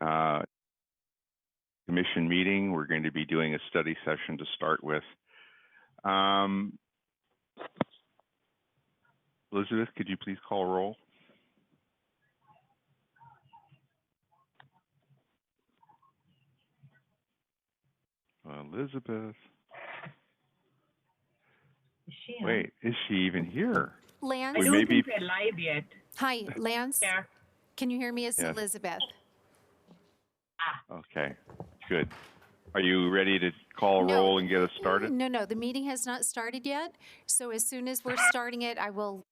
uh, commission meeting. We're going to be doing a study session to start with. Elizabeth, could you please call roll? Elizabeth. Is she on? Wait, is she even here? Lance? I don't think we're live yet. Hi, Lance. Yeah. Can you hear me? It's Yes. Elizabeth. Okay, good. Are you ready to call roll and get us started? No, the meeting has not started yet. So as soon as we're starting it, I will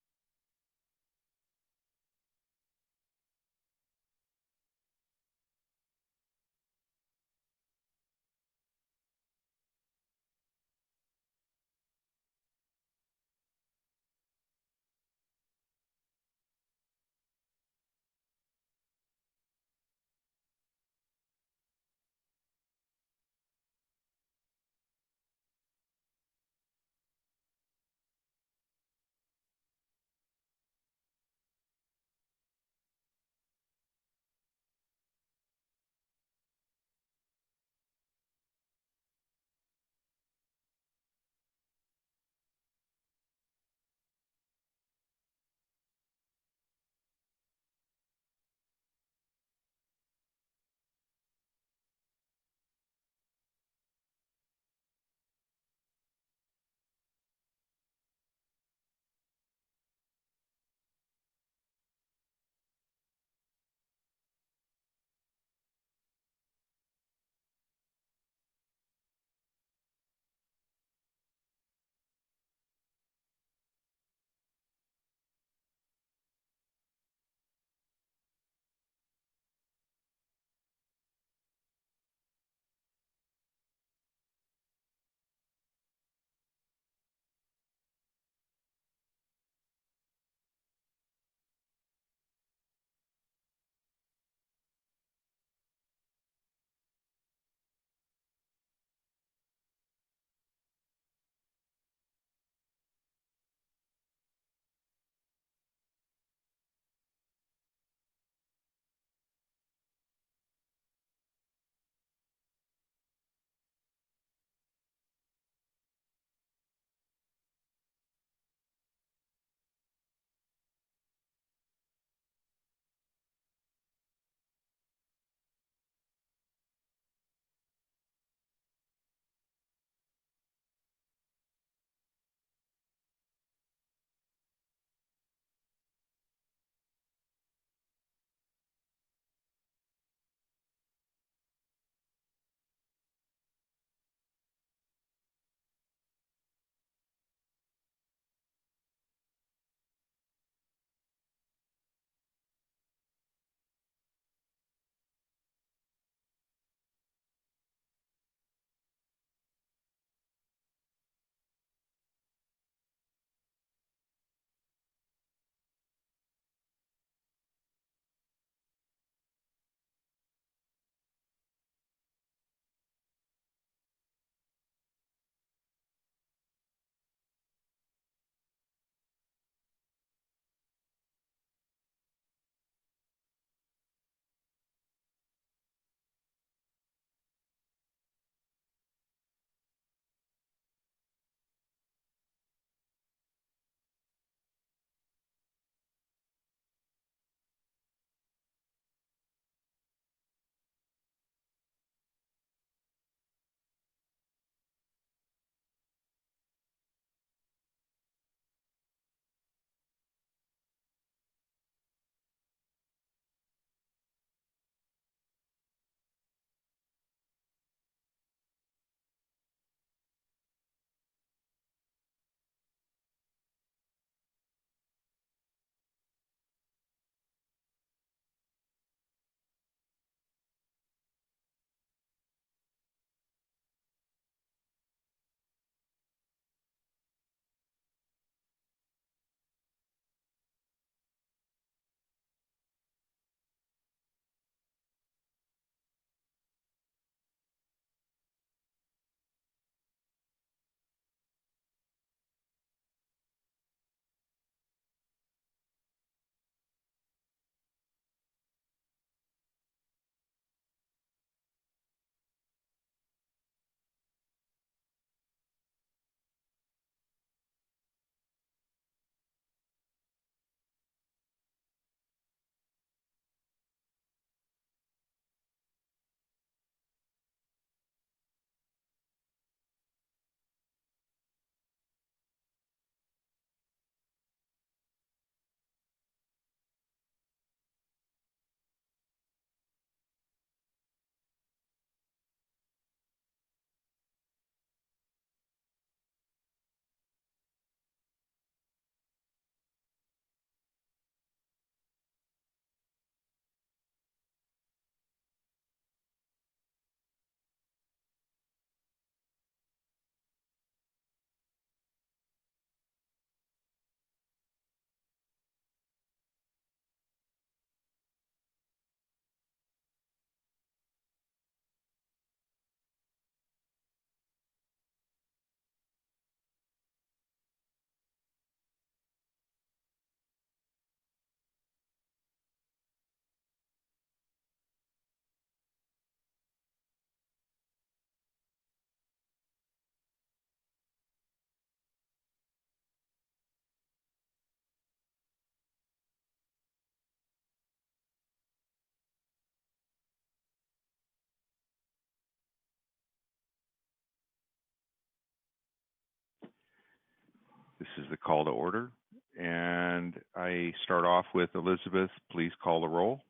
This is the call to order. And I start off with Elizabeth. Please call the roll.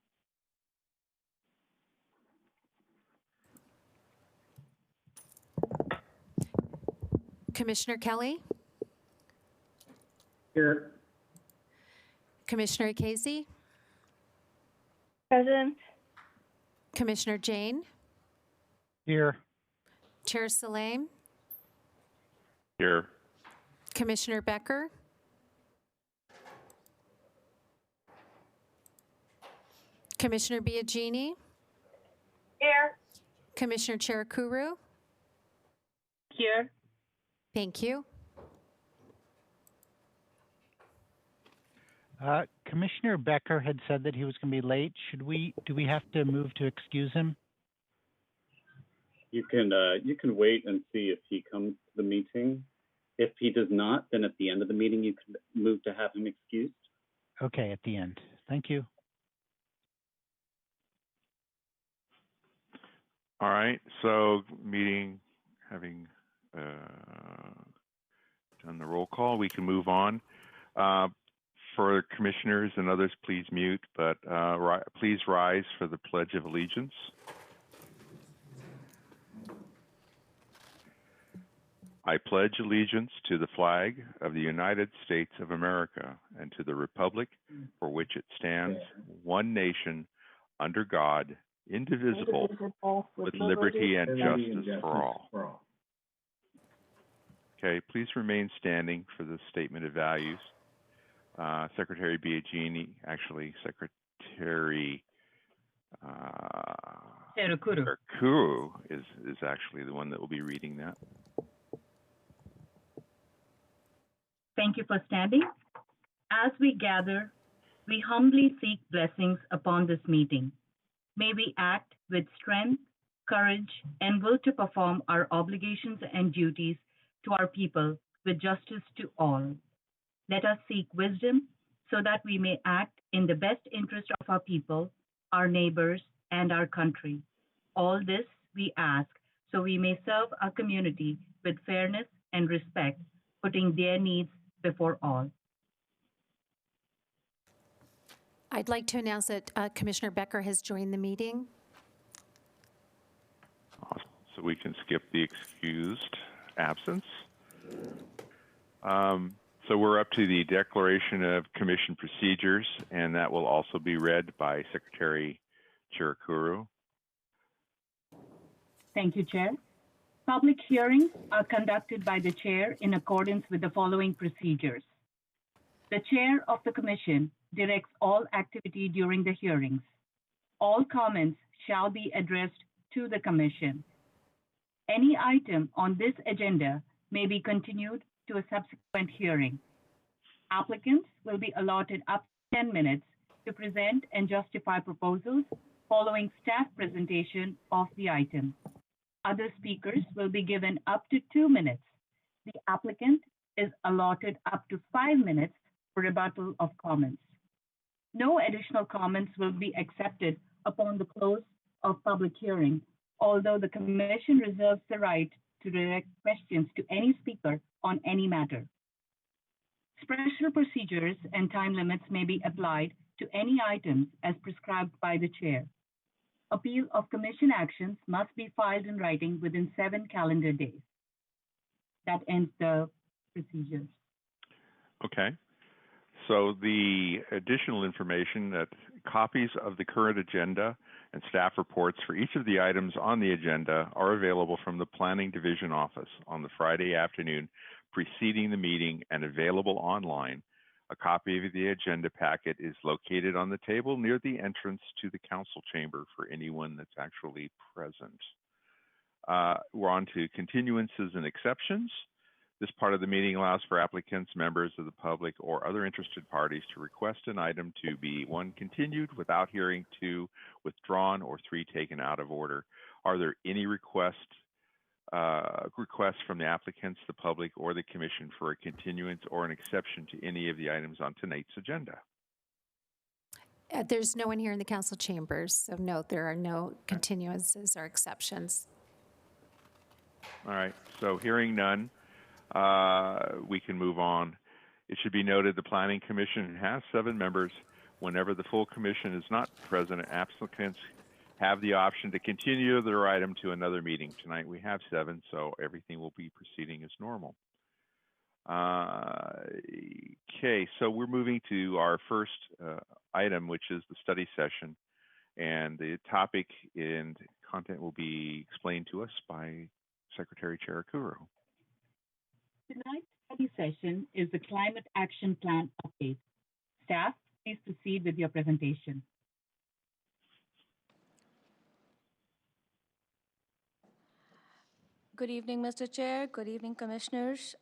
Commissioner Kelly, Here. Commissioner Casey, Present. Commissioner Jane, Here. Chair Salame, Here. Commissioner Becker, Commissioner Biagini, Here. Commissioner Cherukuru. Here. Thank you. Commissioner Becker had said that he was going to be late. Do we have to move to excuse him? You can wait and see if he comes to the meeting. If he does not, then at the end of the meeting you can move to have him excused. Okay, at the end. Thank you. All right, so meeting having done the roll call, we can move on. For commissioners and others, please mute, but please rise for the Pledge of Allegiance. I pledge allegiance to the flag of the United States of America and to the republic for which it stands, one nation, under God, indivisible, with liberty and justice for all. Okay, please remain standing for the statement of values. Secretary Biagini, actually Secretary Cherukuru. is actually the one that will be reading that. Thank you for standing. As we gather, we humbly seek blessings upon this meeting. May we act with strength, courage, and will to perform our obligations and duties to our people with justice to all. Let us seek wisdom so that we may act in the best interest of our people, our neighbors, and our country. All this we ask so we may serve our community with fairness and respect, putting their needs before all. I'd like to announce that Commissioner Becker has joined the meeting. Awesome. So we can skip the excused absence. So we're up to the declaration of commission procedures, and that will also be read by Secretary Cherukuru. Thank you, Chair. Public hearings are conducted by the Chair in accordance with the following procedures. The Chair of the Commission directs all activity during the hearings. All comments shall be addressed to the Commission. Any item on this agenda may be continued to a subsequent hearing. Applicants will be allotted up to 10 minutes to present and justify proposals following staff presentation of the item. Other speakers will be given up to 2 minutes. The applicant is allotted up to 5 minutes for rebuttal of comments. No additional comments will be accepted upon the close of public hearing, although the Commission reserves the right to direct questions to any speaker on any matter. Special procedures and time limits may be applied to any items as prescribed by the Chair. Appeal of Commission actions must be filed in writing within 7 calendar days. That ends the procedures. Okay. So the additional information that copies of the current agenda and staff reports for each of the items on the agenda are available from the Planning Division office on the Friday afternoon preceding the meeting and available online. A copy of the agenda packet is located on the table near the entrance to the council chamber for anyone that's actually present. We're on to continuances and exceptions. This part of the meeting allows for applicants, members of the public, or other interested parties to request an item to be 1, continued without hearing, 2, withdrawn, or 3, taken out of order. Are there any requests from the applicants, the public, or the commission for a continuance or an exception to any of the items on tonight's agenda? There's no one here in the council chambers, so no, there are no continuances or exceptions. All right, so hearing none, we can move on. It should be noted the Planning Commission has 7 members. Whenever the full commission is not present, applicants have the option to continue their item to another meeting. Tonight we have 7, so everything will be proceeding as normal. Okay, so we're moving to our first item, which is the study session. And the topic and content will be explained to us by Secretary Cherukuro. Tonight's study session is the Climate Action Plan update. Staff, please proceed with your presentation. Good evening, Mr. Chair. Good evening, Commissioners.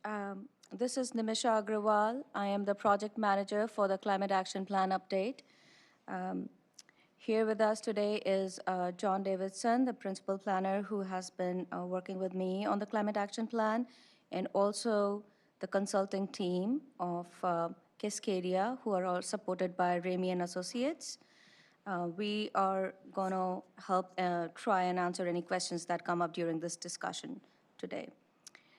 This is Nimisha Agrawal. I am the project manager for the Climate Action Plan update. Here with us today is John Davidson, the principal planner who has been working with me on the Climate Action Plan, and also the consulting team of Cascadia, who are all supported by Ramey and Associates. We are going to help try and answer any questions that come up during this discussion today.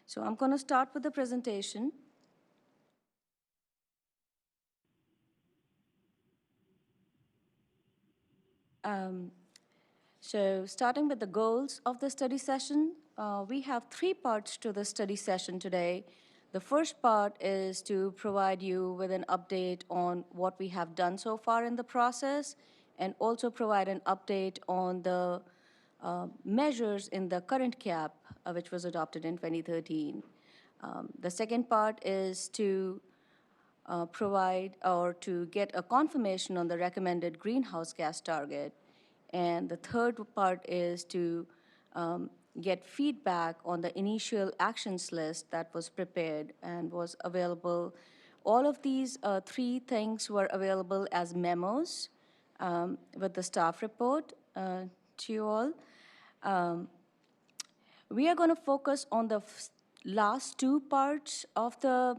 So I'm going to start with the presentation. So starting with the goals of the study session, we have 3 parts to the study session today. The first part is to provide you with an update on what we have done so far in the process, and also provide an update on the measures in the current cap, which was adopted in 2013. The second part is to provide or to get a confirmation on the recommended greenhouse gas target. And the third part is to get feedback on the initial actions list that was prepared and was available. All of these 3 things were available as memos with the staff report to you all. We are going to focus on the last 2 parts of the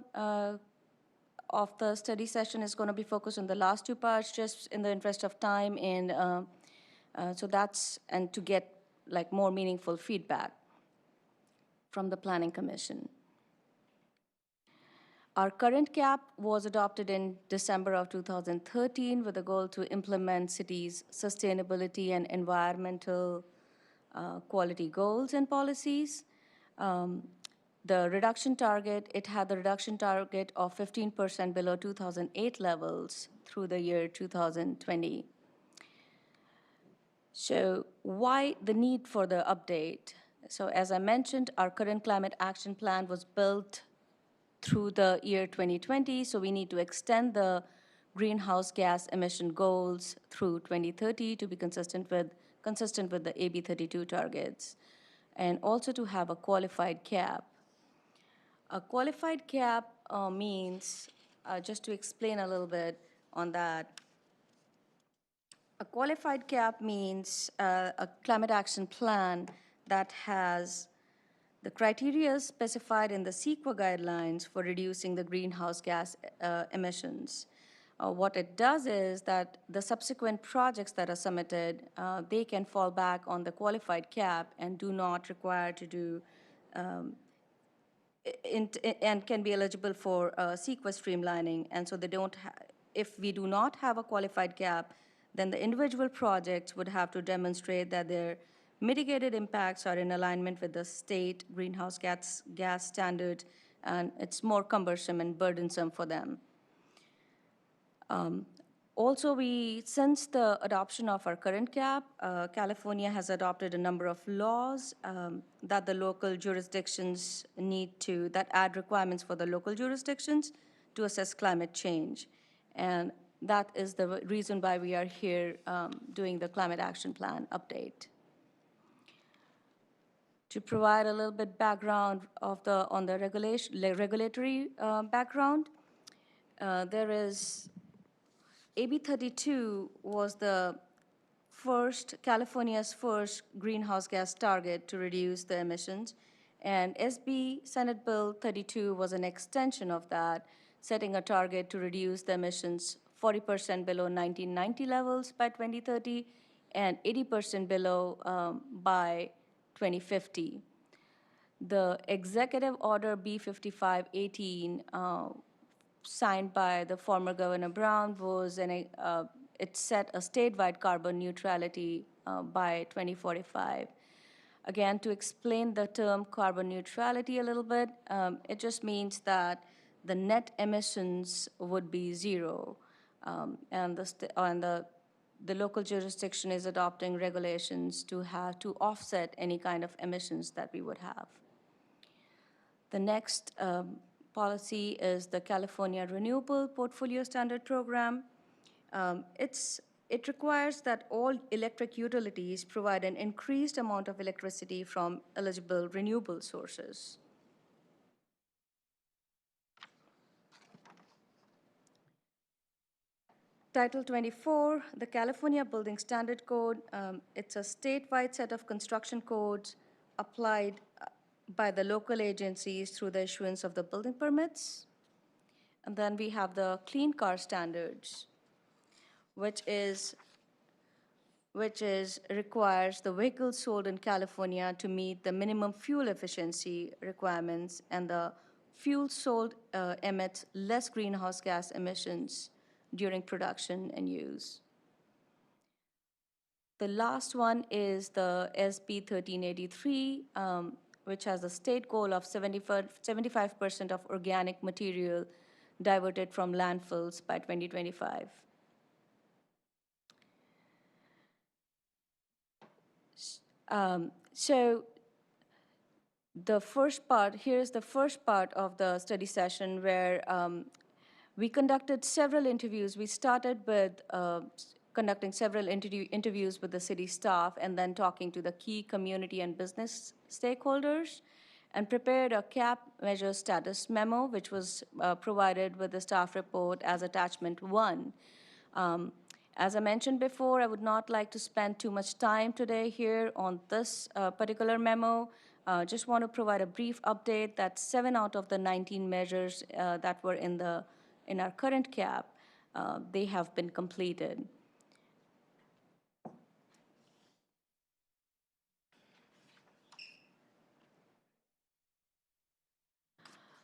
study session. Is going to be focused on the last 2 parts, just in the interest of time, and so that's, and to get like more meaningful feedback from the Planning Commission. Our current cap was adopted in December of 2013 with a goal to implement cities' sustainability and environmental quality goals and policies. The reduction target, it had the reduction target of 15% below 2008 levels through the year 2020. So why the need for the update? So as I mentioned, our current climate action plan was built through the year 2020, so we need to extend the greenhouse gas emission goals through 2030 to be consistent with the AB 32 targets, and also to have a qualified cap. A qualified cap means, just to explain a little bit on that, a qualified cap means a climate action plan that has the criteria specified in the CEQA guidelines for reducing the greenhouse gas emissions. What it does is that the subsequent projects that are submitted, they can fall back on the qualified cap and do not require to do, and can be eligible for CEQA streamlining. And so they don't, if we do not have a qualified cap, then the individual projects would have to demonstrate that their mitigated impacts are in alignment with the state greenhouse gas standard, and it's more cumbersome and burdensome for them. Also, since the adoption of our current cap, California has adopted a number of laws that the local jurisdictions that add requirements for the local jurisdictions to assess climate change. And that is the reason why we are here doing the Climate Action Plan update. To provide a little bit background on the regulatory background, there is AB 32 was California's first greenhouse gas target to reduce the emissions, and Senate Bill 32 was an extension of that, setting a target to reduce the emissions 40% below 1990 levels by 2030 and 80% below by 2050. The Executive Order B5518 signed by the former Governor Brown was it set a statewide carbon neutrality by 2045. Again, to explain the term carbon neutrality a little bit, it just means that the net emissions would be zero, and the local jurisdiction is adopting regulations to offset any kind of emissions that we would have. The next policy is the California Renewable Portfolio Standard Program. It requires that all electric utilities provide an increased amount of electricity from eligible renewable sources. Title 24, the California Building Standard Code. It's a statewide set of construction codes applied by the local agencies through the issuance of the building permits. And then we have the Clean Car Standards, which requires the vehicles sold in California to meet the minimum fuel efficiency requirements, and the fuel sold emits less greenhouse gas emissions during production and use. The last one is the SB 1383, which has a state goal of 75% of organic material diverted from landfills by 2025. So the first part, here's the first part of the study session where we conducted several interviews. We started with conducting several interviews with the city staff and then talking to the key community and business stakeholders, and prepared a CAP measure status memo, which was provided with the staff report as attachment 1. As I mentioned before, I would not like to spend too much time today here on this particular memo. Just want to provide a brief update that 7 out of the 19 measures that were in our current CAP, they have been completed.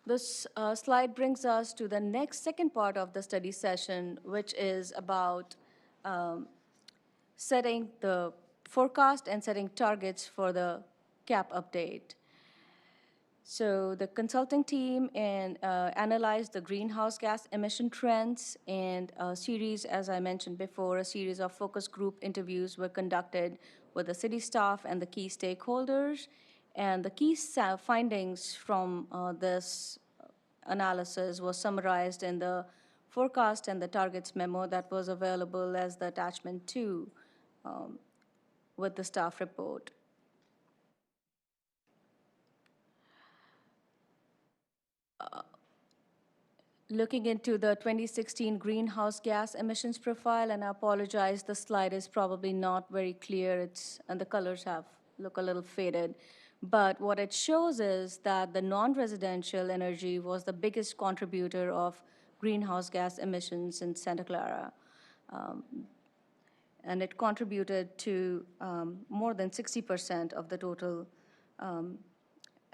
This slide brings us to the second part of the study session, which is about setting the forecast and setting targets for the CAP update. So the consulting team analyzed the greenhouse gas emission trends, and a series, as I mentioned before, a series of focus group interviews were conducted with the city staff and the key stakeholders. And the key findings from this analysis was summarized in the forecast and the targets memo that was available as the attachment 2 with the staff report. Looking into the 2016 greenhouse gas emissions profile, and I apologize, the slide is probably not very clear, and the colors look a little faded. But what it shows is that the non-residential energy was the biggest contributor of greenhouse gas emissions in Santa Clara. And it contributed to more than 60% of the total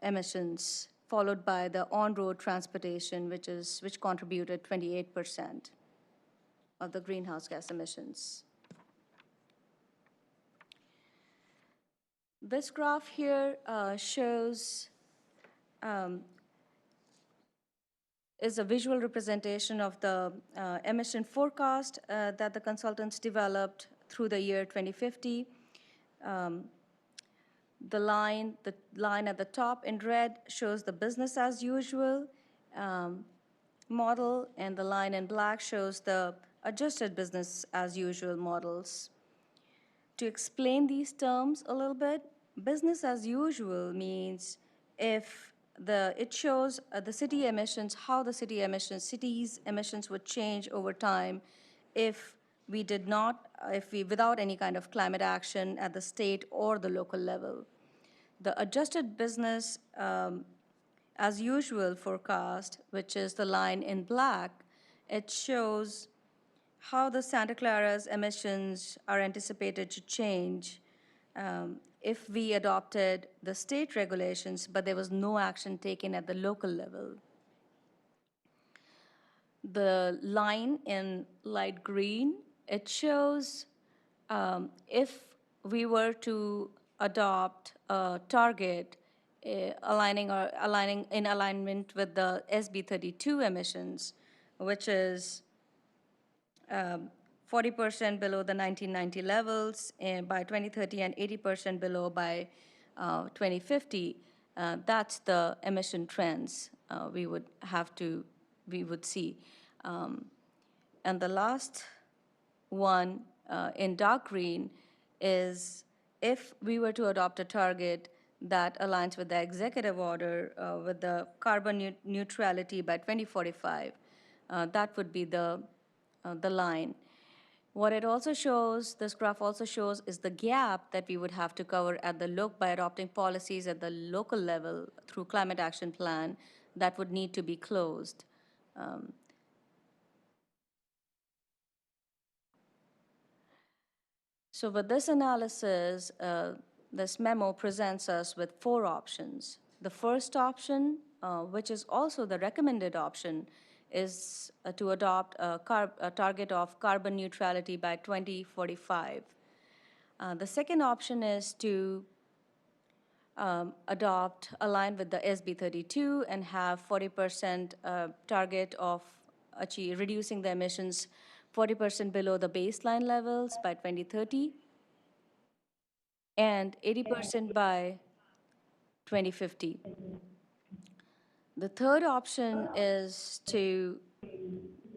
emissions, followed by the on-road transportation, which contributed 28% of the greenhouse gas emissions. This graph here shows is a visual representation of the emission forecast that the consultants developed through the year 2050. The line at the top in red shows the business as usual model, and the line in black shows the adjusted business as usual models. To explain these terms a little bit, business as usual means it shows the city emissions, how the city's emissions would change over time if without any kind of climate action at the state or the local level. The adjusted business as usual forecast, which is the line in black, it shows how the Santa Clara's emissions are anticipated to change if we adopted the state regulations, but there was no action taken at the local level. The line in light green, it shows if we were to adopt a target aligning in alignment with the SB 32 emissions, which is 40% below the 1990 levels by 2030 and 80% below by 2050. That's the emission trends we would see. And the last one in dark green is if we were to adopt a target that aligns with the executive order with the carbon neutrality by 2045, that would be the line. What it also shows, this graph also shows, is the gap that we would have to cover by adopting policies at the local level through climate action plan that would need to be closed. So with this analysis, this memo presents us with 4 options. The first option, which is also the recommended option, is to adopt a target of carbon neutrality by 2045. The second option is to align with the SB 32 and have 40% target of reducing the emissions 40% below the baseline levels by 2030 and 80% by 2050. The third option is to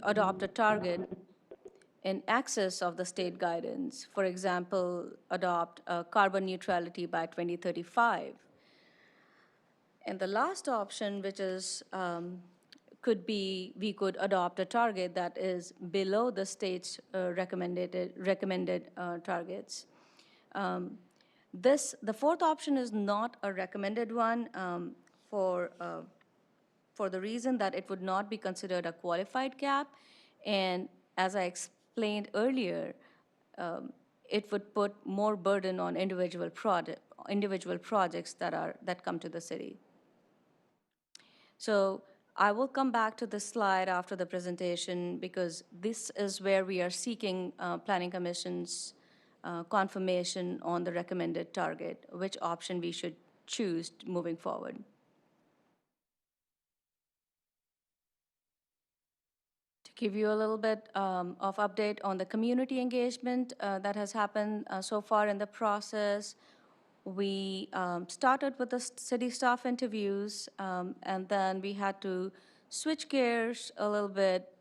adopt a target in excess of the state guidance. For example, adopt carbon neutrality by 2035. And the last option, which is we could adopt a target that is below the state's recommended targets. The fourth option is not a recommended one for the reason that it would not be considered a qualified gap, and as I explained earlier, it would put more burden on individual projects that come to the city. So I will come back to this slide after the presentation because this is where we are seeking Planning Commission's confirmation on the recommended target, which option we should choose moving forward. To give you a little bit of update on the community engagement that has happened so far in the process, we started with the city staff interviews, and then we had to switch gears a little bit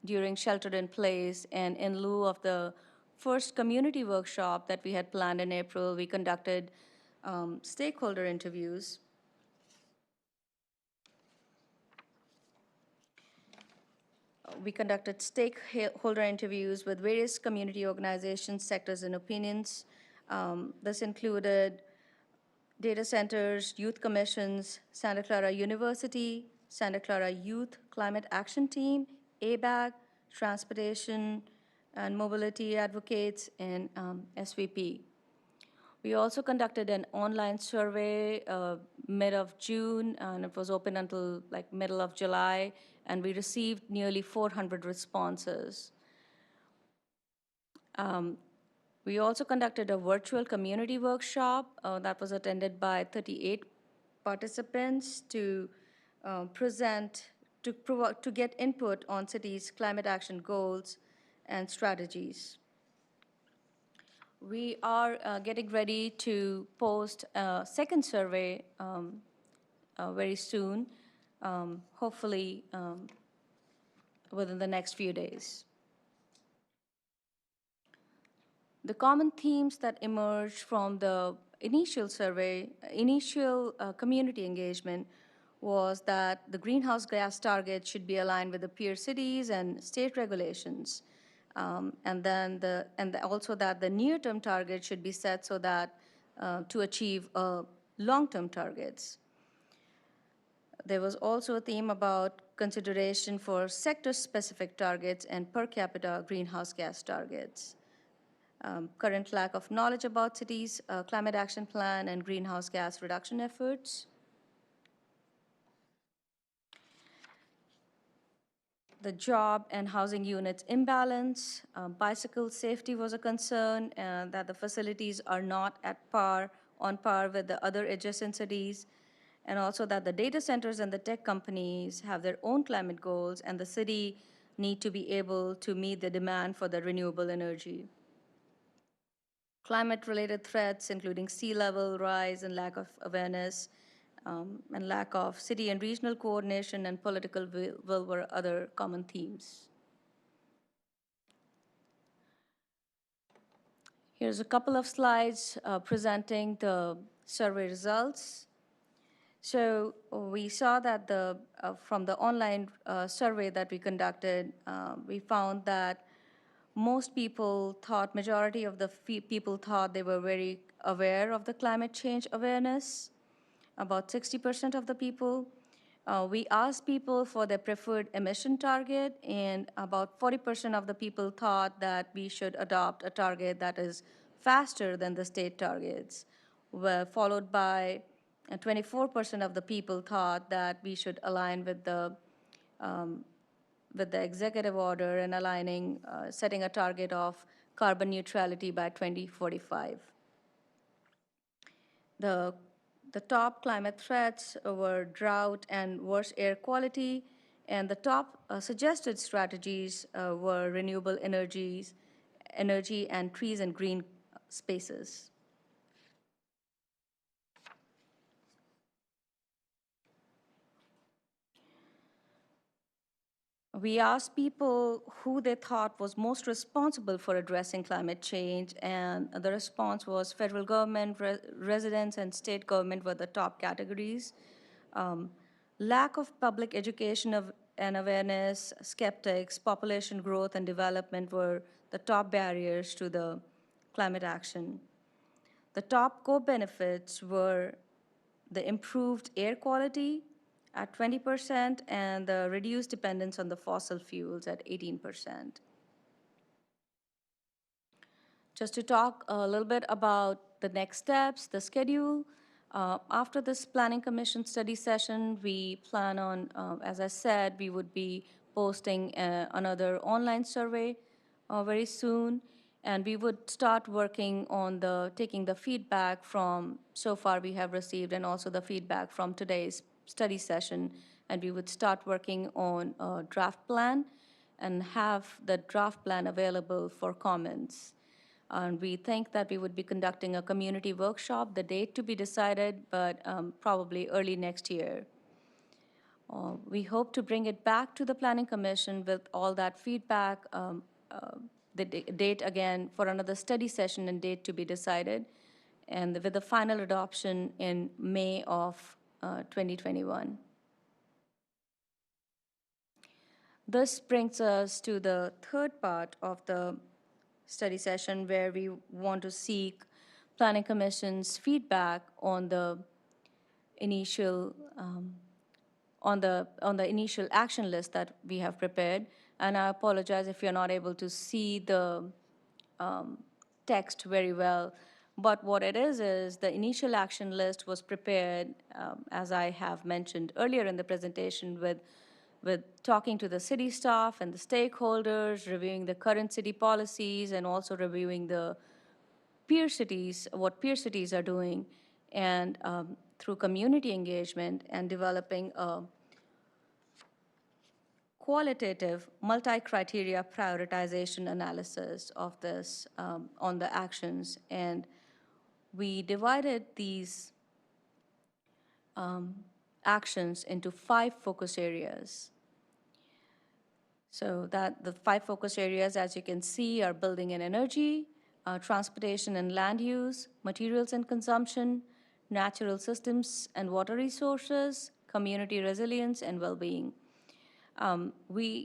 during shelter in place, and in lieu of the first community workshop that we had planned in April, we conducted stakeholder interviews. We conducted stakeholder interviews with various community organizations, sectors, and opinions. This included data centers, youth commissions, Santa Clara University, Santa Clara Youth Climate Action Team, ABAG, transportation and mobility advocates, and SVP. We also conducted an online survey mid of June, and it was open until like middle of July, and we received nearly 400 responses. We also conducted a virtual community workshop that was attended by 38 participants to to get input on cities' climate action goals and strategies. We are getting ready to post a second survey very soon, hopefully within the next few days. The common themes that emerged from the initial survey, community engagement, was that the greenhouse gas target should be aligned with the peer cities and state regulations, and also that the near-term target should be set so that to achieve long-term targets. There was also a theme about consideration for sector-specific targets and per capita greenhouse gas targets. Current lack of knowledge about cities' climate action plan and greenhouse gas reduction efforts. The job and housing units imbalance, bicycle safety was a concern, and that the facilities are not on par with the other adjacent cities, and also that the data centers and the tech companies have their own climate goals, and the city need to be able to meet the demand for the renewable energy. Climate-related threats, including sea level rise and lack of awareness, and lack of city and regional coordination and political will were other common themes. Here's a couple of slides presenting the survey results. So we saw that from the online survey that we conducted, we found that majority of the people thought they were very aware of the climate change awareness, about 60% of the people. We asked people for their preferred emission target, and about 40% of the people thought that we should adopt a target that is faster than the state targets, followed by 24% of the people thought that we should align with the executive order and setting a target of carbon neutrality by 2045. The top climate threats were drought and worse air quality, and the top suggested strategies were renewable energy and trees and green spaces. We asked people who they thought was most responsible for addressing climate change, and the response was federal government, residents, and state government were the top categories. Lack of public education and awareness, skeptics, population growth and development were the top barriers to the climate action. The top co-benefits were the improved air quality at 20% and the reduced dependence on the fossil fuels at 18%. Just to talk a little bit about the next steps, the schedule. After this Planning Commission study session, we plan on, as I said, we would be posting another online survey very soon, and we would start working on taking the feedback from so far we have received and also the feedback from today's study session, and we would start working on a draft plan and have the draft plan available for comments. And we think that we would be conducting a community workshop, the date to be decided, but probably early next year. We hope to bring it back to the Planning Commission with all that feedback, the date again for another study session and date to be decided, and with the final adoption in May of 2021. This brings us to the third part of the study session, where we want to seek Planning Commission's feedback on the initial initial action list that we have prepared. And I apologize if you're not able to see the text very well. But what it is the initial action list was prepared, as I have mentioned earlier in the presentation, with talking to the city staff and the stakeholders, reviewing the current city policies, and also reviewing the peer cities, what peer cities are doing, and through community engagement and developing a qualitative multi-criteria prioritization analysis of this on the actions. And we divided these actions into 5 focus areas. So that the 5 focus areas, as you can see, are building and energy, transportation and land use, materials and consumption, natural systems and water resources, community resilience, and well-being.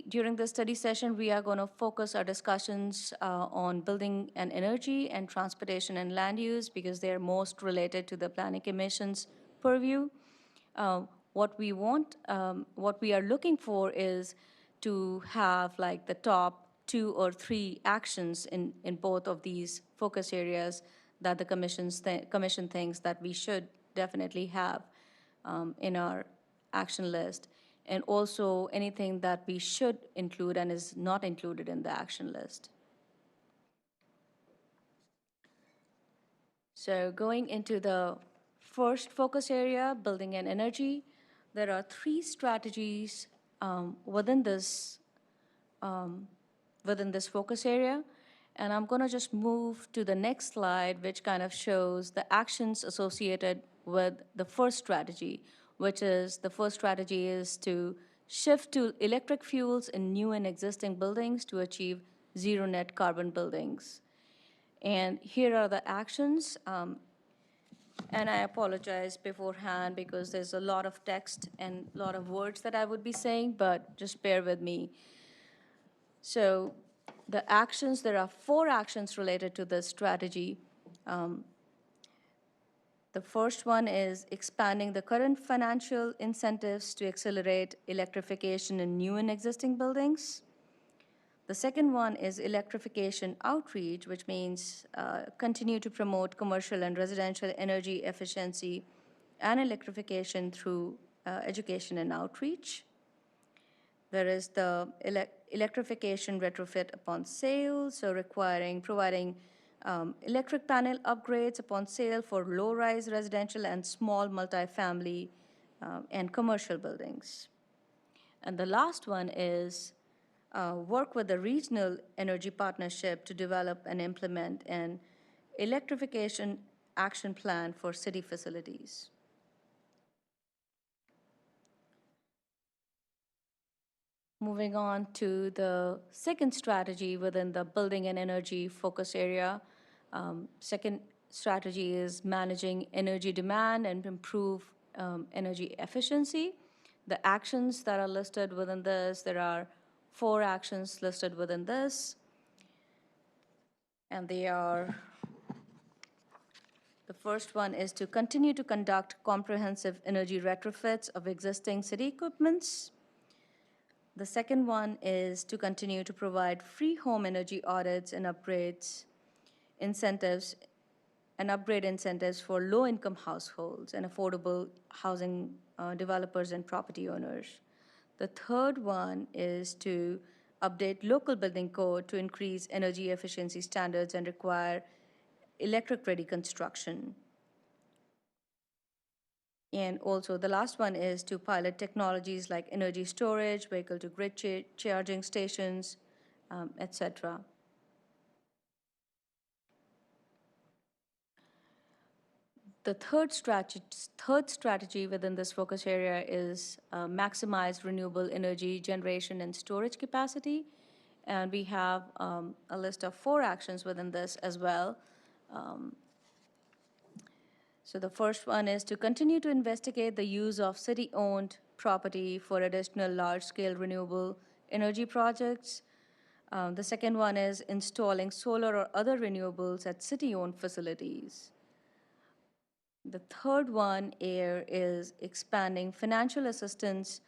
During the study session, we are going to focus our discussions on building and energy and transportation and land use because they're most related to the Planning Commission's purview. What we are looking for is to have like the top 2 or 3 actions in both of these focus areas that the commission thinks that we should definitely have in our action list. and also anything that we should include and is not included in the action list. So going into the first focus area, building and energy, there are 3 strategies within this focus area. And I'm going to just move to the next slide, which kind of shows the actions associated with the first strategy, which is the first strategy is to shift to electric fuels in new and existing buildings to achieve zero net carbon buildings. And here are the actions. And I apologize beforehand because there's a lot of text and a lot of words that I would be saying, but just bear with me. So the actions, there are 4 actions related to this strategy. The first one is expanding the current financial incentives to accelerate electrification in new and existing buildings. The second one is electrification outreach, which means continue to promote commercial and residential energy efficiency and electrification through education and outreach. There is the electrification retrofit upon sale, so providing electric panel upgrades upon sale for low-rise residential and small multifamily and commercial buildings. And the last one is work with the regional energy partnership to develop and implement an electrification action plan for city facilities. Moving on to the second strategy within the building and energy focus area. Second strategy is managing energy demand and improve energy efficiency. The actions that are listed within this, there are 4 actions listed within this. And they are, the first one is to continue to conduct comprehensive energy retrofits of existing city equipments. The second one is to continue to provide free home energy audits and upgrade incentives for low-income households and affordable housing developers and property owners. The third one is to update local building code to increase energy efficiency standards and require electric-ready construction. And also the last one is to pilot technologies like energy storage, vehicle-to-grid charging stations, etc. The third strategy within this focus area is maximize renewable energy generation and storage capacity. And we have a list of 4 actions within this as well. So the first one is to continue to investigate the use of city-owned property for additional large-scale renewable energy projects. The second one is installing solar or other renewables at city-owned facilities. The third one here is expanding financial assistance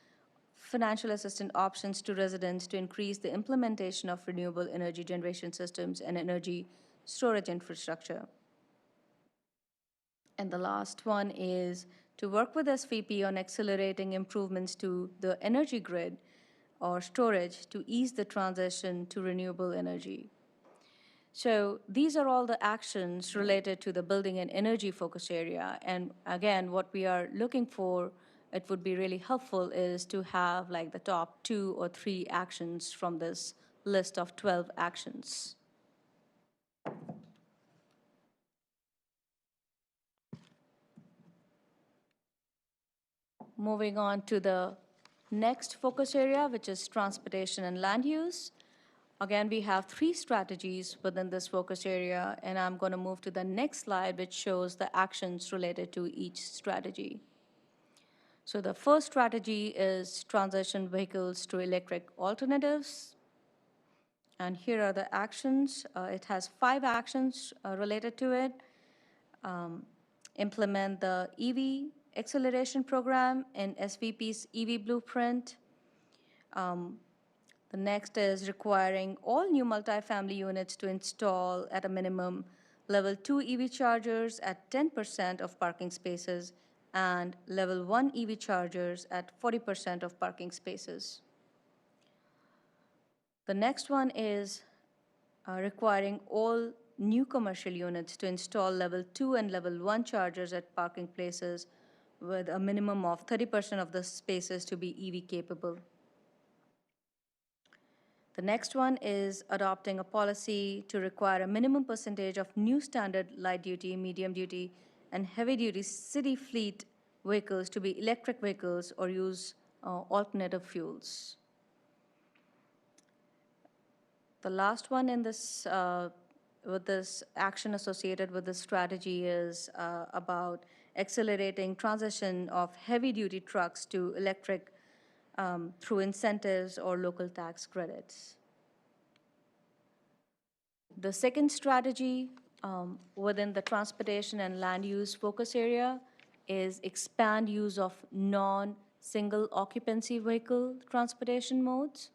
options to residents to increase the implementation of renewable energy generation systems and energy storage infrastructure. And the last one is to work with SVP on accelerating improvements to the energy grid or storage to ease the transition to renewable energy. So these are all the actions related to the building and energy focus area. And again, what we are looking for, it would be really helpful, is to have like the top 2 or 3 actions from this list of 12 actions. Moving on to the next focus area, which is transportation and land use. Again, we have 3 strategies within this focus area, and I'm going to move to the next slide, which shows the actions related to each strategy. So the first strategy is transition vehicles to electric alternatives. And here are the actions. It has 5 actions related to it. Implement the EV acceleration program in SVP's EV blueprint. The next is requiring all new multifamily units to install at a minimum level 2 EV chargers at 10% of parking spaces and level 1 EV chargers at 40% of parking spaces. The next one is requiring all new commercial units to install level 2 and level 1 chargers at parking places with a minimum of 30% of the spaces to be EV capable. The next one is adopting a policy to require a minimum percentage of new standard light duty, medium duty, and heavy duty city fleet vehicles to be electric vehicles or use alternative fuels. The last one in this, with this action associated with this strategy is about accelerating transition of heavy-duty trucks to electric through incentives or local tax credits. The second strategy within the transportation and land use focus area is expand use of non-single occupancy vehicle transportation modes,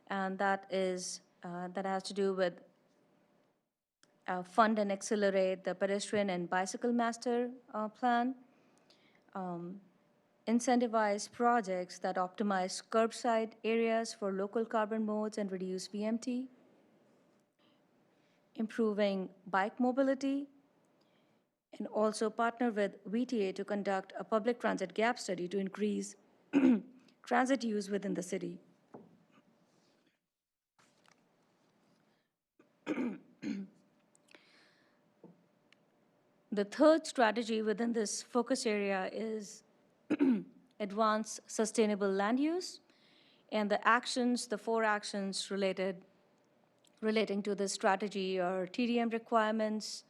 and that has to do with fund and accelerate the pedestrian and bicycle master plan, incentivize projects that optimize curbside areas for local carbon modes and reduce VMT, improving bike mobility, and also partner with VTA to conduct a public transit gap study to increase transit use within the city. The third strategy within this focus area is advance sustainable land use, and the 4 actions relating to this strategy are TDM requirements,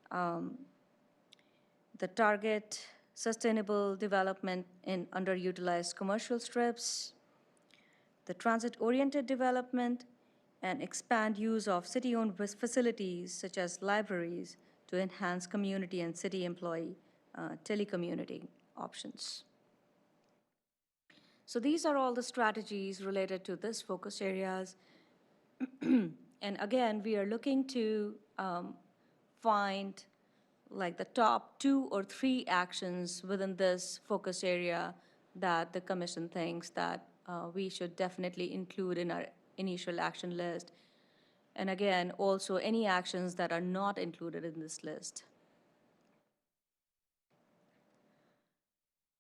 the target sustainable development in underutilized commercial strips, the transit-oriented development, and expand use of city-owned facilities such as libraries to enhance community and city employee telecommuting options. So these are all the strategies related to this focus areas. And again, we are looking to find like the top 2 or 3 actions within this focus area that the commission thinks that we should definitely include in our initial action list. And again, also any actions that are not included in this list.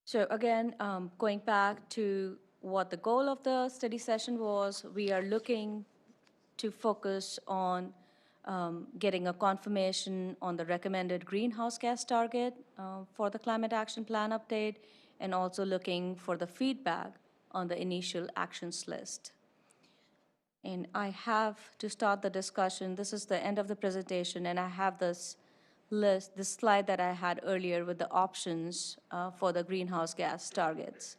So again, going back to what the goal of the study session was, we are looking to focus on getting a confirmation on the recommended greenhouse gas target for the climate action plan update, and also looking for the feedback on the initial actions list. And I have to start the discussion. This is the end of the presentation, and I have this list, this slide that I had earlier with the options for the greenhouse gas targets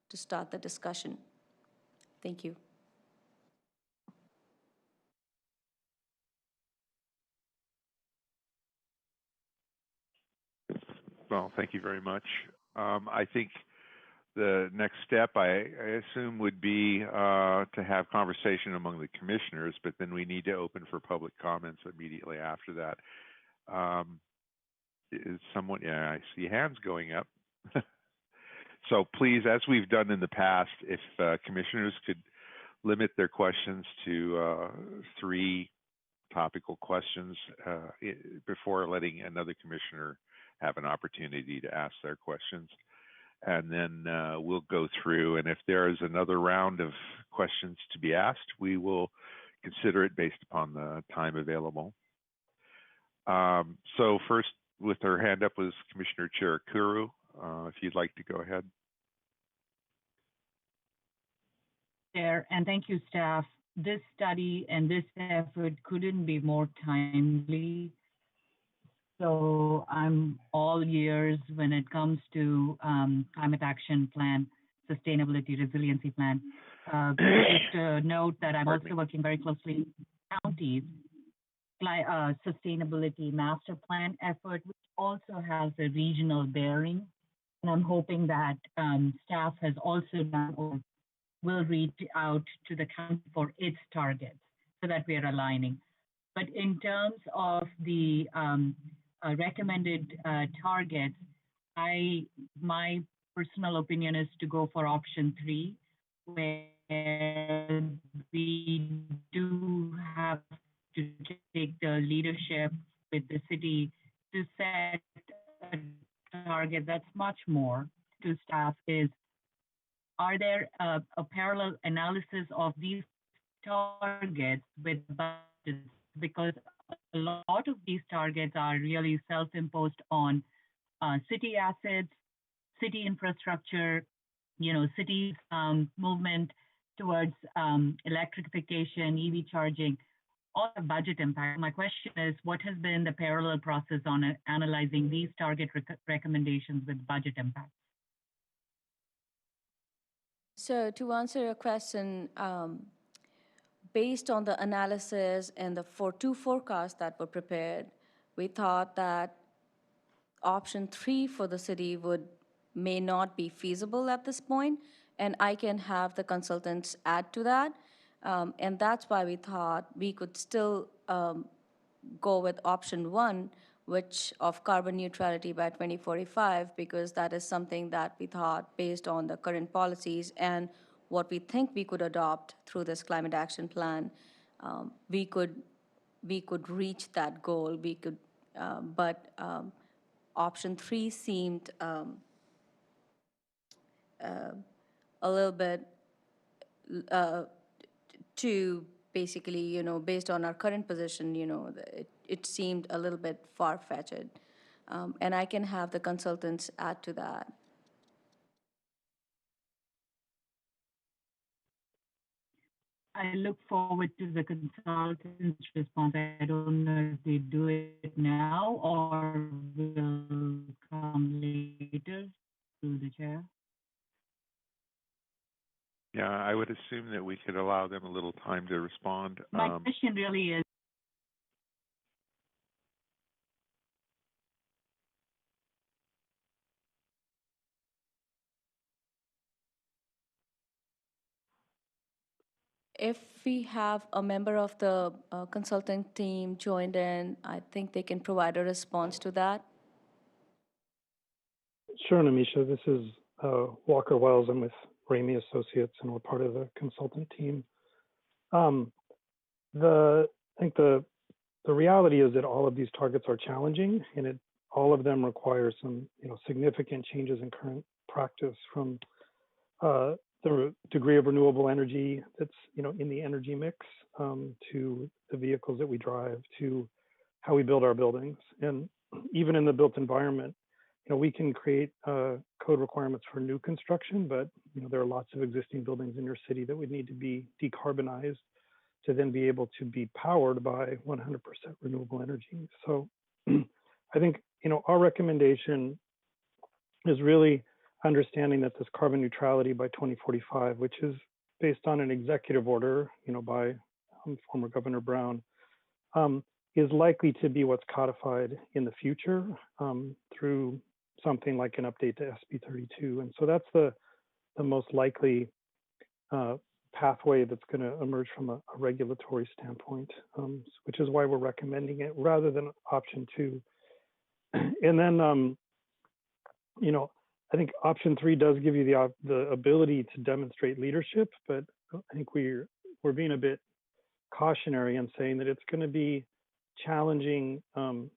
to start the discussion. Thank you. Well, thank you very much. I think the next step, I assume, would be to have conversation among the commissioners, but then we need to open for public comments immediately after that. Is someone, yeah, I see hands going up. So please, as we've done in the past, if commissioners could limit their questions to 3 topical questions before letting another commissioner have an opportunity to ask their questions. And then we'll go through, and if there is another round of questions to be asked, we will consider it based upon the time available. So first, with her hand up, was Commissioner Chirikuru. If you'd like to go ahead. Chair, and thank you, staff. This study and this effort couldn't be more timely. So I'm all ears when it comes to climate action plan, sustainability resiliency plan. Just to note that I'm also working very closely with counties, sustainability master plan effort, which also has a regional bearing. And I'm hoping that staff has also done or will reach out to the county for its targets so that we are aligning. But in terms of the recommended targets, my personal opinion is to go for option 3, where we do have to take the leadership with the city to set a target that's much more to staff is, are there a parallel analysis of these targets with budgets? Because a lot of these targets are really self-imposed on city assets, city infrastructure, cities movement towards electrification, EV charging, all the budget impact. My question is, what has been the parallel process on analyzing these target recommendations with budget impact? So to answer your question, based on the analysis and the two forecasts that were prepared, we thought that option 3 for the city may not be feasible at this point, and I can have the consultants add to that. And that's why we thought we could still go with option 1, which of carbon neutrality by 2045, because that is something that we thought, based on the current policies and what we think we could adopt through this climate action plan, we could reach that goal. But option 3 seemed a little bit too, basically, based on our current position, it seemed a little bit far-fetched. And I can have the consultants add to that. I look forward to the consultant's response. I don't know if they do it now or will come later through the chair. Yeah, I would assume that we could allow them a little time to respond. My question really is, If we have a member of the consulting team joined in, I think they can provide a response to that. Sure, Namisha. This is Walker Wells. I'm with Ramey Associates, and we're part of the consultant team. I think the reality is that all of these targets are challenging, and all of them require some significant changes in current practice, from the degree of renewable energy that's in the energy mix, to the vehicles that we drive, to how we build our buildings. And even in the built environment, we can create code requirements for new construction, but there are lots of existing buildings in your city that would need to be decarbonized to then be able to be powered by 100% renewable energy. So I think our recommendation is really understanding that this carbon neutrality by 2045, which is based on an executive order, by former Governor Brown, is likely to be what's codified in the future through something like an update to SB 32. And so that's the most likely pathway that's going to emerge from a regulatory standpoint, which is why we're recommending it rather than option 2. And then, I think option 3 does give you the ability to demonstrate leadership, but I think we're being a bit cautionary in saying that it's going to be challenging, to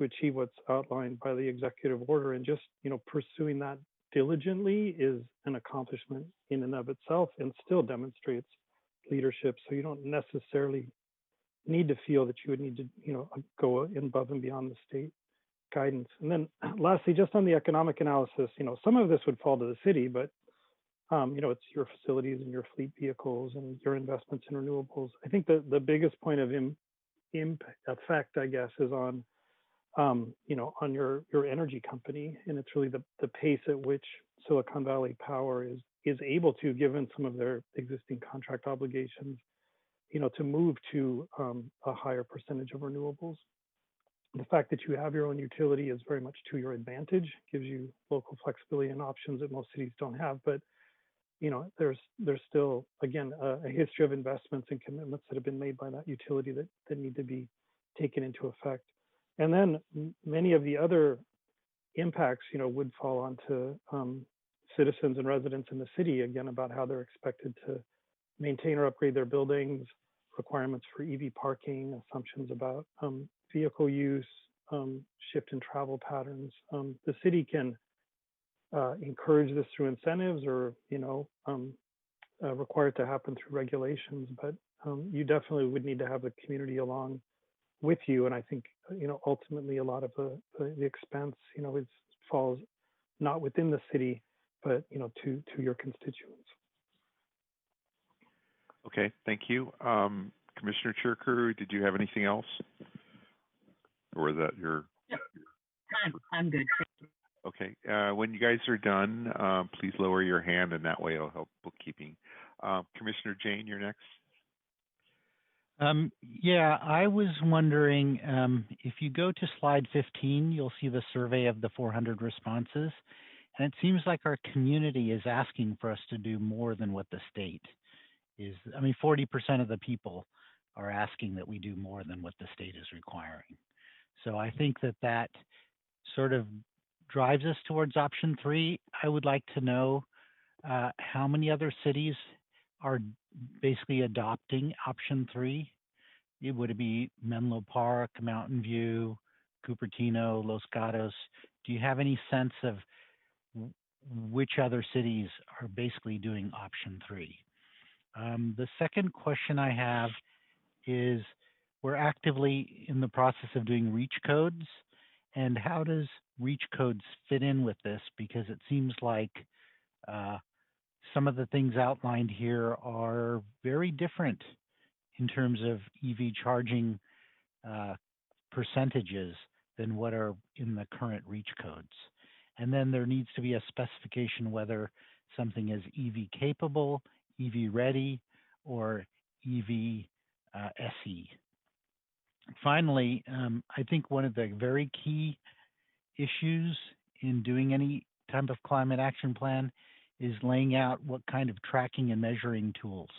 achieve what's outlined by the executive order, and just, pursuing that diligently is an accomplishment in and of itself, and still demonstrates leadership. So you don't necessarily need to feel that you would need to, go above and beyond the state guidance. And then lastly, just on the economic analysis, some of this would fall to the city, but it's your facilities and your fleet vehicles and your investments in renewables. I think the biggest point of effect, I guess, is on on your energy company, and it's really the pace at which Silicon Valley Power is able to, given some of their existing contract obligations, to move to a higher percentage of renewables. The fact that you have your own utility is very much to your advantage, gives you local flexibility and options that most cities don't have. But there's still, again, a history of investments and commitments that have been made by that utility that need to be taken into effect. And then many of the other impacts, would fall onto citizens and residents in the city, again, about how they're expected to maintain or upgrade their buildings, requirements for EV parking, assumptions about vehicle use, shift in travel patterns. The city can encourage this through incentives or, require it to happen through regulations, but you definitely would need to have the community along with you. And I think, ultimately a lot of the expense, falls not within the city, but, to your constituents. Okay, thank you. Commissioner Chirker, did you have anything else? Or is that your? I'm good. Okay, when you guys are done, please lower your hand and that way it'll help bookkeeping. Commissioner Jane, you're next. Yeah, I was wondering, if you go to slide 15, you'll see the survey of the 400 responses. And it seems like our community is asking for us to do more than what the state is. 40% of the people are asking that we do more than what the state is requiring. So I think that sort of drives us towards option 3. I would like to know how many other cities are basically adopting option 3. Would it be Menlo Park, Mountain View, Cupertino, Los Gatos? Do you have any sense of which other cities are basically doing option 3? The second question I have is, we're actively in the process of doing reach codes, and how does reach codes fit in with this? Because it seems like some of the things outlined here are very different in terms of EV charging percentages than what are in the current reach codes. And then there needs to be a specification whether something is EV capable, EV ready, or EV SE. Finally, I think one of the very key issues in doing any type of climate action plan is laying out what kind of tracking and measuring tools.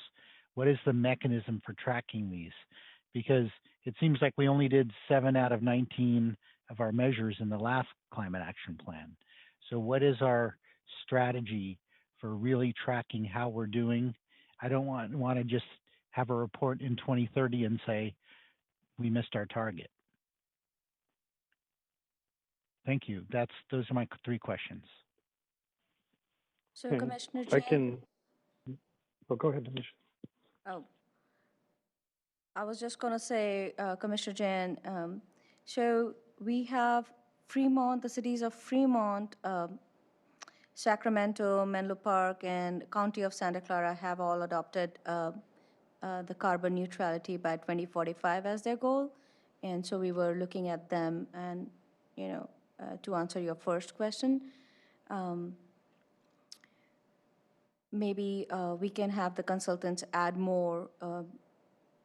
What is the mechanism for tracking these? Because it seems like we only did 7 out of 19 of our measures in the last climate action plan. So what is our strategy for really tracking how we're doing? I don't want to just have a report in 2030 and say, we missed our target. Thank you. Those are my 3 questions. So Okay. Commissioner I Jane. go ahead, Commissioner. Oh, I was just going to say, Commissioner Jain, so we have Fremont, the cities of Fremont, Sacramento, Menlo Park, and County of Santa Clara have all adopted the carbon neutrality by 2045 as their goal. And so we were looking at them, and, to answer your first question, maybe we can have the consultants add more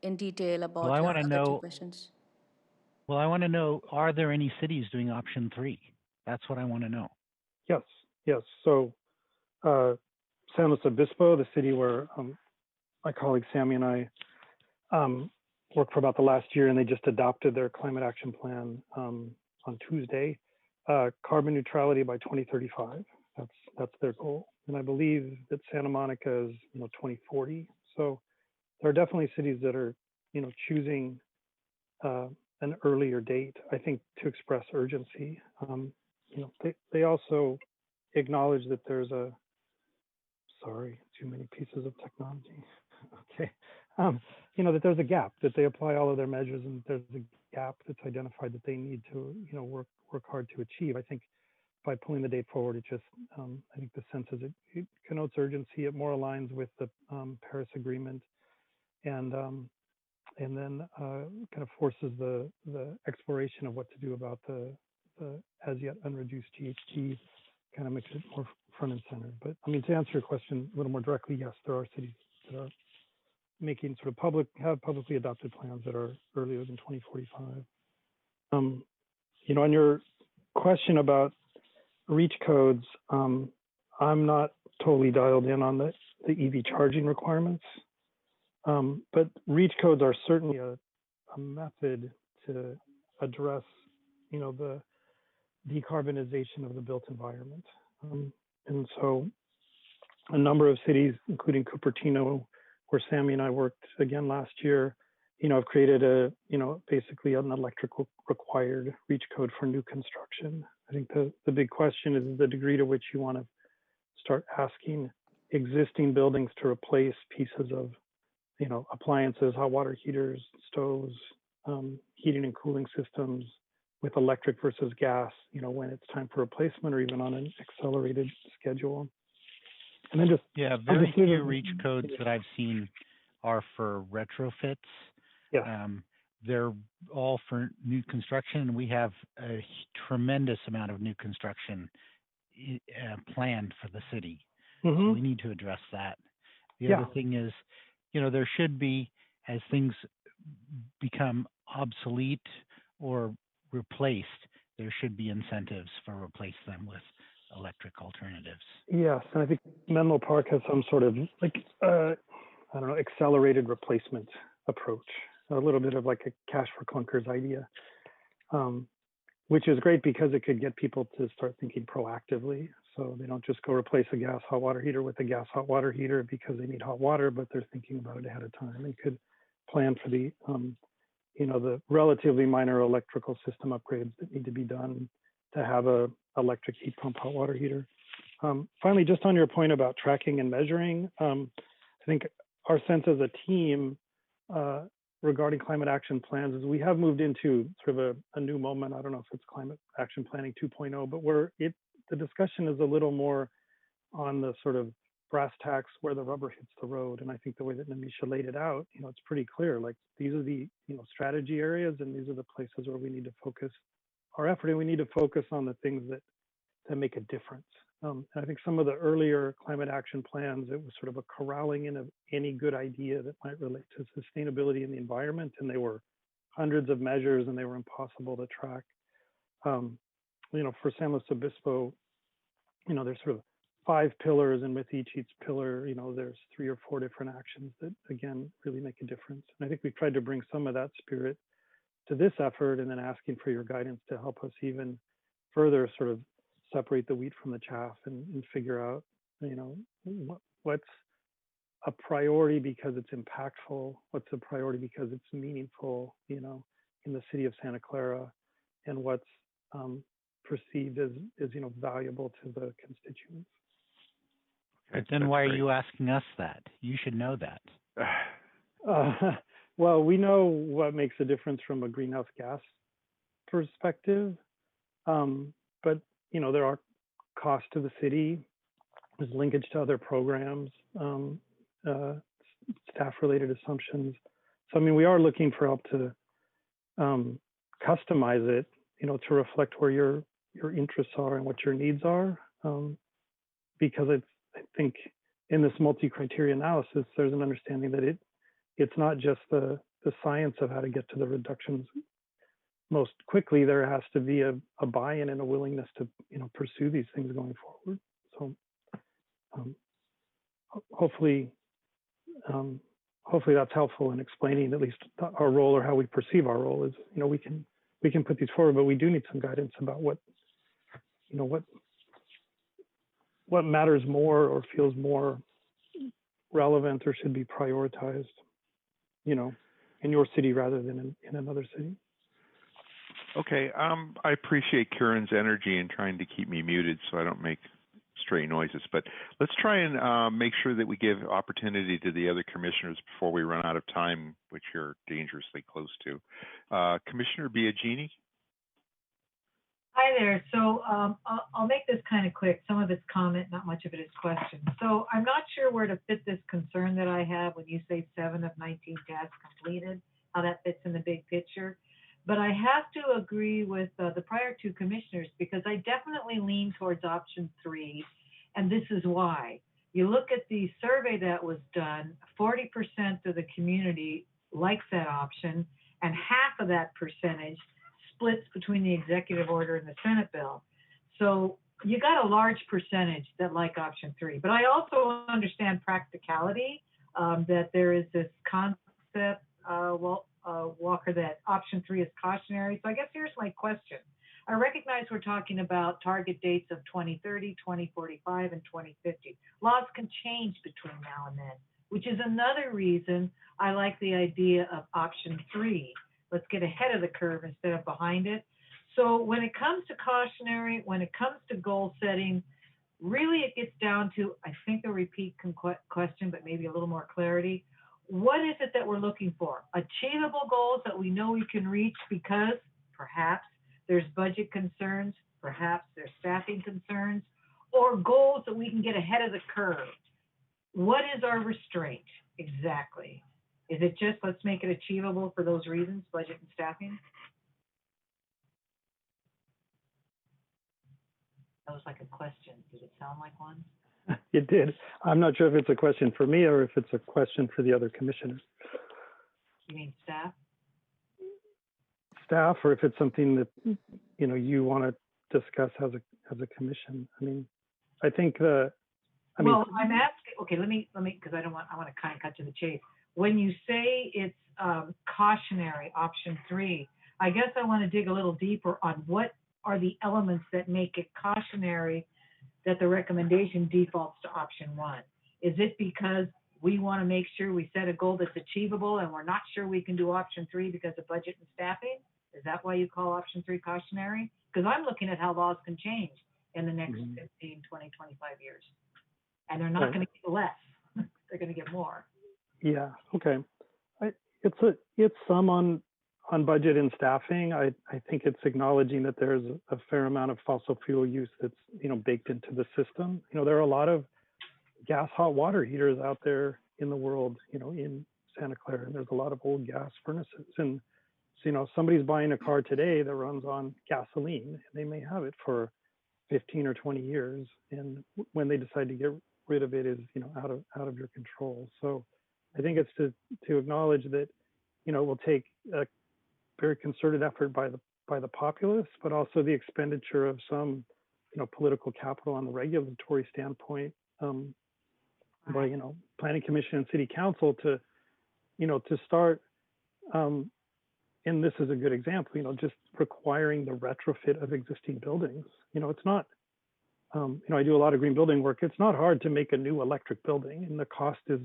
in detail about your other 2 questions. Well, I want to know, are there any cities doing option 3? That's what I want to know. Yes. So San Luis Obispo, the city where my colleague Sammy and I worked for about the last year, and they just adopted their climate action plan on Tuesday. Carbon neutrality by 2035. That's their goal. And I believe that Santa Monica is 2040. So there are definitely cities that are choosing an earlier date, I think, to express urgency. They also acknowledge that there's too many pieces of technology. Okay. That there's a gap, that they apply all of their measures, and there's a gap that's identified that they need to, work hard to achieve. I think by pulling the date forward, it just, I think the sense is it connotes urgency. It more aligns with the Paris Agreement, and then kind of forces the exploration of what to do about the as yet unreduced GHG, kind of makes it more front and center. But to answer your question a little more directly, yes, there are cities that are making have publicly adopted plans that are earlier than 2045. On your question about reach codes, I'm not totally dialed in on the EV charging requirements. But reach codes are certainly a method to address, decarbonization of the built environment. And so a number of cities, including Cupertino, where Sammy and I worked again last year, have created basically an electrical required reach code for new construction. I think the big question is the degree to which you want to start asking existing buildings to replace pieces of, appliances, hot water heaters, stoves, heating and cooling systems with electric versus gas, when it's time for replacement or even on an accelerated schedule. And then just very few reach codes that I've seen are for retrofits. Yeah. They're all for new construction. We have a tremendous amount of new construction planned for the city. Mm-hmm. So we need to address that. The other thing is, there should be, as things become obsolete or replaced, there should be incentives for replace them with electric alternatives. Yes, and I think Menlo Park has some sort of accelerated replacement approach, a little bit of like a cash for clunkers idea, which is great because it could get people to start thinking proactively. So they don't just go replace a gas hot water heater with a gas hot water heater because they need hot water, but they're thinking about it ahead of time and could plan for the the relatively minor electrical system upgrades that need to be done to have a electric heat pump hot water heater. Finally, just on your point about tracking and measuring, I think our sense as a team regarding climate action plans is we have moved into sort of a new moment. I don't know if it's climate action planning 2.0, but the discussion is a little more on the sort of brass tacks where the rubber hits the road. And I think the way that Namisha laid it out, it's pretty clear. Like these are the strategy areas, and these are the places where we need to focus our effort, and we need to focus on the things that make a difference. And I think some of the earlier climate action plans, it was sort of a corralling in of any good idea that might relate to sustainability in the environment, and they were hundreds of measures, and they were impossible to track. For San Luis Obispo, there's sort of 5 pillars, and with each pillar, there's 3 or 4 different actions that, again, really make a difference. And I think we've tried to bring some of that spirit to this effort, and then asking for your guidance to help us even further sort of separate the wheat from the chaff and figure out, what's a priority because it's impactful, what's a priority because it's meaningful, in the city of Santa Clara, and what's perceived as valuable to the constituents. But then why are you asking us that? You should know that. Well, we know what makes a difference from a greenhouse gas perspective, but there are costs to the city. There's linkage to other programs, staff-related assumptions. So, we are looking for help to customize it, to reflect where your interests are and what your needs are, because I think in this multi-criteria analysis, there's an understanding that it's not just the science of how to get to the reductions most quickly. There has to be a buy-in and a willingness to pursue these things going forward. So hopefully that's helpful in explaining at least our role, or how we perceive our role is, we can put these forward, but we do need some guidance about what matters more or feels more relevant or should be prioritized, in your city rather than in another city. Okay, I appreciate Kieran's energy in trying to keep me muted so I don't make stray noises, but let's try and make sure that we give opportunity to the other commissioners before we run out of time, which you're dangerously close to. Commissioner Biagini? Hi there. So I'll make this kind of quick. Some of it's comment, not much of it is question. So I'm not sure where to fit this concern that I have when you say 7 of 19 tasks completed, how that fits in the big picture. But I have to agree with the prior 2 commissioners, because I definitely lean towards option 3, and this is why. You look at the survey that was done, 40% of the community likes that option, and half of that percentage splits between the executive order and the Senate bill. So you got a large percentage that like option 3. But I also understand practicality, that there is this concept, Walker, that option 3 is cautionary. So I guess here's my question. I recognize we're talking about target dates of 2030, 2045, and 2050. Laws can change between now and then, which is another reason I like the idea of option 3. Let's get ahead of the curve instead of behind it. So when it comes to cautionary, when it comes to goal setting, really it gets down to, I think, a repeat question, but maybe a little more clarity. What is it that we're looking for? Achievable goals that we know we can reach because perhaps there's budget concerns, perhaps there's staffing concerns, or goals that we can get ahead of the curve. What is our restraint exactly? Is it just let's make it achievable for those reasons, budget and staffing? That was like a question. Did it sound like one? It did. I'm not sure if it's a question for me or if it's a question for the other commissioners. You mean staff? Staff, or if it's something that you want to discuss as a commission. I mean, I think I'm asking. Okay, let me because I want to kind of cut to the chase. When you say it's cautionary, option 3, I guess I want to dig a little deeper on what are the elements that make it cautionary that the recommendation defaults to option 1. Is it because we want to make sure we set a goal that's achievable and we're not sure we can do option 3 because of budget and staffing? Is that why you call option 3 cautionary? Because I'm looking at how laws can change in the next 15, 20, 25 years. And they're not going to get less. They're going to get more. Yeah, okay. It's some on budget and staffing. I think it's acknowledging that there's a fair amount of fossil fuel use that's baked into the system. There are a lot of gas hot water heaters out there in the world, in Santa Clara, and there's a lot of old gas furnaces. And so, somebody's buying a car today that runs on gasoline, and they may have it for 15 or 20 years, and when they decide to get rid of it is out of your control. So I think it's to acknowledge that it will take a very concerted effort by the populace, but also the expenditure of some political capital on the regulatory standpoint by planning commission and city council to start and this is a good example, just requiring the retrofit of existing buildings. It's not I do a lot of green building work. It's not hard to make a new electric building, and the cost is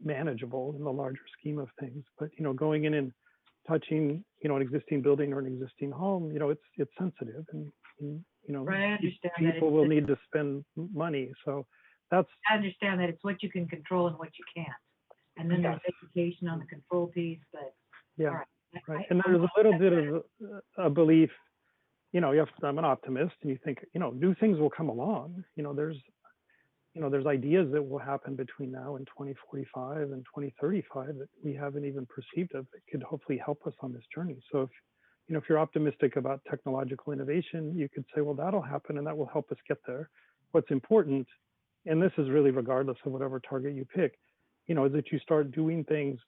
manageable in the larger scheme of things. But going in and touching an existing building or an existing home, it's sensitive, and right, I understand people will need to spend money. So I understand that it's what you can control and what you can't, and then there's education on the control piece. But yeah, all right. Right. And there's a little bit of a belief, I'm an optimist, and you think, new things will come along. There's ideas that will happen between now and 2045 and 2035 that we haven't even perceived of that could hopefully help us on this journey. So if you're optimistic about technological innovation, you could say, well, that'll happen and that will help us get there. What's important, and this is really regardless of whatever target you pick, is that you start doing things,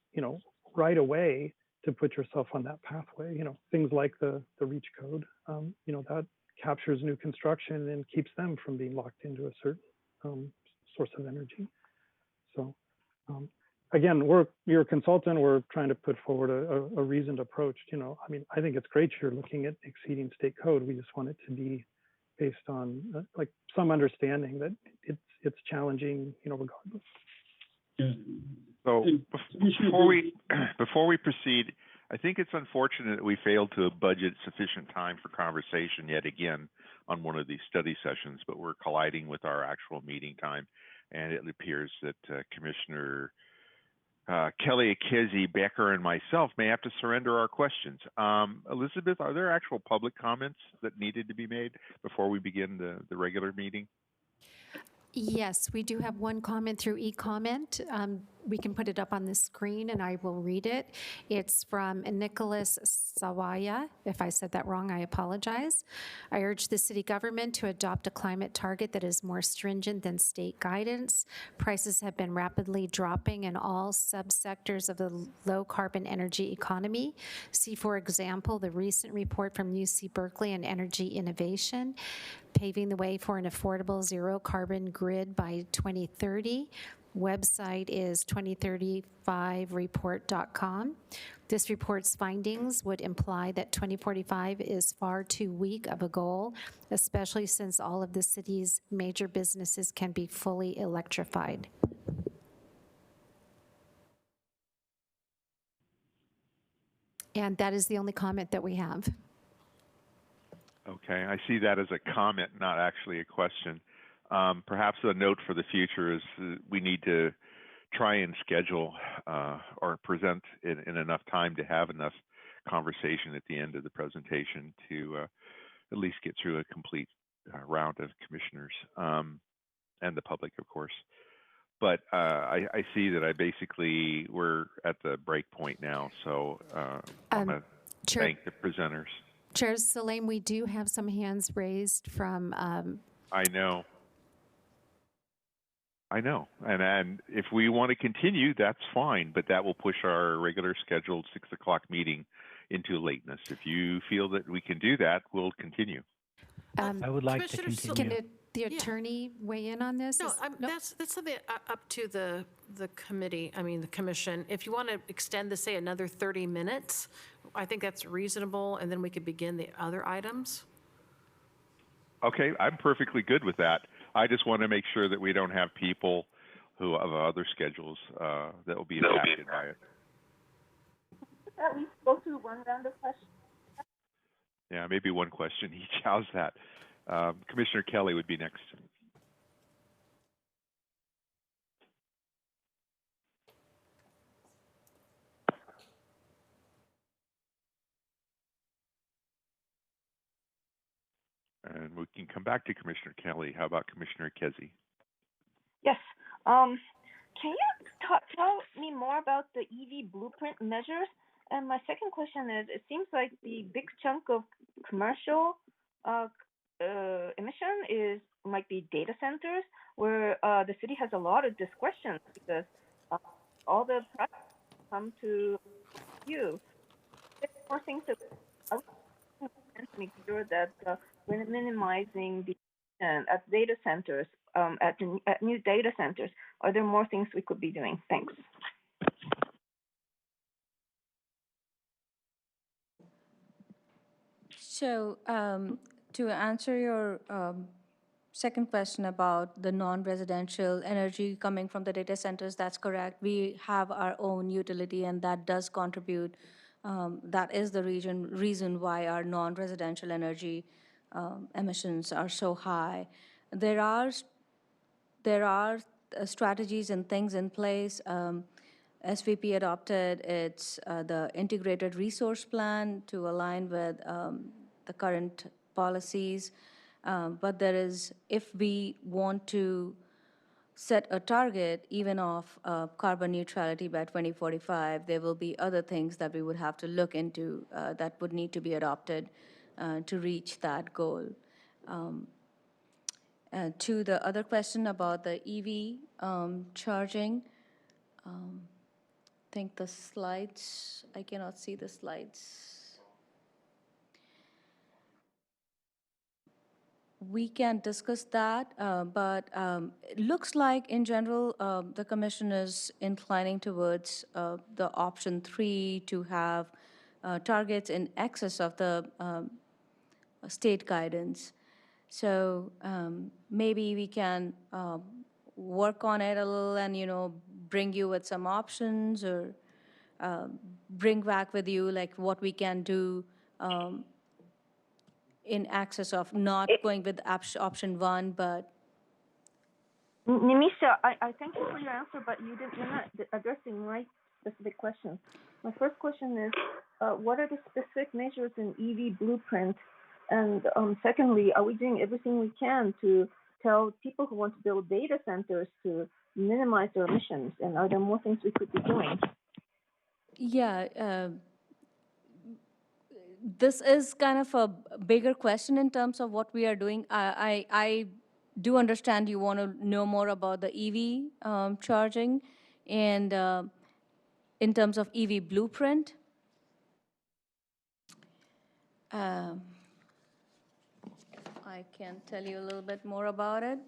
right away to put yourself on that pathway. Things like the REACH code, that captures new construction and keeps them from being locked into a certain source of energy. So again, you're a consultant, we're trying to put forward a reasoned approach. I think it's great you're looking at exceeding state code. We just want it to be based on like some understanding that it's challenging, regardless. So before we proceed, I think it's unfortunate that we failed to budget sufficient time for conversation yet again on one of these study sessions, but we're colliding with our actual meeting time, and it appears that Commissioner Kelly Akezzi, Becker, and myself may have to surrender our questions. Elizabeth, are there actual public comments that needed to be made before we begin the regular meeting? Yes, we do have one comment through e-comment. We can put it up on the screen and I will read it. It's from Nicholas Sawaya. If I said that wrong, I apologize. I urge the city government to adopt a climate target that is more stringent than state guidance. Prices have been rapidly dropping in all subsectors of the low carbon energy economy. See, for example, the recent report from UC Berkeley on energy innovation, paving the way for an affordable zero carbon grid by 2030. website is 2035report.com. This report's findings would imply that 2045 is far too weak of a goal, especially since all of the city's major businesses can be fully electrified. And that is the only comment that we have. Okay, I see that as a comment, not actually a question. Perhaps a note for the future is we need to try and schedule or present in enough time to have enough conversation at the end of the presentation to at least get through a complete round of commissioners and the public, of course. But I see that we're at the break point now, so I want to thank the presenters. Chair Salim, we do have some hands raised from... I know. And if we want to continue, that's fine, but that will push our regular scheduled 6 o'clock meeting into lateness. If you feel that we can do that, we'll continue. I would like to continue. Can the attorney weigh in on this? No, that's something up to the committee, the commission. If you want to extend this, say, another 30 minutes, I think that's reasonable, and then we could begin the other items. Okay, I'm perfectly good with that. I just want to make sure that we don't have people who have other schedules that will be impacted by it. At least go through one round of questions. Yeah, maybe one question each. How's that? Commissioner Kelly would be next. And we can come back to Commissioner Kelly. How about Commissioner Kezi? Yes. Can you tell me more about the EV blueprint measures? And my second question is, it seems like the big chunk of commercial emission might be data centers, where the city has a lot of discretion because all the projects come to you. There's more things that to make sure that we're minimizing the at data centers, at new data centers. Are there more things we could be doing? Thanks. So to answer your second question about the non-residential energy coming from the data centers, that's correct. We have our own utility, and that does contribute. That is the reason why our non-residential energy emissions are so high. There are strategies and things in place. SVP adopted the integrated resource plan to align with the current policies. But if we want to set a target even of carbon neutrality by 2045, there will be other things that we would have to look into that would need to be adopted to reach that goal. To the other question about the EV charging, I think the slides, I cannot see the slides. We can discuss that, but it looks like in general the commission is inclining towards the option 3 to have targets in excess of the state guidance. So maybe we can work on it a little and, bring you with some options or bring back with you like what we can do in access of not going with option 1, but... Nimisha, I thank you for your answer, but you're not addressing my specific questions. My first question is, what are the specific measures in EV blueprint? And secondly, are we doing everything we can to tell people who want to build data centers to minimize their emissions? And are there more things we could be doing? Yeah, this is kind of a bigger question in terms of what we are doing. I do understand you want to know more about the EV charging and in terms of EV blueprint. I can tell you a little bit more about it.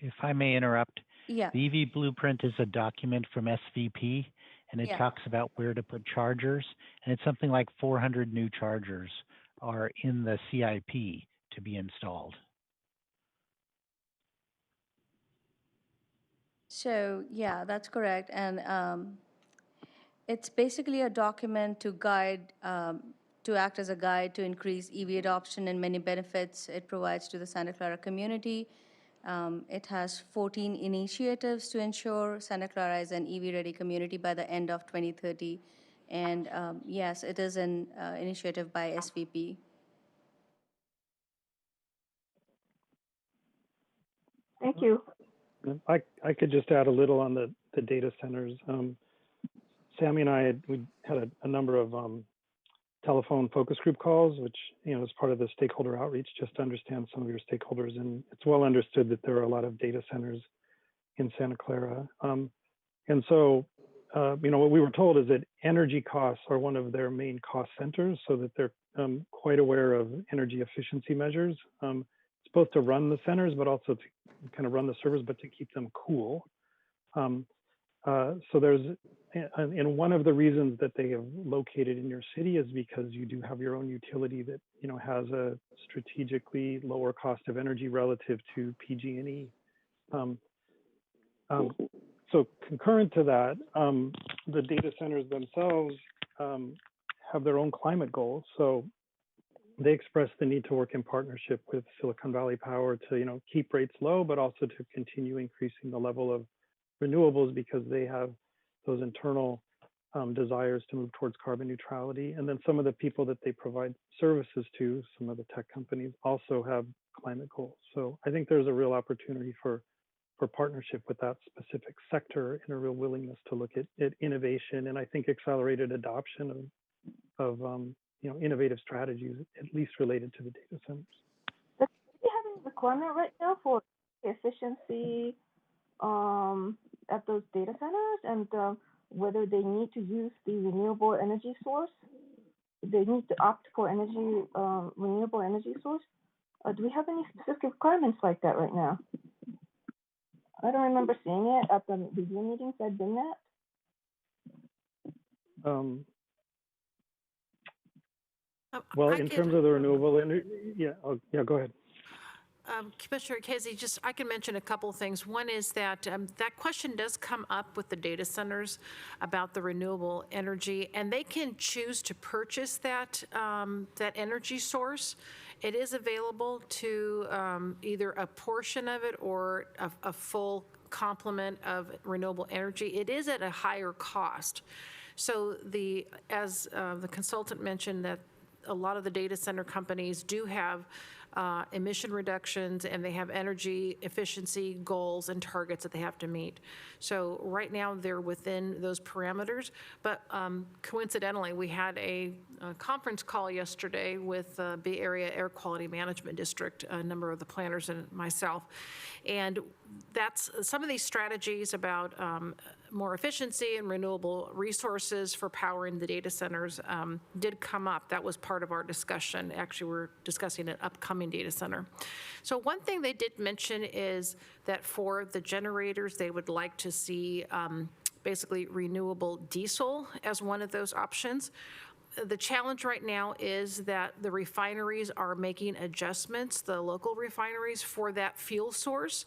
if I may interrupt, Yeah, the EV blueprint is a document from SVP, and it Yeah. talks about where to put chargers, and it's something like 400 new chargers are in the CIP to be installed. so yeah, that's correct. And it's basically a document to guide, to act as a guide to increase EV adoption and many benefits it provides to the Santa Clara community. It has 14 initiatives to ensure Santa Clara is an EV-ready community by the end of 2030. And yes, it is an initiative by SVP. Thank you. I could just add a little on the data centers. Sammy and I we had a number of telephone focus group calls, which as part of the stakeholder outreach, just to understand some of your stakeholders. And it's well understood that there are a lot of data centers in Santa Clara. And so, what we were told is that energy costs are one of their main cost centers, so that they're quite aware of energy efficiency measures. It's both to run the centers, but also to kind of run the servers, but to keep them cool. So there's, and one of the reasons that they have located in your city is because you do have your own utility that has a strategically lower cost of energy relative to PG&E. So concurrent to that, the data centers themselves have their own climate goals. So they express the need to work in partnership with Silicon Valley Power to keep rates low, but also to continue increasing the level of renewables because they have those internal desires to move towards carbon neutrality. And then some of the people that they provide services to, some of the tech companies, also have climate goals. So I think there's a real opportunity for partnership with that specific sector and a real willingness to look at innovation and I think accelerated adoption of innovative strategies, at least related to the data centers. Does you have any requirement right now for efficiency at those data centers and whether they need to use the renewable energy source? They need to opt for renewable energy source? Do we have any specific requirements like that right now? I don't remember seeing it at the review meetings I've been at. Well, in terms of the renewable energy, go ahead. Commissioner Casey, I can mention a couple of things. One is that that question does come up with the data centers about the renewable energy, and they can choose to purchase that energy source. It is available to either a portion of it or a full complement of renewable energy. It is at a higher cost. So as the consultant mentioned, that a lot of the data center companies do have emission reductions and they have energy efficiency goals and targets that they have to meet. So right now they're within those parameters, but coincidentally we had a conference call yesterday with Bay Area Air Quality Management District, a number of the planners and myself, and that's some of these strategies about more efficiency and renewable resources for powering the data centers did come up. That was part of our discussion. Actually, we're discussing an upcoming data center. So one thing they did mention is that for the generators, they would like to see basically renewable diesel as one of those options. The challenge right now is that the refineries are making adjustments, the local refineries, for that fuel source,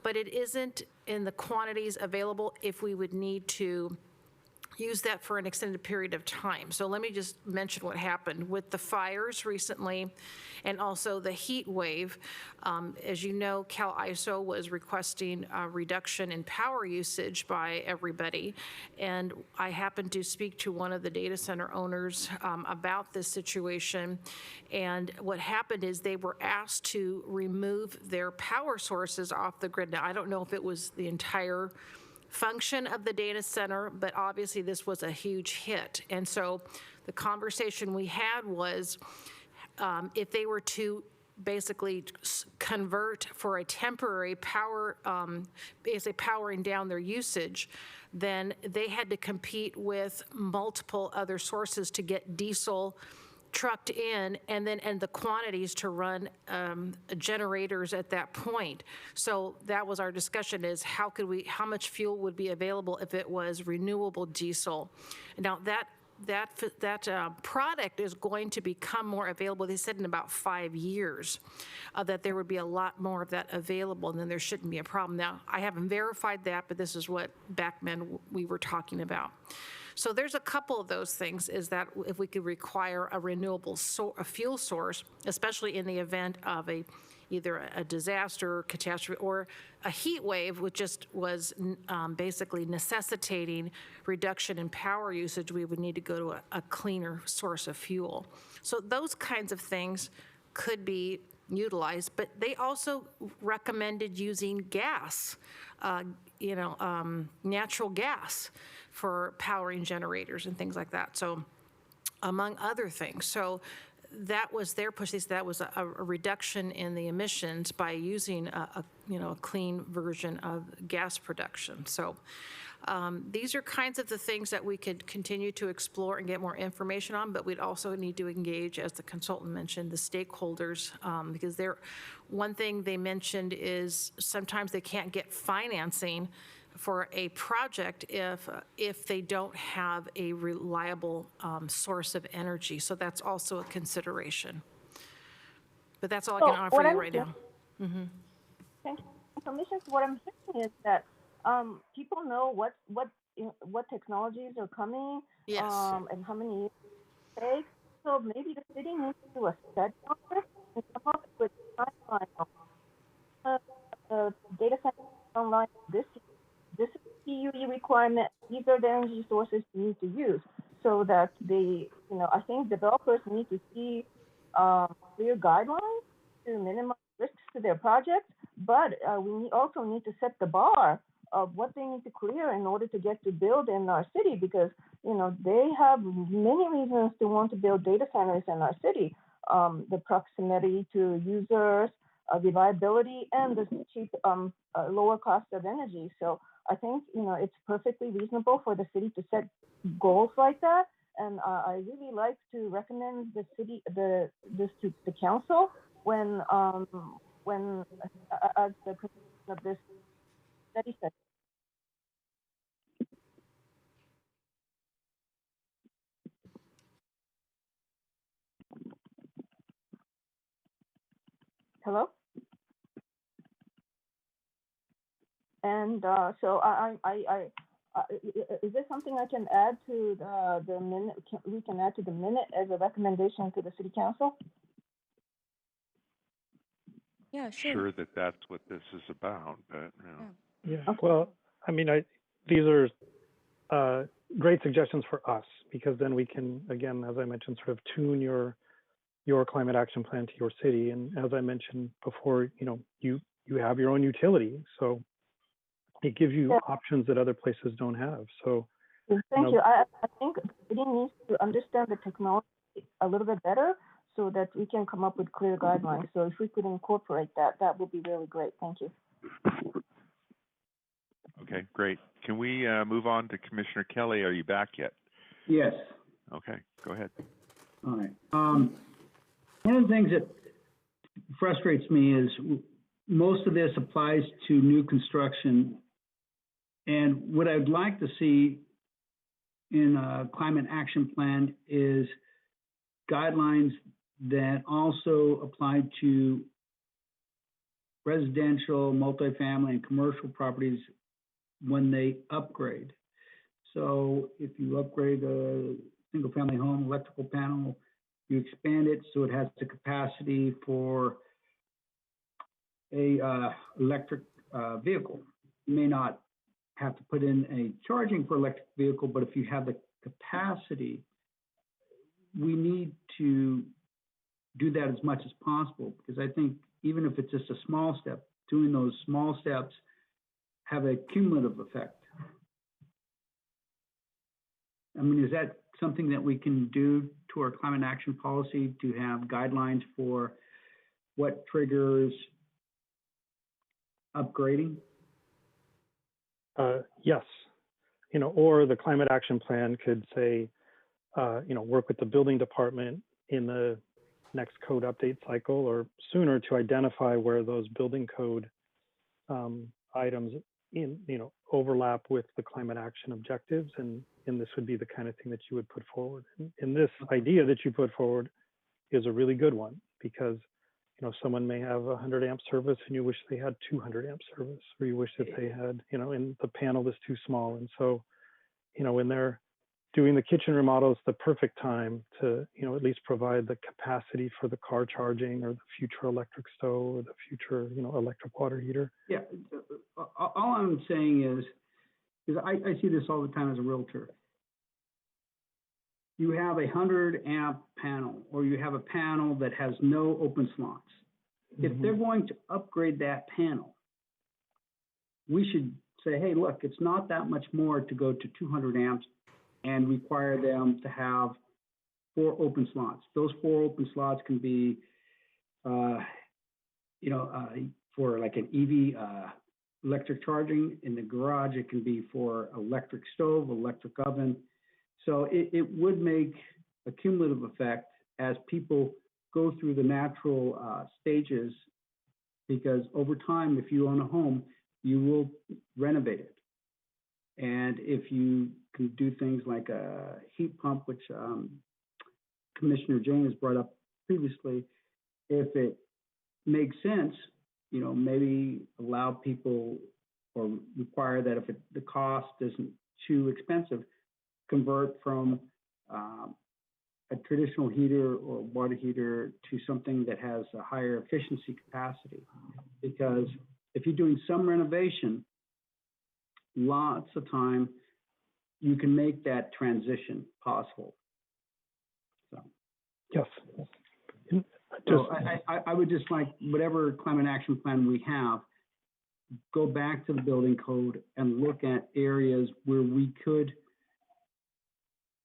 but it isn't in the quantities available if we would need to use that for an extended period of time. So let me just mention what happened with the fires recently and also the heat wave. As you know, Cal ISO was requesting a reduction in power usage by everybody. And I happened to speak to one of the data center owners about this situation. And what happened is they were asked to remove their power sources off the grid. Now, I don't know if it was the entire function of the data center, but obviously this was a huge hit. And so the conversation we had was if they were to basically convert for a temporary power, basically powering down their usage, then they had to compete with multiple other sources to get diesel trucked in, and the quantities to run generators at that point. So that was our discussion: is how much fuel would be available if it was renewable diesel. Now that product is going to become more available. They said in about 5 years that there would be a lot more of that available, and then there shouldn't be a problem. Now, I haven't verified that, but this is what back then we were talking about. So there's a couple of those things, is that if we could require a renewable a fuel source, especially in the event of either a disaster, catastrophe, or a heat wave, which just was basically necessitating reduction in power usage, we would need to go to a cleaner source of fuel. So those kinds of things could be utilized, but they also recommended using gas, natural gas for powering generators and things like that. So among other things. So that was their push. That was a reduction in the emissions by using a clean version of gas production. So these are kinds of the things that we could continue to explore and get more information on, but we'd also need to engage, as the consultant mentioned, the stakeholders, because one thing they mentioned is sometimes they can't get financing for a project if they don't have a reliable source of energy. So that's also a consideration. But that's all I can offer you right now. Thank you. Information. What I'm hearing is that people know what technologies are coming, yes, and how many years it takes. So maybe the city needs to do a study on this and come up with a timeline on the data center online this year. This is the PUE requirement. These are the energy sources you need to use, so that I think developers need to see clear guidelines to minimize risks to their projects. But we also need to set the bar of what they need to clear in order to get to build in our city, because they have many reasons to want to build data centers in our city. The proximity to users, reliability, and the cheap, lower cost of energy. So I think it's perfectly reasonable for the city to set goals like that, and I really like to recommend this to the council when as the conclusion of this study session. Hello. And so is this something I can add to the minute? We can add to the minute as a recommendation to the city council? Yeah, sure. Sure that's what this is about, but Yeah. Well, I mean, these are great suggestions for us, because then we can, again, as I mentioned, sort of tune your climate action plan to your city. And as I mentioned before, you have your own utility, so it gives you options that other places don't have. So thank you. I think the city needs to understand the technology a little bit better, so that we can come up with clear guidelines. So if we could incorporate that would be really great. Thank you. Okay, great. Can we move on to Commissioner Kelly? Are you back yet? Yes. Okay, go ahead. All right. One of the things that frustrates me is most of this applies to new construction. And what I'd like to see in a climate action plan is guidelines that also apply to residential, multifamily, and commercial properties when they upgrade. So if you upgrade a single family home electrical panel, you expand it so it has the capacity for a electric vehicle. You may not have to put in a charging for electric vehicle, but if you have the capacity, we need to do that as much as possible, because I think even if it's just a small step, doing those small steps have a cumulative effect. I mean, is that something that we can do to our climate action policy, to have guidelines for what triggers upgrading? Yes, or the climate action plan could say, work with the building department in the next code update cycle or sooner to identify where those building code items overlap with the climate action objectives, and this would be the kind of thing that you would put forward. And this idea that you put forward is a really good one, because someone may have 100 amp service and you wish they had 200 amp service, or you wish that they had, and the panel is too small. And so, when they're doing the kitchen remodel, it's the perfect time to, at least provide the capacity for the car charging or the future electric stove or the future, electric water heater. Yeah, all I'm saying is I see this all the time as a realtor. You have a 100 amp panel, or you have a panel that has no open slots. If they're going to upgrade that panel, we should say, hey, look, it's not that much more to go to 200 amps and require them to have 4 open slots. Those 4 open slots can be, for like an EV electric charging. In the garage, it can be for electric stove, electric oven. So it would make a cumulative effect as people go through the natural stages, because over time, if you own a home, you will renovate it. And if you can do things like a heat pump, which Commissioner James brought up previously, if it makes sense, maybe allow people or require that if the cost isn't too expensive, convert from a traditional heater or water heater to something that has a higher efficiency capacity. Because if you're doing some renovation, lots of time you can make that transition possible. So yes. So I would just like, whatever climate action plan we have, go back to the building code and look at areas where we could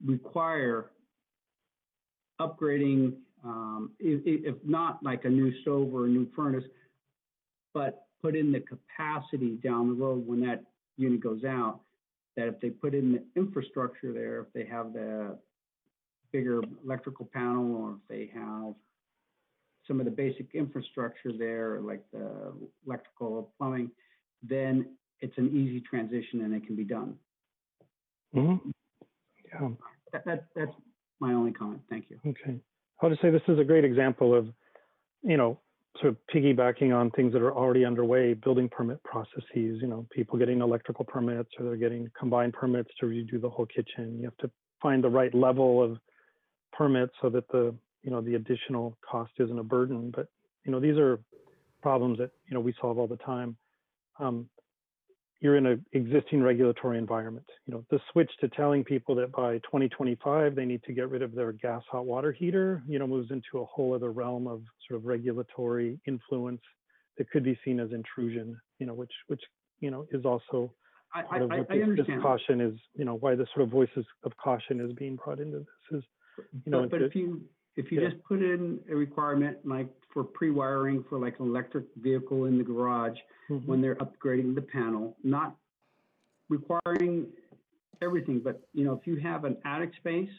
require upgrading, if not like a new stove or a new furnace, but put in the capacity down the road when that unit goes out, that if they put in the infrastructure there, if they have the bigger electrical panel, or if they have some of the basic infrastructure there, like the electrical plumbing, then it's an easy transition and it can be done. Mm-hmm. Yeah. That's my only comment. Thank you. Okay. I'll just say this is a great example of, sort of piggybacking on things that are already underway, building permit processes, people getting electrical permits, or they're getting combined permits to redo the whole kitchen. You have to find the right level of permits so that the additional cost isn't a burden. But, these are problems that, we solve all the time. You're in an existing regulatory environment. The switch to telling people that by 2025 they need to get rid of their gas hot water heater, moves into a whole other realm of sort of regulatory influence that could be seen as intrusion. Which is also part of what this caution is. Why this sort of voices of caution is being brought into this is. But if you just put in a requirement like for pre-wiring for like an electric vehicle in the garage, when they're upgrading the panel, not requiring everything, but if you have an attic space,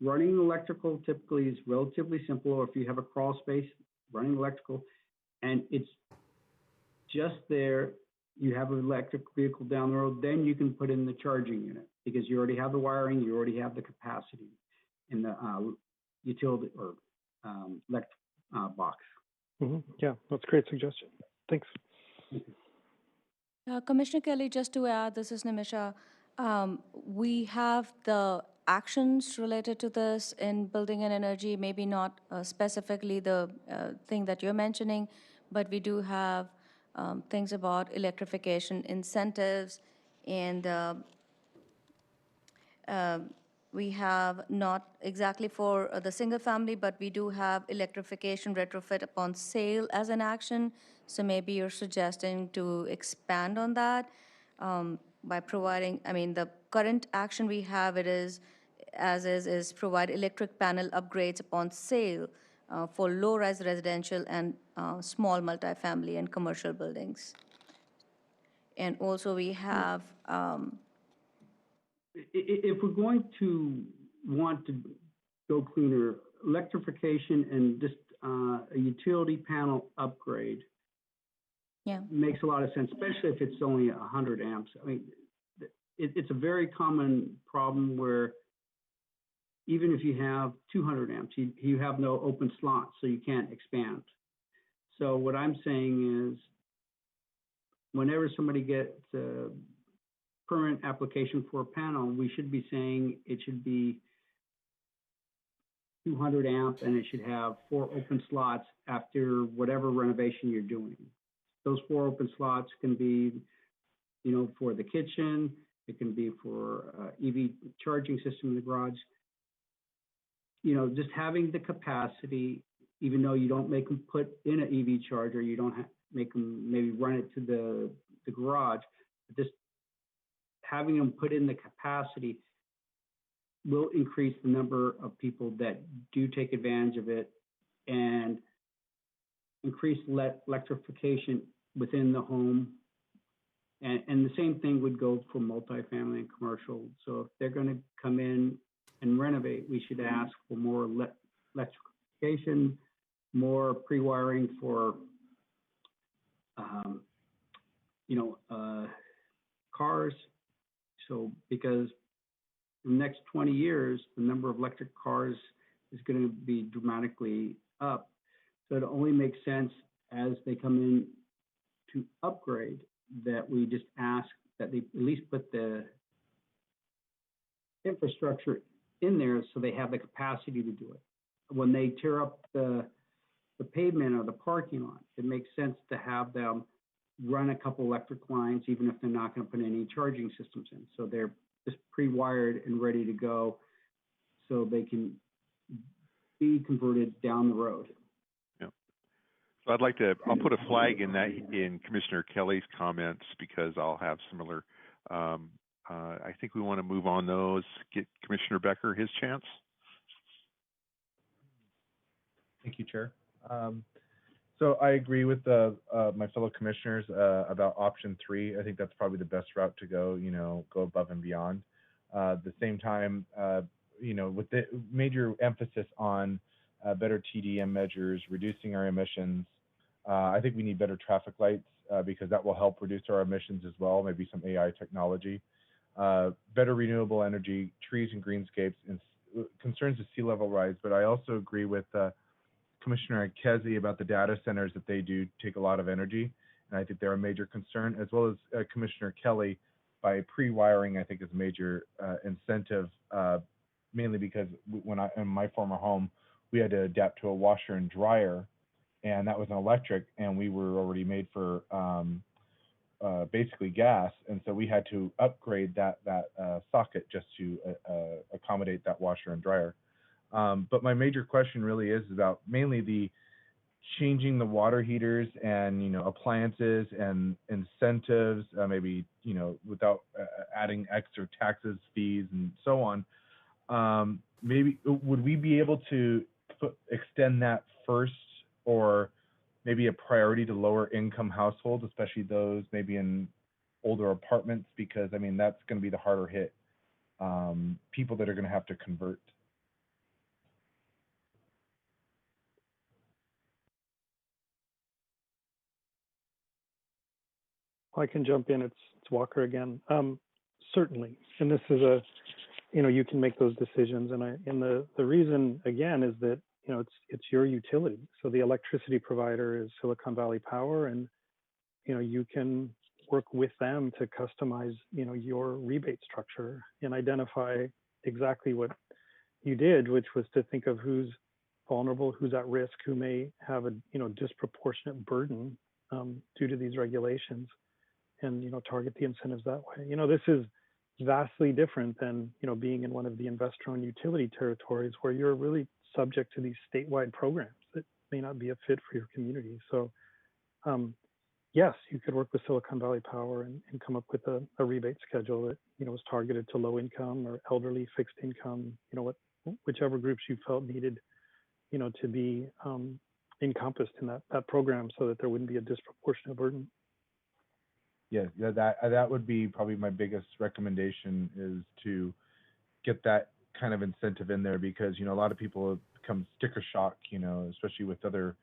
running electrical typically is relatively simple, or if you have a crawl space, running electrical, and it's just there, you have an electric vehicle down the road, then you can put in the charging unit, because you already have the wiring, you already have the capacity in the utility or electric box. Yeah, that's a great suggestion. Thanks. Commissioner Kelly, just to add, this is Nimisha. We have the actions related to this in building and energy, maybe not specifically the thing that you're mentioning, but we do have things about electrification incentives, and we have not exactly for the single family, but we do have electrification retrofit upon sale as an action. So maybe you're suggesting to expand on that by providing, the current action we have, it is, is provide electric panel upgrades upon sale for low-rise residential and small multifamily and commercial buildings. And also we have, if we're going to want to go cleaner electrification and just a utility panel upgrade makes a lot of sense, especially if it's only 100 amps. I mean, it's a very common problem where even if you have 200 amps, you have no open slots, so you can't expand. So what I'm saying is, whenever somebody gets a permanent application for a panel, we should be saying it should be 200 amp and it should have 4 open slots after whatever renovation you're doing. Those 4 open slots can be, you know, for the kitchen. It can be for EV charging system in the garage. You know, just having the capacity, even though you don't make them put in an EV charger, you don't make them maybe run it to the garage, but just having them put in the capacity will increase the number of people that do take advantage of it and increase electrification within the home. And the same thing would go for multifamily and commercial. So if they're going to come in and renovate, we should ask for more electrification, more pre-wiring for, cars. So because in the next 20 years, the number of electric cars is going to be dramatically up. So it only makes sense as they come in to upgrade that we just ask that they at least put the infrastructure in there so they have the capacity to do it. When they tear up the pavement or the parking lot, it makes sense to have them run a couple electric lines, even if they're not going to put any charging systems in. So they're just pre-wired and ready to go so they can be converted down the road. Yeah. So I'll put a flag in Commissioner Kelly's comments because I'll have similar. I think we want to move on those. Get Commissioner Becker his chance. Thank you, Chair. So I agree with my fellow commissioners about option 3. I think that's probably the best route to go, you know, go above and beyond. At the same time, you know, with the major emphasis on better TDM measures, reducing our emissions, I think we need better traffic lights because that will help reduce our emissions as well, maybe some AI technology. Better renewable energy, trees and greenscapes, and concerns of sea level rise. But I also agree with Commissioner Kezi about the data centers that they do take a lot of energy, and I think they're a major concern, as well as Commissioner Kelly, by pre-wiring, I think is a major incentive, mainly because in my former home, we had to adapt to a washer and dryer, and that was an electric, and we were already made for basically gas, and so we had to upgrade that socket just to accommodate that washer and dryer. But my major question really is about mainly the changing the water heaters and, you know, appliances and incentives, maybe, you know, without adding extra taxes, fees, and so on. Maybe would we be able to extend that first, or maybe a priority to lower income households, especially those maybe in older apartments, because I mean, that's going to be the harder hit people that are going to have to convert. I can jump in. It's Walker again. Certainly, and this is you can make those decisions, and the reason again is that it's your utility. So the electricity provider is Silicon Valley Power, and you can work with them to customize your rebate structure and identify exactly what you did, which was to think of who's vulnerable, who's at risk, who may have a disproportionate burden due to these regulations, and target the incentives that way. This is vastly different than being in one of the investor-owned utility territories where you're really subject to these statewide programs that may not be a fit for your community. So yes, you could work with Silicon Valley Power and come up with a rebate schedule that was targeted to low income or elderly, fixed income, whichever groups you felt needed to be encompassed in that program, so that there wouldn't be a disproportionate burden. Yeah, that would be probably my biggest recommendation, is to get that kind of incentive in there, because a lot of people becomes sticker shock, especially with other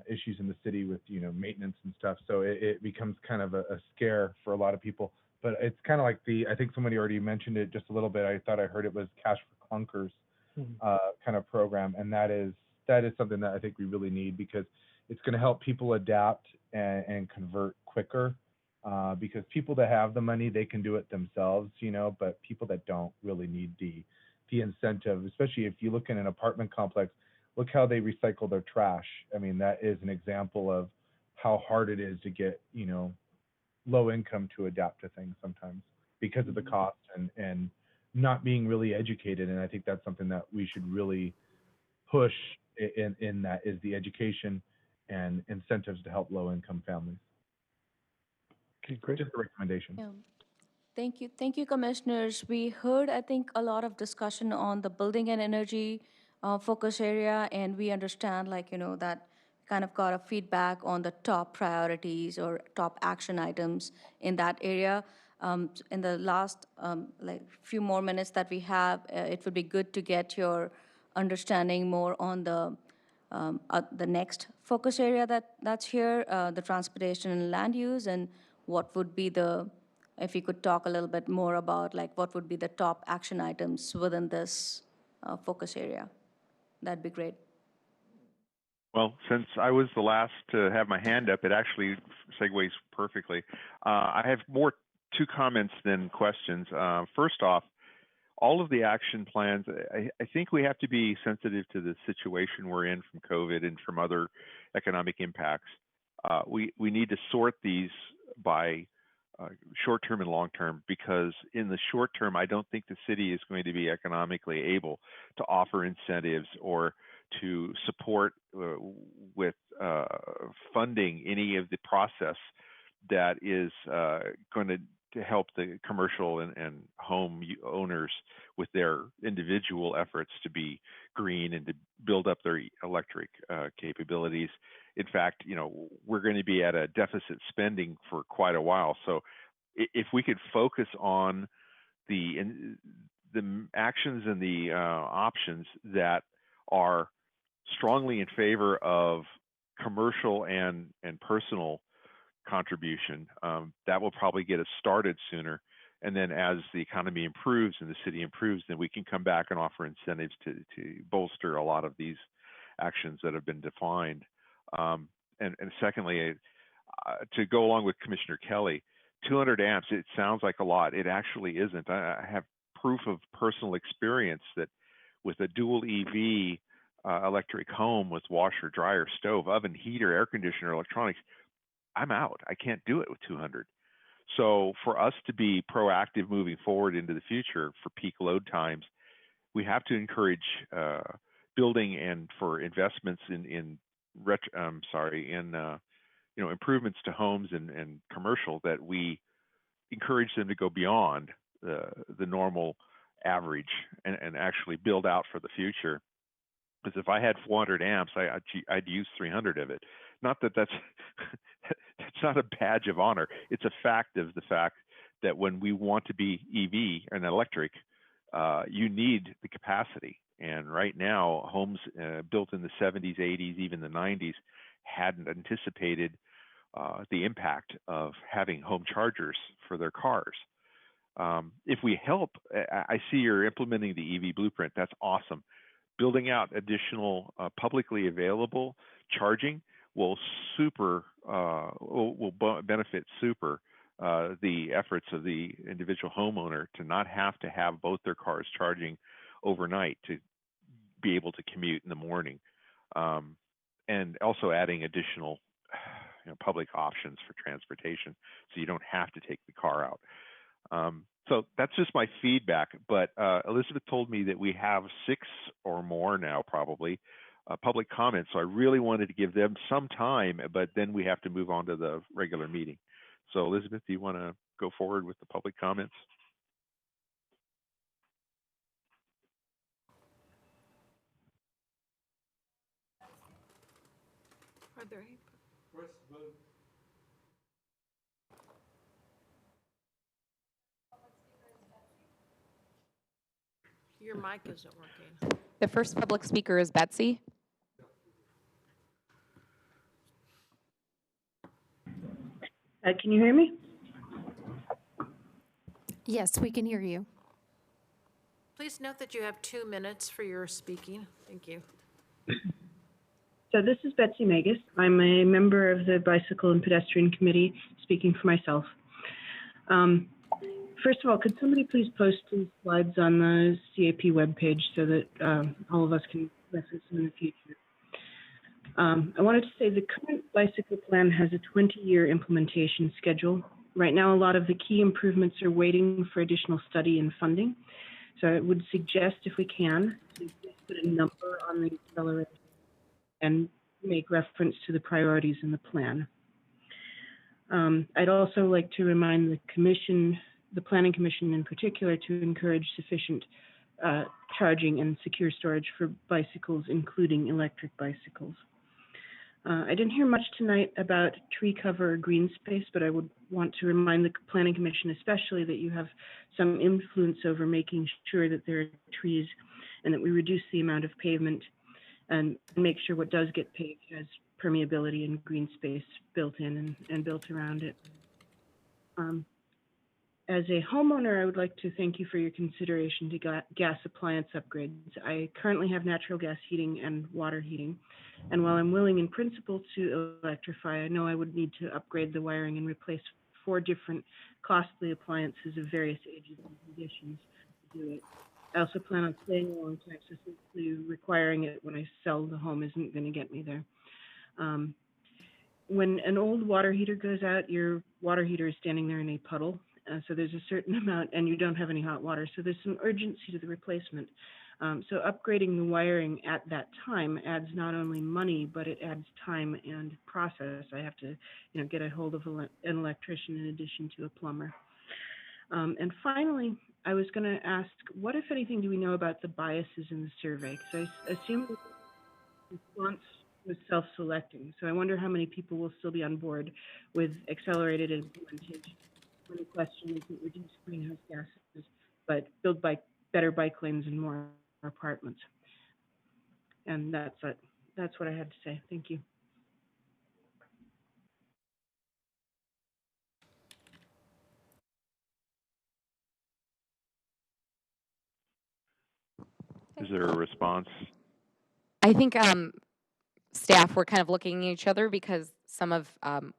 issues in the city with, maintenance and stuff. So it becomes kind of a scare for a lot of people. But it's kind of like I think somebody already mentioned it just a little bit. I thought I heard it was Cash for Clunkers kind of program. And that is something that I think we really need, because it's going to help people adapt and convert quicker. Because people that have the money, they can do it themselves, but people that don't really need the incentive, especially if you look in an apartment complex. Look how they recycle their trash. I mean, that is an example of how hard it is to get, low income to adapt to things sometimes because of the cost and not being really educated. And I think that's something that we should really push in that is the education and incentives to help low income families. Okay, great. Just a recommendation. Yeah. Thank you, commissioners. We heard, I think, a lot of discussion on the building and energy focus area, and we understand, that kind of got a feedback on the top priorities or top action items in that area. In the last few more minutes that we have, it would be good to get your understanding more on the next focus area that's here, the transportation and land use, and what would be if you could talk a little bit more about what would be the top action items within this focus area. That'd be great. Well, since I was the last to have my hand up, it actually segues perfectly. I have more two comments than questions. First off, all of the action plans, I think we have to be sensitive to the situation we're in from COVID and from other economic impacts. We need to sort these by short-term and long-term, because in the short term, I don't think the city is going to be economically able to offer incentives or to support with funding any of the process that is going to help the commercial and home owners with their individual efforts to be green and to build up their electric capabilities. In fact, we're going to be at a deficit spending for quite a while. So if we could focus on the actions and the options that are strongly in favor of commercial and personal contribution, that will probably get us started sooner. And then as the economy improves and the city improves, then we can come back and offer incentives to bolster a lot of these actions that have been defined. And secondly, to go along with Commissioner Kelly, 200 amps, it sounds like a lot. It actually isn't. I have proof of personal experience that with a dual EV electric home with washer, dryer, stove, oven, heater, air conditioner, electronics, I'm out. I can't do it with 200. So for us to be proactive moving forward into the future for peak load times, we have to encourage building and for investments in improvements to homes and commercial, that we encourage them to go beyond the normal average and actually build out for the future. Because if I had 400 amps, I'd use 300 of it. Not that that's not a badge of honor. It's a fact of the fact that when we want to be EV and electric, you need the capacity. And right now, homes built in the 70s, 80s, even the 90s hadn't anticipated the impact of having home chargers for their cars. If we help, I see you're implementing the EV blueprint. That's awesome. Building out additional publicly available charging will benefit the efforts of the individual homeowner to not have to have both their cars charging overnight to be able to commute in the morning, and also adding additional public options for transportation, so you don't have to take the car out. So that's just my feedback. But Elizabeth told me that we have 6 or more now, probably, public comments. So I really wanted to give them some time, but then we have to move on to the regular meeting. So Elizabeth, do you want to go forward with the public comments? Are there any? Your mic isn't working. The first public speaker is Betsy. Can you hear me? Yes, we can hear you. Please note that you have 2 minutes for your speaking. Thank you. So this is Betsy Magus. I'm a member of the Bicycle and Pedestrian Committee, speaking for myself. First of all, could somebody please post these slides on the CAP webpage so that all of us can reference them in the future? I wanted to say the current bicycle plan has a 20-year implementation schedule. Right now, a lot of the key improvements are waiting for additional study and funding. So I would suggest, if we can, to put a number on the accelerator and make reference to the priorities in the plan. I'd also like to remind the Commission, the Planning Commission in particular, to encourage sufficient charging and secure storage for bicycles, including electric bicycles. I didn't hear much tonight about tree cover or green space, but I would want to remind the Planning Commission especially that you have some influence over making sure that there are trees and that we reduce the amount of pavement and make sure what does get paved has permeability and green space built in and built around it. As a homeowner, I would like to thank you for your consideration to gas appliance upgrades. I currently have natural gas heating and water heating, and while I'm willing in principle to electrify, I know I would need to upgrade the wiring and replace 4 different costly appliances of various ages and conditions to do it. I also plan on staying a long time, so simply requiring it when I sell the home isn't going to get me there. When an old water heater goes out, your water heater is standing there in a puddle. So there's a certain amount, and you don't have any hot water. So there's some urgency to the replacement. So upgrading the wiring at that time adds not only money, but it adds time and process. I have to, get a hold of an electrician in addition to a plumber. And finally, I was going to ask, what, if anything, do we know about the biases in the survey? Because I assume the response was self-selecting. So I wonder how many people will still be on board with accelerated implementation. When the question isn't reduce greenhouse gases, but build better bike lanes and more apartments. And that's it. That's what I had to say. Thank you. Is there a response? I think staff were kind of looking at each other because some of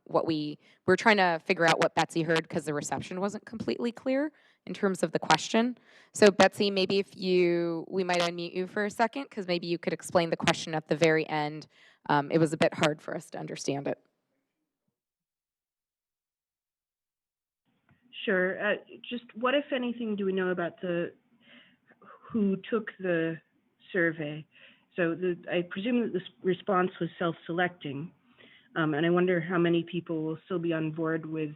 what we're trying to figure out what Betsy heard because the reception wasn't completely clear in terms of the question. So Betsy, maybe we might unmute you for a second because maybe you could explain the question at the very end. It was a bit hard for us to understand it. Sure. Just what, if anything, do we know about who took the survey? So I presume that this response was self-selecting, and I wonder how many people will still be on board with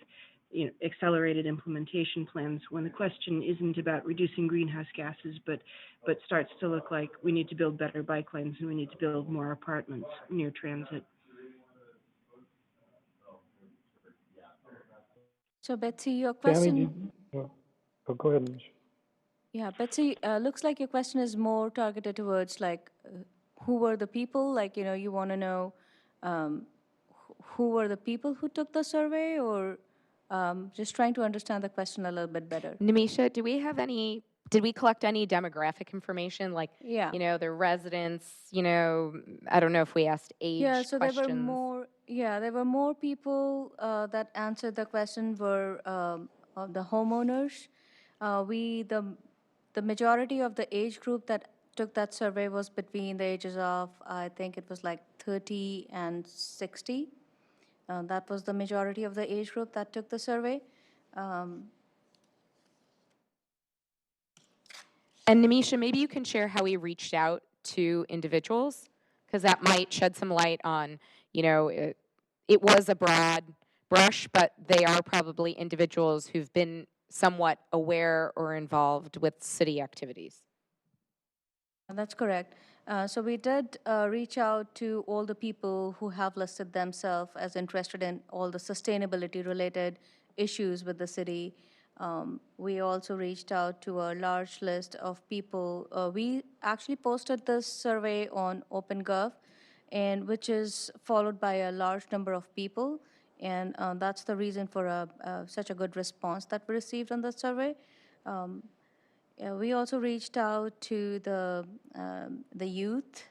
accelerated implementation plans when the question isn't about reducing greenhouse gases, but starts to look like we need to build better bike lanes and we need to build more apartments near transit. So Betsy, your question. Go ahead, Mish. Yeah, Betsy, looks like your question is more targeted towards like who were the people? Like, you want to know who were the people who took the survey, or just trying to understand the question a little bit better. Nimisha, did we collect any demographic information, like, Yeah. their residents, I don't know if we asked age So questions. there were more people that answered the question were of the homeowners. The majority of the age group that took that survey was between the ages of, I think it was like 30 and 60. That was the majority of the age group that took the survey. And Nimisha, maybe you can share how we reached out to individuals, because that might shed some light on, it was a broad brush, but they are probably individuals who've been somewhat aware or involved with city activities. That's correct. So we did reach out to all the people who have listed themselves as interested in all the sustainability related issues with the city. We also reached out to a large list of people. We actually posted this survey on OpenGov, and which is followed by a large number of people. And that's the reason for such a good response that we received on the survey. We also reached out to the youth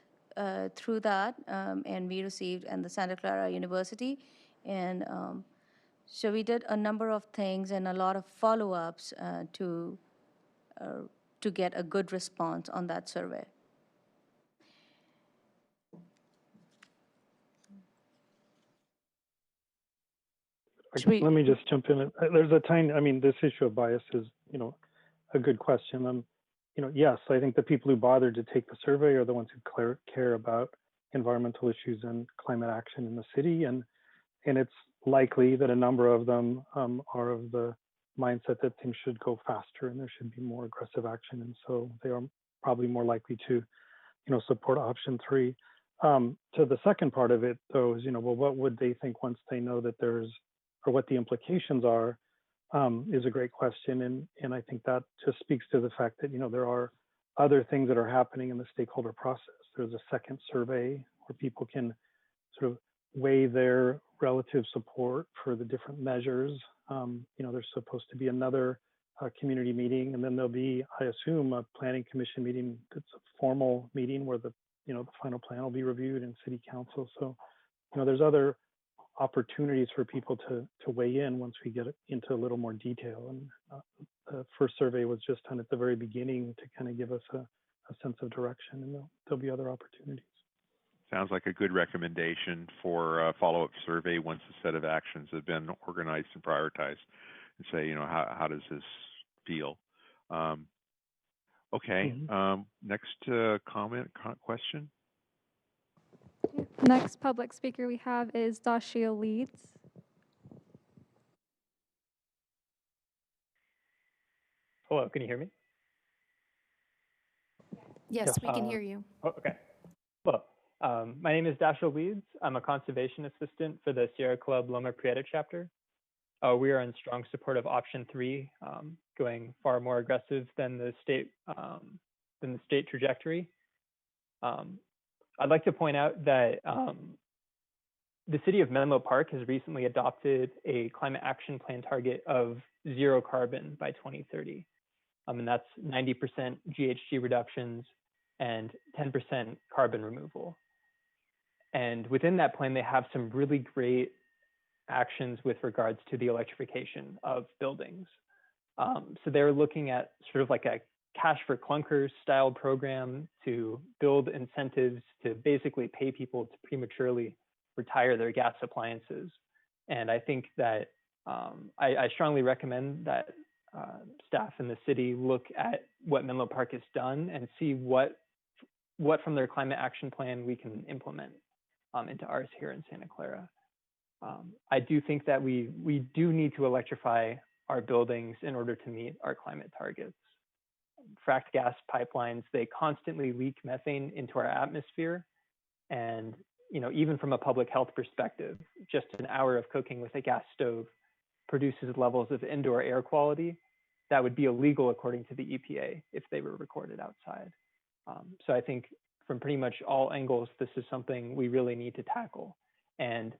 through that, and we received, and the Santa Clara University, and so we did a number of things and a lot of follow-ups to get a good response on that survey. Let me just jump in. There's a tiny, I mean, this issue of bias is, a good question. Yes, I think the people who bothered to take the survey are the ones who care about environmental issues and climate action in the city. And it's likely that a number of them are of the mindset that things should go faster and there should be more aggressive action. And so they are probably more likely to, support option 3. To the second part of it, though, is, well, what would they think once they know that there's, or what the implications are, is a great question. And I think that just speaks to the fact that, there are other things that are happening in the stakeholder process. There's a second survey where people can sort of weigh their relative support for the different measures. There's supposed to be another community meeting, and then there'll be, I assume, a planning commission meeting that's a formal meeting where the final plan will be reviewed in city council. So, there's other opportunities for people to weigh in once we get into a little more detail. And the first survey was just done at the very beginning to kind of give us a sense of direction, and there'll be other opportunities. Sounds like a good recommendation for a follow-up survey once a set of actions have been organized and prioritized, and say, how does this feel? Okay. Next question. Next public speaker we have is Dashia Leeds. Hello, can you hear me? Yes, we can hear you. Okay. Hello. My name is Dashia Leeds. I'm a conservation assistant for the Sierra Club Loma Prieta chapter. We are in strong support of option 3, going far more aggressive than the state trajectory. I'd like to point out that the city of Menlo Park has recently adopted a climate action plan target of 0 carbon by 2030. And that's 90% GHG reductions and 10% carbon removal. And within that plan, they have some really great actions with regards to the electrification of buildings. So they're looking at sort of like a cash for clunkers style program to build incentives to basically pay people to prematurely retire their gas appliances. And I think that I strongly recommend that staff in the city look at what Menlo Park has done and see what from their climate action plan we can implement into ours here in Santa Clara. I do think that we do need to electrify our buildings in order to meet our climate targets. Fracked gas pipelines, they constantly leak methane into our atmosphere. And, even from a public health perspective, just an hour of cooking with a gas stove produces levels of indoor air quality that would be illegal according to the EPA if they were recorded outside. So I think from pretty much all angles, this is something we really need to tackle. And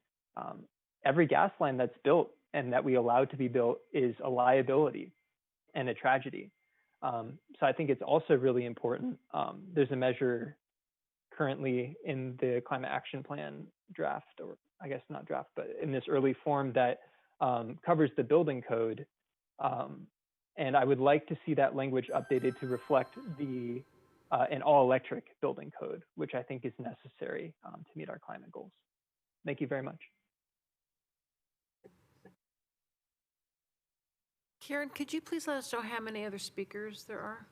every gas line that's built and that we allow to be built is a liability and a tragedy. So I think it's also really important. There's a measure currently in the climate action plan draft, or I guess not draft, but in this early form that covers the building code. And I would like to see that language updated to reflect an all-electric building code, which I think is necessary to meet our climate goals. Thank you very much. Karen, could you please let us know how many other speakers there are?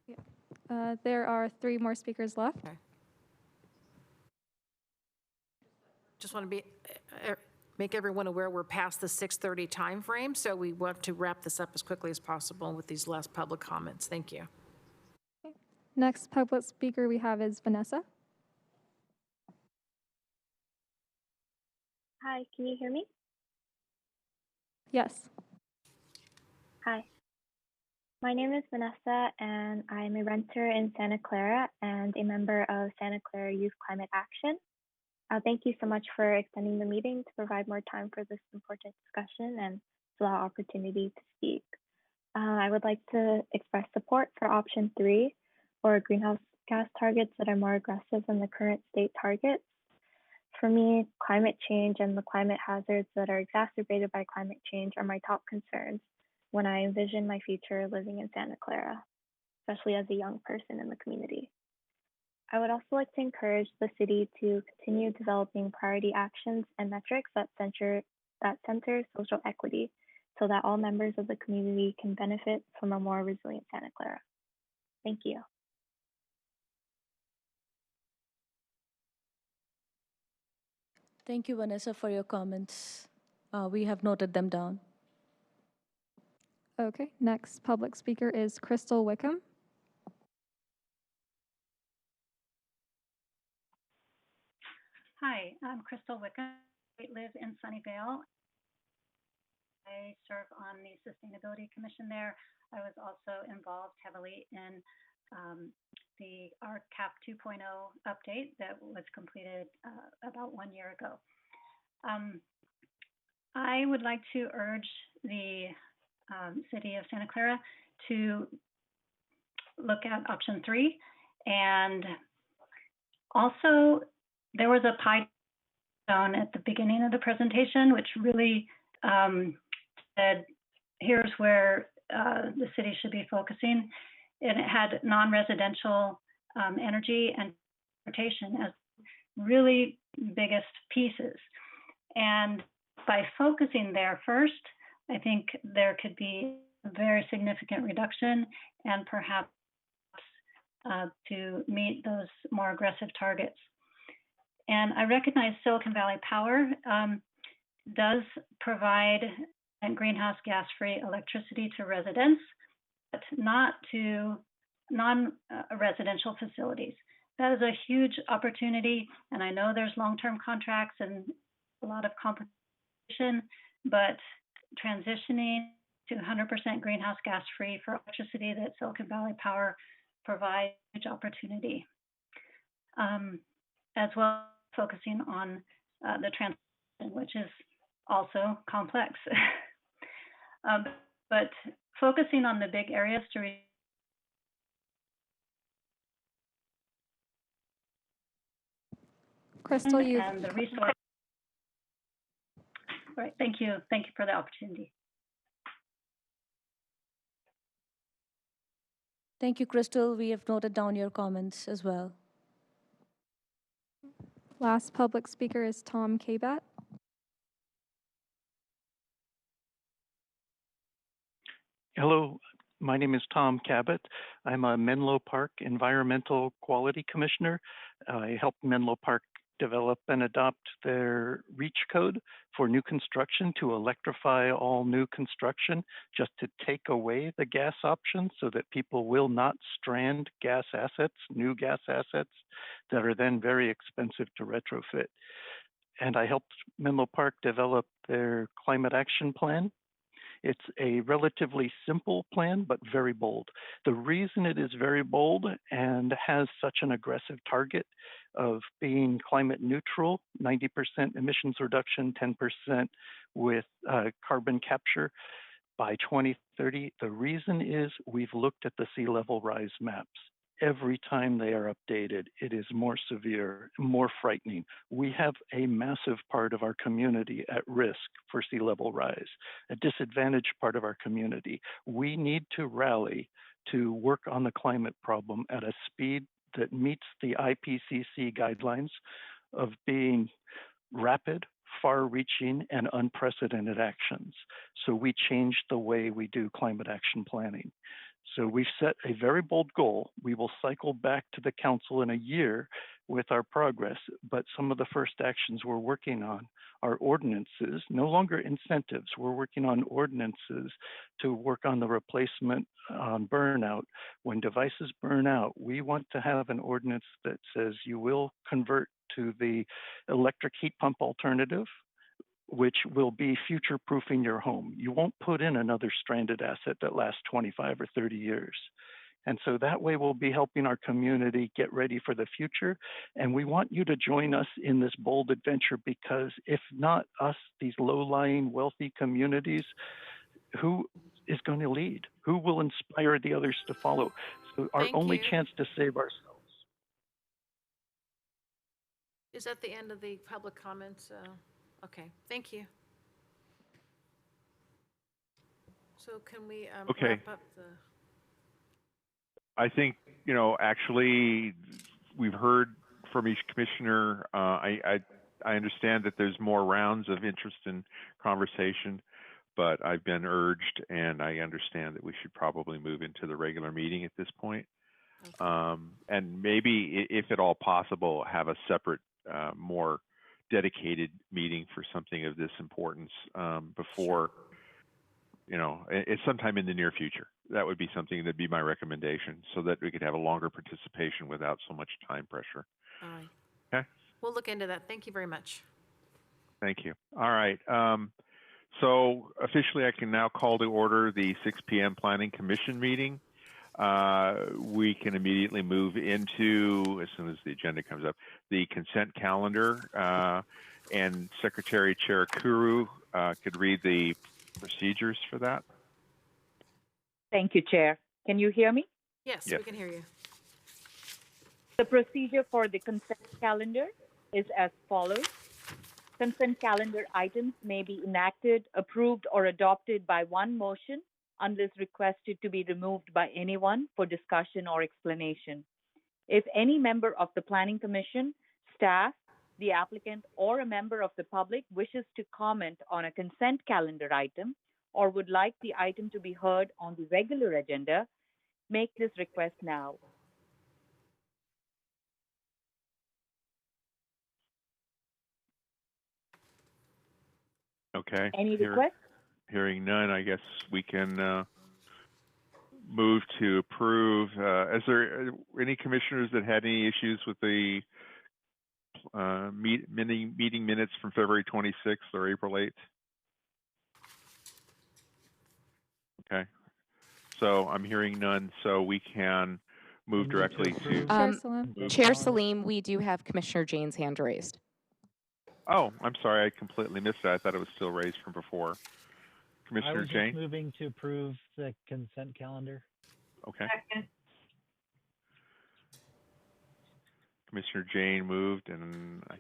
Yeah. There are 3 more speakers left. Okay. Just want to make everyone aware we're past the 6:30 time frame, so we want to wrap this up as quickly as possible with these last public comments. Thank you. Okay. Next public speaker we have is Vanessa. Hi, can you hear me? Yes. Hi, my name is Vanessa, and I'm a renter in Santa Clara and a member of Santa Clara Youth Climate Action. Thank you so much for extending the meeting to provide more time for this important discussion and to allow opportunity to speak. I would like to express support for option 3, or greenhouse gas targets that are more aggressive than the current state targets. For me, climate change and the climate hazards that are exacerbated by climate change are my top concerns when I envision my future living in Santa Clara, especially as a young person in the community. I would also like to encourage the city to continue developing priority actions and metrics that center social equity so that all members of the community can benefit from a more resilient Santa Clara. Thank you. Thank you, Vanessa, for your comments. We have noted them down. Okay, next public speaker is Crystal Wickham. Hi, I'm Crystal Wickham. I live in Sunnyvale. I serve on the Sustainability Commission there. I was also involved heavily in the RCAP 2.0 update that was completed about 1 year ago. I would like to urge the City of Santa Clara to look at option 3. And also, there was a pie down at the beginning of the presentation, which really said, here's where the city should be focusing. And it had non-residential energy and transportation as really biggest pieces. And by focusing there first, I think there could be a very significant reduction and perhaps to meet those more aggressive targets. And I recognize Silicon Valley Power does provide greenhouse gas-free electricity to residents, but not to non-residential facilities. That is a huge opportunity, and I know there's long-term contracts and a lot of competition, but transitioning to 100% greenhouse gas-free for electricity that Silicon Valley Power provides a huge opportunity. As well, focusing on the transition, which is also complex. But focusing on the big areas to Crystal, you and the resource. All right, thank you. Thank you for the opportunity. Thank you, Crystal. We have noted down your comments as well. last public speaker is Tom Kabat. Hello, my name is Tom Cabot. I'm a Menlo Park Environmental Quality Commissioner. I helped Menlo Park develop and adopt their REACH code for new construction to electrify all new construction, just to take away the gas option so that people will not strand gas assets, new gas assets that are then very expensive to retrofit. And I helped Menlo Park develop their climate action plan. It's a relatively simple plan, but very bold. The reason it is very bold and has such an aggressive target of being climate neutral, 90% emissions reduction, 10% with carbon capture by 2030, the reason is we've looked at the sea level rise maps. Every time they are updated, it is more severe, more frightening. We have a massive part of our community at risk for sea level rise, a disadvantaged part of our community. We need to rally to work on the climate problem at a speed that meets the IPCC guidelines of being rapid, far-reaching, and unprecedented actions. So we changed the way we do climate action planning. So we've set a very bold goal. We will cycle back to the council in a year with our progress, but some of the first actions we're working on are ordinances, no longer incentives. We're working on ordinances to work on the replacement on burnout. When devices burn out, we want to have an ordinance that says you will convert to the electric heat pump alternative which will be future-proofing your home. You won't put in another stranded asset that lasts 25 or 30 years. And so that way we'll be helping our community get ready for the future. And we want you to join us in this bold adventure, because if not us, these low-lying, wealthy communities, who is going to lead? Who will inspire the others to follow? So our only chance to save ourselves. Is that the end of the public comments? Okay, thank you. So can we Okay. wrap up the... I think, actually, we've heard from each commissioner. I understand that there's more rounds of interest in conversation, but I've been urged, and I understand that we should probably move into the regular meeting at this point. And maybe, if at all possible, have a separate, more dedicated meeting for something of this importance before, it's sometime in the near future. That would be something that'd be my recommendation, so that we could have a longer participation without so much time pressure. All right. Okay. We'll look into that. Thank you very much. Thank you. All right. So officially, I can now call to order the 6 p.m. Planning Commission meeting. We can immediately move into, as soon as the agenda comes up, the consent calendar. And Secretary Chair Kuru could read the procedures for that. Thank you, Chair. Can you hear me? Yes, Yes. we can hear you. The procedure for the consent calendar is as follows. Consent calendar items may be enacted, approved, or adopted by one motion unless requested to be removed by anyone for discussion or explanation. If any member of the Planning Commission, staff, the applicant, or a member of the public wishes to comment on a consent calendar item or would like the item to be heard on the regular agenda, make this request now. Okay. Any requests? Hearing none, I guess we can move to approve. Is there any commissioners that had any issues with the meeting minutes from February 26th or April 8th? Okay. So I'm hearing none, so we can move directly to... Chair Salim, we do have Commissioner Jane's hand raised. Oh, I'm sorry. I completely missed that. I thought it was still raised from before. Commissioner I was Jane? just moving to approve the consent calendar. Okay. Second. Commissioner Jane moved, and I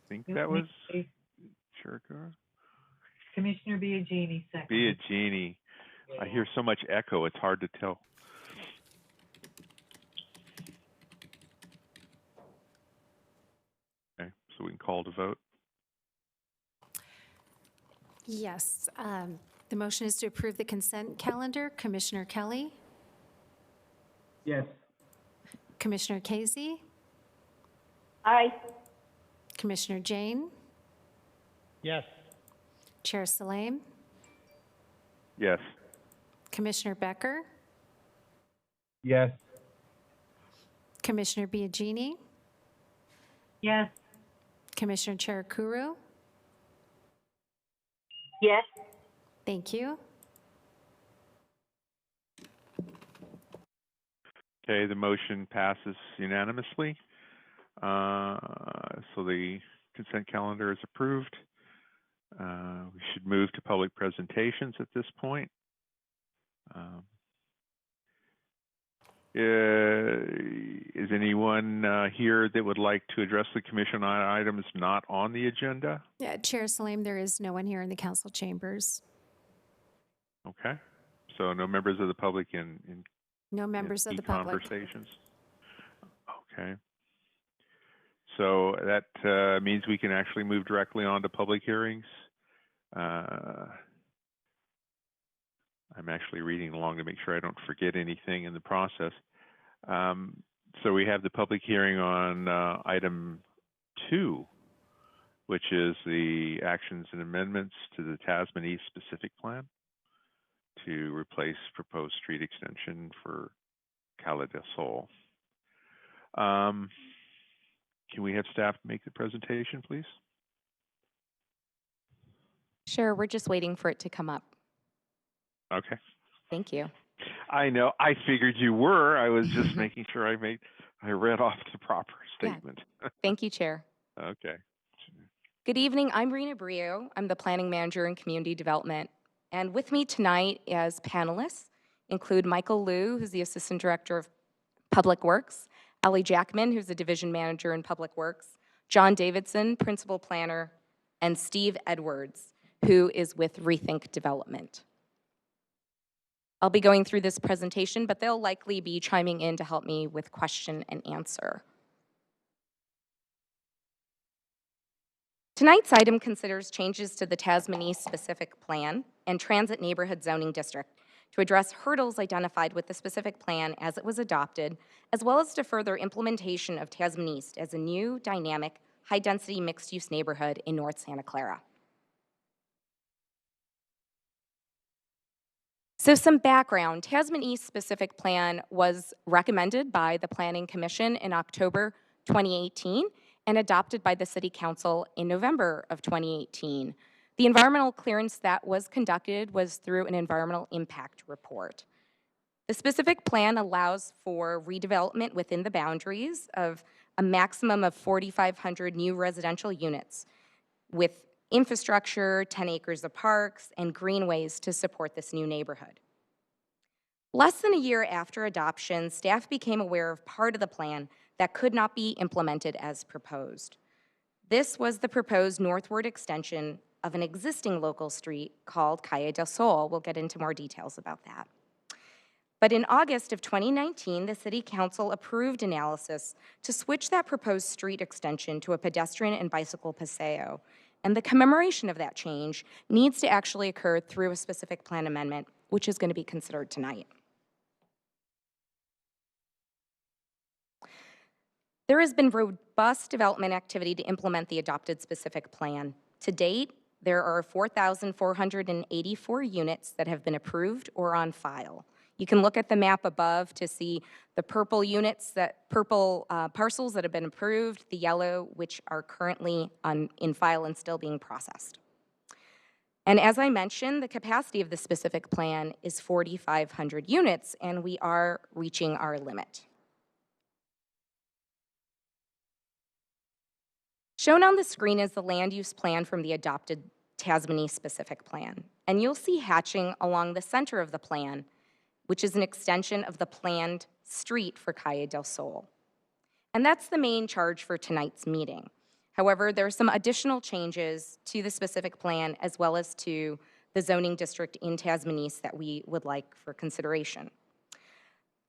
think that was Cherka? Commissioner Biagini, second. Biagini. I hear so much echo, it's hard to tell. Okay, so we can call to vote. Yes. The motion is to approve the consent calendar. Commissioner Kelly? Yes. Commissioner Casey? Aye. Commissioner Jane? Yes. Chair Salim? Yes. Commissioner Becker? Yes. Commissioner Biagini? Yes. Commissioner Chair Kuru? Yes. Thank you. Okay, the motion passes unanimously. So the consent calendar is approved. We should move to public presentations at this point. Is anyone here that would like to address the commission on items not on the agenda? Yeah, Chair Salim, there is no one here in the council chambers. Okay, so no members of the public in No members of the public. conversations. Okay. So that means we can actually move directly on to public hearings. I'm actually reading along to make sure I don't forget anything in the process. So we have the public hearing on item 2, which is the actions and amendments to the Tasman East Specific Plan to replace proposed street extension for Cala del Sol. Can we have staff make the presentation, please? Sure, we're just waiting for it to come up. Okay. Thank you. I know. I figured you were. I was just making sure I read off the proper statement. Yeah. Thank you, Chair. Okay. Good evening. I'm Rena Brio. I'm the Planning Manager in Community Development. And with me tonight as panelists include Michael Liu, who's the Assistant Director of Public Works, Ellie Jackman, who's the Division Manager in Public Works, John Davidson, Principal Planner, and Steve Edwards, who is with Rethink Development. I'll be going through this presentation, but they'll likely be chiming in to help me with question and answer. Tonight's item considers changes to the Tasman East Specific Plan and Transit Neighborhood Zoning District to address hurdles identified with the specific plan as it was adopted, as well as to further implementation of Tasman East as a new, dynamic, high-density mixed-use neighborhood in North Santa Clara. So some background, Tasman East Specific Plan was recommended by the Planning Commission in October 2018 and adopted by the City Council in November of 2018. The environmental clearance that was conducted was through an environmental impact report. The specific plan allows for redevelopment within the boundaries of a maximum of 4,500 new residential units with infrastructure, 10 acres of parks, and greenways to support this new neighborhood. Less than a year after adoption, staff became aware of part of the plan that could not be implemented as proposed. This was the proposed northward extension of an existing local street called Calle del Sol. We'll get into more details about that. But in August of 2019, the City Council approved analysis to switch that proposed street extension to a pedestrian and bicycle paseo. And the commemoration of that change needs to actually occur through a specific plan amendment, which is going to be considered tonight. There has been robust development activity to implement the adopted specific plan. To date, there are 4,484 units that have been approved or on file. You can look at the map above to see the purple parcels that have been approved, the yellow, which are currently in file and still being processed. And as I mentioned, the capacity of the specific plan is 4,500 units, and we are reaching our limit. Shown on the screen is the land use plan from the adopted Tasman East Specific Plan. And you'll see hatching along the center of the plan, which is an extension of the planned street for Calle del Sol. And that's the main charge for tonight's meeting. However, there are some additional changes to the specific plan as well as to the zoning district in Tasman East that we would like for consideration.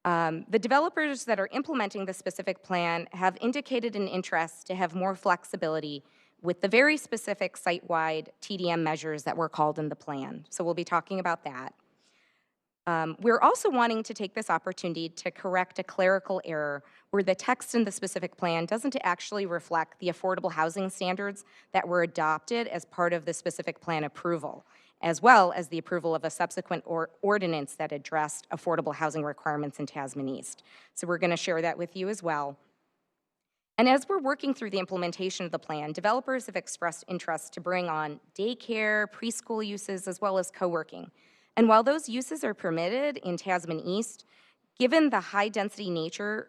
The developers that are implementing the specific plan have indicated an interest to have more flexibility with the very specific site-wide TDM measures that were called in the plan. So we'll be talking about that. We're also wanting to take this opportunity to correct a clerical error where the text in the specific plan doesn't actually reflect the affordable housing standards that were adopted as part of the specific plan approval, as well as the approval of a subsequent ordinance that addressed affordable housing requirements in Tasman East. So we're going to share that with you as well. And as we're working through the implementation of the plan, developers have expressed interest to bring on daycare, preschool uses, as well as co-working. And while those uses are permitted in Tasman East, given the high-density nature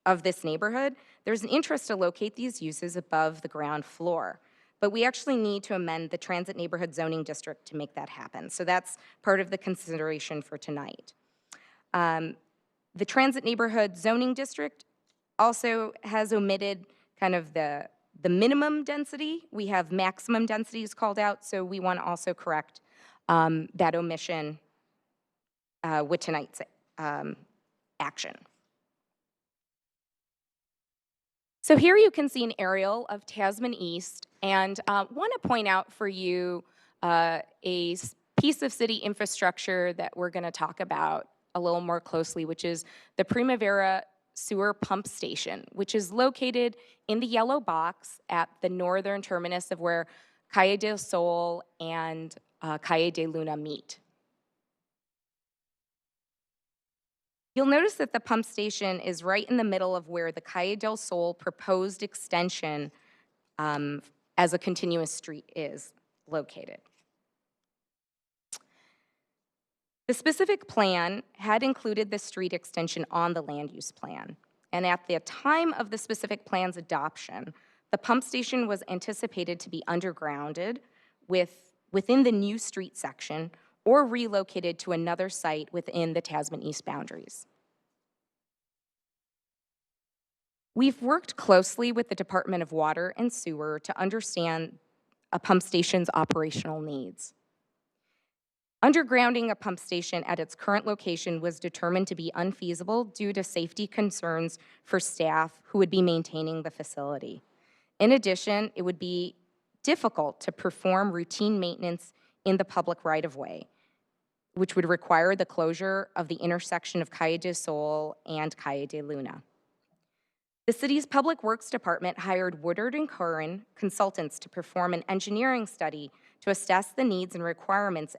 of this neighborhood, there's an interest to locate these uses above the ground floor. But we actually need to amend the Transit Neighborhood Zoning District to make that happen. So that's part of the consideration for tonight. The Transit Neighborhood Zoning District also has omitted kind of the minimum density. We have maximum densities called out, so we want to also correct that omission with tonight's action. So here you can see an aerial of Tasman East, and want to point out for you a piece of city infrastructure that we're going to talk about a little more closely, which is the Primavera Sewer Pump Station, which is located in the yellow box at the northern terminus of where Calle del Sol and Calle de Luna meet. You'll notice that the pump station is right in the middle of where the Calle del Sol proposed extension as a continuous street is located. The specific plan had included the street extension on the land use plan. And at the time of the specific plan's adoption, the pump station was anticipated to be undergrounded within the new street section or relocated to another site within the Tasman East boundaries. We've worked closely with the Department of Water and Sewer to understand a pump station's operational needs. Undergrounding a pump station at its current location was determined to be unfeasible due to safety concerns for staff who would be maintaining the facility. In addition, it would be difficult to perform routine maintenance in the public right-of-way, which would require the closure of the intersection of Calle de Sol and Calle de Luna. The city's Public Works Department hired Woodard & Curran consultants to perform an engineering study to assess the needs and requirements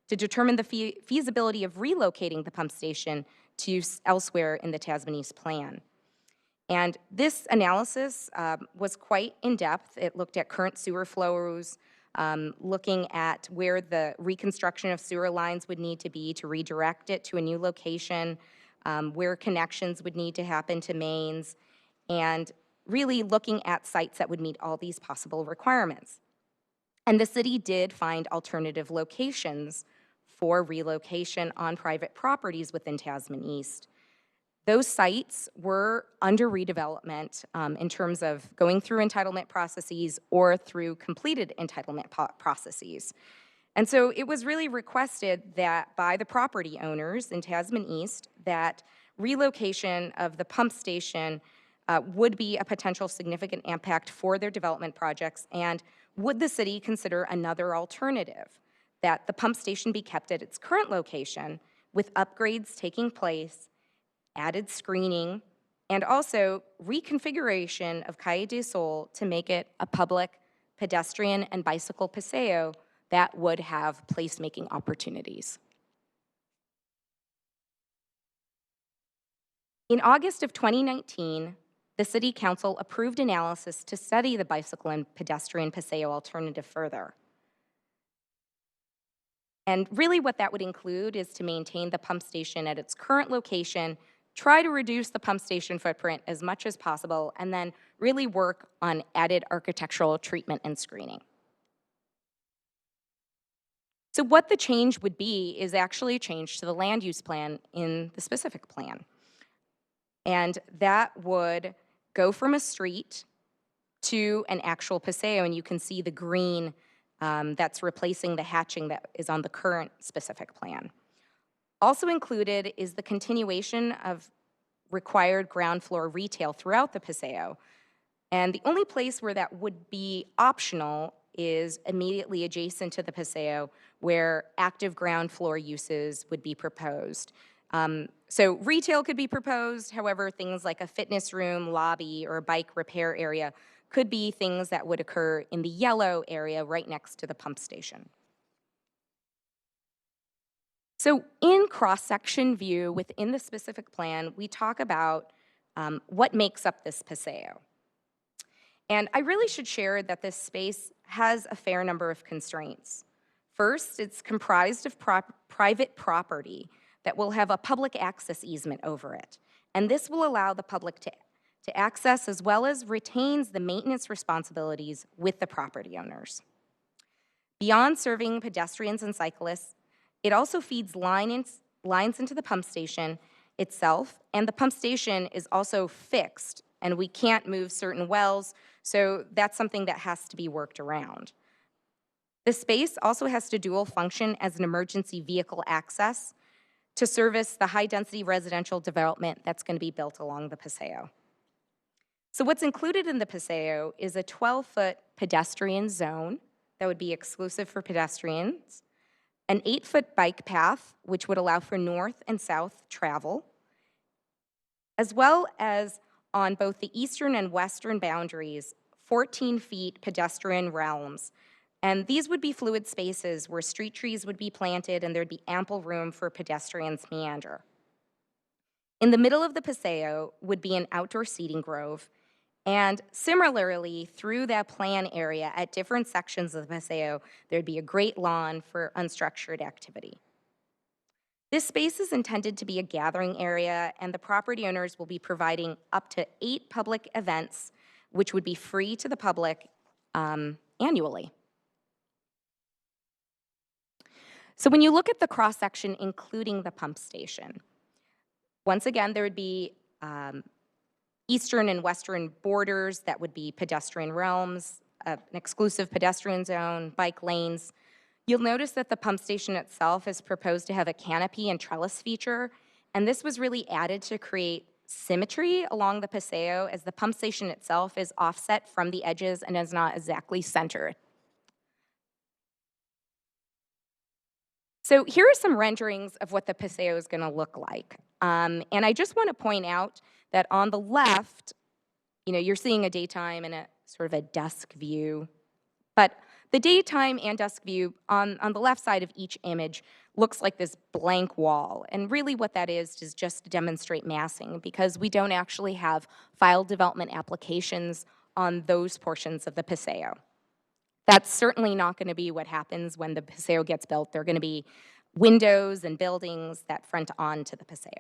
to determine the feasibility of relocating the pump station to use elsewhere in the Tasman East plan. And this analysis was quite in-depth. It looked at current sewer flows, looking at where the reconstruction of sewer lines would need to be to redirect it to a new location, where connections would need to happen to mains, and really looking at sites that would meet all these possible requirements. And the city did find alternative locations for relocation on private properties within Tasman East. Those sites were under redevelopment in terms of going through entitlement processes or through completed entitlement processes. And so it was really requested that by the property owners in Tasman East that relocation of the pump station would be a potential significant impact for their development projects, and would the city consider another alternative, that the pump station be kept at its current location with upgrades taking place, added screening, and also reconfiguration of Calle de Sol to make it a public pedestrian and bicycle paseo that would have placemaking opportunities. In August of 2019, the City Council approved analysis to study the bicycle and pedestrian paseo alternative further. And really what that would include is to maintain the pump station at its current location, try to reduce the pump station footprint as much as possible, and then really work on added architectural treatment and screening. So what the change would be is actually a change to the land use plan in the specific plan. And that would go from a street to an actual paseo, and you can see the green that's replacing the hatching that is on the current specific plan. Also included is the continuation of required ground floor retail throughout the paseo. And the only place where that would be optional is immediately adjacent to the paseo, where active ground floor uses would be proposed. So retail could be proposed, however, things like a fitness room, lobby, or a bike repair area could be things that would occur in the yellow area right next to the pump station. So in cross-section view within the specific plan, we talk about what makes up this paseo. And I really should share that this space has a fair number of constraints. First, it's comprised of private property that will have a public access easement over it. And this will allow the public to access as well as retains the maintenance responsibilities with the property owners. Beyond serving pedestrians and cyclists, it also feeds lines into the pump station itself, and the pump station is also fixed, and we can't move certain wells, so that's something that has to be worked around. The space also has to dual function as an emergency vehicle access to service the high-density residential development that's going to be built along the paseo. So what's included in the paseo is a 12-foot pedestrian zone that would be exclusive for pedestrians, an 8-foot bike path, which would allow for north and south travel, as well as on both the eastern and western boundaries, 14 feet pedestrian realms. And these would be fluid spaces where street trees would be planted and there'd be ample room for pedestrians to meander. In the middle of the paseo would be an outdoor seating grove, and similarly, through that plan area at different sections of the paseo, there'd be a great lawn for unstructured activity. This space is intended to be a gathering area, and the property owners will be providing up to 8 public events, which would be free to the public annually. So when you look at the cross-section, including the pump station, once again, there would be eastern and western borders that would be pedestrian realms, an exclusive pedestrian zone, bike lanes. You'll notice that the pump station itself is proposed to have a canopy and trellis feature, and this was really added to create symmetry along the Paseo, as the pump station itself is offset from the edges and is not exactly centered. So here are some renderings of what the Paseo is going to look like. And I just want to point out that on the left, you're seeing a daytime and a sort of a dusk view. But the daytime and dusk view on the left side of each image looks like this blank wall. And really what that is just to demonstrate massing, because we don't actually have file development applications on those portions of the Paseo. That's certainly not going to be what happens when the Paseo gets built. There are going to be windows and buildings that front onto the Paseo.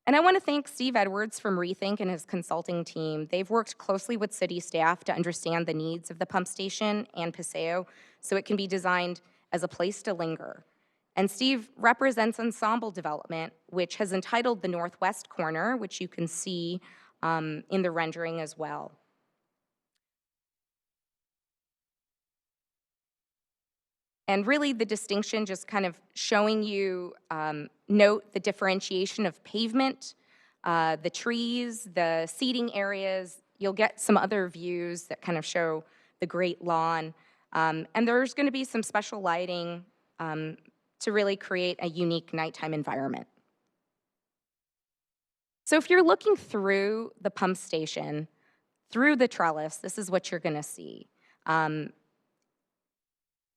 And I want to thank Steve Edwards from Rethink and his consulting team. They've worked closely with city staff to understand the needs of the pump station and Paseo so it can be designed as a place to linger. And Steve represents Ensemble Development, which has entitled the northwest corner, which you can see in the rendering as well. And really the distinction, just kind of showing you, note the differentiation of pavement, the trees, the seating areas. You'll get some other views that kind of show the great lawn. And there's going to be some special lighting to really create a unique nighttime environment. So if you're looking through the pump station, through the trellis, this is what you're going to see.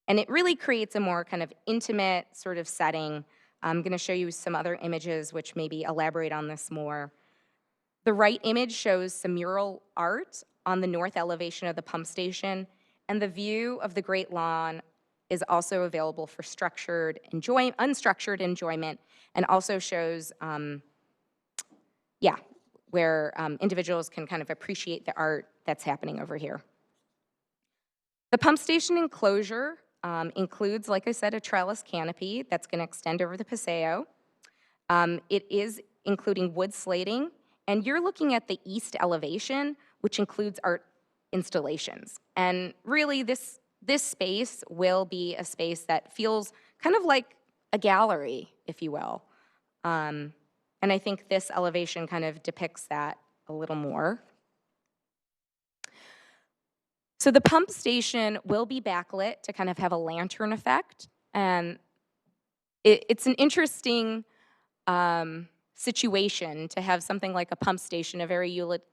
And it really creates a more kind of intimate sort of setting. I'm going to show you some other images which maybe elaborate on this more. The right image shows some mural art on the north elevation of the pump station, and the view of the Great Lawn is also available for unstructured enjoyment, and also shows, where individuals can kind of appreciate the art that's happening over here. The pump station enclosure includes, like I said, a trellis canopy that's going to extend over the Paseo. It is including wood slating, and you're looking at the east elevation, which includes art installations. And really, this space will be a space that feels kind of like a gallery, if you will. And I think this elevation kind of depicts that a little more. So the pump station will be backlit to kind of have a lantern effect. And it's an interesting situation to have something like a pump station, a very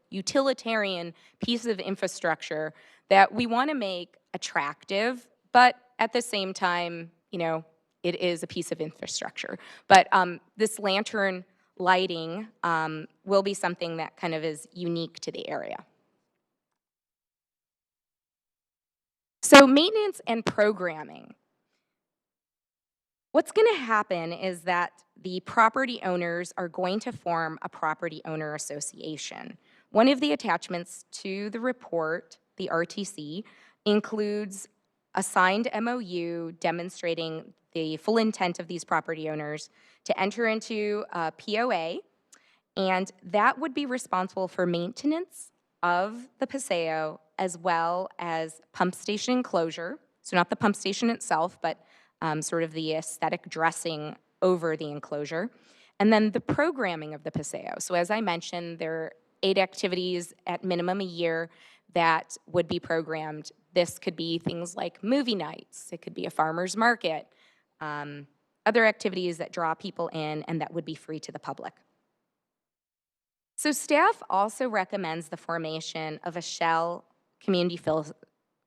utilitarian piece of infrastructure that we want to make attractive, but at the same time, it is a piece of infrastructure. But this lantern lighting will be something that kind of is unique to the area. So maintenance and programming. What's going to happen is that the property owners are going to form a property owner association. One of the attachments to the report, the RTC, includes a signed MOU demonstrating the full intent of these property owners to enter into a POA, and that would be responsible for maintenance of the Paseo as well as pump station enclosure. So not the pump station itself, but sort of the aesthetic dressing over the enclosure. And then the programming of the Paseo. So as I mentioned, there are 8 activities at minimum a year that would be programmed. This could be things like movie nights. It could be a farmer's market, other activities that draw people in and that would be free to the public. So staff also recommends the formation of a Shell Community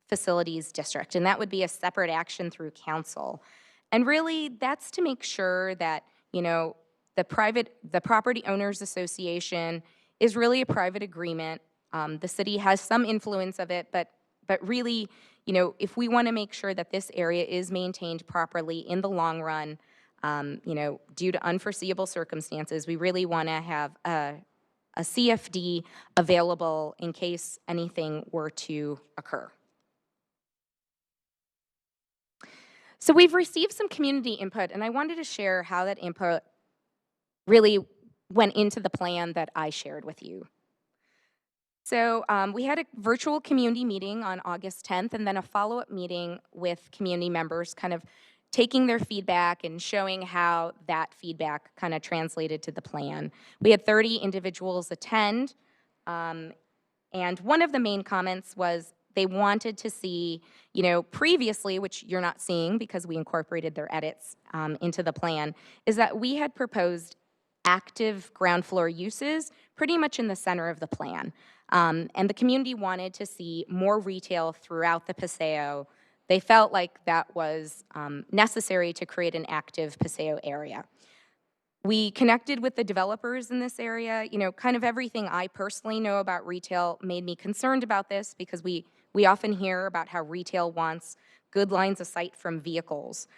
Facilities District, and that would be a separate action through council. And really, that's to make sure that, the Property Owners Association is really a private agreement. The city has some influence of it, but really, if we want to make sure that this area is maintained properly in the long run, Due to unforeseeable circumstances, we really want to have a CFD available in case anything were to occur. So we've received some community input, and I wanted to share how that input really went into the plan that I shared with you. So we had a virtual community meeting on August 10th, and then a follow-up meeting with community members, kind of taking their feedback and showing how that feedback kind of translated to the plan. We had 30 individuals attend, and one of the main comments was they wanted to see, previously, which you're not seeing because we incorporated their edits into the plan, is that we had proposed active ground floor uses pretty much in the center of the plan. And the community wanted to see more retail throughout the Paseo. They felt like that was necessary to create an active Paseo area. We connected with the developers in this area. Kind of everything I personally know about retail made me concerned about this because we often hear about how retail wants good lines of sight from vehicles.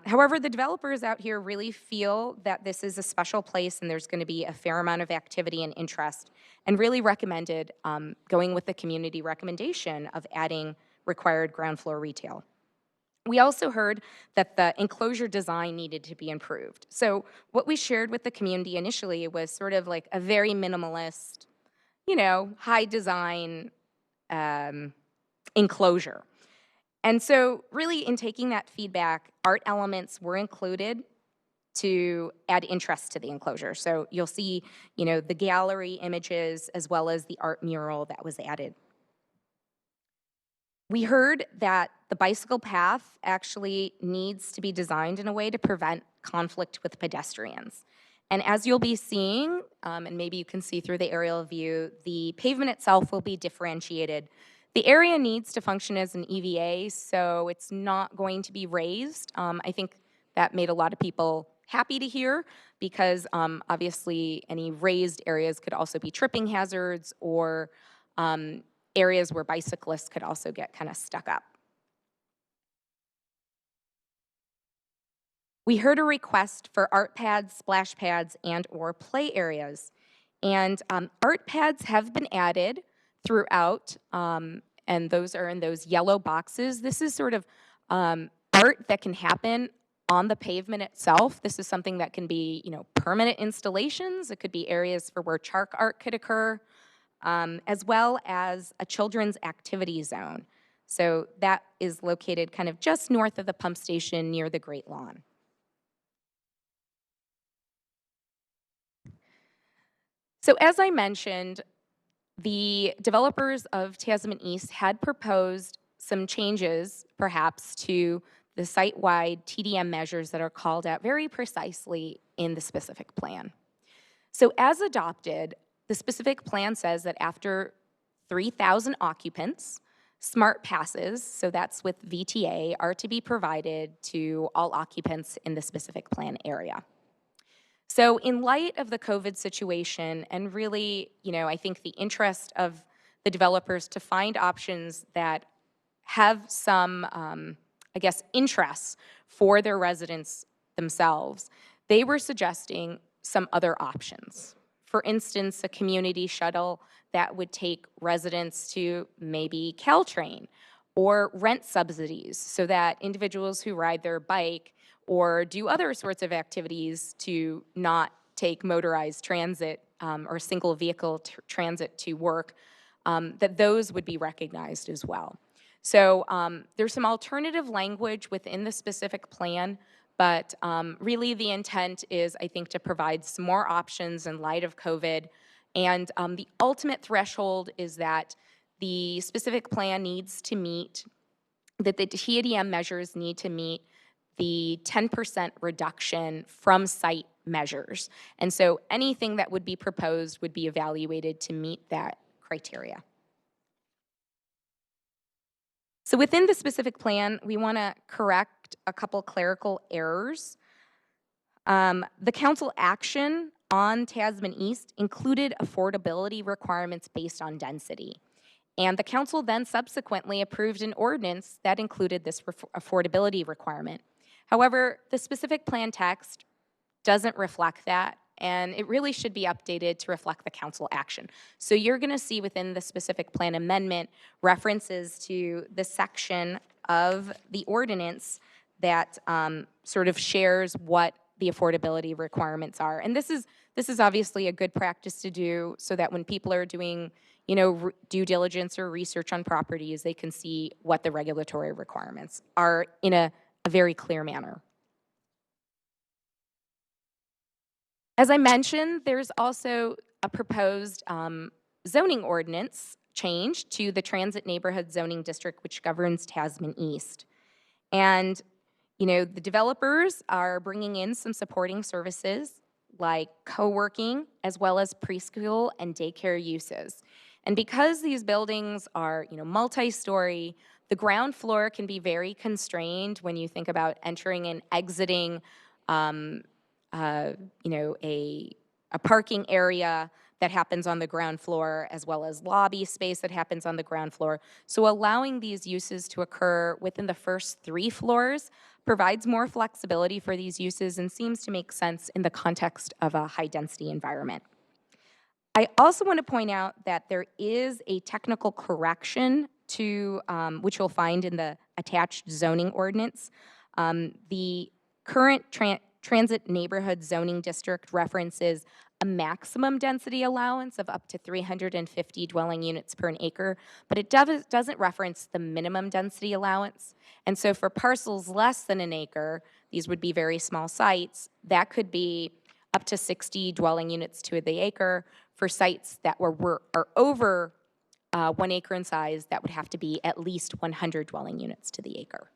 However, the developers out here really feel that this is a special place and there's going to be a fair amount of activity and interest, and really recommended going with the community recommendation of adding required ground floor retail. We also heard that the enclosure design needed to be improved. So what we shared with the community initially was sort of like a very minimalist, high design enclosure. And so really in taking that feedback, art elements were included to add interest to the enclosure. So you'll see, the gallery images as well as the art mural that was added. We heard that the bicycle path actually needs to be designed in a way to prevent conflict with pedestrians. And as you'll be seeing, and maybe you can see through the aerial view, the pavement itself will be differentiated. The area needs to function as an EVA, so it's not going to be raised. I think that made a lot of people happy to hear because obviously any raised areas could also be tripping hazards or areas where bicyclists could also get kind of stuck up. We heard a request for art pads, splash pads, and or play areas. And art pads have been added throughout, and those are in those yellow boxes. This is sort of art that can happen on the pavement itself. This is something that can be, permanent installations. It could be areas for where chalk art could occur, as well as a children's activity zone. So that is located kind of just north of the pump station near the Great Lawn. So as I mentioned, the developers of Tasman East had proposed some changes, perhaps, to the site-wide TDM measures that are called out very precisely in the specific plan. So as adopted, the specific plan says that after 3,000 occupants, smart passes, so that's with VTA, are to be provided to all occupants in the specific plan area. So in light of the COVID situation and really, I think the interest of the developers to find options that have some, interests for their residents themselves, they were suggesting some other options. For instance, a community shuttle that would take residents to maybe Caltrain, or rent subsidies so that individuals who ride their bike or do other sorts of activities to not take motorized transit or single vehicle transit to work, that those would be recognized as well. So there's some alternative language within the specific plan, but really the intent is, I think, to provide some more options in light of COVID. And the ultimate threshold is that the specific plan needs to meet, that the TDM measures need to meet the 10% reduction from site measures. And so anything that would be proposed would be evaluated to meet that criteria. So within the specific plan, we want to correct a couple clerical errors. The council action on Tasman East included affordability requirements based on density. And the council then subsequently approved an ordinance that included this affordability requirement. However, the specific plan text doesn't reflect that, and it really should be updated to reflect the council action. So you're going to see within the specific plan amendment references to the section of the ordinance that sort of shares what the affordability requirements are. And this is obviously a good practice to do so that when people are doing, due diligence or research on properties, they can see what the regulatory requirements are in a very clear manner. As I mentioned, there's also a proposed zoning ordinance change to the Transit Neighborhood Zoning District, which governs Tasman East. And, the developers are bringing in some supporting services like co-working, as well as preschool and daycare uses. And because these buildings are, multi-story, the ground floor can be very constrained when you think about entering and exiting a parking area that happens on the ground floor, as well as lobby space that happens on the ground floor. So allowing these uses to occur within the first 3 floors provides more flexibility for these uses and seems to make sense in the context of a high-density environment. I also want to point out that there is a technical correction to, which you'll find in the attached zoning ordinance. The current Transit Neighborhood Zoning District references a maximum density allowance of up to 350 dwelling units per an acre, but it doesn't reference the minimum density allowance. And so for parcels less than an acre, these would be very small sites, that could be up to 60 dwelling units to the acre. For sites that are over 1 acre in size, that would have to be at least 100 dwelling units to the acre.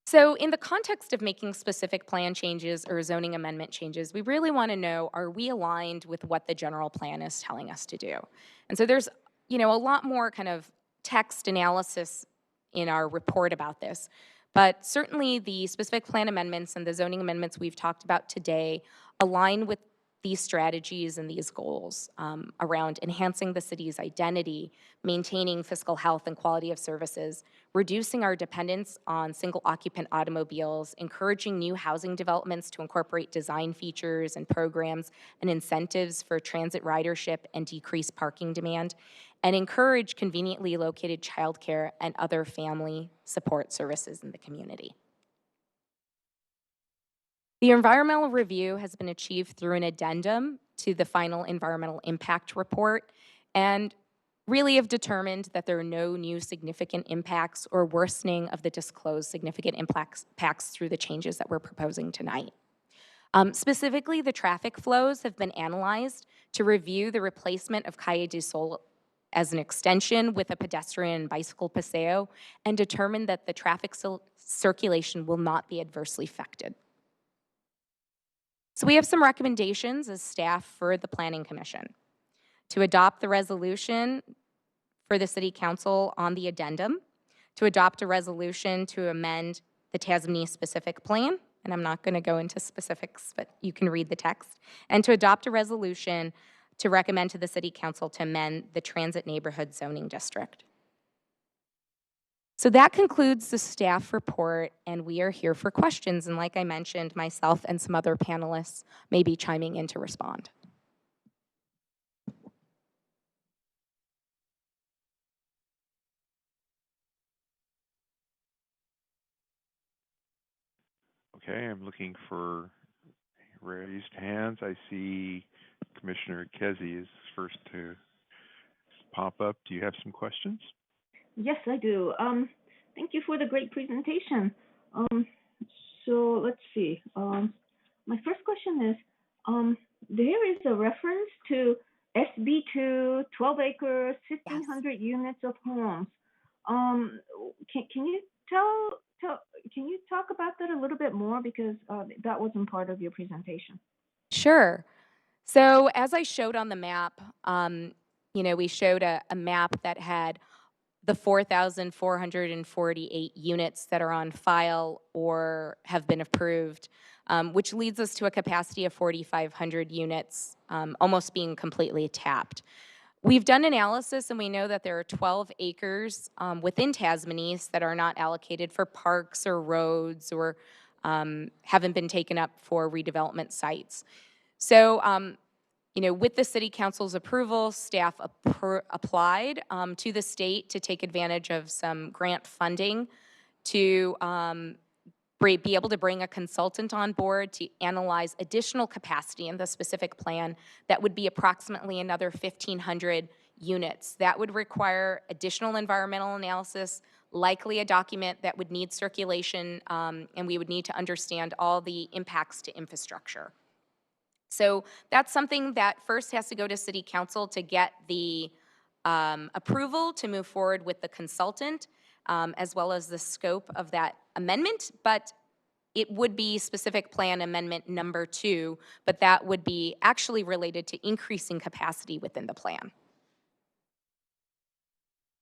So in the context of making specific plan changes or zoning amendment changes, we really want to know, are we aligned with what the general plan is telling us to do? And so there's, a lot more kind of text analysis in our report about this. But certainly the specific plan amendments and the zoning amendments we've talked about today align with these strategies and these goals around enhancing the city's identity, maintaining fiscal health and quality of services, reducing our dependence on single-occupant automobiles, encouraging new housing developments to incorporate design features and programs and incentives for transit ridership and decrease parking demand, and encourage conveniently located childcare and other family support services in the community. The environmental review has been achieved through an addendum to the final environmental impact report, and really have determined that there are no new significant impacts or worsening of the disclosed significant impacts through the changes that we're proposing tonight. Specifically, the traffic flows have been analyzed to review the replacement of Calle du Sol as an extension with a pedestrian and bicycle paseo, and determined that the traffic circulation will not be adversely affected. So we have some recommendations as staff for the Planning Commission: to adopt the resolution for the City Council on the addendum, to adopt a resolution to amend the Tasmania specific plan, and I'm not going to go into specifics, but you can read the text, and to adopt a resolution to recommend to the City Council to amend the Transit Neighborhood Zoning District. So that concludes the staff report, and we are here for questions. And like I mentioned, myself and some other panelists may be chiming in to respond. Okay, I'm looking for raised hands. I see Commissioner Kesey is first to pop up. Do you have some questions? Yes, I do. Thank you for the great presentation. So let's see. My first question is, there is a reference to SB2, 12 acres, 1,500 units of homes. Can you can you talk about that a little bit more, because that wasn't part of your presentation? Sure. So as I showed on the map, we showed a map that had the 4,448 units that are on file or have been approved, which leads us to a capacity of 4,500 units, almost being completely tapped. We've done analysis and we know that there are 12 acres within Tasman East that are not allocated for parks or roads or haven't been taken up for redevelopment sites. So, with the City Council's approval, staff applied to the state to take advantage of some grant funding to be able to bring a consultant on board to analyze additional capacity in the specific plan that would be approximately another 1,500 units. That would require additional environmental analysis, likely a document that would need circulation, and we would need to understand all the impacts to infrastructure. So that's something that first has to go to City Council to get the approval to move forward with the consultant, as well as the scope of that amendment, but it would be specific plan amendment number 2, but that would be actually related to increasing capacity within the plan.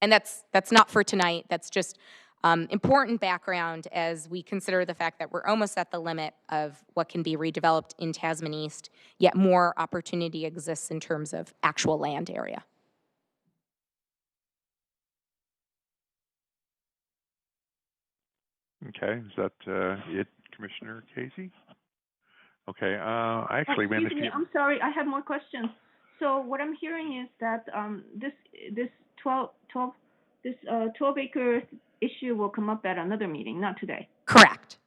And that's not for tonight. That's just important background as we consider the fact that we're almost at the limit of what can be redeveloped in Tasman East, yet more opportunity exists in terms of actual land area. Okay, is that it, Commissioner Casey? Okay, I actually managed to get... I'm sorry, I have more questions. So what I'm hearing is that this 12-acre issue will come up at another meeting, not today. Correct.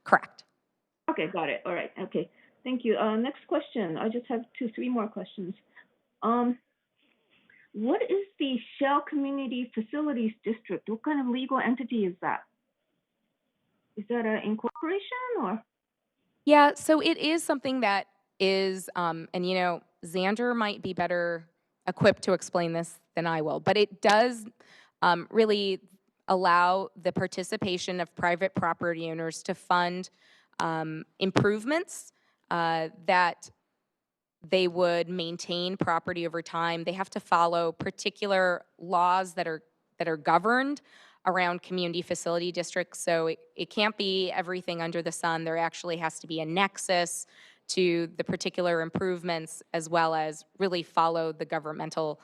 Okay, got it. All right. Okay, thank you. Next question. I just have 3 more questions. What is the Shell Community Facilities District? What kind of legal entity is that? Is that an incorporation or? Yeah, so it is something that is, and Xander might be better equipped to explain this than I will, but it does really allow the participation of private property owners to fund improvements that they would maintain property over time. They have to follow particular laws that are governed around community facility districts. So it can't be everything under the sun. There actually has to be a nexus to the particular improvements, as well as really follow the governmental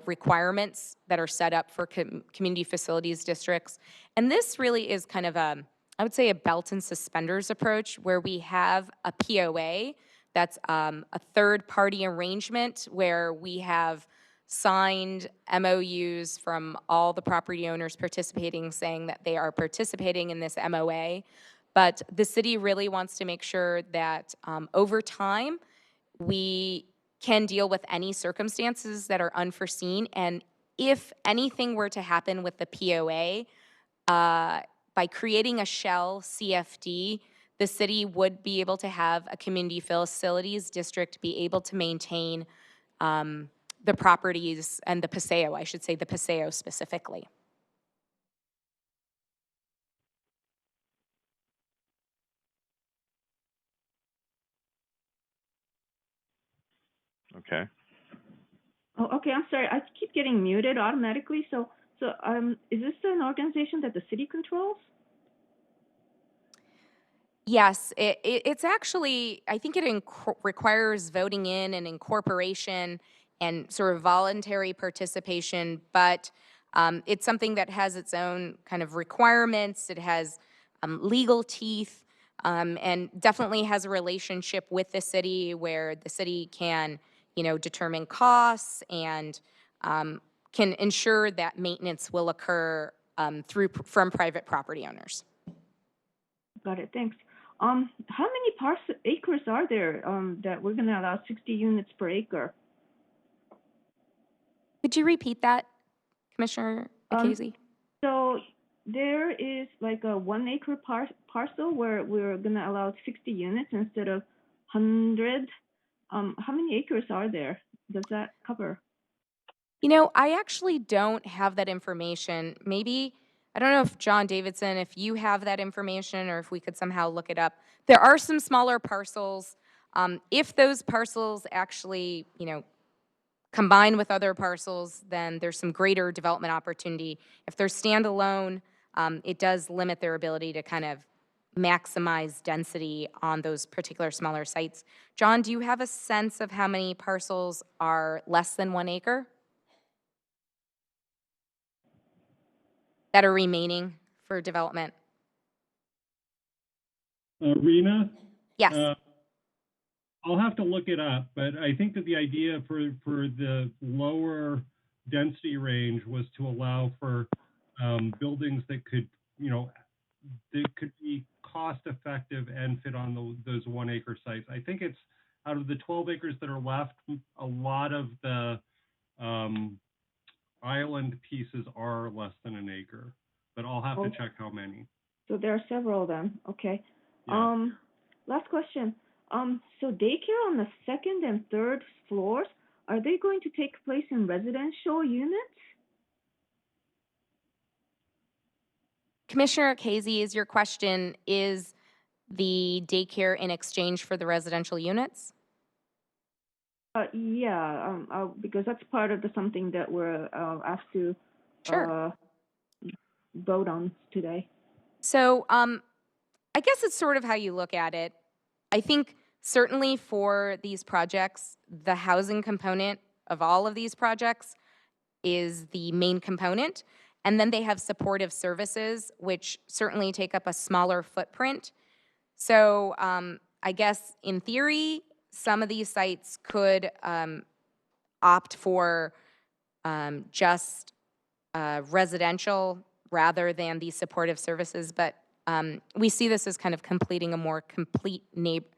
requirements that are set up for community facilities districts. And this really is kind of I would say a belt and suspenders approach, where we have a POA that's a third-party arrangement where we have signed MOUs from all the property owners participating, saying that they are participating in this MOA. But the city really wants to make sure that over time, we can deal with any circumstances that are unforeseen. And if anything were to happen with the POA, by creating a Shell CFD, the city would be able to have a community facilities district be able to maintain the properties and the Paseo, I should say the Paseo specifically. Okay. Oh, okay. I'm sorry. I keep getting muted automatically. So is this an organization that the city controls? Yes, it's actually, I think it requires voting in and incorporation and sort of voluntary participation, but it's something that has its own kind of requirements. It has legal teeth, and definitely has a relationship with the city where the city can, determine costs and can ensure that maintenance will occur from private property owners. Got it. Thanks. How many acres are there that we're going to allow 60 units per acre? Could you repeat that, Commissioner Casey? So there is like a 1 acre parcel where we're going to allow 60 units instead of 100. How many acres are there? Does that cover? I actually don't have that information. Maybe, I don't know if John Davidson, if you have that information or if we could somehow look it up. There are some smaller parcels. If those parcels actually, combine with other parcels, then there's some greater development opportunity. If they're standalone, it does limit their ability to kind of maximize density on those particular smaller sites. John, do you have a sense of how many parcels are less than 1 acre? that are remaining for development? Rena? Yes. I'll have to look it up, but I think that the idea for the lower density range was to allow for buildings that could, that could be cost effective and fit on those 1 acre sites. I think it's out of the 12 acres that are left, a lot of the island pieces are less than an acre, but I'll have to check how many. So there are several of them. Okay. Yeah. Last question. So daycare on the second and third floors, are they going to take place in residential units? Commissioner Casey, is your question, is the daycare in exchange for the residential units? Yeah, because that's part of something that we're asked to vote on today. So I guess it's sort of how you look at it. I think certainly for these projects, the housing component of all of these projects is the main component. And then they have supportive services, which certainly take up a smaller footprint. So I guess in theory, some of these sites could opt for just residential rather than these supportive services. But we see this as kind of completing a more complete neighborhood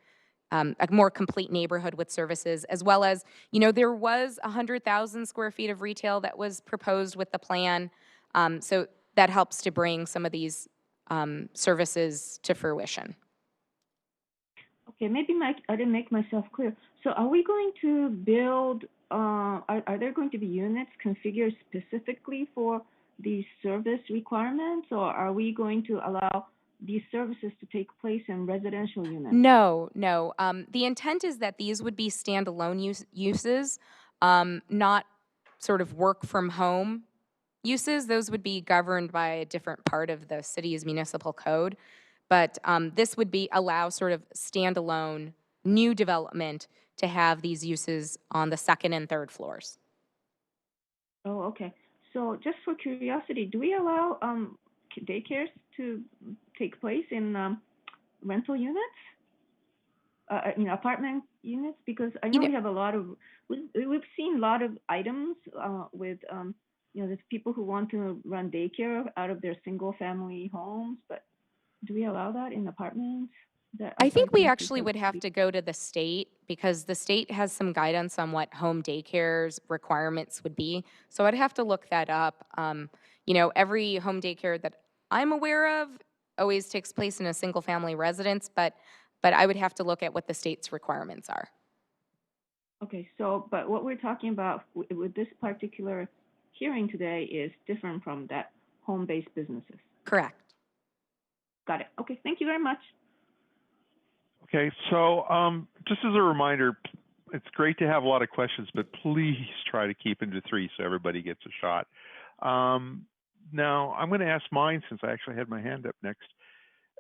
with services, as well as, there was 100,000 square feet of retail that was proposed with the plan. So that helps to bring some of these services to fruition. Okay, maybe I didn't make myself clear. So are we going to build, are there going to be units configured specifically for these service requirements, or are we going to allow these services to take place in residential units? No. The intent is that these would be standalone uses, not sort of work from home uses. Those would be governed by a different part of the city's municipal code. But this would allow sort of standalone new development to have these uses on the second and third floors. Oh, okay. So just for curiosity, do we allow daycares to take place in rental units? Apartment units? Because I know we have a lot of, we've seen a lot of items with, there's people who want to run daycare out of their single family homes, but do we allow that in apartments? I think we actually would have to go to the state, because the state has some guidance on what home daycare's requirements would be. So I'd have to look that up. Every home daycare that I'm aware of always takes place in a single family residence, but I would have to look at what the state's requirements are. Okay, but what we're talking about with this particular hearing today is different from that home-based businesses. Correct. Got it. Okay, thank you very much. Okay, so just as a reminder, it's great to have a lot of questions, but please try to keep them to 3 so everybody gets a shot. Now, I'm going to ask mine since I actually had my hand up next.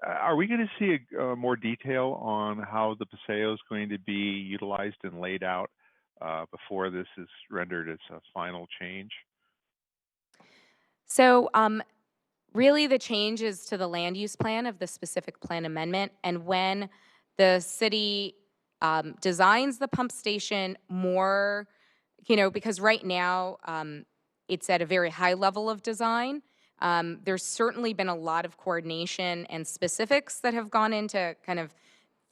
Are we going to see more detail on how the Paseo is going to be utilized and laid out before this is rendered as a final change? So really the change is to the land use plan of the specific plan amendment, and when the city designs the pump station more, because right now it's at a very high level of design. There's certainly been a lot of coordination and specifics that have gone into kind of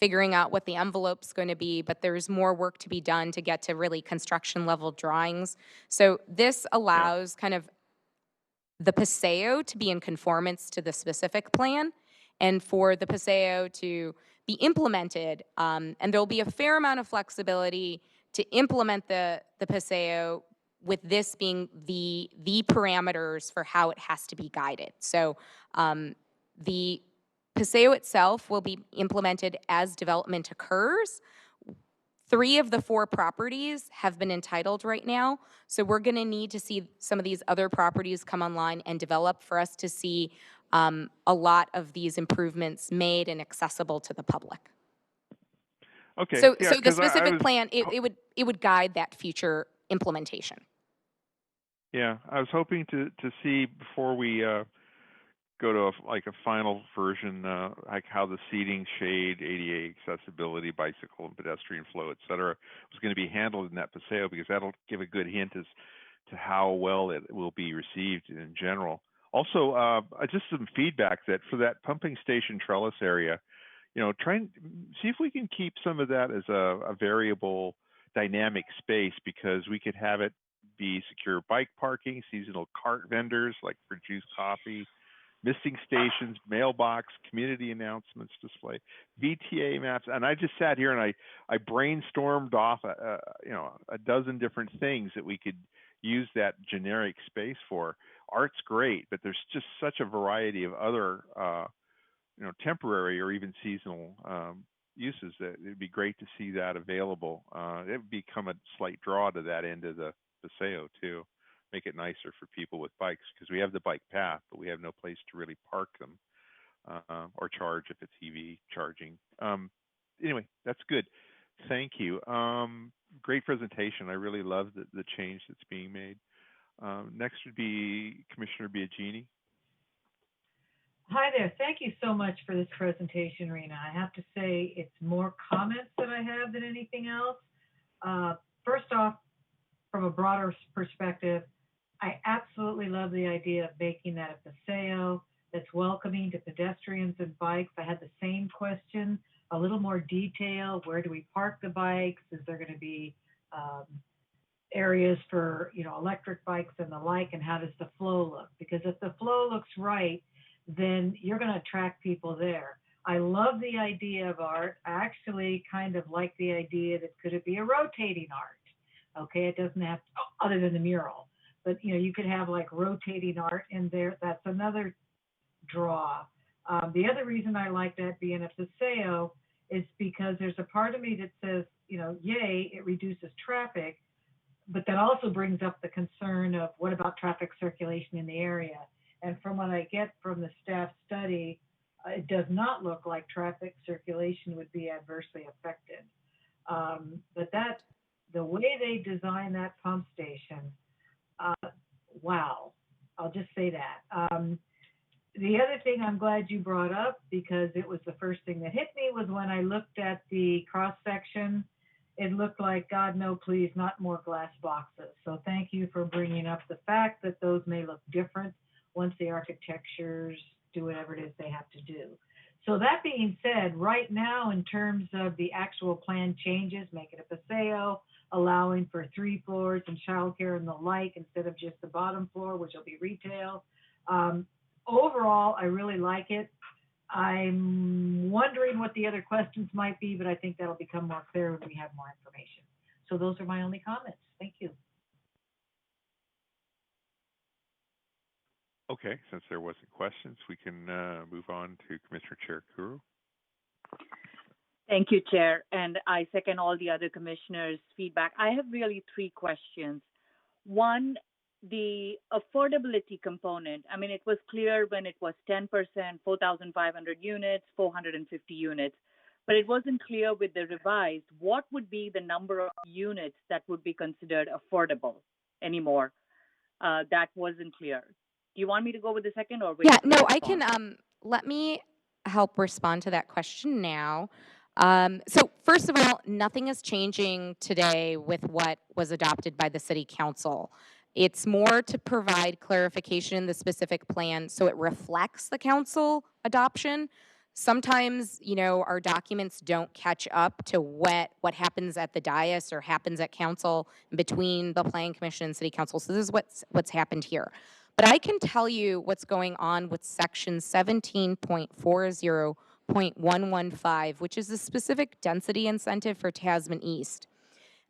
figuring out what the envelope's going to be, but there's more work to be done to get to really construction level drawings. So this allows kind of the Paseo to be in conformance to the specific plan, and for the Paseo to be implemented, and there'll be a fair amount of flexibility to implement the Paseo, with this being the parameters for how it has to be guided. So the Paseo itself will be implemented as development occurs. 3 of the 4 properties have been entitled right now, so we're going to need to see some of these other properties come online and develop for us to see a lot of these improvements made and accessible to the public. Okay. So yeah, the specific plan, it would guide that future implementation. Yeah, I was hoping to see before we go to like a final version, like how the seating, shade, ADA accessibility, bicycle and pedestrian flow, et cetera, was going to be handled in that paseo, because that'll give a good hint as to how well it will be received in general. Also, just some feedback that for that pumping station trellis area, try and see if we can keep some of that as a variable dynamic space, because we could have it be secure bike parking, seasonal cart vendors like for juice, coffee, missing stations, mailbox, community announcements display, VTA maps. And I just sat here and I brainstormed off a dozen different things that we could use that generic space for. Art's great, but there's just such a variety of other temporary or even seasonal uses that it'd be great to see that available. It would become a slight draw to that end of the paseo too. Make it nicer for people with bikes, because we have the bike path, but we have no place to really park them or charge if it's EV charging. Anyway, that's good. Thank you. Great presentation. I really love the change that's being made. Next would be Commissioner Biagini. Hi there. Thank you so much for this presentation, Rena. I have to say it's more comments that I have than anything else. First off, from a broader perspective, I absolutely love the idea of making that a paseo that's welcoming to pedestrians and bikes. I had the same question, a little more detail. Where do we park the bikes? Is there going to be areas for electric bikes and the like? And how does the flow look? Because if the flow looks right, then you're going to attract people there. I love the idea of art. I actually kind of like the idea that could it be a rotating art? Okay, it doesn't have to, other than the mural. But you could have like rotating art in there. That's another draw. The other reason I like that being a paseo is because there's a part of me that says, yay, it reduces traffic, but that also brings up the concern of what about traffic circulation in the area? And from what I get from the staff study, it does not look like traffic circulation would be adversely affected. But the way they design that pump station, wow, I'll just say that. The other thing I'm glad you brought up, because it was the first thing that hit me, was when I looked at the cross section, it looked like, God, no, please, not more glass boxes. So thank you for bringing up the fact that those may look different once the architectures do whatever it is they have to do. So that being said, right now, in terms of the actual plan changes, make it a paseo, allowing for 3 floors and childcare and the like, instead of just the bottom floor, which will be retail. Overall, I really like it. I'm wondering what the other questions might be, but I think that'll become more clear when we have more information. So those are my only comments. Thank you. Okay, since there wasn't questions, we can move on to Commissioner Chair Kuru. Thank you, Chair, and I second all the other commissioners' feedback. I have really 3 questions. One, the affordability component. I mean, it was clear when it was 10%, 4,500 units, 450 units, but it wasn't clear with the revised, what would be the number of units that would be considered affordable anymore? That wasn't clear. Do you want me to go with the second or wait? Yeah, no, I can, let me help respond to that question now. So first of all, nothing is changing today with what was adopted by the City Council. It's more to provide clarification in the specific plan so it reflects the council adoption. Sometimes, our documents don't catch up to what happens at the dais or happens at council between the Planning Commission and City Council. So this is what's happened here. But I can tell you what's going on with section 17.40.115, which is a specific density incentive for Tasman East.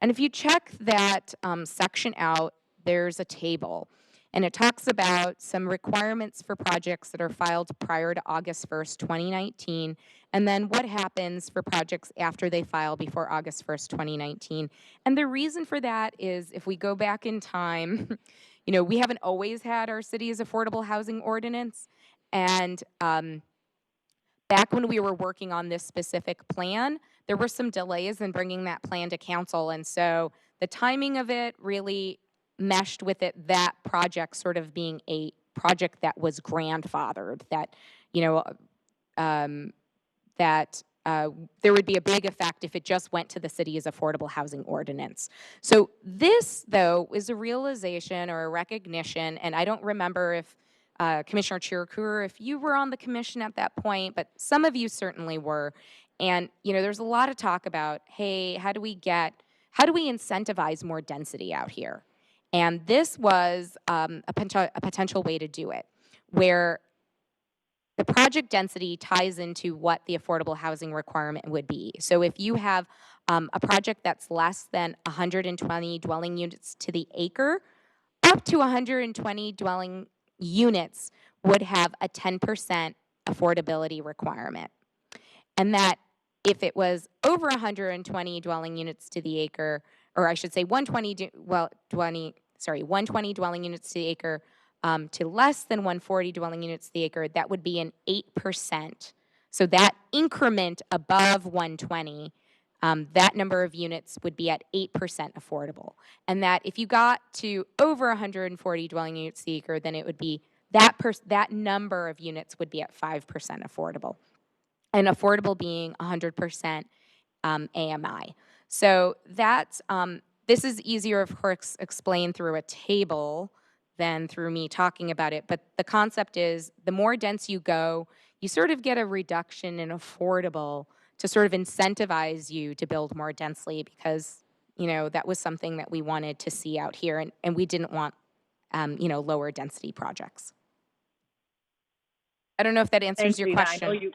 And if you check that section out, there's a table. And it talks about some requirements for projects that are filed prior to August 1st, 2019, and then what happens for projects after they file before August 1st, 2019. And the reason for that is if we go back in time, we haven't always had our city's affordable housing ordinance. And back when we were working on this specific plan, there were some delays in bringing that plan to council. And so the timing of it really meshed with that project sort of being a project that was grandfathered, that, you know, that there would be a big effect if it just went to the city's affordable housing ordinance. So this, though, is a realization or a recognition, and I don't remember if Commissioner Chirikur, if you were on the commission at that point, but some of you certainly were. And, you know, there's a lot of talk about, hey, how do we incentivize more density out here? And this was a potential way to do it, where the project density ties into what the affordable housing requirement would be. So if you have a project that's less than 120 dwelling units to the acre, up to 120 dwelling units would have a 10% affordability requirement. And that if it was over 120 dwelling units to the acre, or I should say 120 dwelling units to the acre, to less than 140 dwelling units to the acre, that would be an 8%. So that increment above 120, that number of units would be at 8% affordable. And that if you got to over 140 dwelling units to the acre, then it would be that number of units would be at 5% affordable. And affordable being 100% AMI. So that's, this is easier, of course, explained through a table than through me talking about it. But the concept is the more dense you go, you sort of get a reduction in affordable to sort of incentivize you to build more densely, because, you know, that was something that we wanted to see out here, and we didn't want, you know, lower density projects. I don't know if that answers Thanks, your Rita. question. I know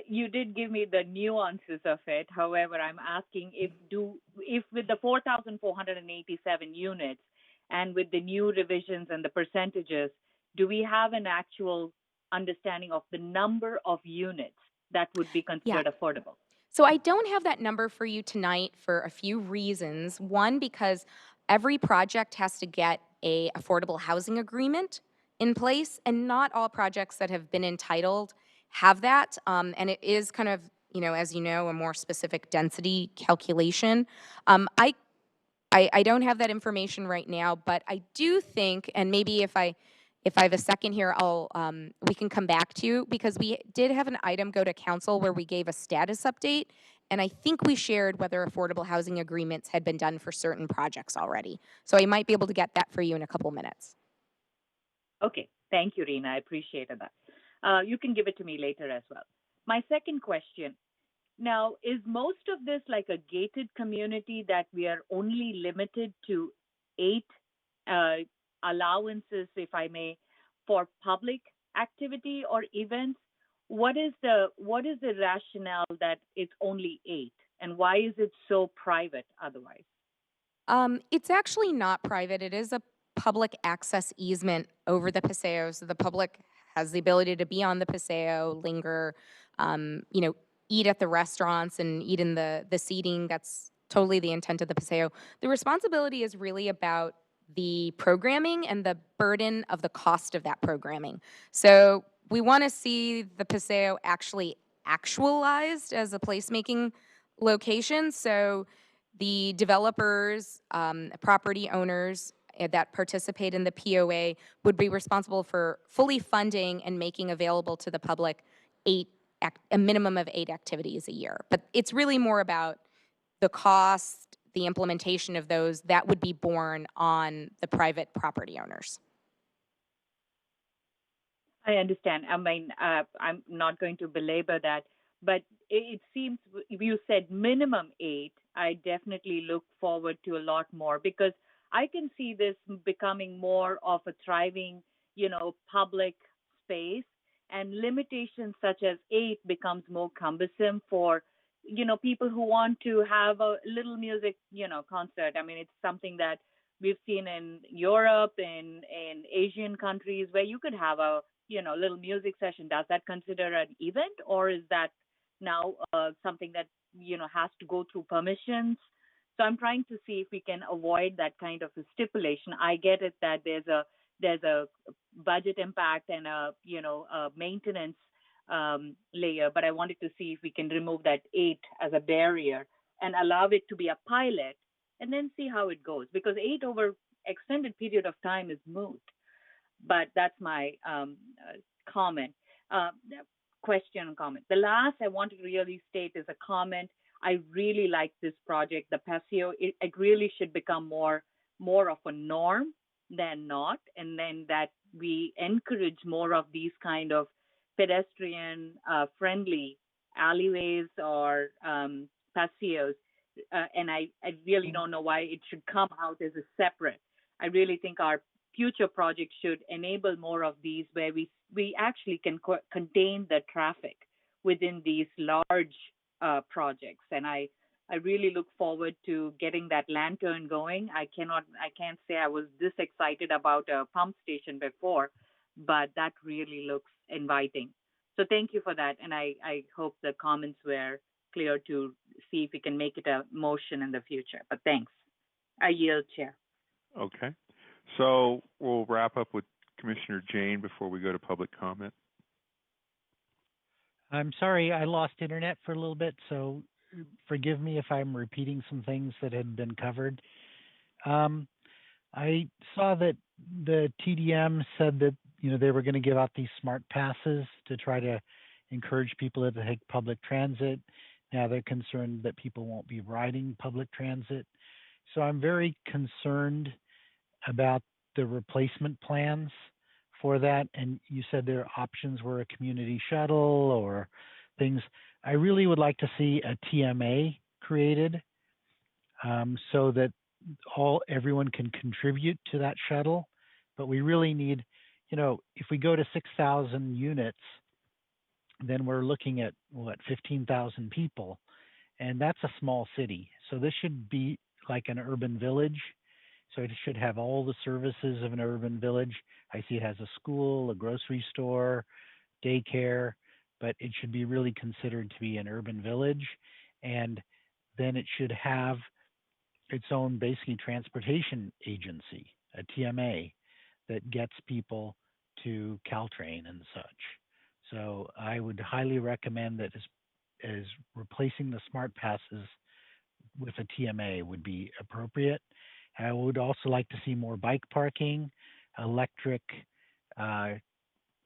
you did give me the nuances of it. However, I'm asking if with the 4,487 units and with the new revisions and the percentages, do we have an actual understanding of the number of units that would be considered affordable? So I don't have that number for you tonight for a few reasons. One, because every project has to get a affordable housing agreement in place, and not all projects that have been entitled have that. And it is kind of, you know, as you know, a more specific density calculation. I don't have that information right now, but I do think, and maybe if I have a second here, we can come back to you, because we did have an item go to council where we gave a status update, and I think we shared whether affordable housing agreements had been done for certain projects already. So I might be able to get that for you in a couple minutes. Okay, thank you, Rena. I appreciated that. You can give it to me later as well. My second question, now, is most of this like a gated community that we are only limited to 8 allowances, if I may, for public activity or events? What is the rationale that it's only 8, and why is it so private otherwise? It's actually not private. It is a public access easement over the Paseo, so the public has the ability to be on the Paseo, linger, you know, eat at the restaurants and eat in the seating. That's totally the intent of the Paseo. The responsibility is really about the programming and the burden of the cost of that programming. So we want to see the Paseo actually actualized as a placemaking location. So the developers, property owners that participate in the POA would be responsible for fully funding and making available to the public a minimum of 8 activities a year. But it's really more about the cost, the implementation of those that would be borne on the private property owners. I understand. I mean, I'm not going to belabor that, but it seems you said minimum 8. I definitely look forward to a lot more, because I can see this becoming more of a thriving, you know, public space, and limitations such as 8 becomes more cumbersome for, you know, people who want to have a little music, you know, concert. I mean, it's something that we've seen in Europe and in Asian countries where you could have a, you know, little music session. Does that consider an event, or is that now something that, you know, has to go through permissions? So I'm trying to see if we can avoid that kind of a stipulation. I get it that there's a budget impact and a, you know, a maintenance layer, but I wanted to see if we can remove that 8 as a barrier and allow it to be a pilot and then see how it goes, because 8 over extended period of time is moot. but that's my comment, question and comment. The last I want to really state is a comment. I really like this project, the Paseo. It really should become more of a norm than not, and then that we encourage more of these kind of pedestrian friendly alleyways or paseos. And I really don't know why it should come out as a separate. I really think our future projects should enable more of these where we actually can contain the traffic within these large projects. And I really look forward to getting that lantern going. I can't say I was this excited about a pump station before, but that really looks inviting. So thank you for that. And I hope the comments were clear to see if we can make it a motion in the future. But thanks. I yield, Chair. Okay. So we'll wrap up with Commissioner Jane before we go to public comment. I'm sorry, I lost internet for a little bit, so forgive me if I'm repeating some things that had been covered. I saw that the TDM said that they were going to give out these smart passes to try to encourage people to take public transit. Now they're concerned that people won't be riding public transit. So I'm very concerned about the replacement plans for that. And you said their options were a community shuttle or things. I really would like to see a TMA created so that everyone can contribute to that shuttle. But we really need, if we go to 6,000 units, then we're looking at 15,000 people, and that's a small city. So this should be like an urban village. So it should have all the services of an urban village. I see it has a school, a grocery store, daycare, but it should be really considered to be an urban village. And then it should have its own basically transportation agency, a TMA, that gets people to Caltrain and such. So I would highly recommend that as replacing the smart passes with a TMA would be appropriate. I would also like to see more bike parking, electric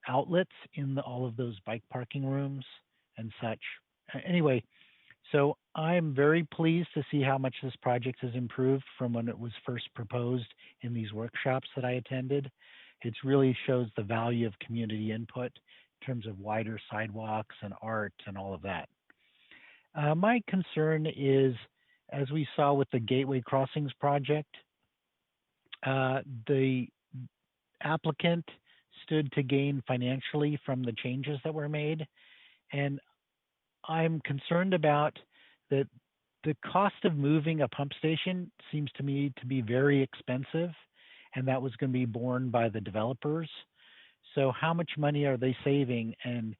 outlets in all of those bike parking rooms and such. Anyway, so I'm very pleased to see how much this project has improved from when it was first proposed in these workshops that I attended. It really shows the value of community input in terms of wider sidewalks and art and all of that. My concern is, as we saw with the Gateway Crossings project, the applicant stood to gain financially from the changes that were made. And I'm concerned about that the cost of moving a pump station seems to me to be very expensive, and that was going to be borne by the developers. So how much money are they saving, and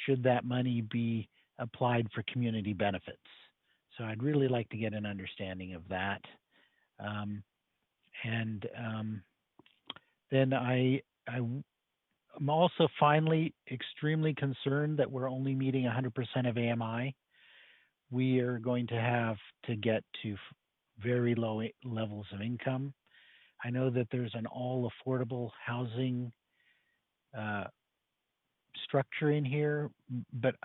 should that money be applied for community benefits? So I'd really like to get an understanding of that. Then I'm also finally extremely concerned that we're only meeting 100% of AMI. We are going to have to get to very low levels of income. I know that there's an all affordable housing structure in here, but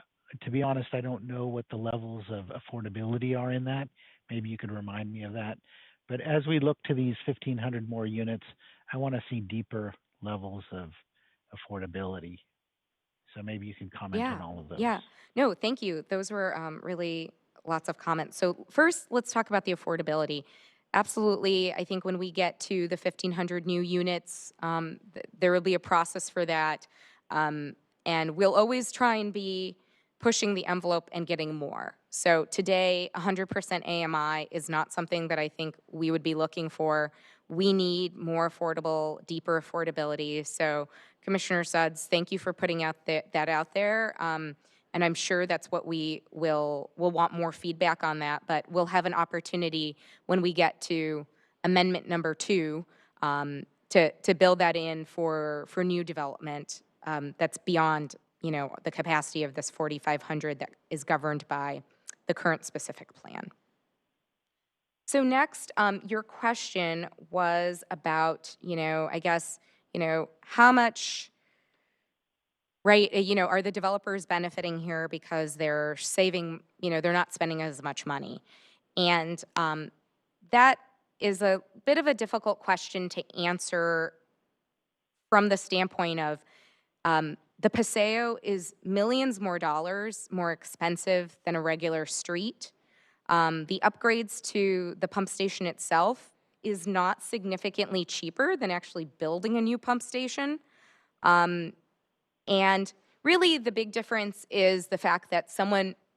to be honest, I don't know what the levels of affordability are in that. Maybe you could remind me of that. But as we look to these 1,500 more units, I want to see deeper levels of affordability. So maybe you can comment on all of those. Yeah, no, thank you. Those were really lots of comments. So first, let's talk about the affordability. Absolutely, I think when we get to the 1,500 new units, there will be a process for that. And we'll always try and be pushing the envelope and getting more. So today, 100% AMI is not something that I think we would be looking for. We need more affordable, deeper affordability. So Commissioner Suds, thank you for putting that out there. And I'm sure that's what we'll want more feedback on that, but we'll have an opportunity when we get to amendment number 2 to build that in for new development that's beyond the capacity of this 4,500 that is governed by the current specific plan. So next, your question was about, I guess, how much, right, are the developers benefiting here because they're saving, they're not spending as much money? And that is a bit of a difficult question to answer from the standpoint of the Paseo is millions more dollars more expensive than a regular street. The upgrades to the pump station itself is not significantly cheaper than actually building a new pump station. And really the big difference is the fact that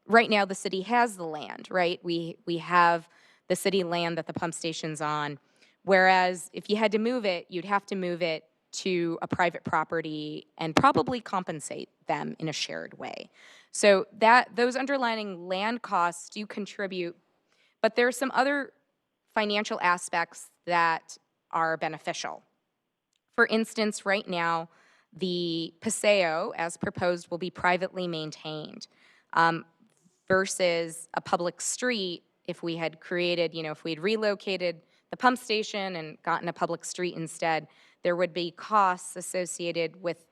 right now the city has the land, right? We have the city land that the pump station's on. Whereas if you had to move it, you'd have to move it to a private property and probably compensate them in a shared way. So those underlying land costs do contribute, but there are some other financial aspects that are beneficial. For instance, right now, the Paseo, as proposed, will be privately maintained versus a public street. If we had created, if we had relocated the pump station and gotten a public street instead, there would be costs associated with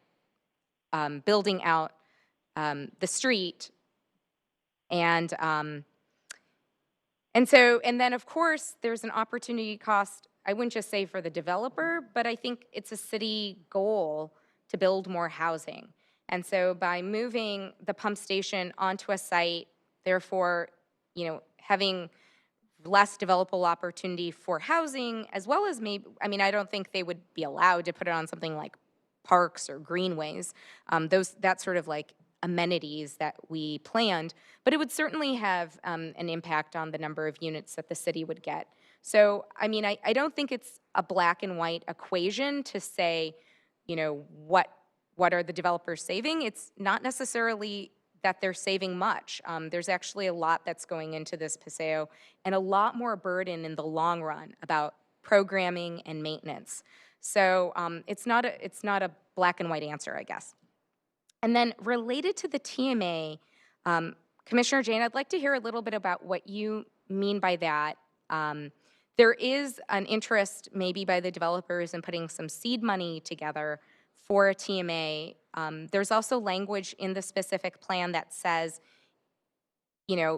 building out the street. And then of course, there's an opportunity cost, I wouldn't just say for the developer, but I think it's a city goal to build more housing. And so by moving the pump station onto a site, therefore, having less developable opportunity for housing, as well as I don't think they would be allowed to put it on something like parks or greenways, that sort of like amenities that we planned, but it would certainly have an impact on the number of units that the city would get. So, I don't think it's a black and white equation to say, what are the developers saving? It's not necessarily that they're saving much. There's actually a lot that's going into this Paseo and a lot more burden in the long run about programming and maintenance. So it's not a black and white answer, I guess. And then related to the TMA, Commissioner Jane, I'd like to hear a little bit about what you mean by that. There is an interest maybe by the developers in putting some seed money together for a TMA. There's also language in the specific plan that says,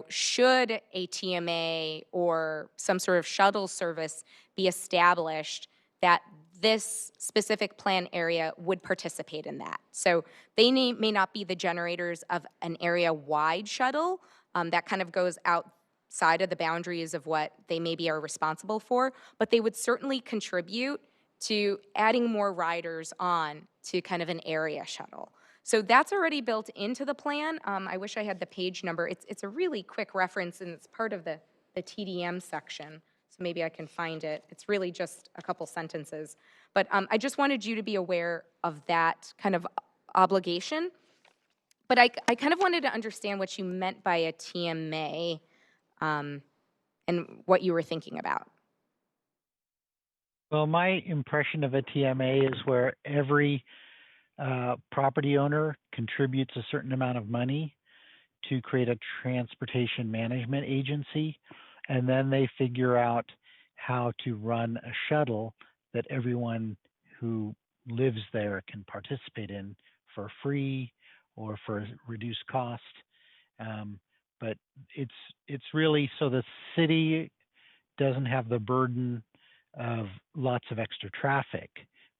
should a TMA or some sort of shuttle service be established, that this specific plan area would participate in that. So they may not be the generators of an area-wide shuttle. That kind of goes outside of the boundaries of what they maybe are responsible for, but they would certainly contribute to adding more riders on to kind of an area shuttle. So that's already built into the plan. I wish I had the page number. It's a really quick reference, and it's part of the TDM section. So maybe I can find it. It's really just a couple sentences. But I just wanted you to be aware of that kind of obligation. But I kind of wanted to understand what you meant by a TMA and what you were thinking about. Well, my impression of a TMA is where every property owner contributes a certain amount of money to create a transportation management agency, and then they figure out how to run a shuttle that everyone who lives there can participate in for free or for reduced cost. But it's really so the city doesn't have the burden of lots of extra traffic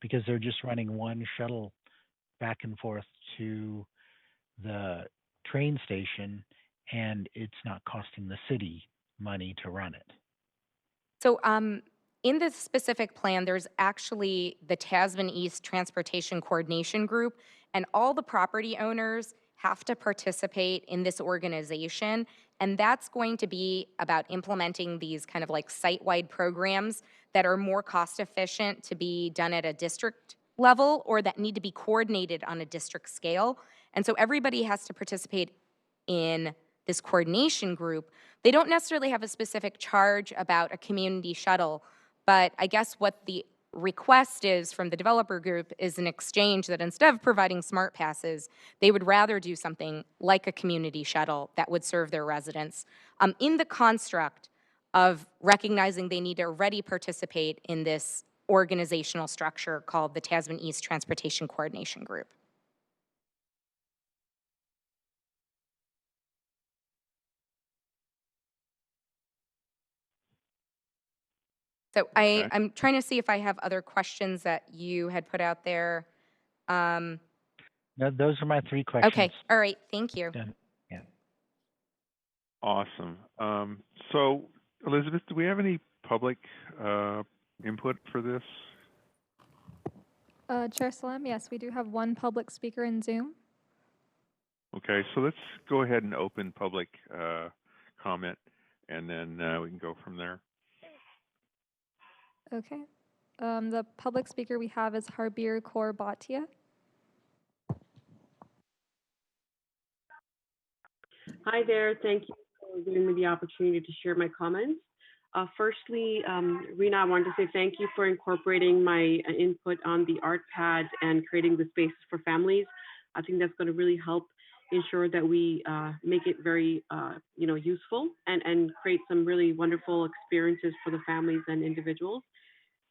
because they're just running one shuttle back and forth to the train station, and it's not costing the city money to run it. So in this specific plan, there's actually the Tasman East Transportation Coordination Group, and all the property owners have to participate in this organization, and that's going to be about implementing these kind of like site-wide programs that are more cost efficient to be done at a district level or that need to be coordinated on a district scale. And so everybody has to participate in this coordination group. They don't necessarily have a specific charge about a community shuttle, but I guess what the request is from the developer group is an exchange that instead of providing smart passes, they would rather do something like a community shuttle that would serve their residents in the construct of recognizing they need to already participate in this organizational structure called the Tasman East Transportation Coordination Group. So I'm trying to see if I have other questions that you had put out there. No, those are my 3 questions. Okay, all right, thank you. Done. Yeah. Awesome. So, Elizabeth, do we have any public input for this? Chair Salam, yes, we do have one public speaker in Zoom. Okay, so let's go ahead and open public comment, and then we can go from there. Okay. The public speaker we have is Harbir Kaur Bhatia. Hi there. Thank you for giving me the opportunity to share my comments. Firstly, Rena, I wanted to say thank you for incorporating my input on the art pad and creating the spaces for families. I think that's going to really help ensure that we make it very, useful and create some really wonderful experiences for the families and individuals.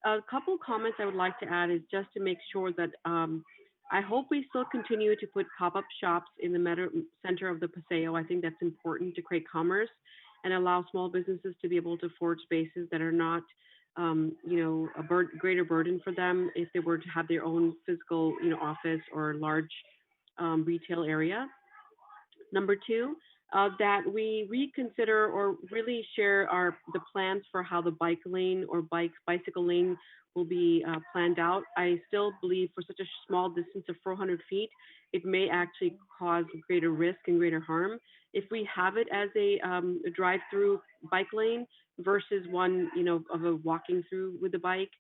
A couple comments I would like to add is just to make sure that I hope we still continue to put pop-up shops in the center of the Paseo. I think that's important to create commerce and allow small businesses to be able to afford spaces that are not, a greater burden for them if they were to have their own physical, office or large retail area. Number 2, that we reconsider or really share the plans for how the bike lane or bicycle lane will be planned out. I still believe for such a small distance of 400 feet, it may actually cause greater risk and greater harm. If we have it as a drive-through bike lane versus one, of a walking through with the bike,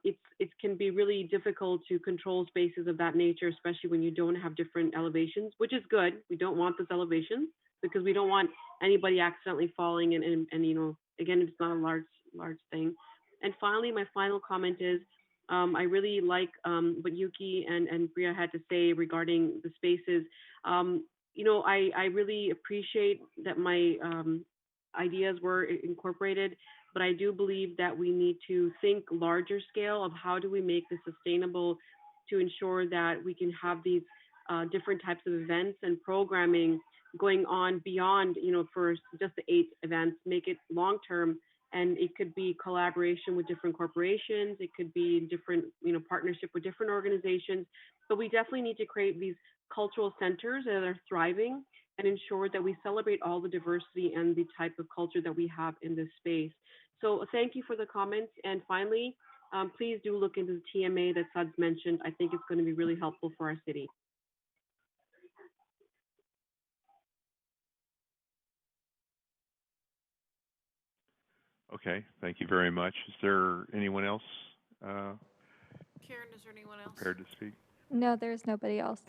it can be really difficult to control spaces of that nature, especially when you don't have different elevations, which is good. We don't want those elevations because we don't want anybody accidentally falling and again, it's not a large thing. And finally, my final comment is, I really like what Yuki and Bria had to say regarding the spaces. I really appreciate that my ideas were incorporated, but I do believe that we need to think larger scale of how do we make this sustainable to ensure that we can have these different types of events and programming going on beyond, for just the 8 events, make it long-term. And it could be collaboration with different corporations. It could be different, partnership with different organizations. But we definitely need to create these cultural centers that are thriving and ensure that we celebrate all the diversity and the type of culture that we have in this space. So thank you for the comments. And finally, please do look into the TMA that Suds mentioned. I think it's going to be really helpful for our city. Okay, thank you very much. Is there anyone else? Karen, is there anyone else? Prepared to speak? No, there's nobody else.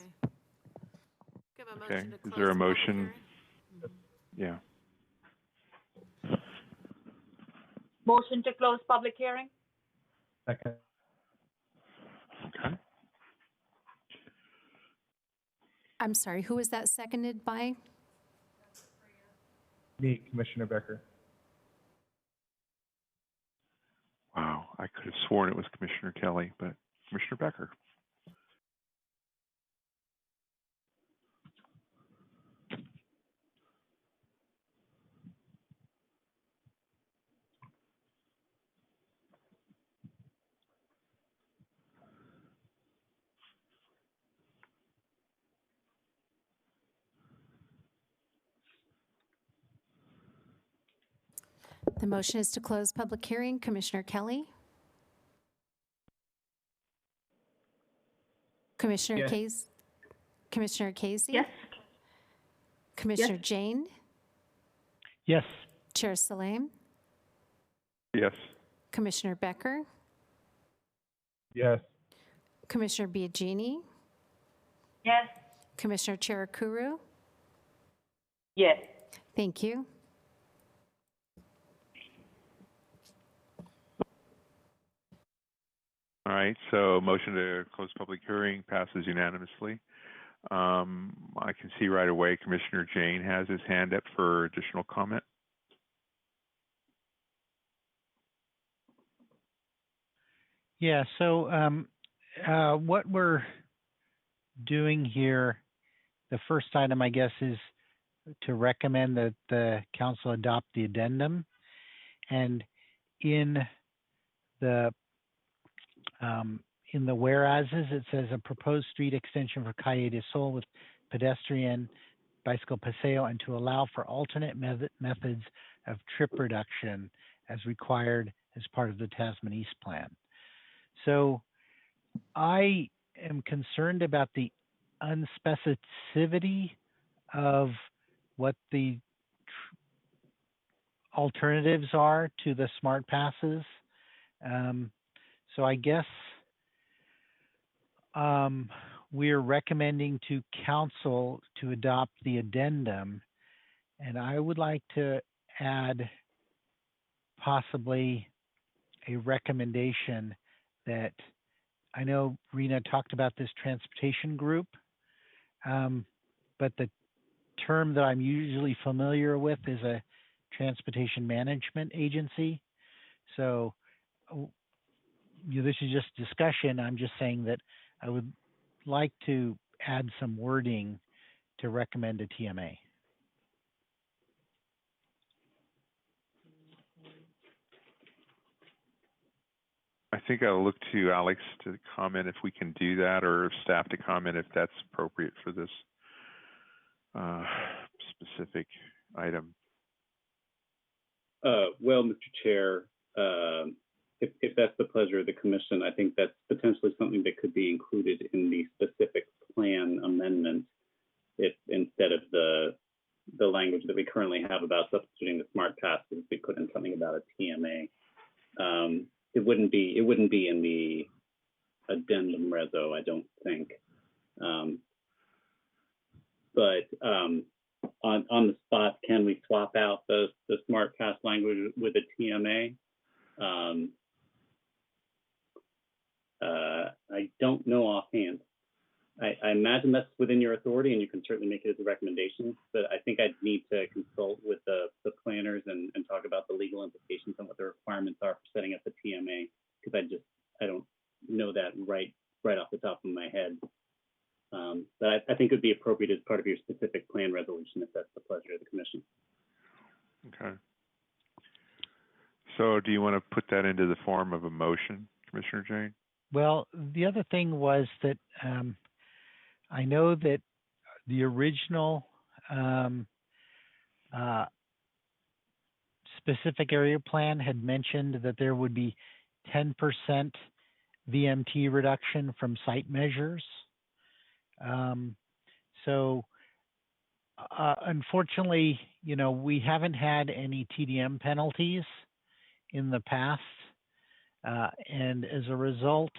Okay. Is there a motion? Yeah. Motion to close public hearing? Second. Okay. I'm sorry, who was that seconded by? Me, Commissioner Becker. Wow, I could have sworn it was Commissioner Kelly, but Commissioner Becker. The motion is to close public hearing. Commissioner Kelly? Commissioner Yes. Casey? Commissioner Casey? Yes. Commissioner Jane? Yes. Chair Salam? Yes. Commissioner Becker? Yes. Commissioner Biagini? Yes. Commissioner Cherakuru? Yes. Thank you. All right, so motion to close public hearing passes unanimously. I can see right away Commissioner Jane has his hand up for additional comment. Yeah, so what we're doing here, the first item, I guess, is to recommend that the council adopt the addendum. And in the whereases, it says a proposed street extension for Calle de Sol with pedestrian bicycle paseo and to allow for alternate methods of trip reduction as required as part of the Tasman East Plan. So I am concerned about the unspecificity of what the alternatives are to the smart passes. So I guess we're recommending to council to adopt the addendum, and I would like to add possibly a recommendation that I know Rena talked about this transportation group, but the term that I'm usually familiar with is a transportation management agency. So this is just discussion. I'm just saying that I would like to add some wording to recommend a TMA. I think I'll look to Alex to comment if we can do that, or staff to comment if that's appropriate for this specific item. Well, Mr. Chair, if that's the pleasure of the commission, I think that's potentially something that could be included in the specific plan amendment, if instead of the language that we currently have about substituting the smart passes, we put in something about a TMA. It wouldn't be in the addendum reso, I don't think. But on the spot, can we swap out the smart pass language with a TMA? I don't know offhand. I imagine that's within your authority, and you can certainly make it as a recommendation, but I think I'd need to consult with the planners and talk about the legal implications and what the requirements are for setting up a TMA, because I don't know that right off the top of my head. But I think it would be appropriate as part of your specific plan resolution if that's the pleasure of the commission. Okay. So do you want to put that into the form of a motion, Commissioner Jane? Well, the other thing was that I know that the original specific area plan had mentioned that there would be 10% VMT reduction from site measures. So unfortunately, we haven't had any TDM penalties in the past. And as a result,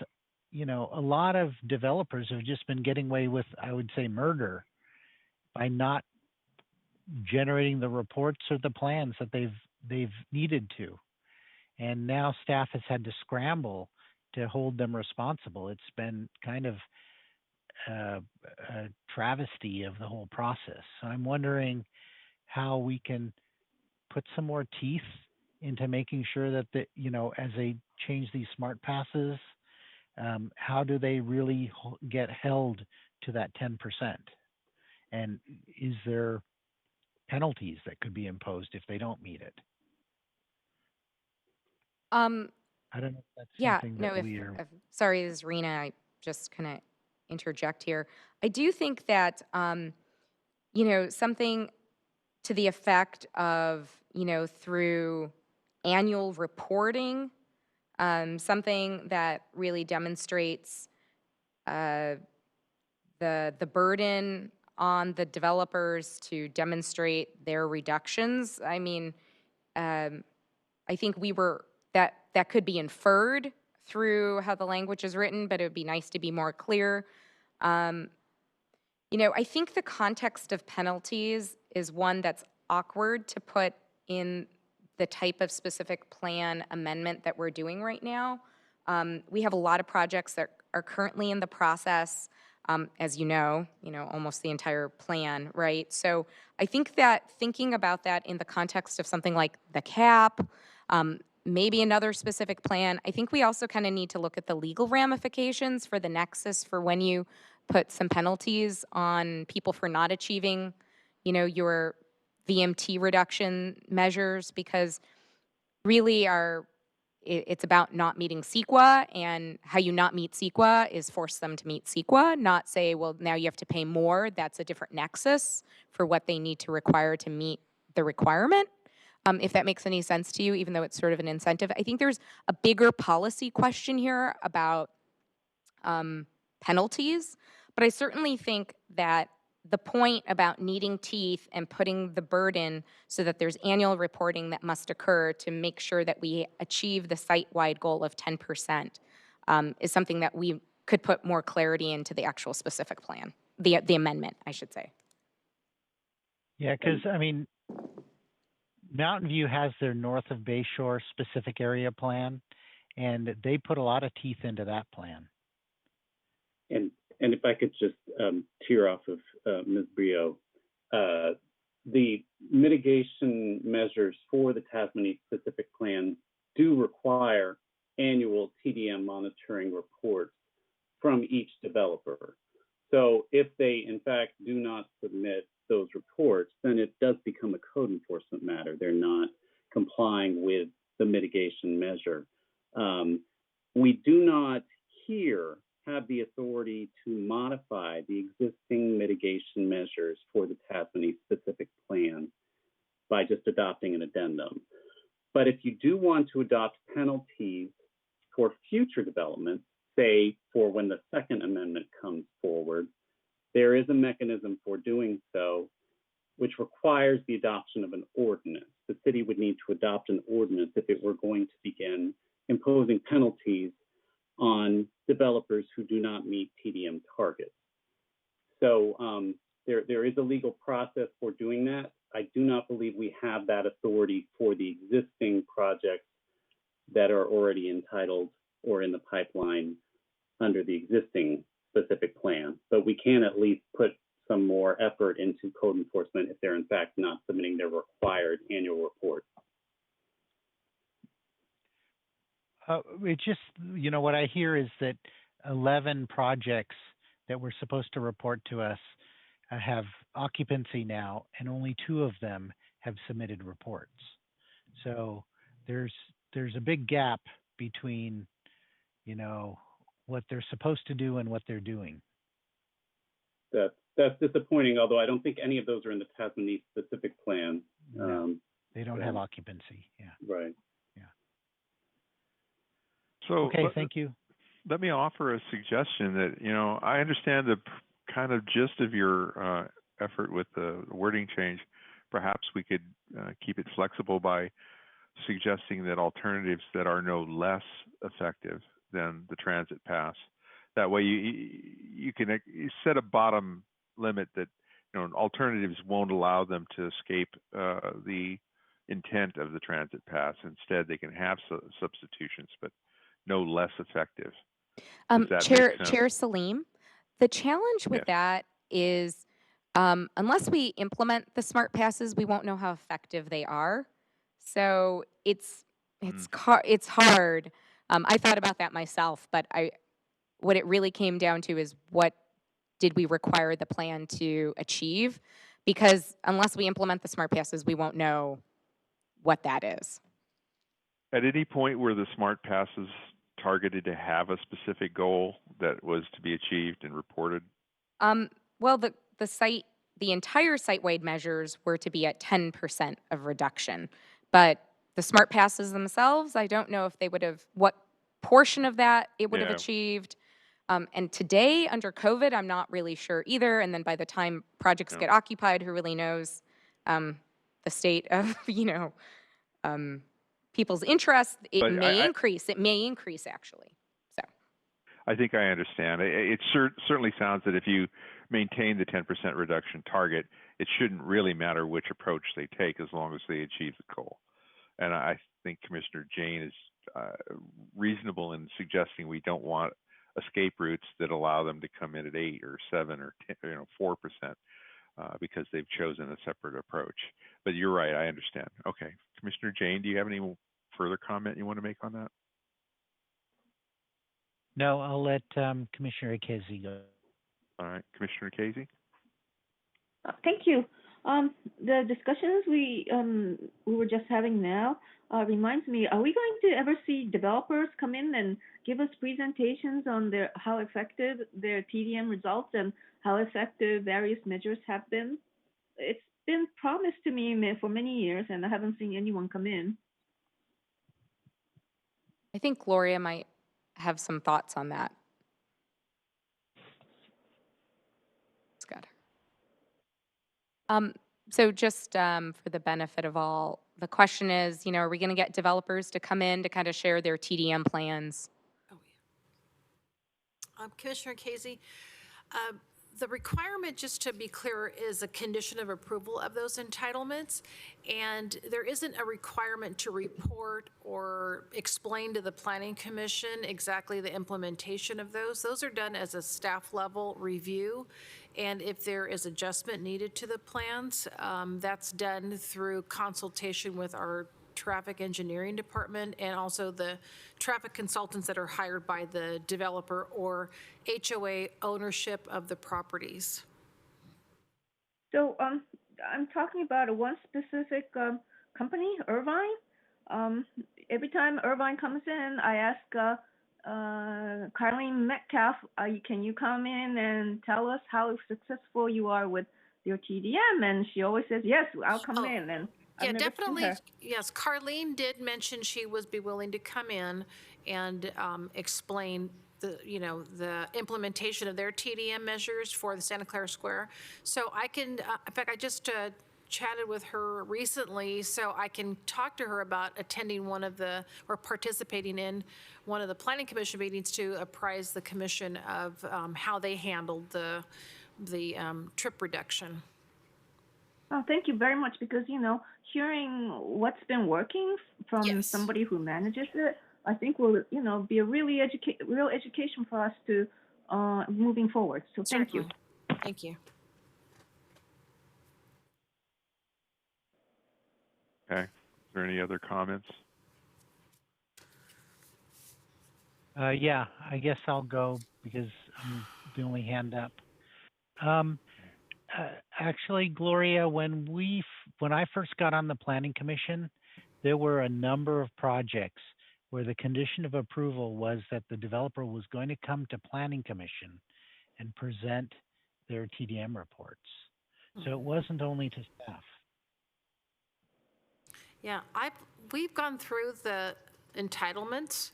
a lot of developers have just been getting away with, I would say, murder by not generating the reports or the plans that they've needed to. And now staff has had to scramble to hold them responsible. It's been kind of a travesty of the whole process. So I'm wondering how we can put some more teeth into making sure that as they change these smart passes, how do they really get held to that 10%? And is there penalties that could be imposed if they don't meet it? I don't know if that's something that we are... Sorry, this is Rena. I just kind of interject here. I do think that, something to the effect of, through annual reporting, something that really demonstrates the burden on the developers to demonstrate their reductions. I mean, I think that could be inferred through how the language is written, but it would be nice to be more clear. I think the context of penalties is one that's awkward to put in the type of specific plan amendment that we're doing right now. We have a lot of projects that are currently in the process, as almost the entire plan, right? So I think that thinking about that in the context of something like the cap, maybe another specific plan. I think we also kind of need to look at the legal ramifications for the nexus for when you put some penalties on people for not achieving, your VMT reduction measures, because really it's about not meeting CEQA, and how you not meet CEQA is force them to meet CEQA, not say, well, now you have to pay more. That's a different nexus for what they need to require to meet the requirement. If that makes any sense to you, even though it's sort of an incentive. I think there's a bigger policy question here about penalties, but I certainly think that the point about needing teeth and putting the burden so that there's annual reporting that must occur to make sure that we achieve the site-wide goal of 10% is something that we could put more clarity into the actual specific plan, the amendment, I should say. Yeah, because, Mountain View has their north of Bayshore specific area plan, and they put a lot of teeth into that plan. And if I could just tear off of Ms. Brio, the mitigation measures for the Tasmania specific plan do require annual TDM monitoring reports from each developer. So if they, in fact, do not submit those reports, then it does become a code enforcement matter. They're not complying with the mitigation measure. We do not here have the authority to modify the existing mitigation measures for the Tasmania specific plan by just adopting an addendum. But if you do want to adopt penalties for future developments, say for when the second amendment comes forward, there is a mechanism for doing so, which requires the adoption of an ordinance. The city would need to adopt an ordinance if it were going to begin imposing penalties on developers who do not meet TDM targets. So there is a legal process for doing that. I do not believe we have that authority for the existing projects that are already entitled or in the pipeline under the existing specific plan, but we can at least put some more effort into code enforcement if they're in fact not submitting their required annual report. It just, what I hear is that 11 projects that were supposed to report to us have occupancy now, and only 2 of them have submitted reports. So there's a big gap between, what they're supposed to do and what they're doing. That's disappointing, although I don't think any of those are in the Tasmania specific plan. No, they don't have occupancy. Yeah. Right. So okay, thank you. Let me offer a suggestion that, I understand the kind of gist of your effort with the wording change. Perhaps we could keep it flexible by suggesting that alternatives that are no less effective than the transit pass. That way you can set a bottom limit that, alternatives won't allow them to escape the intent of the transit pass. Instead, they can have substitutions, but no less effective. Chair Salim, the challenge with that is unless we implement the smart passes, we won't know how effective they are. So it's hard. I thought about that myself, but what it really came down to is what did we require the plan to achieve? Because unless we implement the smart passes, we won't know what that is. At any point were the smart passes targeted to have a specific goal that was to be achieved and reported? Well, the entire site-wide measures were to be at 10% of reduction, but the smart passes themselves, I don't know if they would have, what portion of that it would have achieved. And today, under COVID, I'm not really sure either. And then by the time projects get occupied, who really knows the state of, people's interest, it may increase. It may increase, actually. So I think I understand. It certainly sounds that if you maintain the 10% reduction target, it shouldn't really matter which approach they take as long as they achieve the goal. And I think Commissioner Jane is reasonable in suggesting we don't want escape routes that allow them to come in at 8 or 7 or 10, 4%, because they've chosen a separate approach. But you're right, I understand. Okay, Commissioner Jane, do you have any further comment you want to make on that? No, I'll let Commissioner Casey go. All right, Commissioner Casey? Thank you. The discussions we were just having now reminds me, are we going to ever see developers come in and give us presentations on how effective their TDM results and how effective various measures have been? It's been promised to me for many years, and I haven't seen anyone come in. I think Gloria might have some thoughts on that. It's good. So just for the benefit of all, the question is, are we going to get developers to come in to kind of share their TDM plans? Oh, yeah. Commissioner Casey, the requirement, just to be clear, is a condition of approval of those entitlements, and there isn't a requirement to report or explain to the Planning Commission exactly the implementation of those. Those are done as a staff level review, and if there is adjustment needed to the plans, that's done through consultation with our traffic engineering department and also the traffic consultants that are hired by the developer or HOA ownership of the properties. So I'm talking about one specific company, Irvine. Every time Irvine comes in, I ask Carlene Metcalf, can you come in and tell us how successful you are with your TDM? And she always says, yes, I'll come in. And yeah, definitely. Yes, Carlene did mention she would be willing to come in and explain the implementation of their TDM measures for the Santa Clara Square. So I can, in fact, I just chatted with her recently, so I can talk to her about attending or participating in one of the Planning Commission meetings to apprise the Commission of how they handled the trip reduction. Oh, thank you very much, because, hearing what's been working from somebody who manages it, I think will, be a real education for us to moving forward. So thank you. Thank you. Okay. Is there any other comments? Yeah, I guess I'll go because I'm the only hand up. Actually, Gloria, when I first got on the Planning Commission, there were a number of projects where the condition of approval was that the developer was going to come to Planning Commission and present their TDM reports. So it wasn't only to staff. Yeah, we've gone through the entitlements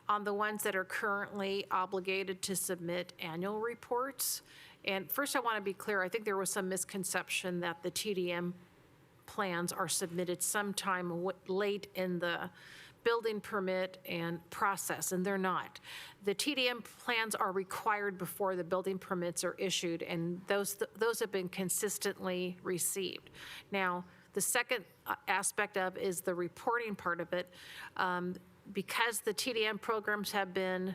on the ones that are currently obligated to submit annual reports. And first, I want to be clear, I think there was some misconception that the TDM plans are submitted sometime late in the building permit and process, and they're not. The TDM plans are required before the building permits are issued, and those have been consistently received. Now, the second aspect of is the reporting part of it. Because the TDM programs have been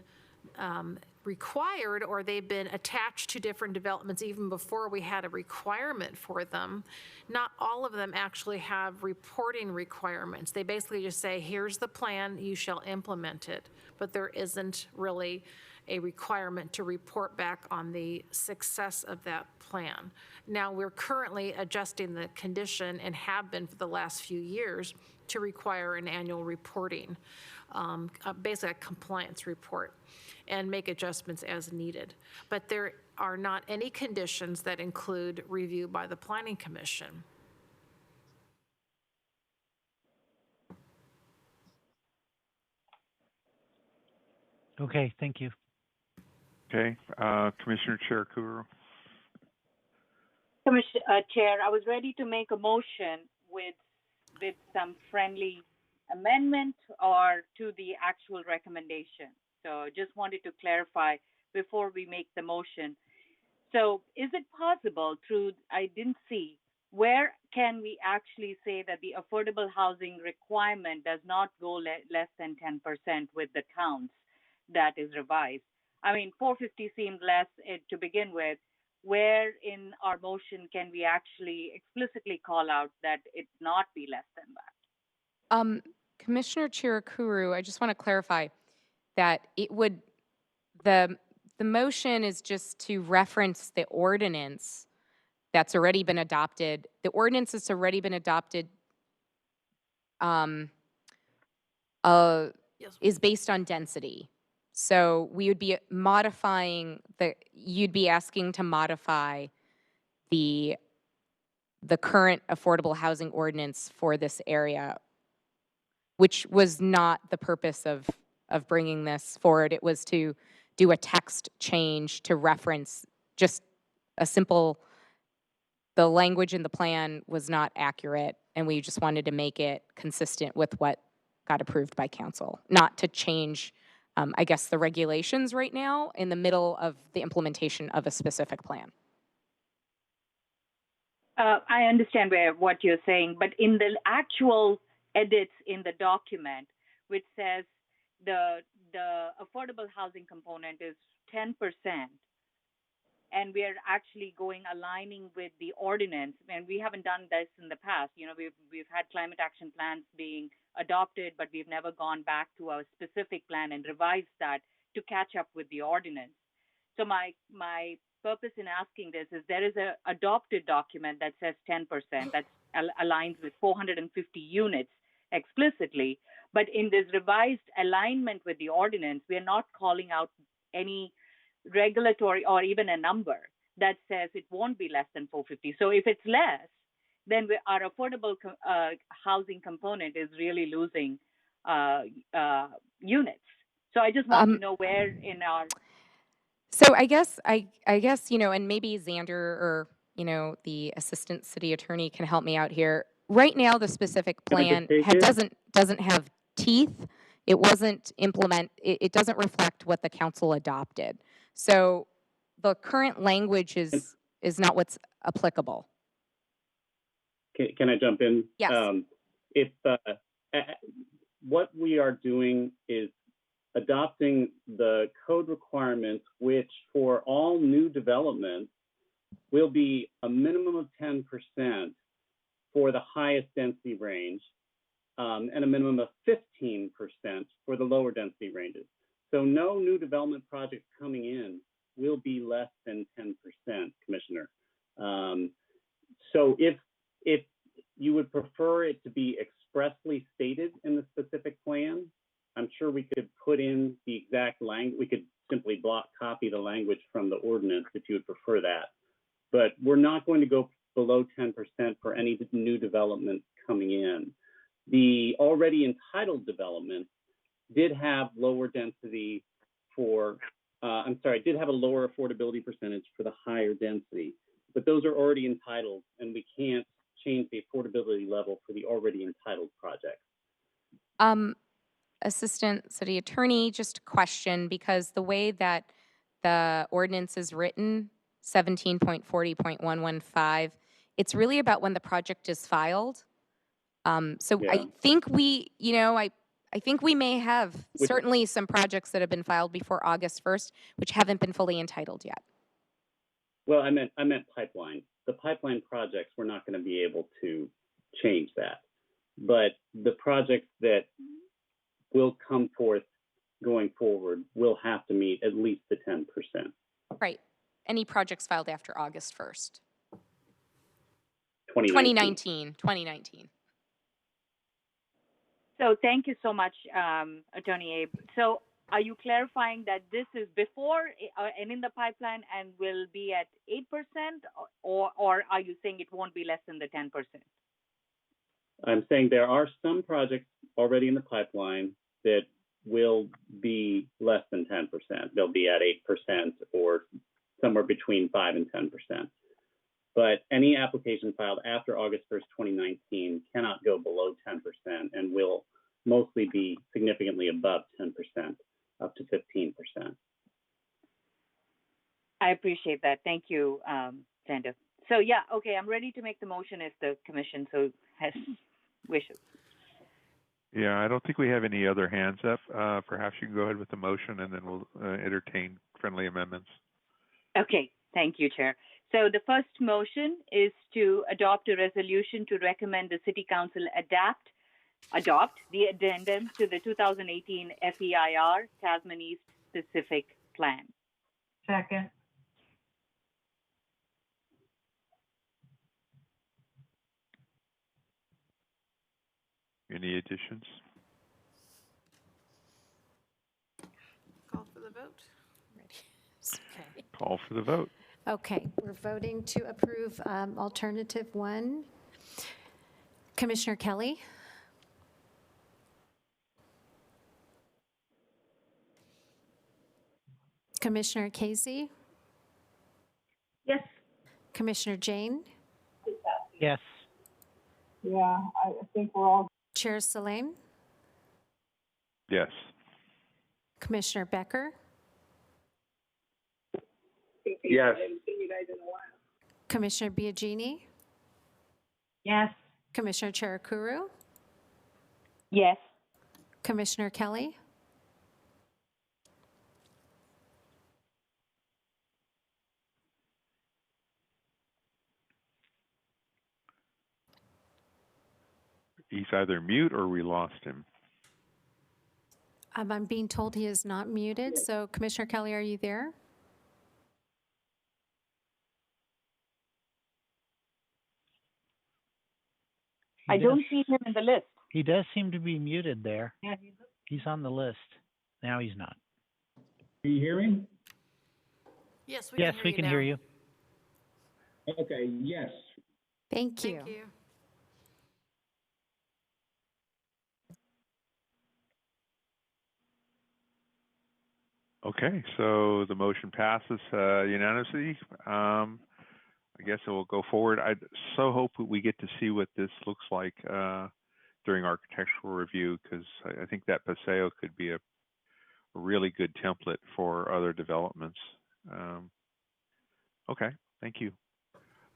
required, or they've been attached to different developments even before we had a requirement for them, not all of them actually have reporting requirements. They basically just say, here's the plan, you shall implement it. But there isn't really a requirement to report back on the success of that plan. Now, we're currently adjusting the condition, and have been for the last few years, to require an annual reporting, basically a compliance report, and make adjustments as needed. But there are not any conditions that include review by the Planning Commission. Okay, thank you. Okay, Commissioner Cherukuri. Commissioner Chair, I was ready to make a motion with some friendly amendment or to the actual recommendation. So just wanted to clarify before we make the motion. So is it possible I didn't see, where can we actually say that the affordable housing requirement does not go less than 10% with the counts that is revised? I mean, 450 seemed less to begin with. Where in our motion can we actually explicitly call out that it not be less than that? Commissioner Chirukuru, I just want to clarify that it would, the motion is just to reference the ordinance that's already been adopted. The ordinance that's already been adopted is based on density. So we would be modifying you'd be asking to modify the current affordable housing ordinance for this area, which was not the purpose of bringing this forward. It was to do a text change to reference just a simple, the language in the plan was not accurate, and we just wanted to make it consistent with what got approved by council, not to change, I guess, the regulations right now in the middle of the implementation of a specific plan. I understand what you're saying, but in the actual edits in the document, which says the affordable housing component is 10%, and we are actually aligning with the ordinance, and we haven't done this in the past. You know, we've had climate action plans being adopted, but we've never gone back to our specific plan and revised that to catch up with the ordinance. So my purpose in asking this is there is a adopted document that says 10%, that aligns with 450 units explicitly, but in this revised alignment with the ordinance, we are not calling out any regulatory or even a number that says it won't be less than 450. So if it's less, then our affordable housing component is really losing units. So I just want to know where in our... So I guess, you know, and maybe Xander or, you know, the assistant city attorney can help me out here. Right now, the specific plan doesn't have teeth. It wasn't it doesn't reflect what the council adopted. So the current language is not what's applicable. Can I jump in? Yes. What we are doing is adopting the code requirements, which for all new developments will be a minimum of 10% for the highest density range, and a minimum of 15% for the lower density ranges. So no new development projects coming in will be less than 10%, Commissioner. So if you would prefer it to be expressly stated in the specific plan, I'm sure we could put in the exact language. We could simply block copy the language from the ordinance if you would prefer that. But we're not going to go below 10% for any new development coming in. The already entitled development did have lower density did have a lower affordability percentage for the higher density, but those are already entitled, and we can't change the affordability level for the already entitled projects. Assistant city attorney, just a question, because the way that the ordinance is written, 17.40.115, it's really about when the project is filed. I think we, you know, I think we may have certainly some projects that have been filed before August 1st, which haven't been fully entitled yet. Well, I meant pipeline. The pipeline projects, we're not going to be able to change that. But the projects that will come forth going forward will have to meet at least the 10%. Right. Any projects filed after August 1st? 2019. So thank you so much, Attorney Abe. So are you clarifying that this is before and in the pipeline and will be at 8%, or are you saying it won't be less than the 10%? I'm saying there are some projects already in the pipeline that will be less than 10%. They'll be at 8% or somewhere between 5 and 10%. But any application filed after August 1st, 2019 cannot go below 10% and will mostly be significantly above 10%, up to 15%. I appreciate that. Thank you, Xander. So yeah, okay, I'm ready to make the motion if the commission so has wishes. Yeah, I don't think we have any other hands up. Perhaps you can go ahead with the motion and then we'll entertain friendly amendments. Okay, thank you, Chair. So the first motion is to adopt a resolution to recommend the City Council adapt adopt the addendum to the 2018 FEIR Tasman East Specific Plan. Second. Any additions? Call for the vote. Okay. Call for the vote. Okay, we're voting to approve alternative 1. Commissioner Kelly? Commissioner Casey? Yes. Commissioner Jane? Yes. Yeah, I think we're all. Chair Salim? Yes. Commissioner Becker? Yes. Commissioner Biagini? Yes. Commissioner Cherukuru? Yes. Commissioner Kelly? He's either mute or we lost him. I'm being told he is not muted, so Commissioner Kelly, are you there? I don't see him in the list. He does seem to be muted there. Yeah, He's on the list. Now he's not. Can you hear me? Yes, Yes, we can hear you. Okay, yes. Thank you. Thank you. Okay, so the motion passes unanimously. I guess it will go forward. I so hope that we get to see what this looks like during architectural review, because I think that Paseo could be a really good template for other developments. Okay, thank you.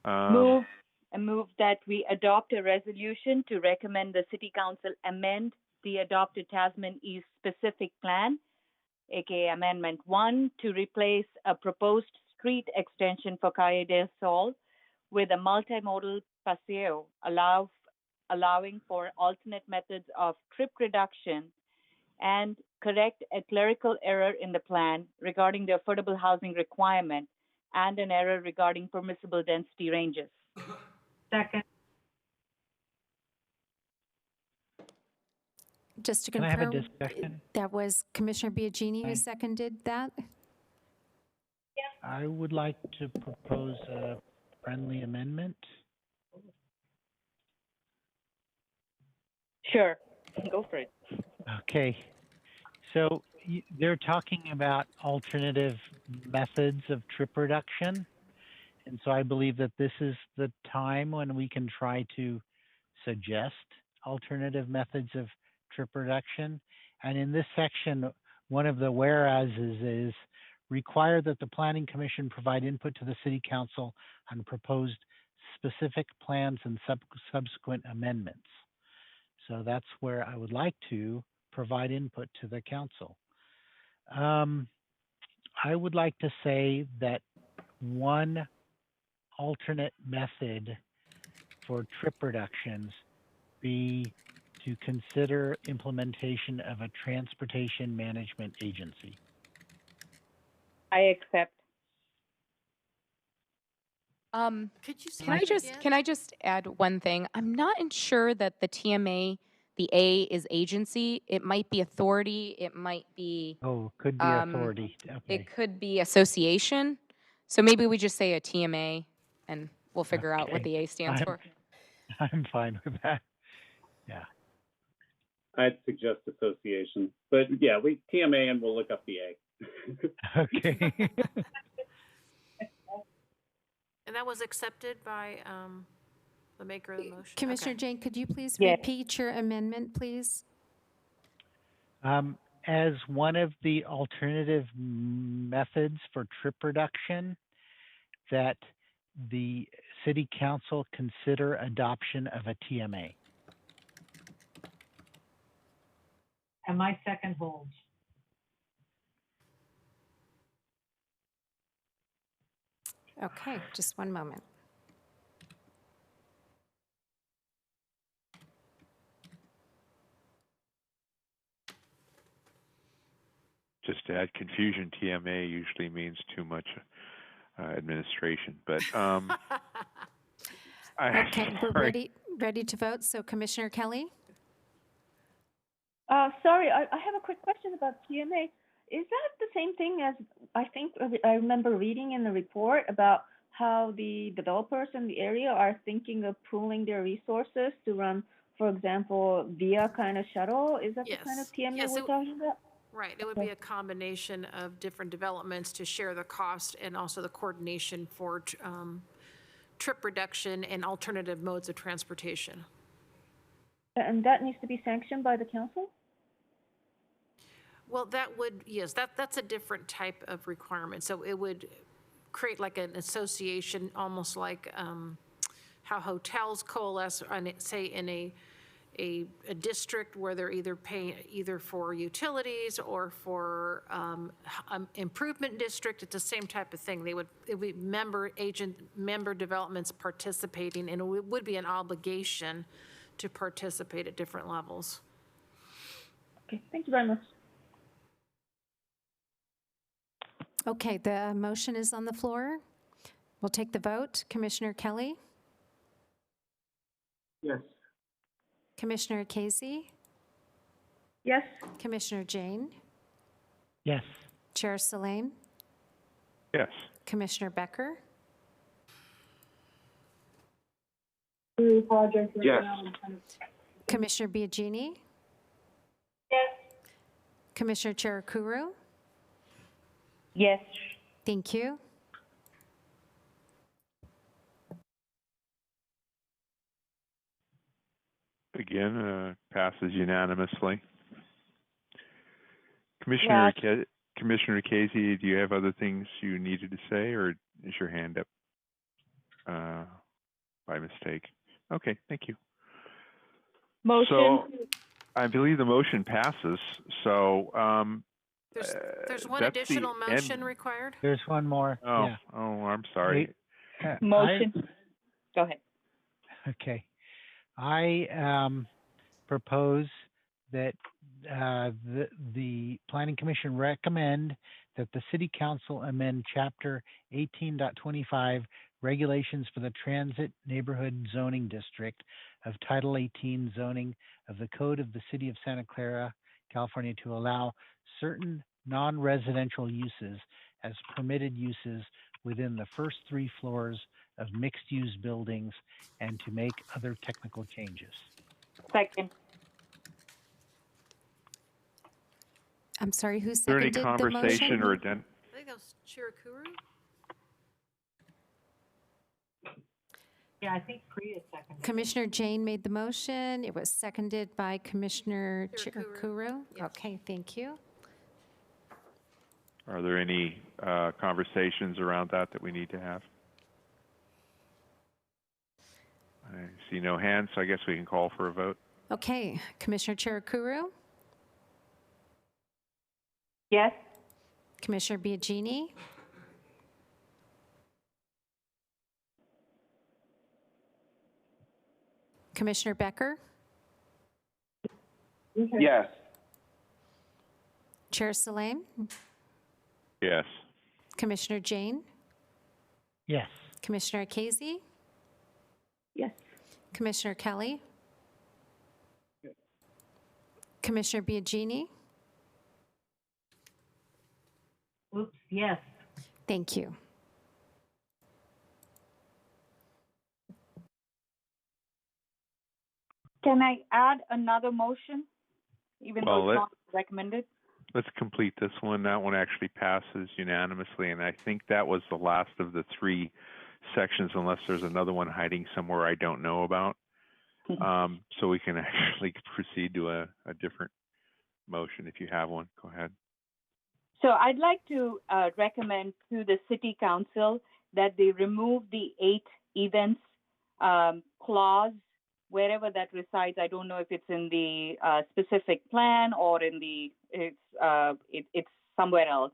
Move that we adopt a resolution to recommend the City Council amend the adopted Tasman East Specific Plan, aka Amendment 1, to replace a proposed street extension for Calle del Sol with a multimodal paseo, allowing for alternate methods of trip reduction, and correct a clerical error in the plan regarding the affordable housing requirement and an error regarding permissible density ranges. Second. Just to Can I have a confirm, discussion? that was Commissioner Biagini who seconded that? I would like to propose a friendly amendment. Sure, go for it. Okay. So they're talking about alternative methods of trip reduction. And so I believe that this is the time when we can try to suggest alternative methods of trip reduction. And in this section, one of the whereases is require that the Planning Commission provide input to the City Council on proposed specific plans and subsequent amendments. So that's where I would like to provide input to the council. I would like to say that one alternate method for trip reductions be to consider implementation of a transportation management agency. I accept. Could you say Can I just add one thing? I'm not sure that the TMA, the A is agency. It might be authority. It might be. Oh, could be authority. Okay. It could be association. So maybe we just say a TMA, and we'll figure out what the A stands for. I'm fine with that. Yeah. I'd suggest association, but yeah, we TMA and we'll look up the A. Okay. And that was accepted by the maker of the motion? Commissioner Okay. Jane, could you please Yes. repeat your amendment, please? As one of the alternative methods for trip reduction, that the City Council consider adoption of a TMA. And my second holds. Okay, just one moment. Just to add confusion, TMA usually means too much administration. But Okay, we're ready to vote. So Commissioner Kelly? Sorry, I have a quick question about TMA. Is that the same thing as I think I remember reading in the report about how the developers in the area are thinking of pooling their resources to run, for example, via kind of shuttle? Is that the kind of TMA we're talking about? Right, it would be a combination of different developments to share the cost and also the coordination for trip reduction and alternative modes of transportation. And that needs to be sanctioned by the council? Well, that would, yes, that's a different type of requirement. So it would create like an association, almost like how hotels coalesce on, say, in a district where they're either paying either for utilities or for improvement district. It's the same type of thing. It would be member developments participating, and it would be an obligation to participate at different levels. Okay, thank you very much. Okay, the motion is on the floor. We'll take the vote. Commissioner Kelly? Yes. Commissioner Casey? Yes. Commissioner Jane? Yes. Chair Salim? Yes. Commissioner Becker? Yes. Commissioner Biagini? Yes. Commissioner Cherukuru? Yes. Thank you. Again, passes unanimously. Commissioner Casey, do you have other things you needed to say, or is your hand up by mistake? Okay, thank you. Motion. So I believe the motion passes. So there's one additional motion required. There's one more. Oh, yeah. oh, I'm sorry. Motion. Go ahead. Okay. I propose that the Planning Commission recommend that the City Council amend Chapter 18.25 Regulations for the Transit Neighborhood Zoning District of Title 18 Zoning of the Code of the City of Santa Clara, California, to allow certain non-residential uses as permitted uses within the first 3 floors of mixed-use buildings and to make other technical changes. Second. I'm sorry, who Is there any seconded the motion? conversation or I think that was Chirukuru. Yeah, I think Priya seconded. Commissioner Jane made the motion. It was seconded by Commissioner Chirukuru. Yes. Okay, thank you. are there any conversations around that we need to have? I see no hands, so I guess we can call for a vote. Okay, Commissioner Chirukuru? Yes. Commissioner Biagini? Commissioner Becker? Yes. Chair Salim? Yes. Commissioner Jane? Yes. Commissioner Casey? Yes. Commissioner Kelly? Commissioner Biagini? Oops, yes. Thank you. Can I add another motion, even though it's not recommended? Let's complete this one. That one actually passes unanimously, and I think that was the last of the 3 sections, unless there's another one hiding somewhere I don't know about. So we can actually proceed to a different motion if you have one. Go ahead. So I'd like to recommend to the City Council that they remove the 8 events clause wherever that resides. I don't know if it's in the specific plan or in the it's somewhere else.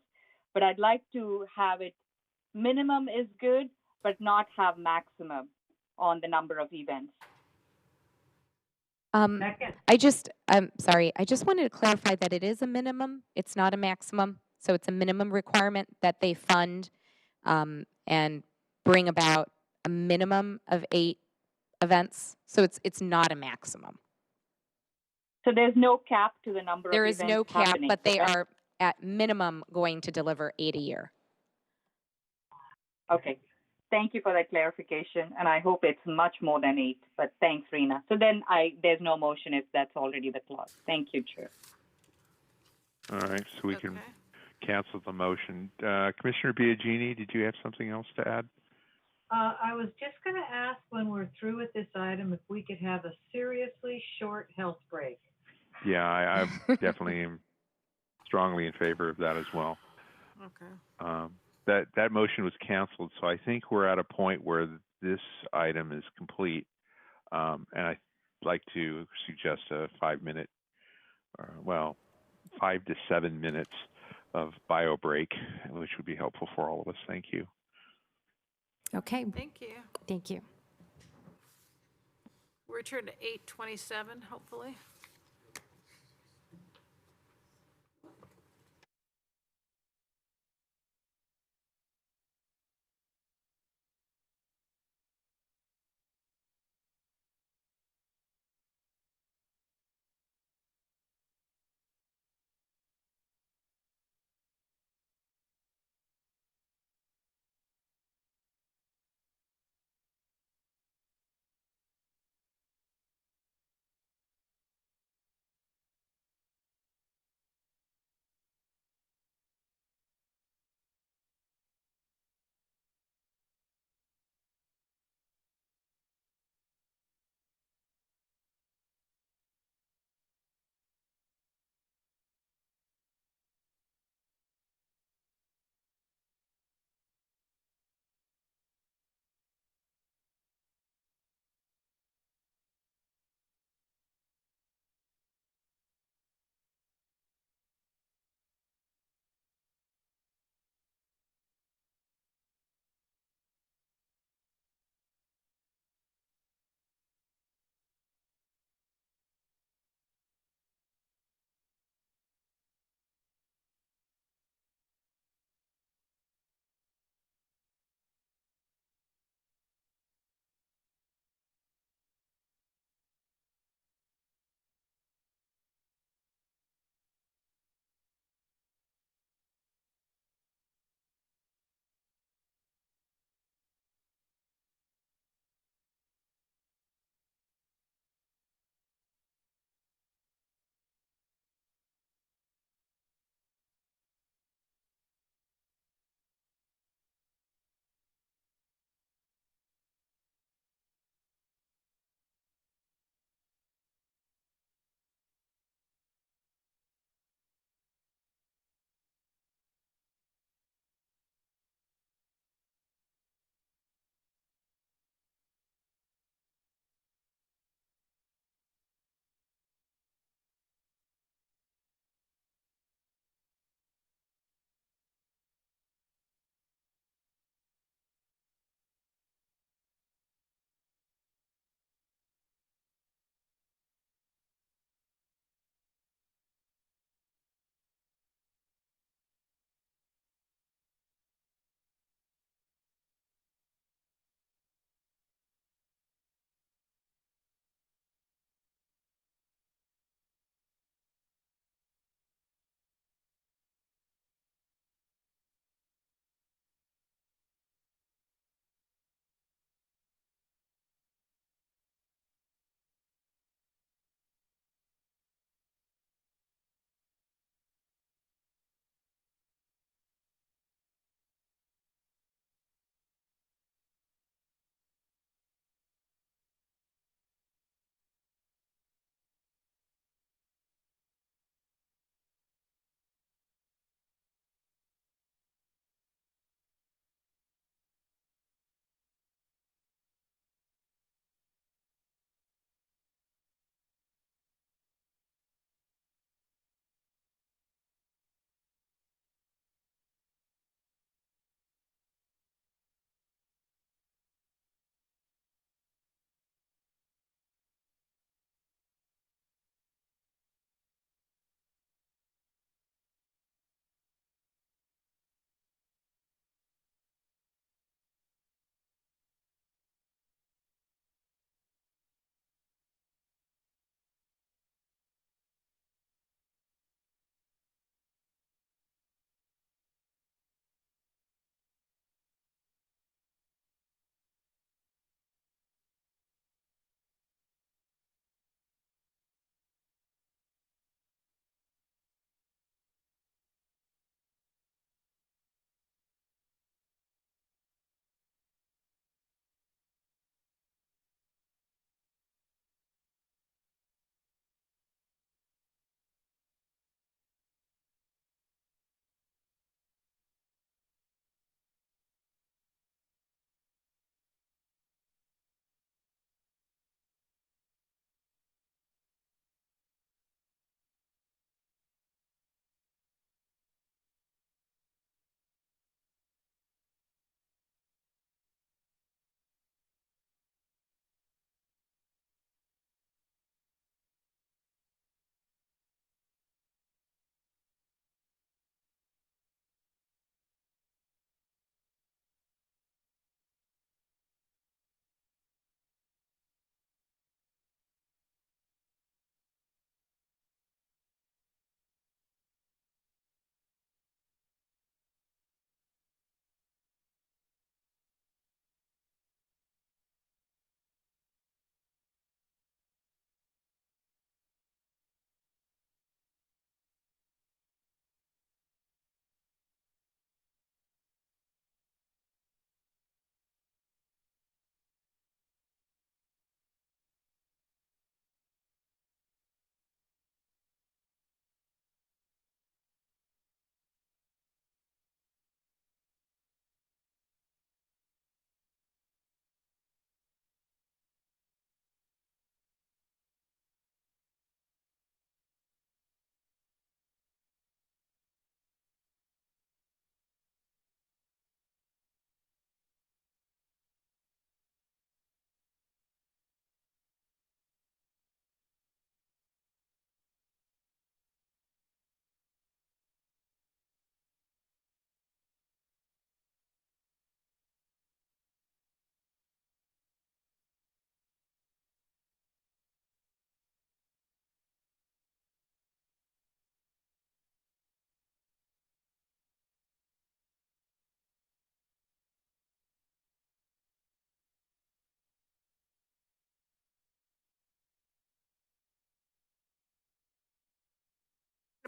But I'd like to have it minimum is good, but not have maximum on the number of events. Second. I'm sorry, I just wanted to clarify that it is a minimum, it's not a maximum. So it's a minimum requirement that they fund and bring about a minimum of 8 events. So it's not a maximum. So there's no cap to the number There of is events no cap, happening, but they correct? are at minimum going to deliver 8 a year. Okay. Thank you for that clarification, and I hope it's much more than 8, but thanks, Rena. So then there's no motion if that's already the clause. Thank you, Chair. All right, so we can cancel the motion. Commissioner Biagini, did you have something else to add? I was just going to ask when we're through with this item if we could have a seriously short health break. Yeah, I definitely am strongly in favor of that as well. Okay. That motion was canceled, so I think we're at a point where this item is complete, and I'd like to suggest a 5-minute, 5 to 7 minutes of bio break, which would be helpful for all of us. Thank you. Okay. Thank you. Thank you. We'll return to 8:27, hopefully.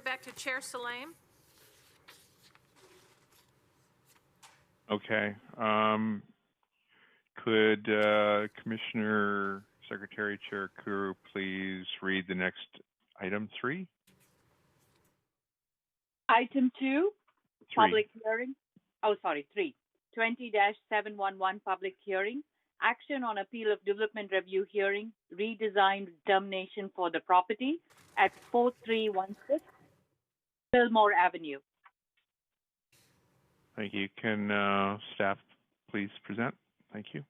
back to Chair Salam. Okay. Could Commissioner Secretary Chair Kuru please read the next item 3? Item 2, 3. public hearing. Oh, sorry, 3. 20-711 public hearing. Action on appeal of development review hearing, redesign determination for the property at 4316 Fillmore Avenue. Thank you. Can staff please present? Thank you.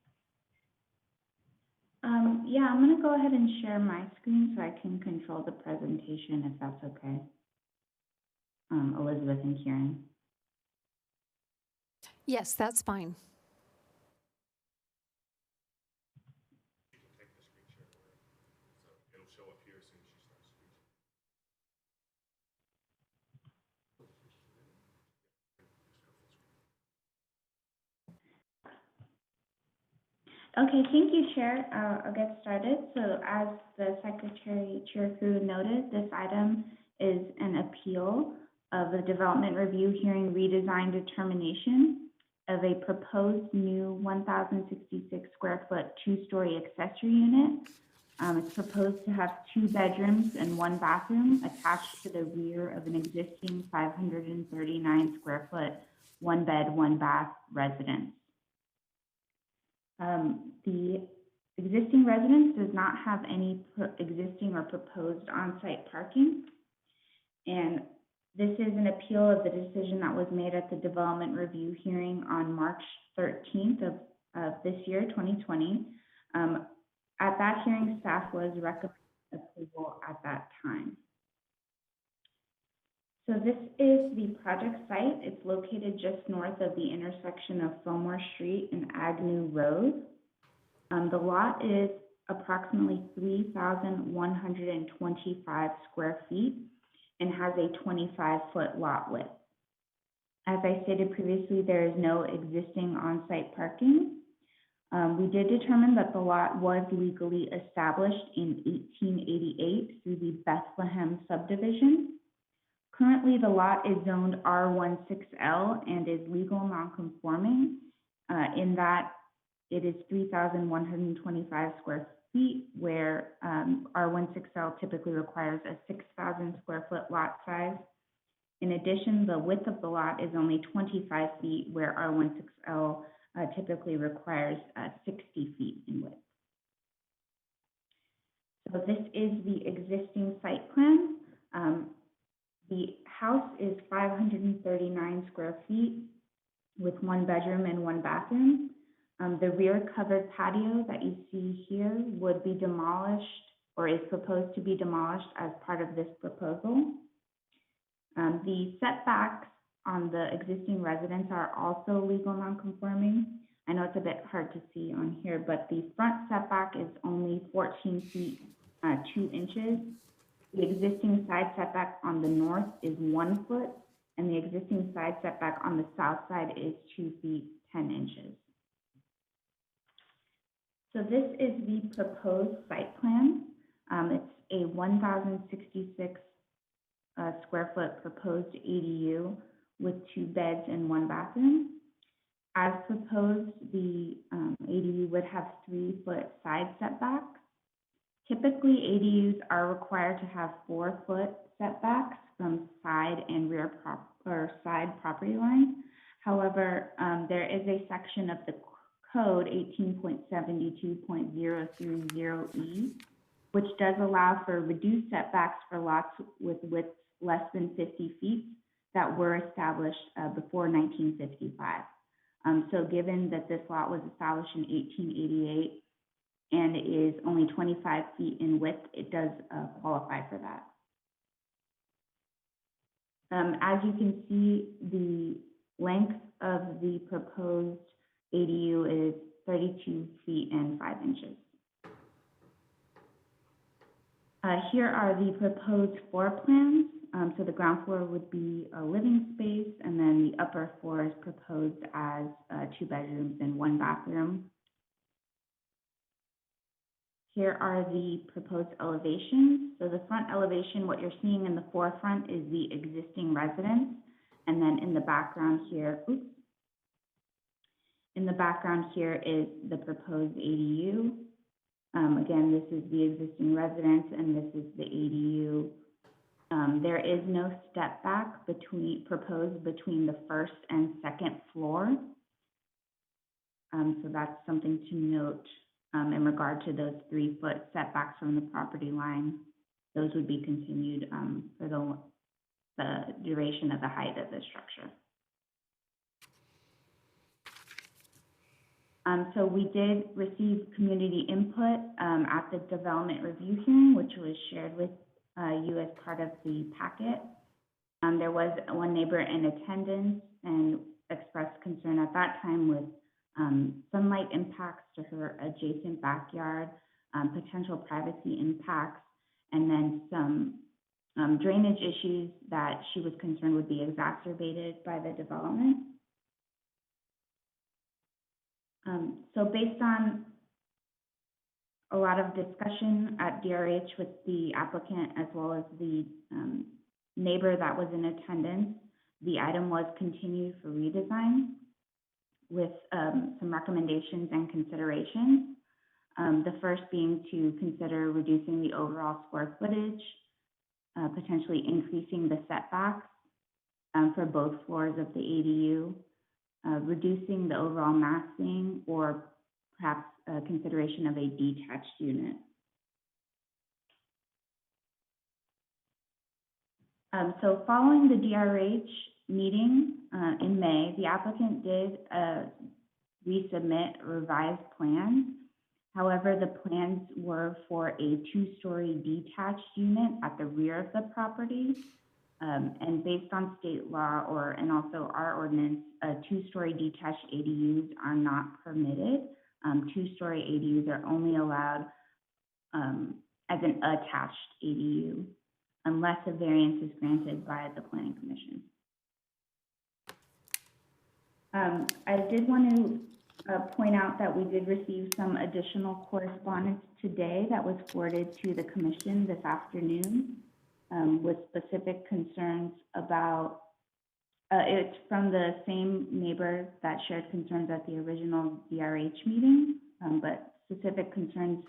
Yeah, I'm going to go ahead and share my screen so I can control the presentation if that's okay. Elizabeth and Kieran. Yes, that's fine. Okay, thank you, Chair. I'll get started. So as the Secretary Chair Kuru noted, this item is an appeal of the development review hearing redesign determination of a proposed new 1,066 square foot 2-story accessory unit. It's proposed to have 2 bedrooms and 1 bathroom attached to the rear of an existing 539 square foot 1 bed, 1 bath residence. The existing residence does not have any existing or proposed on-site parking. And this is an appeal of the decision that was made at the development review hearing on March 13th of this year, 2020. At that hearing, staff was recommending approval at that time. So this is the project site. It's located just north of the intersection of Fillmore Street and Agnew Road. The lot is approximately 3,125 square feet and has a 25-foot lot width. As I stated previously, there is no existing on-site parking. We did determine that the lot was legally established in 1888 through the Bethlehem subdivision. Currently, the lot is zoned R16L and is legal nonconforming in that it is 3,125 square feet, where R16L typically requires a 6,000 square foot lot size. In addition, the width of the lot is only 25 feet, where R16L typically requires 60 feet in width. So this is the existing site plan. The house is 539 square feet with 1 bedroom and 1 bathroom. The rear covered patio that you see here would be demolished or is proposed to be demolished as part of this proposal. The setbacks on the existing residence are also legal nonconforming. I know it's a bit hard to see on here, but the front setback is only 14 feet 2 inches. The existing side setback on the north is 1 foot, and the existing side setback on the south side is 2 feet 10 inches. So this is the proposed site plan. It's a 1,066 square foot proposed ADU with 2 beds and 1 bathroom. As proposed, the ADU would have 3-foot side setbacks. Typically, ADUs are required to have 4-foot setbacks from side and rear side property lines. However, there is a section of the code 18.72.030E, which does allow for reduced setbacks for lots with widths less than 50 feet that were established before 1955. So given that this lot was established in 1888 and is only 25 feet in width, it does qualify for that. As you can see, the length of the proposed ADU is 32 feet and 5 inches. Here are the proposed floor plans. So the ground floor would be a living space, and then the upper floor is proposed as 2 bedrooms and 1 bathroom. Here are the proposed elevations. So the front elevation, what you're seeing in the forefront is the existing residence. And then in the background here, in the background here is the proposed ADU. Again, this is the existing residence and this is the ADU. There is no step back proposed between the first and second floor. So that's something to note in regard to those 3-foot setbacks from the property line. Those would be continued for the duration of the height of the structure. So we did receive community input at the development review hearing, which was shared with you as part of the packet. There was one neighbor in attendance and expressed concern at that time with sunlight impacts to her adjacent backyard, potential privacy impacts, and then some drainage issues that she was concerned would be exacerbated by the development. So based on a lot of discussion at DRH with the applicant as well as the neighbor that was in attendance, the item was continued for redesign with some recommendations and considerations. The first being to consider reducing the overall square footage, potentially increasing the setbacks for both floors of the ADU, reducing the overall massing, or perhaps consideration of a detached unit. So following the DRH meeting in May, the applicant did resubmit revised plans. However, the plans were for a 2-story detached unit at the rear of the property. And based on state law and also our ordinance, 2-story detached ADUs are not permitted. 2-story ADUs are only allowed as an attached ADU unless a variance is granted by the Planning Commission. I did want to point out that we did receive some additional correspondence today that was forwarded to the Commission this afternoon with specific concerns about, it's from the same neighbor that shared concerns at the original DRH meeting, but specific concerns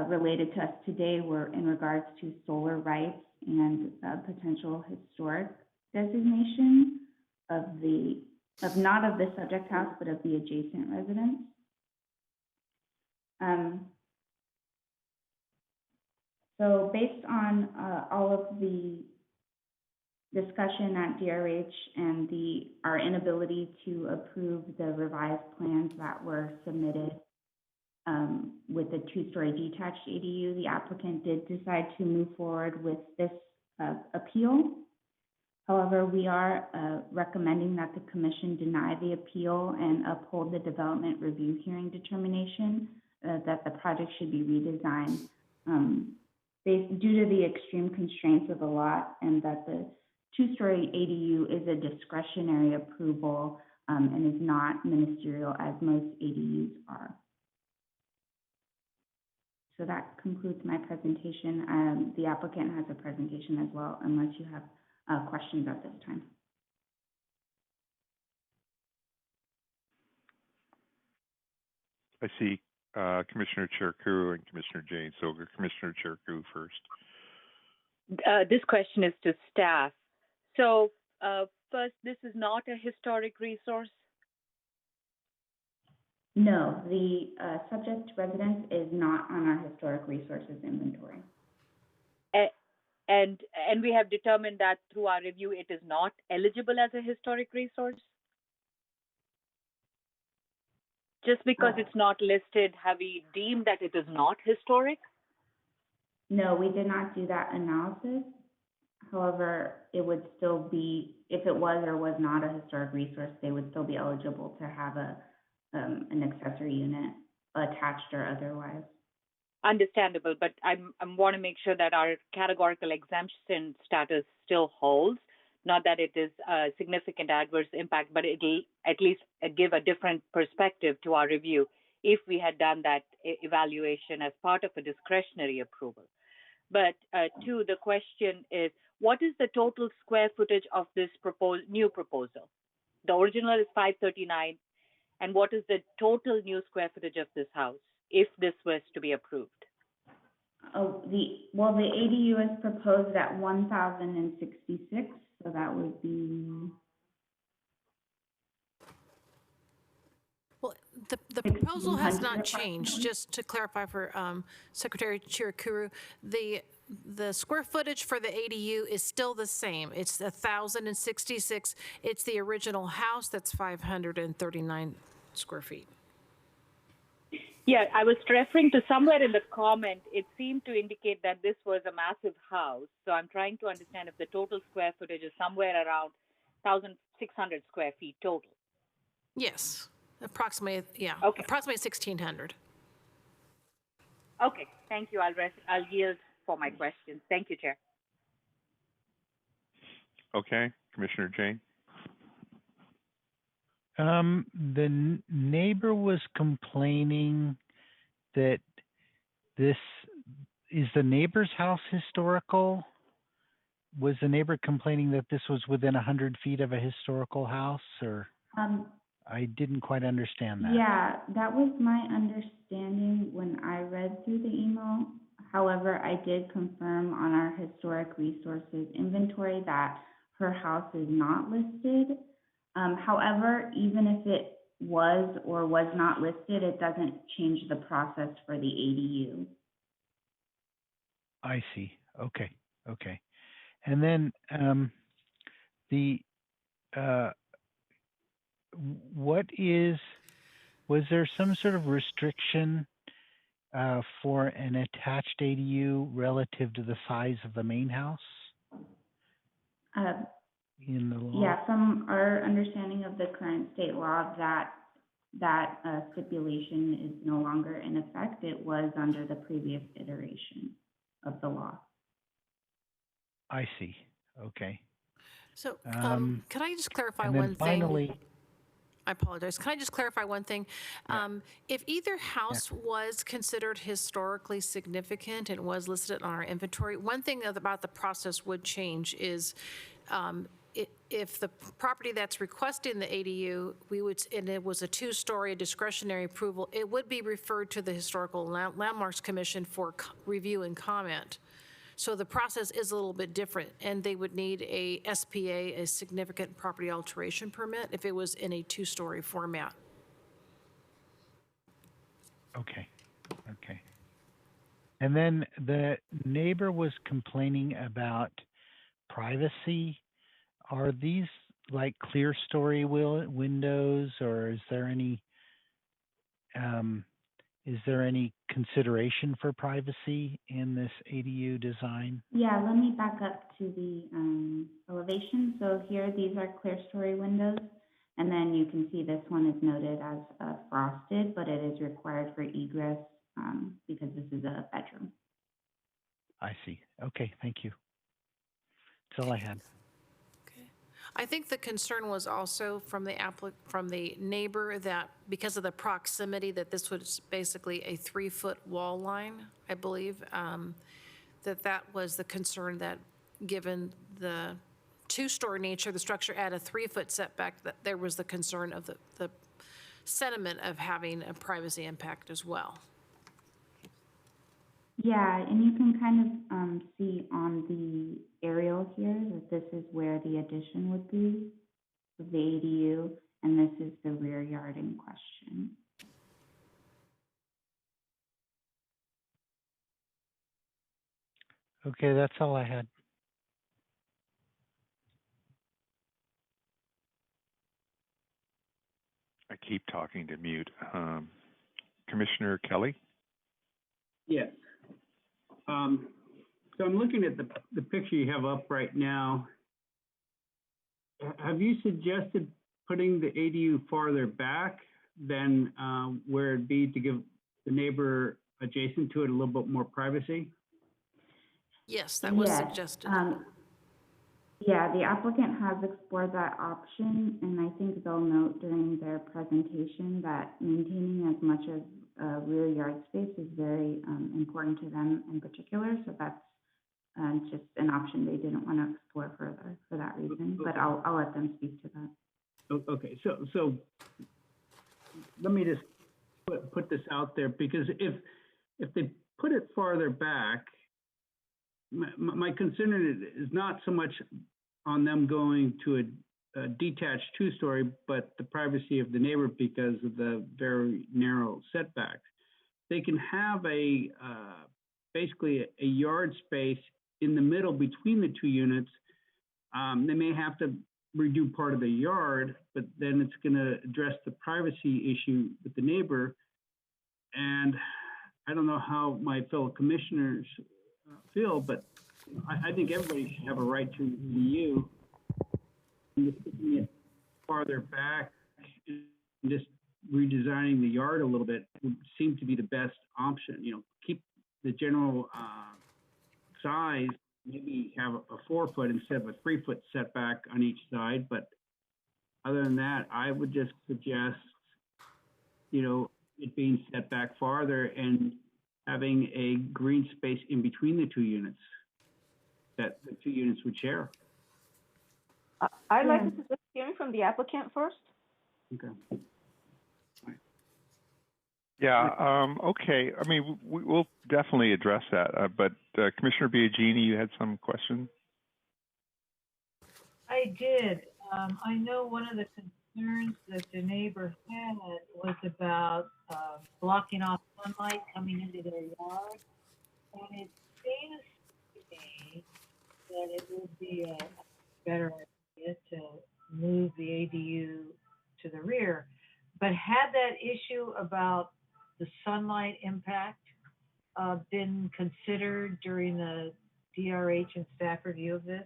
related to us today were in regards to solar rights and potential historic designation of not of the subject house, but of the adjacent residence. So based on all of the discussion at DRH and our inability to approve the revised plans that were submitted with the 2-story detached ADU, the applicant did decide to move forward with this appeal. However, we are recommending that the Commission deny the appeal and uphold the development review hearing determination that the project should be redesigned due to the extreme constraints of the lot, and that the 2-story ADU is a discretionary approval and is not ministerial as most ADUs are. So that concludes my presentation. The applicant has a presentation as well, unless you have questions at this time. I see Commissioner Cherku and Commissioner Jane. So Commissioner Cherku first. This question is to staff. So first, this is not a historic resource? No, the subject residence is not on our historic resources inventory. And we have determined that through our review, it is not eligible as a historic resource? Just because it's not listed, have we deemed that it is not historic? No, we did not do that analysis. However, it would still be, if it was or was not a historic resource, they would still be eligible to have an accessory unit attached or otherwise. Understandable, but I want to make sure that our categorical exemption status still holds. Not that it is a significant adverse impact, but it'll at least give a different perspective to our review if we had done that evaluation as part of a discretionary approval. But two, the question is, what is the total square footage of this new proposal? The original is 539, and what is the total new square footage of this house if this was to be approved? Oh, the ADU is proposed at 1,066, so that would be. Well, the proposal has not changed. Just to clarify for Secretary Chirikuru, the square footage for the ADU is still the same. It's 1,066. It's the original house that's 539 square feet. Yeah, I was referring to somewhere in the comment, it seemed to indicate that this was a massive house. So I'm trying to understand if the total square footage is somewhere around 1,600 square feet total. Yes, approximately, yeah, okay. Approximately 1,600. Okay, thank you. I'll yield for my questions. Thank you, Chair. Okay, Commissioner Jane. The neighbor was complaining that this is the neighbor's house historical. Was the neighbor complaining that this was within 100 feet of a historical house, or I didn't quite understand that. Yeah, that was my understanding when I read through the email. However, I did confirm on our historic resources inventory that her house is not listed. However, even if it was or was not listed, it doesn't change the process for the ADU. I see. Okay. And then was there some sort of restriction for an attached ADU relative to the size of the main house? In the law? Yeah, from our understanding of the current state law, that stipulation is no longer in effect. It was under the previous iteration of the law. I see. Okay. So can I just clarify one finally, thing? I apologize. Can I just clarify one thing? If either house was considered historically significant and was listed on our inventory, one thing about the process would change is if the property that's requesting the ADU, and it was a two-story discretionary approval, it would be referred to the Historical Landmarks Commission for review and comment. So the process is a little bit different, and they would need a SPA, a significant property alteration permit, if it was in a two-story format. Okay. And then the neighbor was complaining about privacy. Are these like clear story windows, or is there any consideration for privacy in this ADU design? Yeah, let me back up to the elevation. So here, these are clear story windows, and then you can see this one is noted as frosted, but it is required for egress because this is a bedroom. I see. Okay, thank you. That's all I had. I think the concern was also from the neighbor that because of the proximity, that this was basically a 3-foot wall line, I believe, that was the concern, that given the two-story nature of the structure at a 3-foot setback, that there was the concern of the sentiment of having a privacy impact as well. Yeah, and you can kind of see on the aerial here that this is where the addition would be of the ADU, and this is the rear yard in question. Okay, that's all I had. I keep talking to mute. Commissioner Kelly? Yes. So I'm looking at the picture you have up right now. Have you suggested putting the ADU farther back than where it'd be to give the neighbor adjacent to it a little bit more privacy? Yes, that was suggested. Yeah, the applicant has explored that option, and I think they'll note during their presentation that maintaining as much of rear yard space is very important to them in particular. So that's just an option they didn't want to explore further for that reason. But I'll let them speak to that. Okay, so let me just put this out there, because if they put it farther back, my concern is not so much on them going to a detached two-story, but the privacy of the neighbor because of the very narrow setbacks. They can have basically a yard space in the middle between the two units. They may have to redo part of the yard, but then it's going to address the privacy issue with the neighbor. And I don't know how my fellow commissioners feel, but I think everybody should have a right to review. And just putting it farther back and just redesigning the yard a little bit would seem to be the best option. You know, keep the general size, maybe have a 4 foot instead of a 3 foot setback on each side. But other than that, I would just suggest, you know, it being set back farther and having a green space in between the two units that the two units would share. I'd like to suggest hearing from the applicant first. Okay. Yeah, okay. I mean, we'll definitely address that. But Commissioner Biagini, you had some questions? I did. I know one of the concerns that the neighbor had was about blocking off sunlight coming into their yard. And it seems to me that it would be a better idea to move the ADU to the rear. But had that issue about the sunlight impact been considered during the DRH and staff review of this?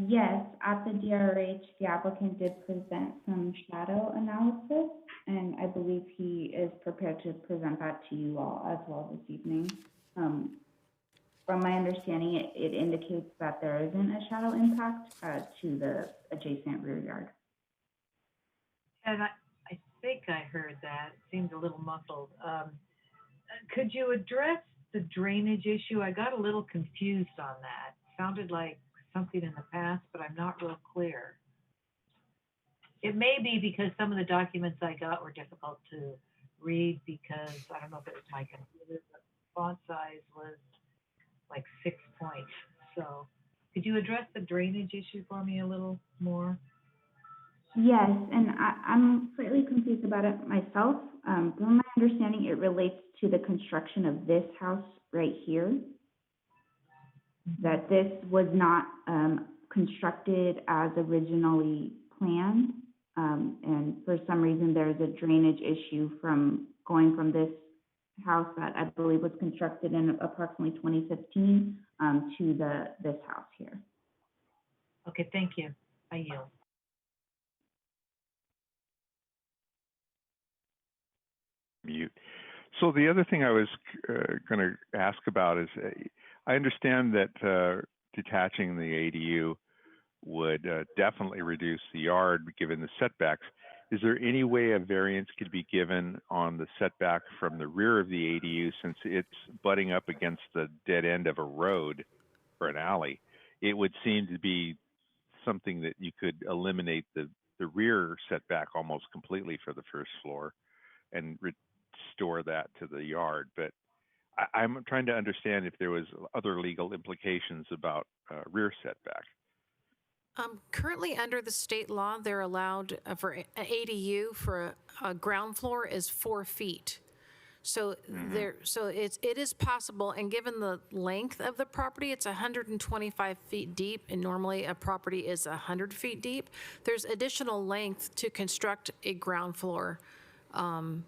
Yes, at the DRH, the applicant did present some shadow analysis, and I believe he is prepared to present that to you all as well this evening. From my understanding, it indicates that there isn't a shadow impact to the adjacent rear yard. And I think I heard that. It seemed a little muffled. Could you address the drainage issue? I got a little confused on that. Sounded like something in the past, but I'm not real clear. It may be because some of the documents I got were difficult to read because I don't know if it was my computer, but font size was like 6 points. So could you address the drainage issue for me a little more? Yes, and I'm slightly confused about it myself. From my understanding, it relates to the construction of this house right here. That this was not constructed as originally planned, and for some reason there's a drainage issue from going from this house that I believe was constructed in approximately 2015 to this house here. Okay, thank you. I yield. Mute. So the other thing I was going to ask about is, I understand that detaching the ADU would definitely reduce the yard given the setbacks. Is there any way a variance could be given on the setback from the rear of the ADU, since it's butting up against the dead end of a road or an alley? It would seem to be something that you could eliminate the rear setback almost completely for the first floor and restore that to the yard. But I'm trying to understand if there was other legal implications about rear setback. Currently, under the state law, they're allowed for an ADU for a ground floor is 4 feet. So it is possible, and given the length of the property, it's 125 feet deep, and normally a property is 100 feet deep. There's additional length to construct a ground floor and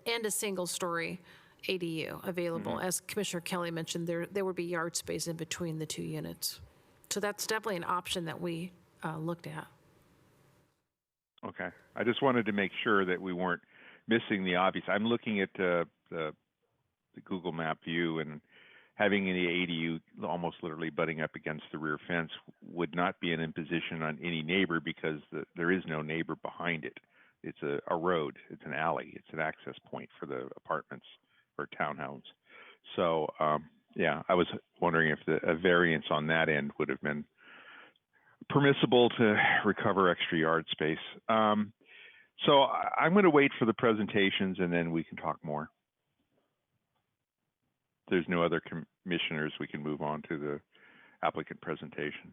a single-story ADU available. As Commissioner Kelly mentioned, there would be yard space in between the two units. So that's definitely an option that we looked at. Okay. I just wanted to make sure that we weren't missing the obvious. I'm looking at the Google Map view, and having the ADU almost literally butting up against the rear fence would not be an imposition on any neighbor because there is no neighbor behind it. It's a road, it's an alley, it's an access point for the apartments or townhomes. So, yeah, I was wondering if a variance on that end would have been permissible to recover extra yard space. So I'm going to wait for the presentations and then we can talk more. If there's no other commissioners, we can move on to the applicant presentation.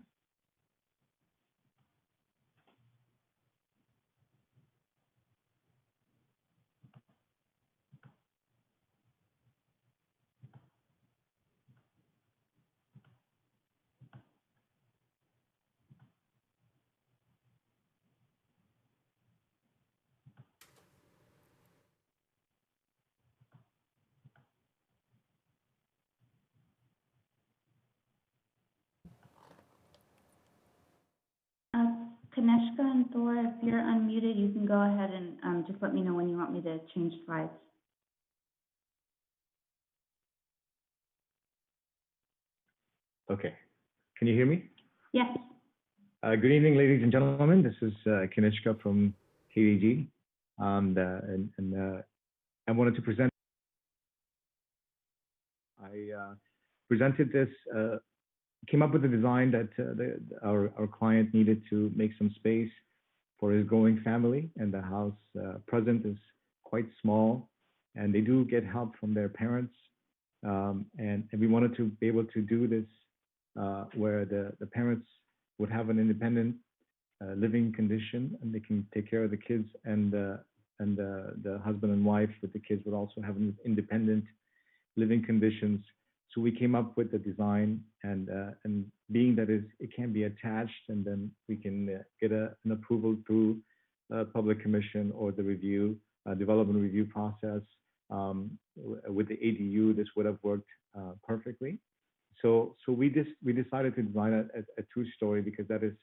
Kaneshka and Thor, if you're unmuted, you can go ahead and just let me know when you want me to change slides. Okay. Can you hear me? Yes. Good evening, ladies and gentlemen. This is Kaneshka from KDG. And I wanted to present. I presented this, came up with a design that our client needed to make some space for his growing family, and the house present is quite small, and they do get help from their parents. And we wanted to be able to do this where the parents would have an independent living condition, and they can take care of the kids, and the husband and wife with the kids would also have independent living conditions. So we came up with the design, and being that it can be attached, and then we can get an approval through public commission or the review, development review process. With the ADU, this would have worked perfectly. So we decided to design a two-story because that is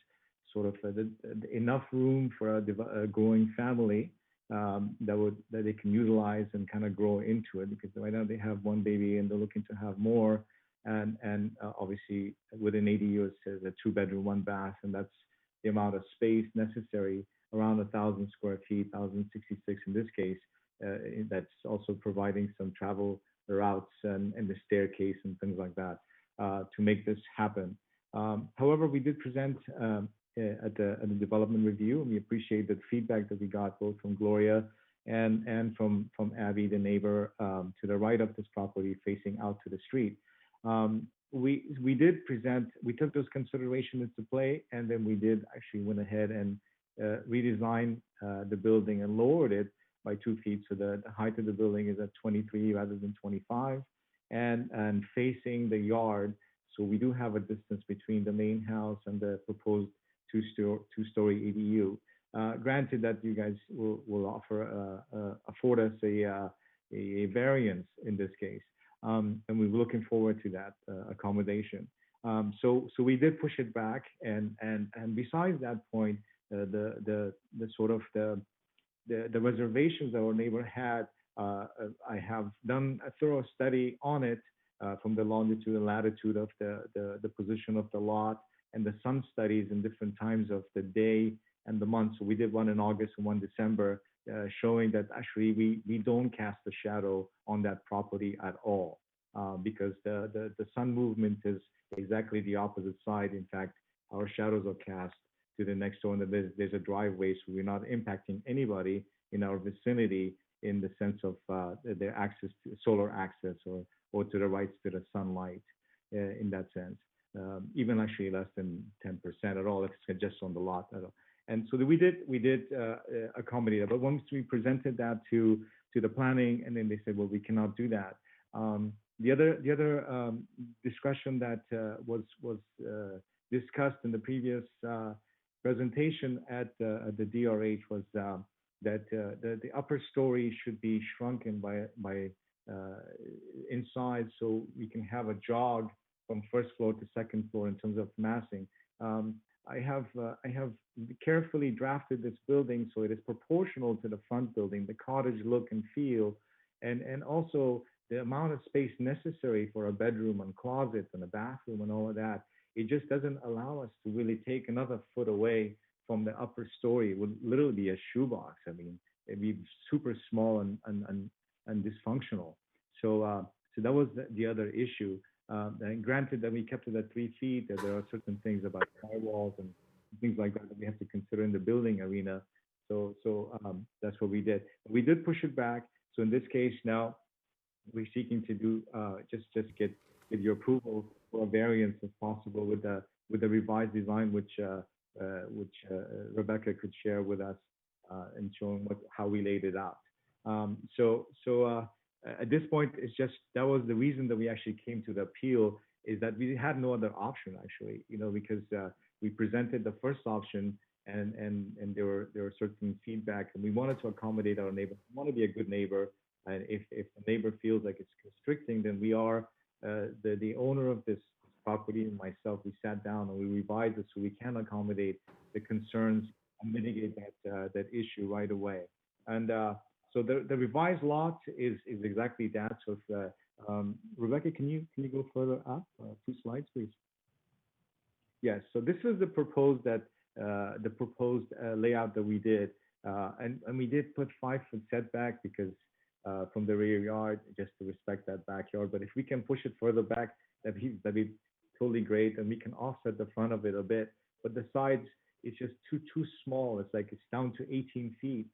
sort of enough room for a growing family that they can utilize and kind of grow into it, because right now they have one baby and they're looking to have more, and obviously with an ADU it's a 2-bedroom, 1 bath, and that's the amount of space necessary, around 1,000 square feet, 1,066 in this case. That's also providing some travel routes and the staircase and things like that to make this happen. However, we did present at the development review, and we appreciate the feedback that we got both from Gloria and from Abby, the neighbor to the right of this property facing out to the street. We did present, we took those considerations into play, and then we did actually went ahead and redesigned the building and lowered it by 2 feet, so the height of the building is at 23 rather than 25, and facing the yard. So we do have a distance between the main house and the proposed two-story ADU. Granted that you guys will afford us a variance in this case, and we're looking forward to that accommodation. So we did push it back, and besides that point, the sort of the reservations that our neighbor had, I have done a thorough study on it from the longitude and latitude of the position of the lot, and the sun studies in different times of the day and the month. So we did one in August and one December, showing that actually we don't cast a shadow on that property at all, because the sun movement is exactly the opposite side. In fact, our shadows are cast to the next door, and there's a driveway, so we're not impacting anybody in our vicinity in the sense of their access to solar access or to the rights to the sunlight in that sense. Even actually less than 10% at all, if it's just on the lot. And so we did accommodate that. But once we presented that to the planning, and then they said, well, we cannot do that. The other discussion that was discussed in the previous presentation at the DRH was that the upper story should be shrunken by inside, so we can have a jog from first floor to second floor in terms of massing. I have carefully drafted this building so it is proportional to the front building, the cottage look and feel, and also the amount of space necessary for a bedroom and closet and a bathroom and all of that, it just doesn't allow us to really take another foot away from the upper story. It would literally be a shoebox. I mean, it'd be super small and dysfunctional. So that was the other issue. And granted that we kept it at 3 feet, that there are certain things about firewalls and things like that that we have to consider in the building arena. So that's what we did. We did push it back. So in this case now, we're seeking to do just get your approval for a variance if possible with the revised design, which Rebecca could share with us and showing how we laid it out. At this point, it's just that was the reason that we actually came to the appeal, is that we had no other option actually, because we presented the first option and there were certain feedback, and we wanted to accommodate our neighbor. We want to be a good neighbor, and if the neighbor feels like it's constricting, then we are the owner of this property and myself. We sat down and we revised it so we can accommodate the concerns and mitigate that issue right away. And so the revised lot is exactly that. So if, Rebecca, can you go further up 2 slides, please? Yes. So this is the proposed layout that we did, and we did put 5-foot setback because from the rear yard, just to respect that backyard. But if we can push it further back, that'd be totally great, and we can offset the front of it a bit. But the sides, it's just too small. It's like it's down to 18 feet.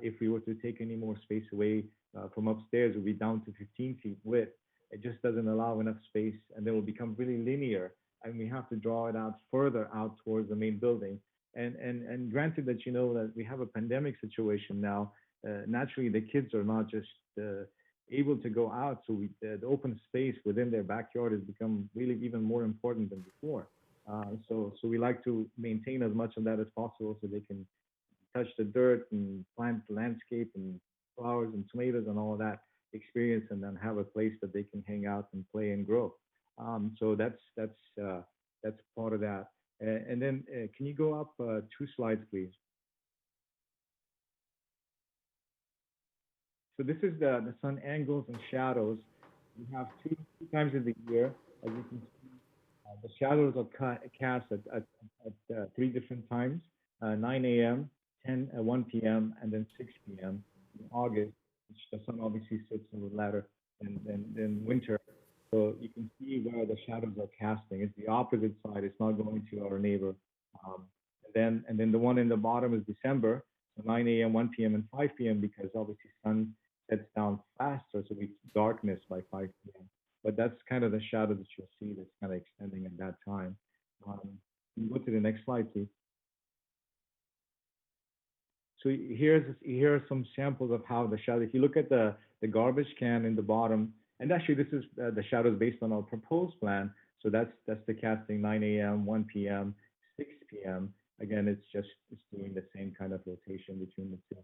If we were to take any more space away from upstairs, we'll be down to 15 feet width. It just doesn't allow enough space, and then it will become really linear, and we have to draw it out further out towards the main building. And granted that that we have a pandemic situation now, naturally the kids are not just able to go out, so the open space within their backyard has become really even more important than before. So we like to maintain as much of that as possible so they can touch the dirt and plant the landscape and flowers and tomatoes and all of that experience, and then have a place that they can hang out and play and grow. So that's part of that. And then can you go up 2 slides, please? So this is the sun angles and shadows. We have two times of the year. As you can see, the shadows are cast at 3 different times, 9 a.m., 1 p.m., and then 6 p.m. in August, which the sun obviously sits a little later than winter. So you can see where the shadows are casting. It's the opposite side. It's not going to our neighbor. And then the one in the bottom is December, so 9 a.m., 1 p.m., and 5 p.m. because obviously sun sets down faster, so it's darkness by 5 p.m. But that's kind of the shadow that you'll see that's kind of extending at that time. Can you go to the next slide, please? So here are some samples of how the shadow. If you look at the garbage can in the bottom, and actually this is the shadows based on our proposed plan. So that's the casting 9 a.m., 1 p.m., 6 p.m. Again, it's doing the same kind of rotation between the two.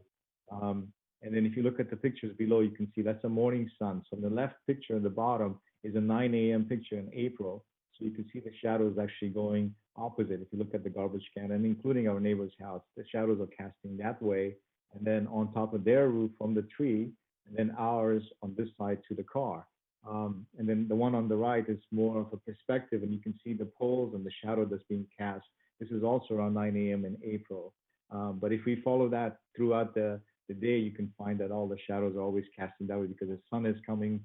And then if you look at the pictures below, you can see that's a morning sun. So the left picture at the bottom is a 9 a.m. picture in April. So you can see the shadows actually going opposite. If you look at the garbage can, and including our neighbor's house, the shadows are casting that way. And then on top of their roof from the tree, and then ours on this side to the car. And then the one on the right is more of a perspective, and you can see the poles and the shadow that's being cast. This is also around 9 a.m. in April. But if we follow that throughout the day, you can find that all the shadows are always casting that way because the sun is coming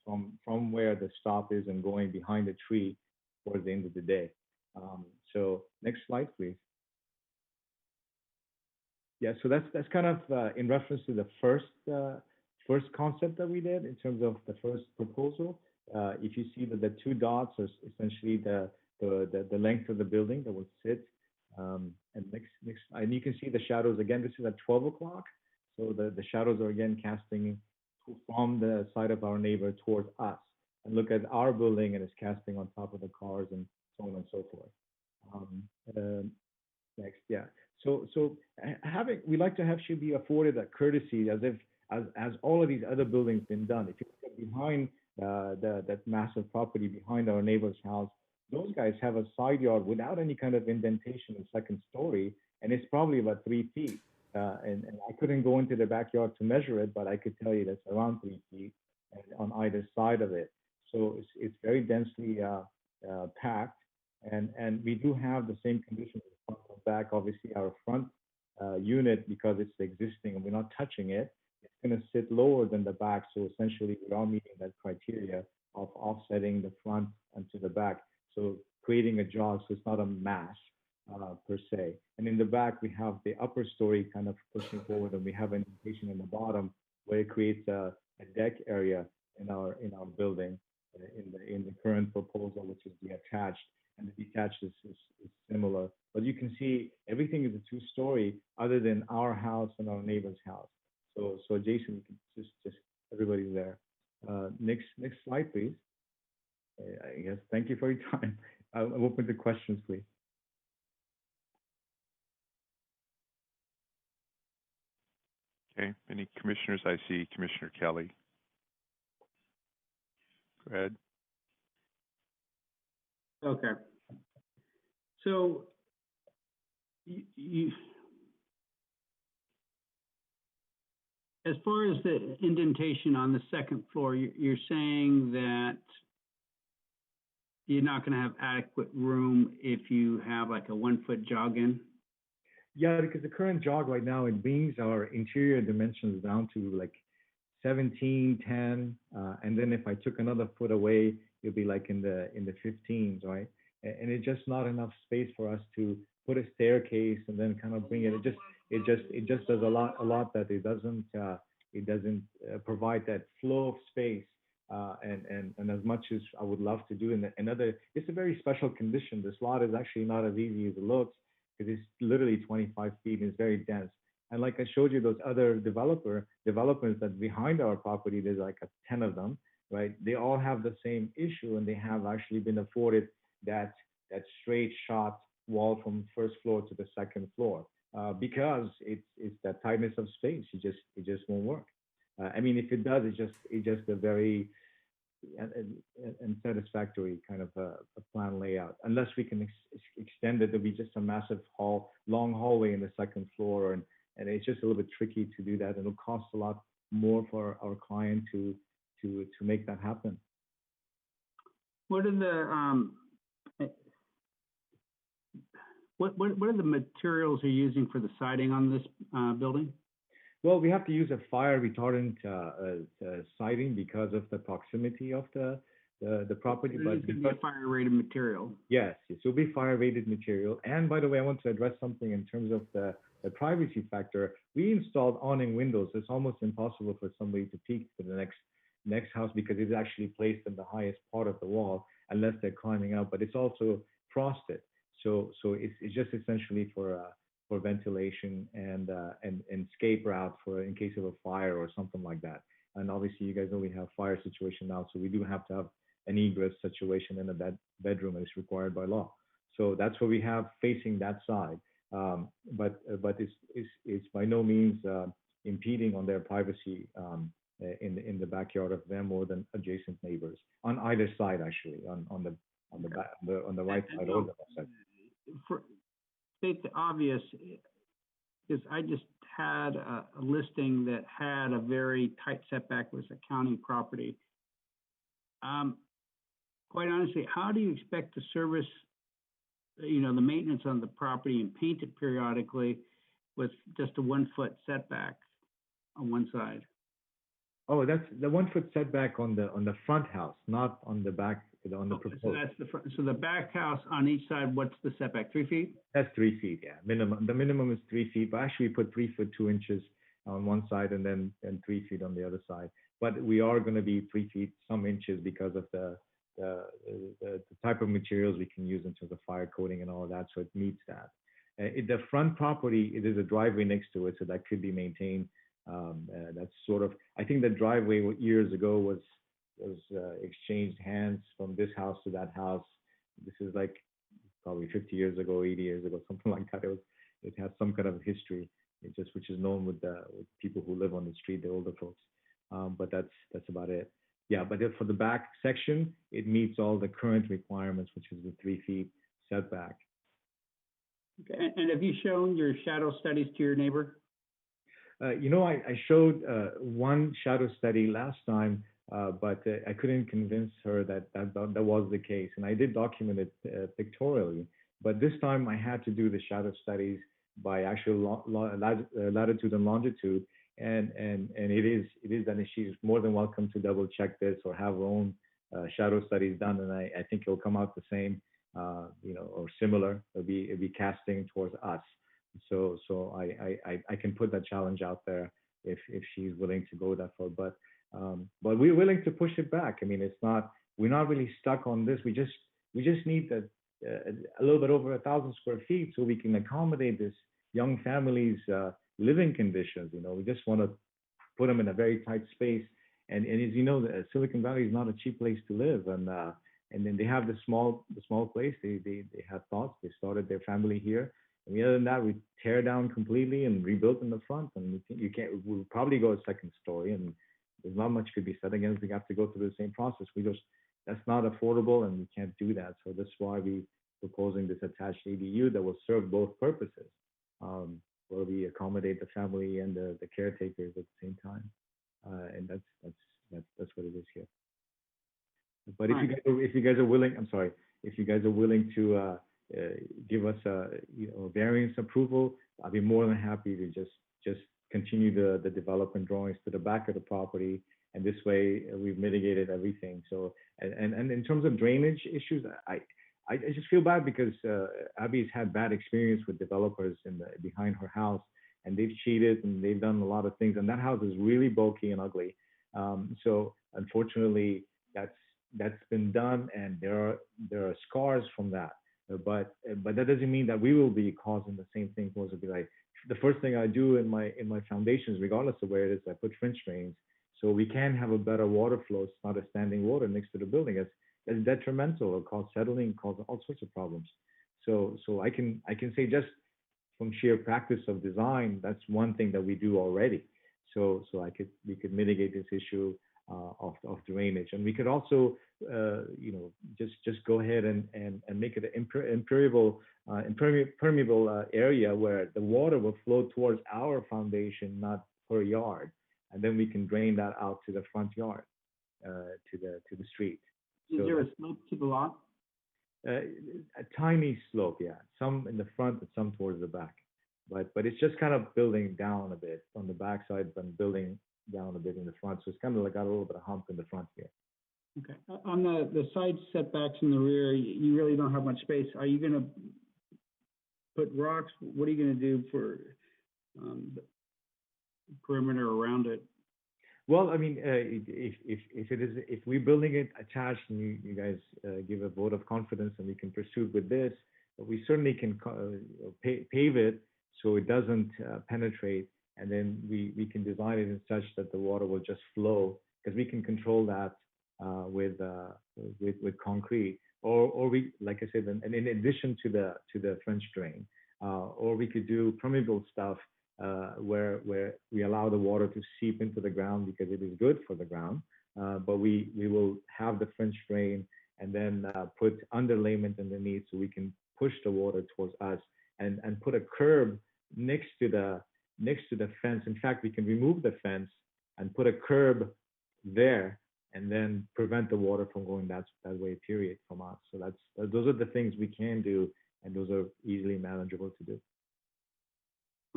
from where the stop is and going behind the tree towards the end of the day. So next slide, please. Yeah, so that's kind of in reference to the first concept that we did in terms of the first proposal. If you see that the 2 dots are essentially the length of the building that will sit. And and you can see the shadows again. This is at 12 o'clock, so the shadows are again casting from the side of our neighbor towards us. And look at our building, and it's casting on top of the cars and so on and so forth. Next, yeah. So we like to have you be afforded a courtesy as all of these other buildings been done. If you look at behind that massive property behind our neighbor's house, those guys have a side yard without any kind of indentation in second story, and it's probably about 3 feet. And I couldn't go into the backyard to measure it, but I could tell you that's around 3 feet. on either side of it. So it's very densely packed, and we do have the same conditions in front and back. Obviously, our front unit, because it's existing and we're not touching it, it's going to sit lower than the back. So essentially, we are meeting that criteria of offsetting the front and to the back. So creating a jog, so it's not a mass per se. And in the back, we have the upper story kind of pushing forward, and we have an indication in the bottom where it creates a deck area in our building in the current proposal, which is the attached, and the detached is similar. But you can see everything is a two-story, other than our house and our neighbor's house. So Jason, you can just everybody's there. Next slide, please. I guess thank you for your time. I'm open to questions, please. Okay, any commissioners? I see Commissioner Kelly. Go ahead. Okay. So you as far as the indentation on the second floor, you're saying that you're not going to have adequate room if you have like a 1-foot jog in? Yeah, because the current jog right now, it brings our interior dimensions down to like 17, 10, and then if I took another foot away, it'd be like in the 15s, right? And it's just not enough space for us to put a staircase and then kind of bring it. It just does a lot that it doesn't provide that flow of space. And as much as I would love to do it's a very special condition. This lot is actually not as easy as it looks, because it's literally 25 feet and it's very dense. And like I showed you, those other developments that behind our property, there's like 10 of them, right? They all have the same issue, and they have actually been afforded that straight shot wall from first floor to the second floor, because it's that tightness of space. It just won't work. I mean, if it does, it's just a very unsatisfactory kind of a plan layout. Unless we can extend it, there'll be just a massive long hallway in the second floor, and it's just a little bit tricky to do that. And it'll cost a lot more for our client to make that happen. What are the materials you're using for the siding on this building? Well, we have to use a fire retardant siding because of the proximity of the property. But it's going to be a fire rated material. Yes, it will be fire rated material. And by the way, I want to address something in terms of the privacy factor. We installed awning windows. It's almost impossible for somebody to peek to the next house, because it's actually placed in the highest part of the wall unless they're climbing up. But it's also frosted, so it's just essentially for ventilation and escape route for in case of a fire or something like that. And obviously, you guys know we have fire situation now, so we do have to have an egress situation in the bedroom as required by law. So that's what we have facing that side. But it's by no means impeding on their privacy in the backyard of them or the adjacent neighbors on either side, actually, on the right side or the left side. State the obvious, because I just had a listing that had a very tight setback, was a county property. Quite honestly, how do you expect to service, the maintenance on the property and paint it periodically with just a 1-foot setback on one side? Oh, that's the 1-foot setback on the front house, not on the back, on the proposed. So that's the front. So the back house on each side, what's the setback? 3 feet? That's 3 feet, yeah. Minimum. The minimum is 3 feet, but actually we put 3 foot 2 inches on one side and then 3 feet on the other side. But we are going to be 3 feet some inches because of the type of materials we can use in terms of fire coating and all of that, so it meets that. The front property, it is a driveway next to it, so that could be maintained. That's sort of, I think the driveway years ago was exchanged hands from this house to that house. This is like probably 50 years ago, 80 years ago, something like that. It has some kind of history, which is known with people who live on the street, the older folks. But that's about it. Yeah, but for the back section, it meets all the current requirements, which is the 3 feet setback. Okay, and have you shown your shadow studies to your neighbor? I showed one shadow study last time, but I couldn't convince her that was the case. And I did document it pictorially, but this time I had to do the shadow studies by actual latitude and longitude. And it is that she's more than welcome to double check this or have her own shadow studies done. And I think it'll come out the same, or similar. It'll be casting towards us. So I can put that challenge out there if she's willing to go that far. But we're willing to push it back. I mean, we're not really stuck on this. We just need a little bit over 1,000 square feet so we can accommodate this young family's living conditions. We just want to put them in a very tight space. And as you know, Silicon Valley is not a cheap place to live. And then they have the small place. They have thoughts. They started their family here. And other than that, we tear down completely and rebuild in the front. And we'll probably go a second story. And there's not much could be said against. We have to go through the same process. That's not affordable, and we can't do that. So that's why we're proposing this attached ADU that will serve both purposes, where we accommodate the family and the caretakers at the same time. And that's what it is here. But if you guys are willing, I'm sorry, if you guys are willing to give us a variance approval, I'll be more than happy to just continue the development drawings to the back of the property, and this way we've mitigated everything. So and in terms of drainage issues, I just feel bad because Abby's had bad experience with developers behind her house, and they've cheated and they've done a lot of things, and that house is really bulky and ugly. So unfortunately, that's been done, and there are scars from that. But that doesn't mean that we will be causing the same thing. It be like the first thing I do in my foundations, regardless of where it is, I put French drains so we can have a better water flow. It's not a standing water next to the building. It's detrimental. It causes settling, causes all sorts of problems. So I can say just from sheer practice of design, that's one thing that we do already. So we could mitigate this issue of drainage, and we could also just go ahead and make it an impermeable area where the water will flow towards our foundation, not per yard, and then we can drain that out to the front yard, to the street. Is there a slope to the lot? A tiny slope, yeah. Some in the front and some towards the back. But it's just kind of building down a bit on the back side, but building down a bit in the front. So it's kind of like got a little bit of hump in the front here. Okay. On the side setbacks in the rear, you really don't have much space. Are you going to put rocks? What are you going to do for the perimeter around it? Well, I mean, if we're building it attached and you guys give a vote of confidence and we can pursue with this, we certainly can pave it so it doesn't penetrate, and then we can design it in such that the water will just flow, because we can control that with concrete, or we, like I said, and in addition to the French drain, or we could do permeable stuff where we allow the water to seep into the ground because it is good for the ground, but we will have the French drain and then put underlayment underneath so we can push the water towards us, and put a curb next to the fence. In fact, we can remove the fence and put a curb there, and then prevent the water from going that way, period, from us. So those are the things we can do, and those are easily manageable to do.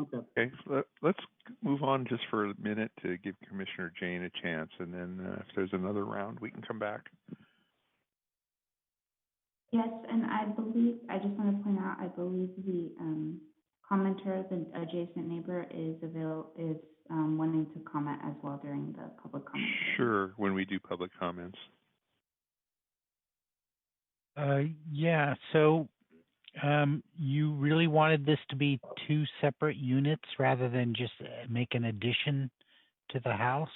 Okay. So let's move on just for a minute to give Commissioner Jane a chance, and then if there's another round, we can come back. Yes, and I just want to point out, I believe the commenter, the adjacent neighbor, is wanting to comment as well during the public comment. Sure, when we do public comments. Yeah, so you really wanted this to be two separate units rather than just make an addition to the house?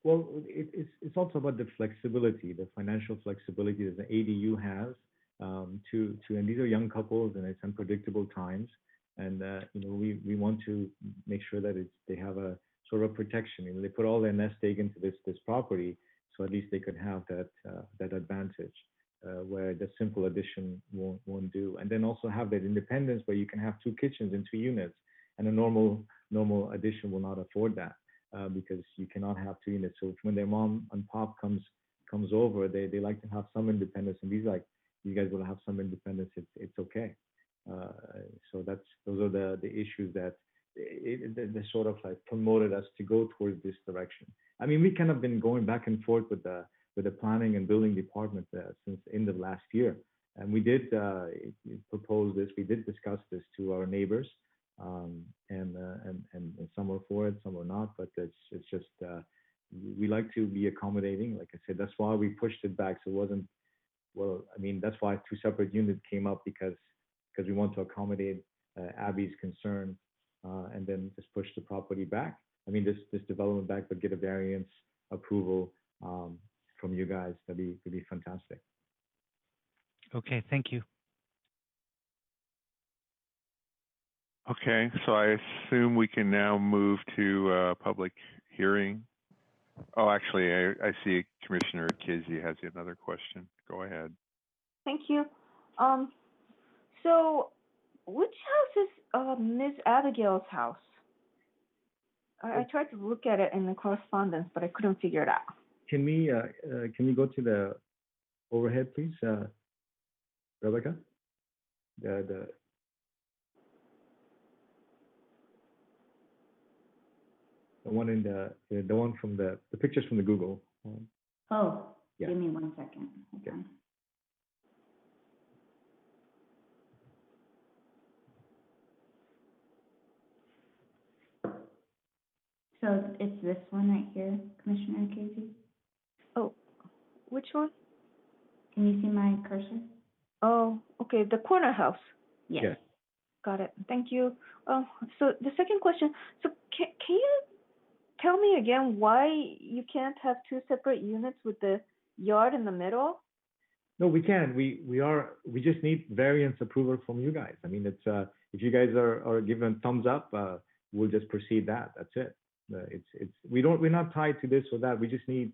Well, it's also about the flexibility, the financial flexibility that the ADU has and these are young couples, and it's unpredictable times, and we want to make sure that they have a sort of protection. They put all their nest egg into this property, so at least they could have that advantage where the simple addition won't do, and then also have that independence where you can have two kitchens in 2 units, and a normal addition will not afford that. because you cannot have two units. So when their mom and pop comes over, they like to have some independence, and these like, you guys will have some independence. It's okay. So those are the issues that they sort of like promoted us to go towards this direction. I mean, we kind of been going back and forth with the planning and building department since end of last year, and we did propose this. We did discuss this to our neighbors, and some were for it, some were not. But it's just we like to be accommodating. Like I said, that's why we pushed it back. So it wasn't, well, I mean, that's why two separate units came up, because we want to accommodate Abby's concern, and then just push the property back. I mean, this development back, but get a variance approval from you guys. That'd be fantastic. Okay, thank you. Okay, so I assume we can now move to public hearing. Oh, actually, I see Commissioner Kizzy has another question. Go ahead. Thank you. So which house is Ms. Abigail's house? I tried to look at it in the correspondence, but I couldn't figure it out. Can we go to the overhead, please, Rebecca? The one in the one from the pictures from the Google. Oh, yeah. Give me 1 second. Hold on. So it's this one right here, Commissioner Casey. Oh, which one? Can you see my cursor? Oh, okay, the corner house. Yes. Yeah. Got it. Thank you. So the second question. So can you tell me again why you can't have two separate units with the yard in the middle? No, we can. We just need variance approval from you guys. I mean, it's if you guys are given thumbs up, we'll just proceed that. That's it. We're not tied to this or that. We just need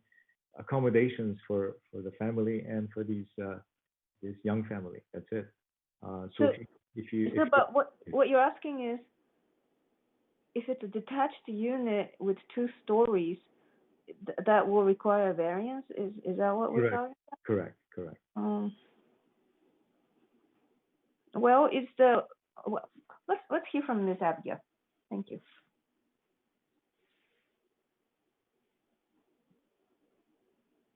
accommodations for the family and for this young family. That's it. But what you're asking is, if it's a detached unit with 2 stories, that will require a variance. Is that what we're talking about? Correct. Well, let's hear from Ms. Abigail. Thank you.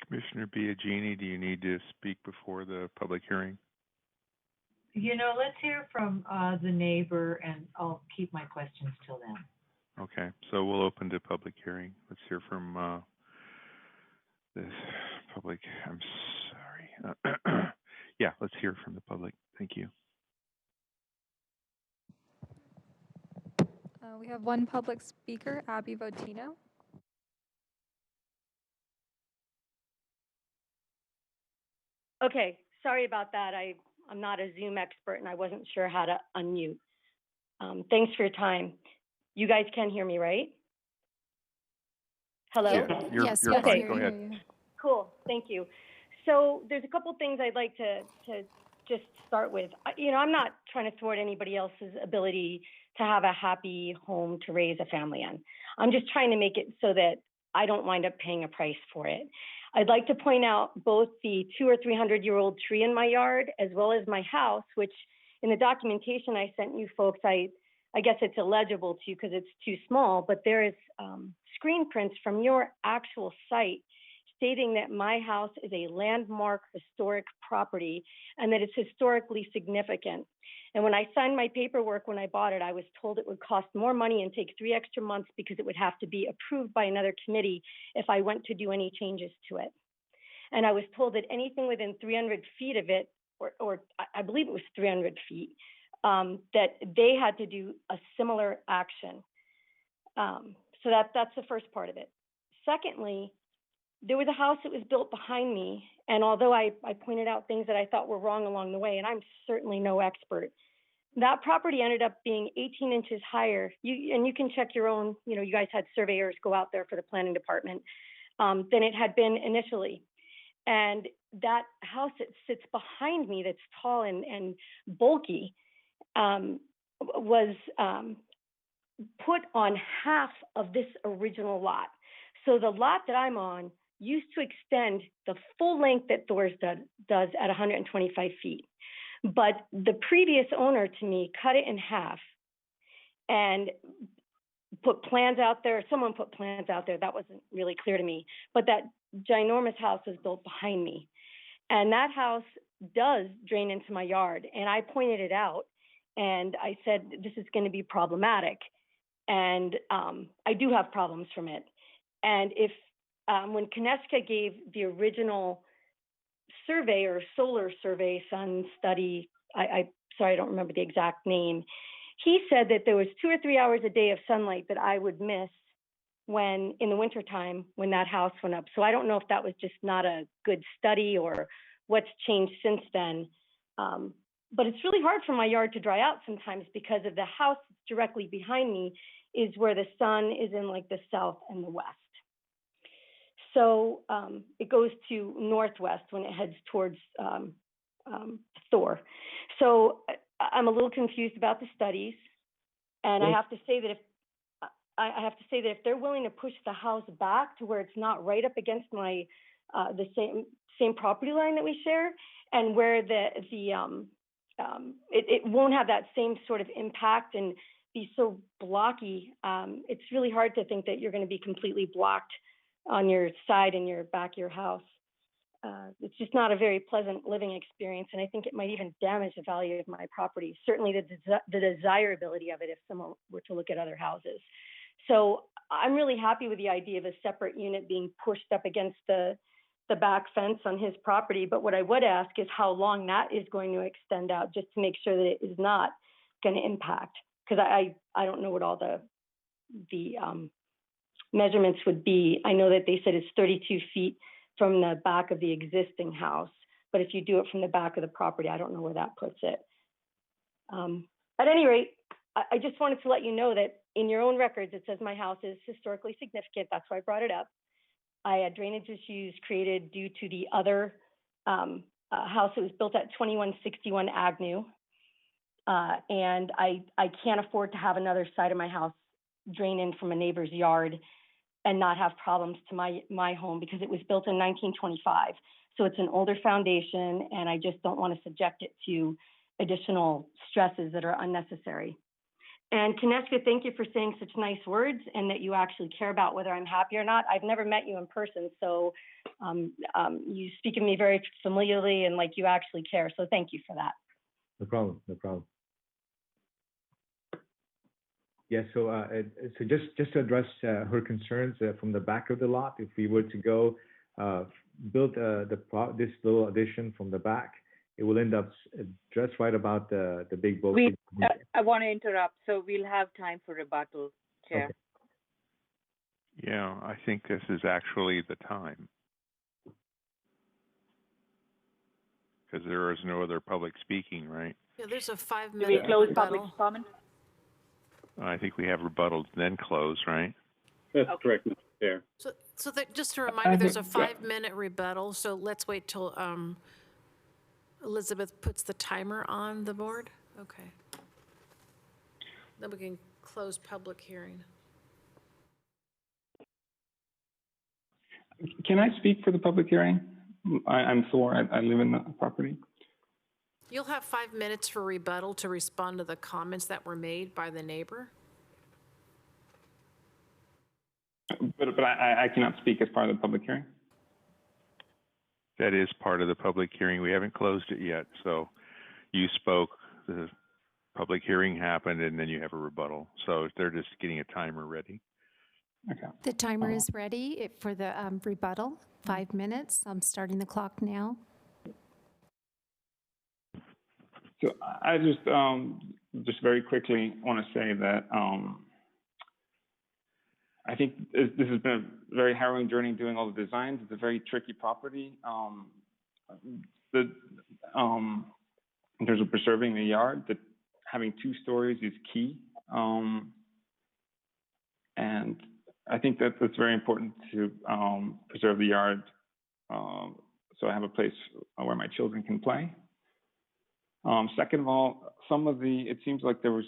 Commissioner Biagini, do you need to speak before the public hearing? Let's hear from the neighbor, and I'll keep my questions till then. Okay, so we'll open to public hearing. Let's hear from this public. I'm sorry. Yeah, let's hear from the public. Thank you. We have one public speaker, Abby Votino. Okay, sorry about that. I'm not a Zoom expert and I wasn't sure how to unmute. Thanks for your time. You guys can hear me, right? Hello? Yeah, you're okay. fine. Go ahead. Cool, thank you. So there's a couple things I'd like to just start with. I'm not trying to thwart anybody else's ability to have a happy home to raise a family in. I'm just trying to make it so that I don't wind up paying a price for it. I'd like to point out both the 200- or 300-year-old tree in my yard, as well as my house, which in the documentation I sent you folks, I guess it's illegible to you because it's too small, but there is screen prints from your actual site stating that my house is a landmark historic property and that it's historically significant. And when I signed my paperwork when I bought it, I was told it would cost more money and take 3 extra months because it would have to be approved by another committee if I went to do any changes to it. And I was told that anything within 300 feet of it, or I believe it was 300 feet, that they had to do a similar action. So that's the first part of it. Secondly, there was a house that was built behind me, and although I pointed out things that I thought were wrong along the way, and I'm certainly no expert, that property ended up being 18 inches higher. And you can check your own, you guys had surveyors go out there for the planning department, than it had been initially. And that house that sits behind me that's tall and bulky was put on half of this original lot. So the lot that I'm on used to extend the full length that Thor's does at 125 feet. But the previous owner to me cut it in half and put plans out there. Someone put plans out there. That wasn't really clear to me. But that ginormous house was built behind me. And that house does drain into my yard. And I pointed it out. And I said, this is going to be problematic. And I do have problems from it. And if when Kineska gave the original survey or solar survey sun study, sorry, I don't remember the exact name. He said that there was 2 or 3 hours a day of sunlight that I would miss when in the wintertime when that house went up. So I don't know if that was just not a good study or what's changed since then. But it's really hard for my yard to dry out sometimes because of the house directly behind me is where the sun is in like the south and the west. So it goes to northwest when it heads towards Thor. So I'm a little confused about the studies, and I have to say that if they're willing to push the house back to where it's not right up against my the same property line that we share, and where it won't have that same sort of impact and be so blocky, it's really hard to think that you're going to be completely blocked on your side in your back of your house. It's just not a very pleasant living experience, and I think it might even damage the value of my property, certainly the desirability of it if someone were to look at other houses. So I'm really happy with the idea of a separate unit being pushed up against the back fence on his property, but what I would ask is how long that is going to extend out, just to make sure that it is not going to impact, because I don't know what all the measurements would be. I know that they said it's 32 feet from the back of the existing house, but if you do it from the back of the property, I don't know where that puts it. At any rate, I just wanted to let you know that in your own records, it says my house is historically significant. That's why I brought it up. I had drainage issues created due to the other house that was built at 2161 Agnew. And I can't afford to have another side of my house drain in from a neighbor's yard and not have problems to my home because it was built in 1925. So it's an older foundation, and I just don't want to subject it to additional stresses that are unnecessary. And Kineska, thank you for saying such nice words and that you actually care about whether I'm happy or not. I've never met you in person, so you speak of me very familiarly and like you actually care. So thank you for that. No problem, no problem. Yeah, so just to address her concerns from the back of the lot, if we were to go build this little addition from the back, it will end up just right about the big boat. I want to interrupt, so we'll have time for rebuttal, Chair. Okay. Yeah, I think this is actually the time. Because there is no other public speaking, right? Yeah, there's a 5-minute Do we close rebuttal. public comment? I think we have rebuttals, then close, right? That's correct, Mr. Chair. So that, just a reminder, there's a 5-minute rebuttal, so let's wait till Elizabeth puts the timer on the board. Okay. Then we can close public hearing. Can I speak for the public hearing? I'm Thor. I live in the property. You'll have 5 minutes for rebuttal to respond to the comments that were made by the neighbor. But I cannot speak as part of the public hearing. That is part of the public hearing. We haven't closed it yet. So you spoke, the public hearing happened, and then you have a rebuttal. So they're just getting a timer ready. Okay. The timer is ready for the rebuttal, 5 minutes. I'm starting the clock now. So I just very quickly want to say that I think this has been a very harrowing journey doing all the designs. It's a very tricky property. In terms of preserving the yard, that having 2 stories is key. And I think that it's very important to preserve the yard so I have a place where my children can play. Second of all, it seems like there was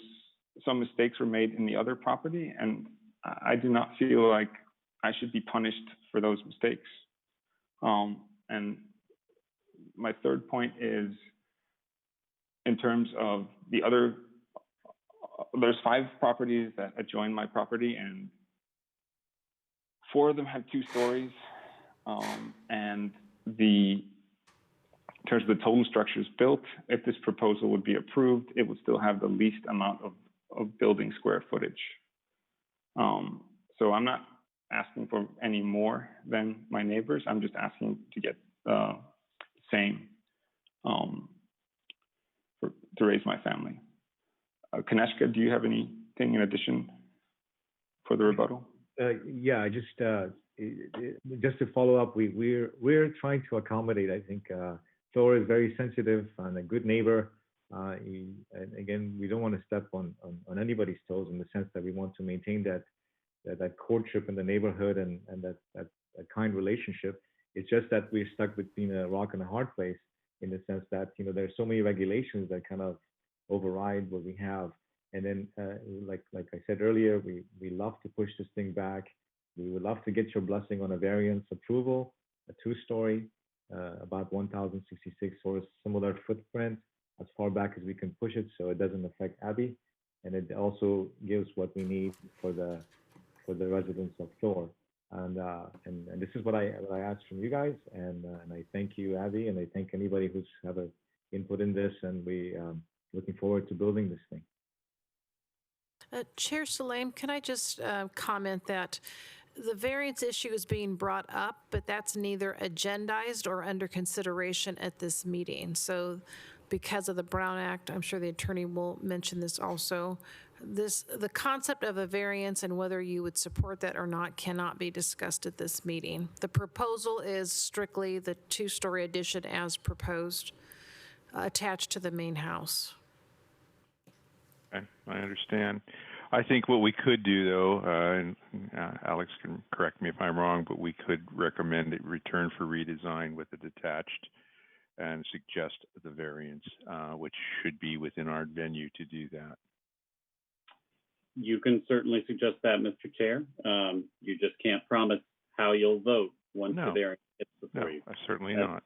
some mistakes were made in the other property, and I do not feel like I should be punished for those mistakes. And my third point is in terms of the other, there's 5 properties that adjoin my property, and 4 of them have 2 stories. And in terms of the total structures built, if this proposal would be approved, it would still have the least amount of building square footage. So I'm not asking for any more than my neighbors. I'm just asking to get the same to raise my family. Kaneshka, do you have anything in addition for the rebuttal? Yeah, just to follow up, we're trying to accommodate. I think Thor is very sensitive and a good neighbor. And again, we don't want to step on anybody's toes in the sense that we want to maintain that courtship in the neighborhood and that kind relationship. It's just that we're stuck between a rock and a hard place in the sense that there's so many regulations that kind of override what we have. And then, like I said earlier, we love to push this thing back. We would love to get your blessing on a variance approval, a 2-story, about 1,066 or similar footprint as far back as we can push it, so it doesn't affect Abby, and it also gives what we need for the residents of Thor. And this is what I asked from you guys, and I thank you, Abby, and I thank anybody who's have an input in this, and we looking forward to building this thing. Chair Salam, can I just comment that the variance issue is being brought up, but that's neither agendized or under consideration at this meeting. So because of the Brown Act, I'm sure the attorney will mention this also, the concept of a variance and whether you would support that or not cannot be discussed at this meeting. The proposal is strictly the 2-story addition as proposed, attached to the main house. Okay, I understand. I think what we could do, though, and Alex can correct me if I'm wrong, but we could recommend it return for redesign with a detached and suggest the variance, which should be within our venue to do that. You can certainly suggest that, Mr. Chair. You just can't promise how you'll vote once the variance gets before you. Certainly not.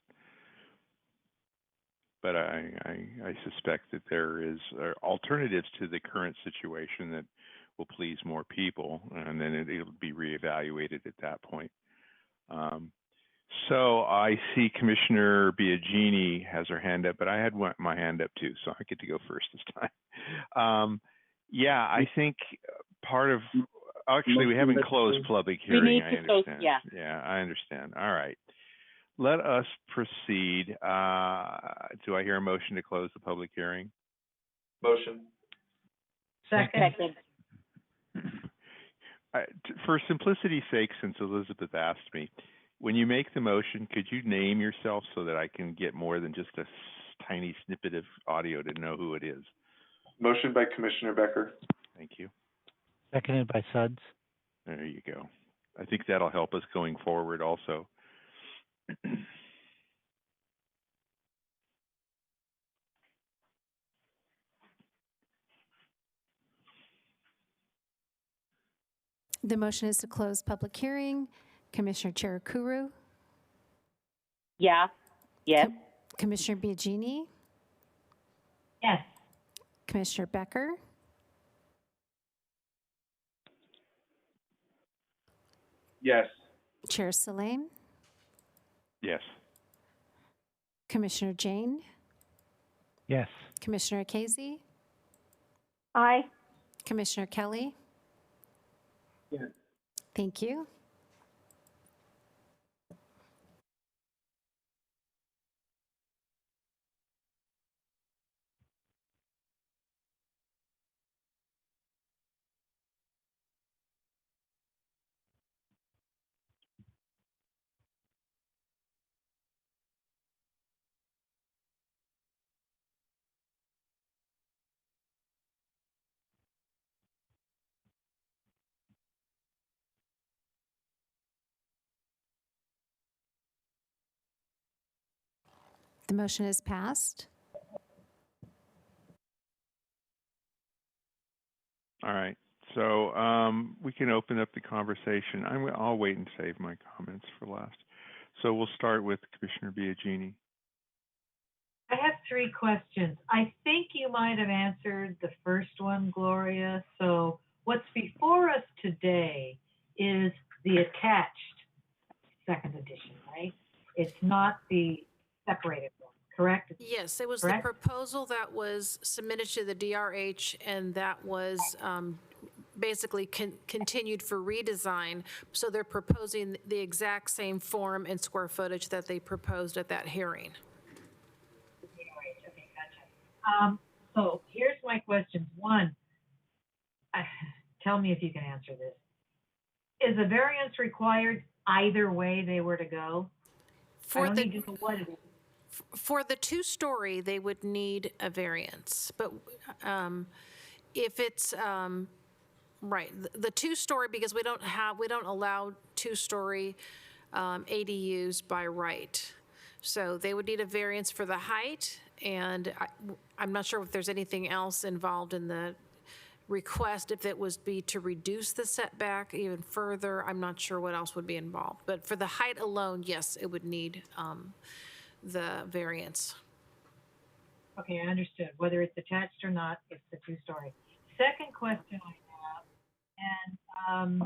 But I suspect that there is alternatives to the current situation that will please more people, and then it'll be reevaluated at that point. So I see Commissioner Biagini has her hand up, but I had my hand up too, so I get to go first this time. Yeah, I think part of, actually, we haven't closed public hearing, I understand. Yeah, I understand. All right. Let us proceed. Do I hear a motion to close the public hearing? Motion. Second. For simplicity's sake, since Elizabeth asked me, when you make the motion, could you name yourself so that I can get more than just a tiny snippet of audio to know who it is? Motion by Commissioner Becker. Thank you. Seconded by Suds. There you go. I think that'll help us going forward also. The motion is to close public hearing. Commissioner Cherukuru? Yeah. Yes. Commissioner Biagini? Yes. Commissioner Becker? Yes. Chair Salam? Yes. Commissioner Jane? Yes. Commissioner Casey? Aye. Commissioner Kelly? Yes. Thank you. The motion is passed. All right. So we can open up the conversation. I'll wait and save my comments for last. So we'll start with Commissioner Biagini. I have 3 questions. I think you might have answered the first one, Gloria. So what's before us today is the attached second edition, right? It's not the separated one, correct? Yes, it was Correct? the proposal that was submitted to the DRH, and that was basically continued for redesign. So they're proposing the exact same form and square footage that they proposed at that hearing. Okay, gotcha. So here's my questions. One, tell me if you can answer this. Is a variance required either way they were to go? I don't need to know what it is. For the 2-story, they would need a variance, but if it's right, the 2-story, because we don't allow 2-story ADUs by right, so they would need a variance for the height, and I'm not sure if there's anything else involved in the request. If it was to reduce the setback even further, I'm not sure what else would be involved. But for the height alone, yes, it would need the variance. Okay, I understood. Whether it's attached or not, it's the 2-story. Second question I have, and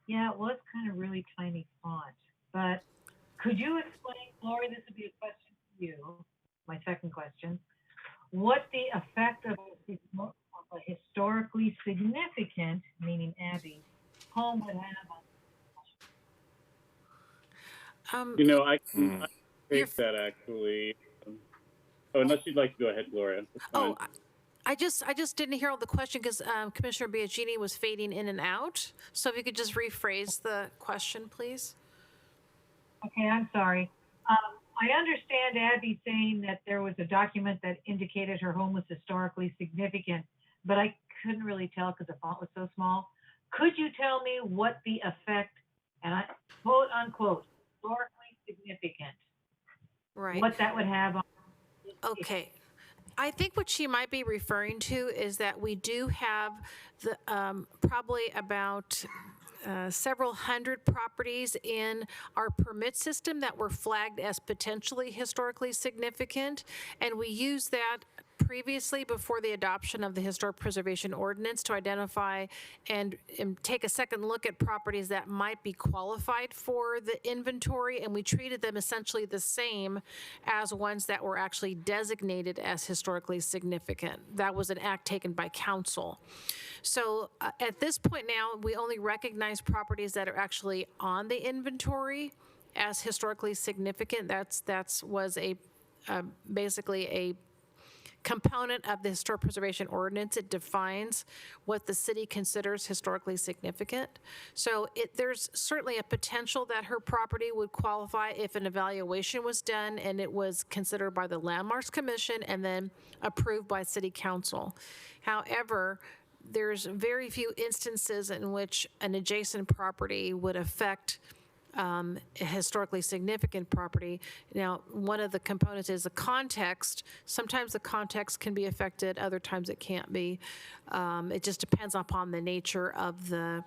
yeah, it was kind of really tiny font, but could you explain, Lori, this would be a question for you, my second question, what the effect of a historically significant, meaning Abby, home would have on I can take that actually. Unless you'd like to go ahead, Gloria. That's fine. I just didn't hear all the question because Commissioner Biagini was fading in and out. So if you could just rephrase the question, please. Okay, I'm sorry. I understand Abby saying that there was a document that indicated her home was historically significant, but I couldn't really tell because the font was so small. Could you tell me what the effect, and I quote unquote, historically significant, right, what that would have on? Okay. I think what she might be referring to is that we do have the probably about several hundred properties in our permit system that were flagged as potentially historically significant, and we use that previously before the adoption of the Historic Preservation Ordinance to identify and take a second look at properties that might be qualified for the inventory, and we treated them essentially the same as ones that were actually designated as historically significant. That was an act taken by council. So at this point now, we only recognize properties that are actually on the inventory as historically significant. That's was a basically a component of the Historic Preservation Ordinance. It defines what the city considers historically significant. So there's certainly a potential that her property would qualify if an evaluation was done and it was considered by the Landmarks Commission and then approved by City Council. However, there's very few instances in which an adjacent property would affect a historically significant property. Now, one of the components is the context. Sometimes the context can be affected, other times it can't be. It just depends upon the nature of the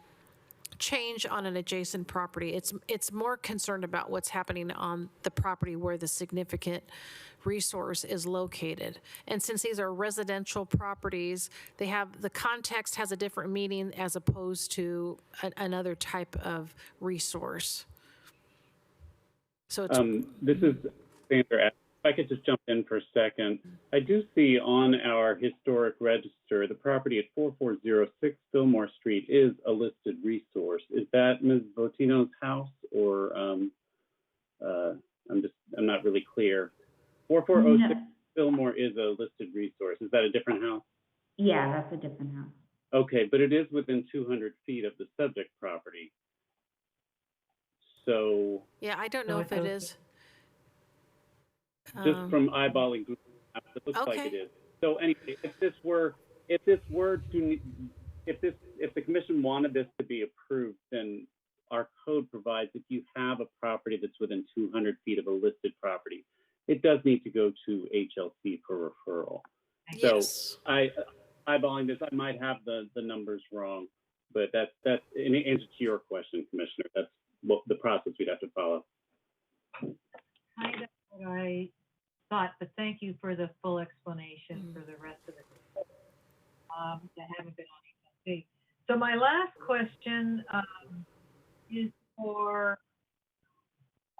change on an adjacent property. It's more concerned about what's happening on the property where the significant resource is located. And since these are residential properties, the context has a different meaning as opposed to another type of resource. So it's, this is Sandra. If I could just jump in for a second. I do see on our historic register, the property at 4406 Fillmore Street is a listed resource. Is that Ms. Botino's house, or I'm not really clear. 4406 Fillmore is a listed resource. Is that a different house? Yeah, that's a different house. Okay, but it is within 200 feet of the subject property. So yeah, I don't know if it is. Just from eyeballing Google Maps, it looks like it is. So anyway, if the commission wanted this to be approved, then our code provides if you have a property that's within 200 feet of a listed property, it does need to go to HLC for referral. Yes. So eyeballing this, I might have the numbers wrong, but that's in answer to your question, Commissioner. That's what the process we'd have to follow. Kind of what I thought, but thank you for the full explanation for the rest of it. That haven't been on ESP. So my last question is for,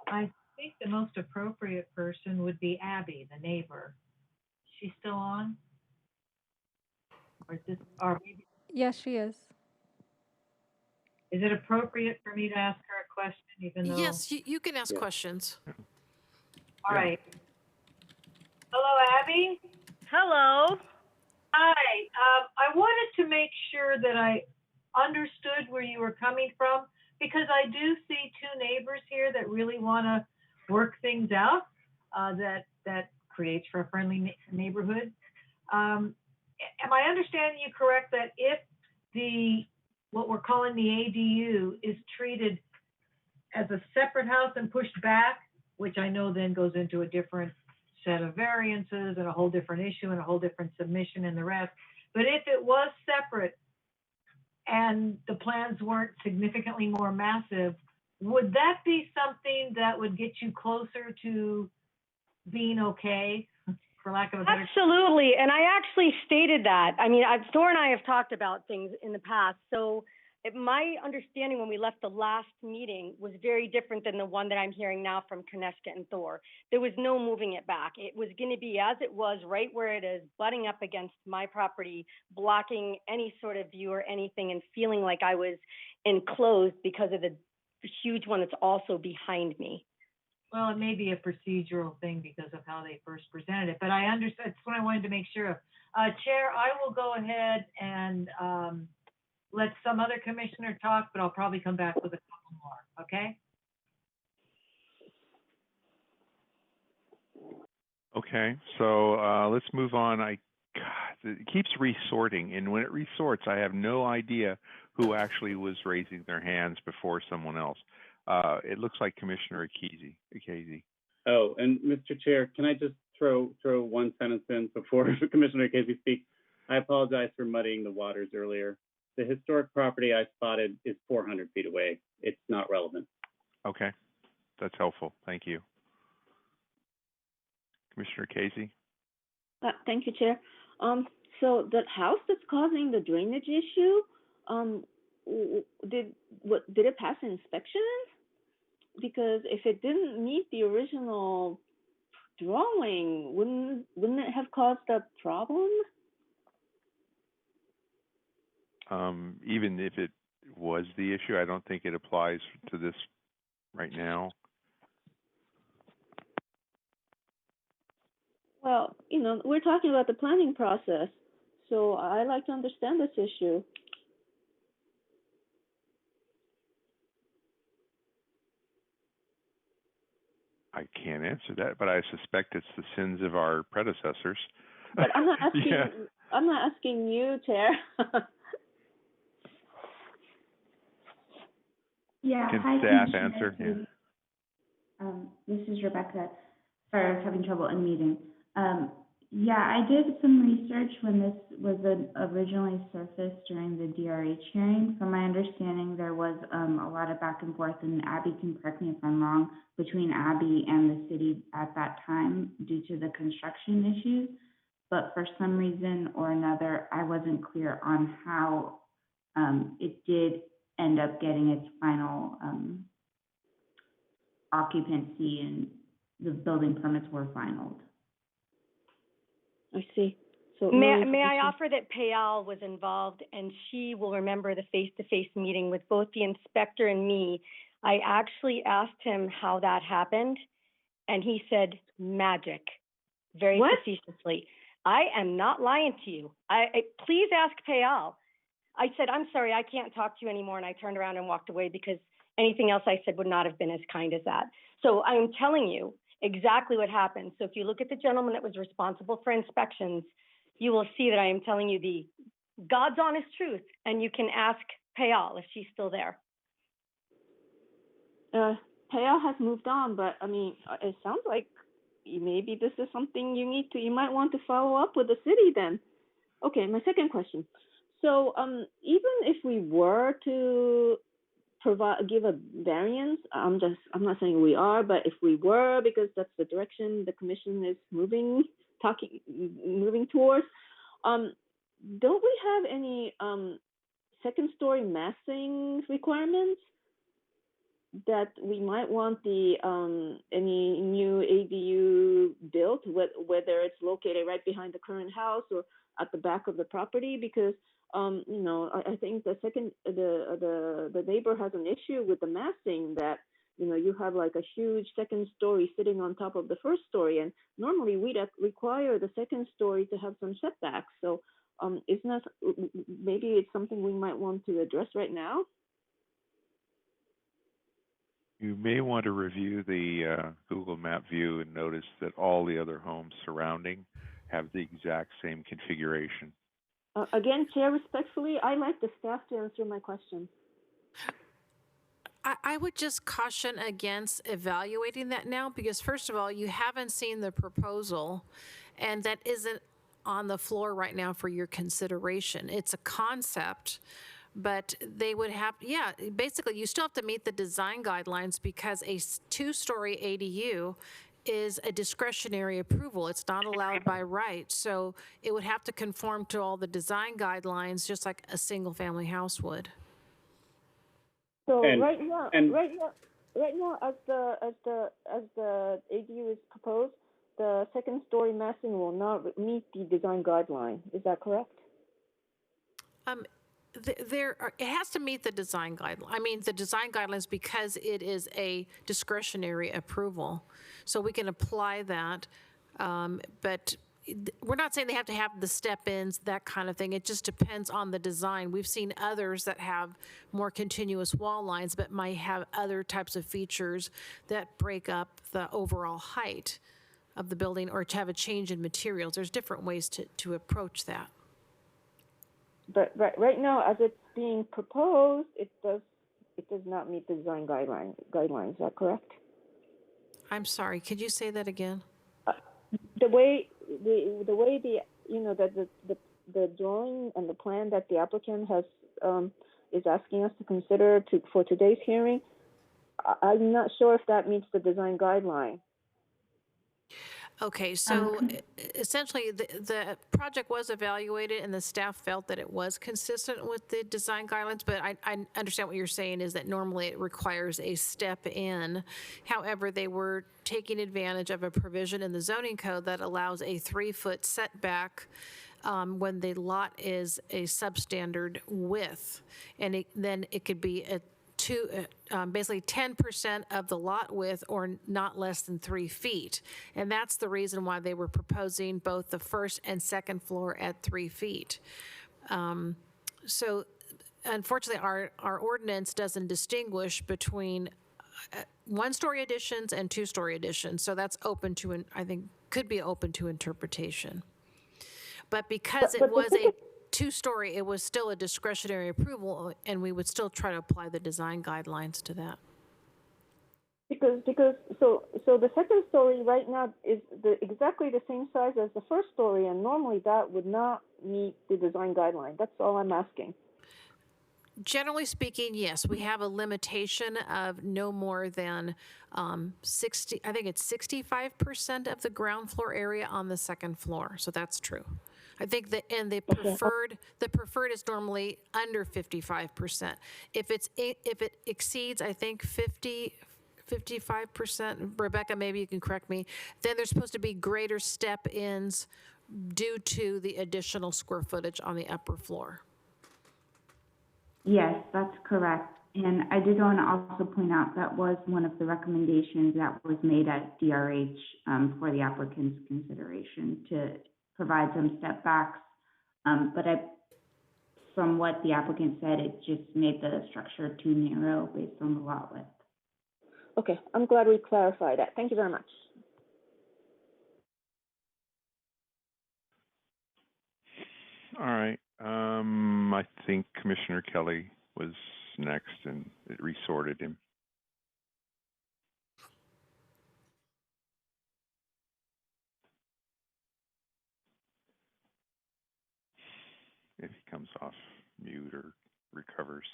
I think the most appropriate person would be Abby, the neighbor. Is she still on? Or is this, or maybe, Yes, she is. is it appropriate for me to ask her a question, even though? Yes, you can ask questions. All right. Hello, Abby. Hello. Hi. I wanted to make sure that I understood where you were coming from, because I do see two neighbors here that really want to work things out, that creates for a friendly neighborhood. Am I understanding you correct that if what we're calling the ADU is treated as a separate house and pushed back, which I know then goes into a different set of variances and a whole different issue and a whole different submission and the rest, but if it was separate and the plans weren't significantly more massive, would that be something that would get you closer to being okay, for lack of a better? Absolutely, and I actually stated that. I mean, Thor and I have talked about things in the past, so my understanding when we left the last meeting was very different than the one that I'm hearing now from Kaneshka and Thor. There was no moving it back. It was going to be as it was, right where it is, butting up against my property, blocking any sort of view or anything, and feeling like I was enclosed because of the huge one that's also behind me. Well, it may be a procedural thing because of how they first presented it, but I understand. That's what I wanted to make sure of. Chair, I will go ahead and let some other commissioner talk, but I'll probably come back with a couple more, okay? Okay, so let's move on. God, it keeps resorting, and when it resorts, I have no idea who actually was raising their hands before someone else. It looks like Commissioner Akezi. Oh, and Mr. Chair, can I just throw one sentence in before Commissioner Casey speaks? I apologize for muddying the waters earlier. The historic property I spotted is 400 feet away. It's not relevant. Okay, that's helpful. Thank you. Commissioner Casey? Thank you, Chair. So the house that's causing the drainage issue, did it pass an inspection? Because if it didn't meet the original drawing, wouldn't it have caused a problem? Even if it was the issue, I don't think it applies to this right now. Well, we're talking about the planning process, so I like to understand this issue. I can't answer that, but I suspect it's the sins of our predecessors. But I'm not asking. Yeah. I'm not asking you, Chair. Yeah. Can Hi, staff Commissioner answer? Yeah. This is Rebecca. Sorry, I was having trouble unmuting. Yeah, I did some research when this was originally surfaced during the DRH hearing. From my understanding, there was a lot of back and forth, and Abby can correct me if I'm wrong, between Abby and the city at that time due to the construction issues. But for some reason or another, I wasn't clear on how it did end up getting its final occupancy and the building permits were finalized. I see. So may I offer that Payal was involved, and she will remember the face-to-face meeting with both the inspector and me. I actually asked him how that happened, and he said magic, very facetiously. I am not lying to you. Please ask Payal. I said, I'm sorry, I can't talk to you anymore, and I turned around and walked away because anything else I said would not have been as kind as that. So I am telling you exactly what happened. So if you look at the gentleman that was responsible for inspections, you will see that I am telling you the God's honest truth, and you can ask Payal if she's still there. Payal has moved on, but I mean, it sounds like maybe this is something you might want to follow up with the city then. Okay, my second question. So even if we were to give a variance, I'm not saying we are, but if we were, because that's the direction the commission is moving towards, don't we have any second story massing requirements that we might want the any new ADU built, whether it's located right behind the current house or at the back of the property? Because you know, I think the neighbor has an issue with the massing, that you know, you have like a huge second story sitting on top of the first story, and normally we'd require the second story to have some setbacks. So it's not, maybe it's something we might want to address right now. You may want to review the Google Map view and notice that all the other homes surrounding have the exact same configuration. Again, Chair, respectfully, I'd like the staff to answer my question. I would just caution against evaluating that now, because first of all, you haven't seen the proposal, and that isn't on the floor right now for your consideration. It's a concept, but they would have, yeah, basically you still have to meet the design guidelines, because a two-story ADU is a discretionary approval. It's not allowed by right. So it would have to conform to all the design guidelines, just like a single-family house would. So right now, as the ADU is proposed, the second story massing will not meet the design guideline. Is that correct? It has to meet the design guideline. I mean, the design guidelines, because it is a discretionary approval. So we can apply that, but we're not saying they have to have the step-ins, that kind of thing. It just depends on the design. We've seen others that have more continuous wall lines, but might have other types of features that break up the overall height of the building, or to have a change in materials. There's different ways to approach that. But right now, as it's being proposed, it does not meet the design guidelines. Is that correct? I'm sorry. Could you say that again? The way the you know, that the drawing and the plan that the applicant has is asking us to consider for today's hearing, I'm not sure if that meets the design guideline. Okay, so essentially the project was evaluated and the staff felt that it was consistent with the design guidelines, but I understand what you're saying is that normally it requires a step in. However, they were taking advantage of a provision in the zoning code that allows a 3-foot setback when the lot is a substandard width, and then it could be basically 10% of the lot width, or not less than 3 feet. And that's the reason why they were proposing both the first and second floor at 3 feet. So unfortunately, our ordinance doesn't distinguish between 1-story additions and 2-story additions. So that's open to, I think, could be open to interpretation. But because it was a 2-story, it was still a discretionary approval, and we would still try to apply the design guidelines to that. Because so the second story right now is exactly the same size as the first story, and normally that would not meet the design guideline. That's all I'm asking. Generally speaking, yes, we have a limitation of no more than 60. I think it's 65% of the ground floor area on the second floor. So that's true. I think the preferred is normally under 55%. If it exceeds, I think 55%, Rebecca, maybe you can correct me, then there's supposed to be greater step-ins due to the additional square footage on the upper floor. Yes, that's correct. And I did want to also point out that was one of the recommendations that was made at DRH for the applicant's consideration, to provide some step backs. But from what the applicant said, it just made the structure too narrow based on the lot width. Okay, I'm glad we clarified that. Thank you very much. All right. I think Commissioner Kelly was next, and it resorted him. off mute or recovers.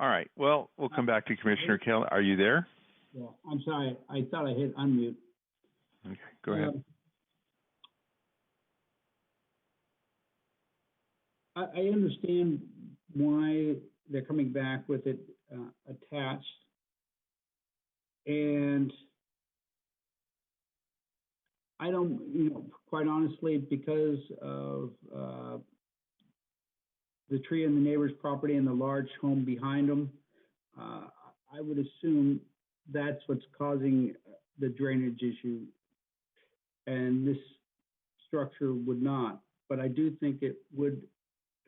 All right. Well, we'll come back to Commissioner Kelly. Are you there? Yeah, I'm sorry. I thought I hit unmute. Okay, go ahead. I understand why they're coming back with it attached. And I don't, quite honestly, because of the tree on the neighbor's property and the large home behind them, I would assume that's what's causing the drainage issue. And this structure would not. But I do think it would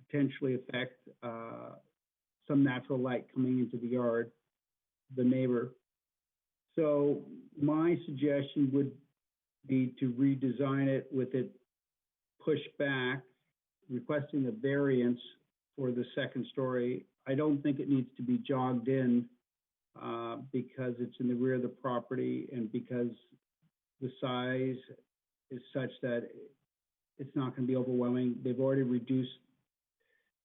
potentially affect some natural light coming into the yard, the neighbor. So my suggestion would be to redesign it with it pushed back, requesting a variance for the second story. I don't think it needs to be jogged in because it's in the rear of the property and because the size is such that it's not going to be overwhelming. They've already reduced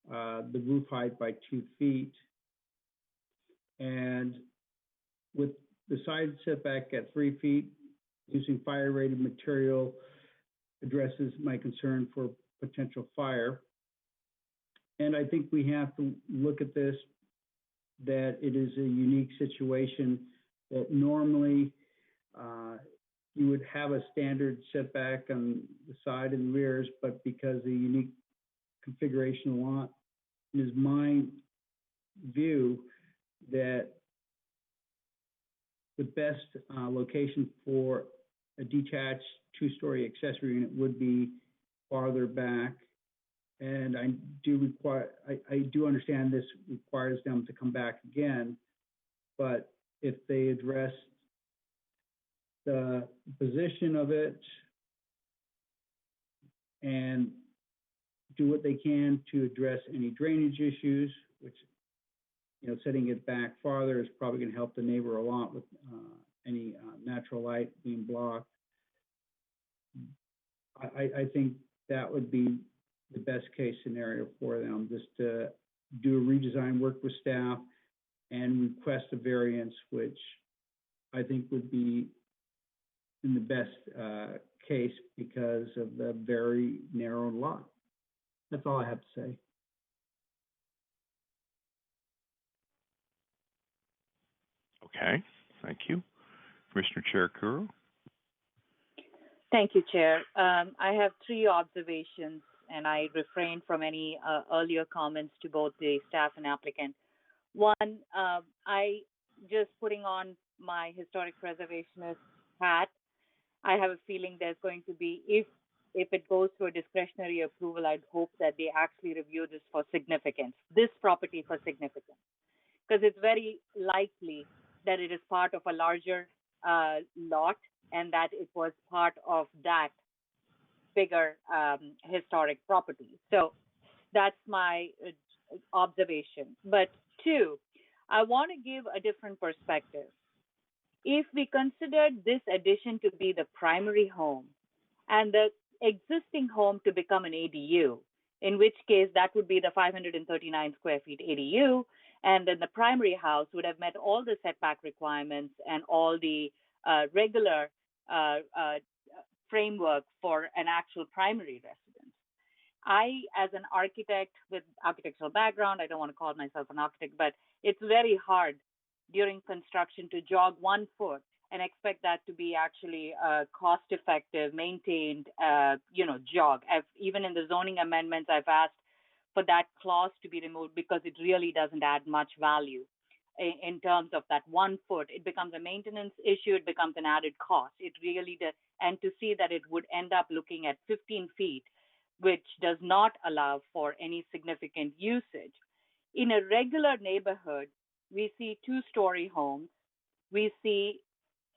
the roof height by 2 feet. And with the side setback at 3 feet, using fire-rated material addresses my concern for potential fire. And I think we have to look at this, that it is a unique situation that normally you would have a standard setback on the side and rears, but because of the unique configuration of the lot, it is my view that the best location for a detached two-story accessory unit would be farther back. And I do understand this requires them to come back again, but if they address the position of it and do what they can to address any drainage issues, which, setting it back farther is probably going to help the neighbor a lot with any natural light being blocked. I think that would be the best case scenario for them, just to do a redesign, work with staff, and request a variance, which I think would be in the best case because of the very narrow lot. That's all I have to say. Okay, thank you. Commissioner Chair Kuro. Thank you, Chair. I have 3 observations, and I refrain from any earlier comments to both the staff and applicant. One, I just putting on my historic preservationist hat, I have a feeling there's going to be, if it goes through a discretionary approval, I'd hope that they actually review this for significance, this property for significance, because it's very likely that it is part of a larger lot and that it was part of that bigger historic property. So that's my observation. But 2, I want to give a different perspective. If we consider this addition to be the primary home and the existing home to become an ADU, in which case that would be the 539 square feet ADU, and then the primary house would have met all the setback requirements and all the regular framework for an actual primary residence. I, as an architect with architectural background, I don't want to call myself an architect, but it's very hard during construction to jog 1 foot and expect that to be actually cost-effective, maintained, jog. Even in the zoning amendments, I've asked for that clause to be removed because it really doesn't add much value in terms of that 1 foot. It becomes a maintenance issue. It becomes an added cost. It really does. And to see that it would end up looking at 15 feet, which does not allow for any significant usage. In a regular neighborhood, we see 2-story homes. We see,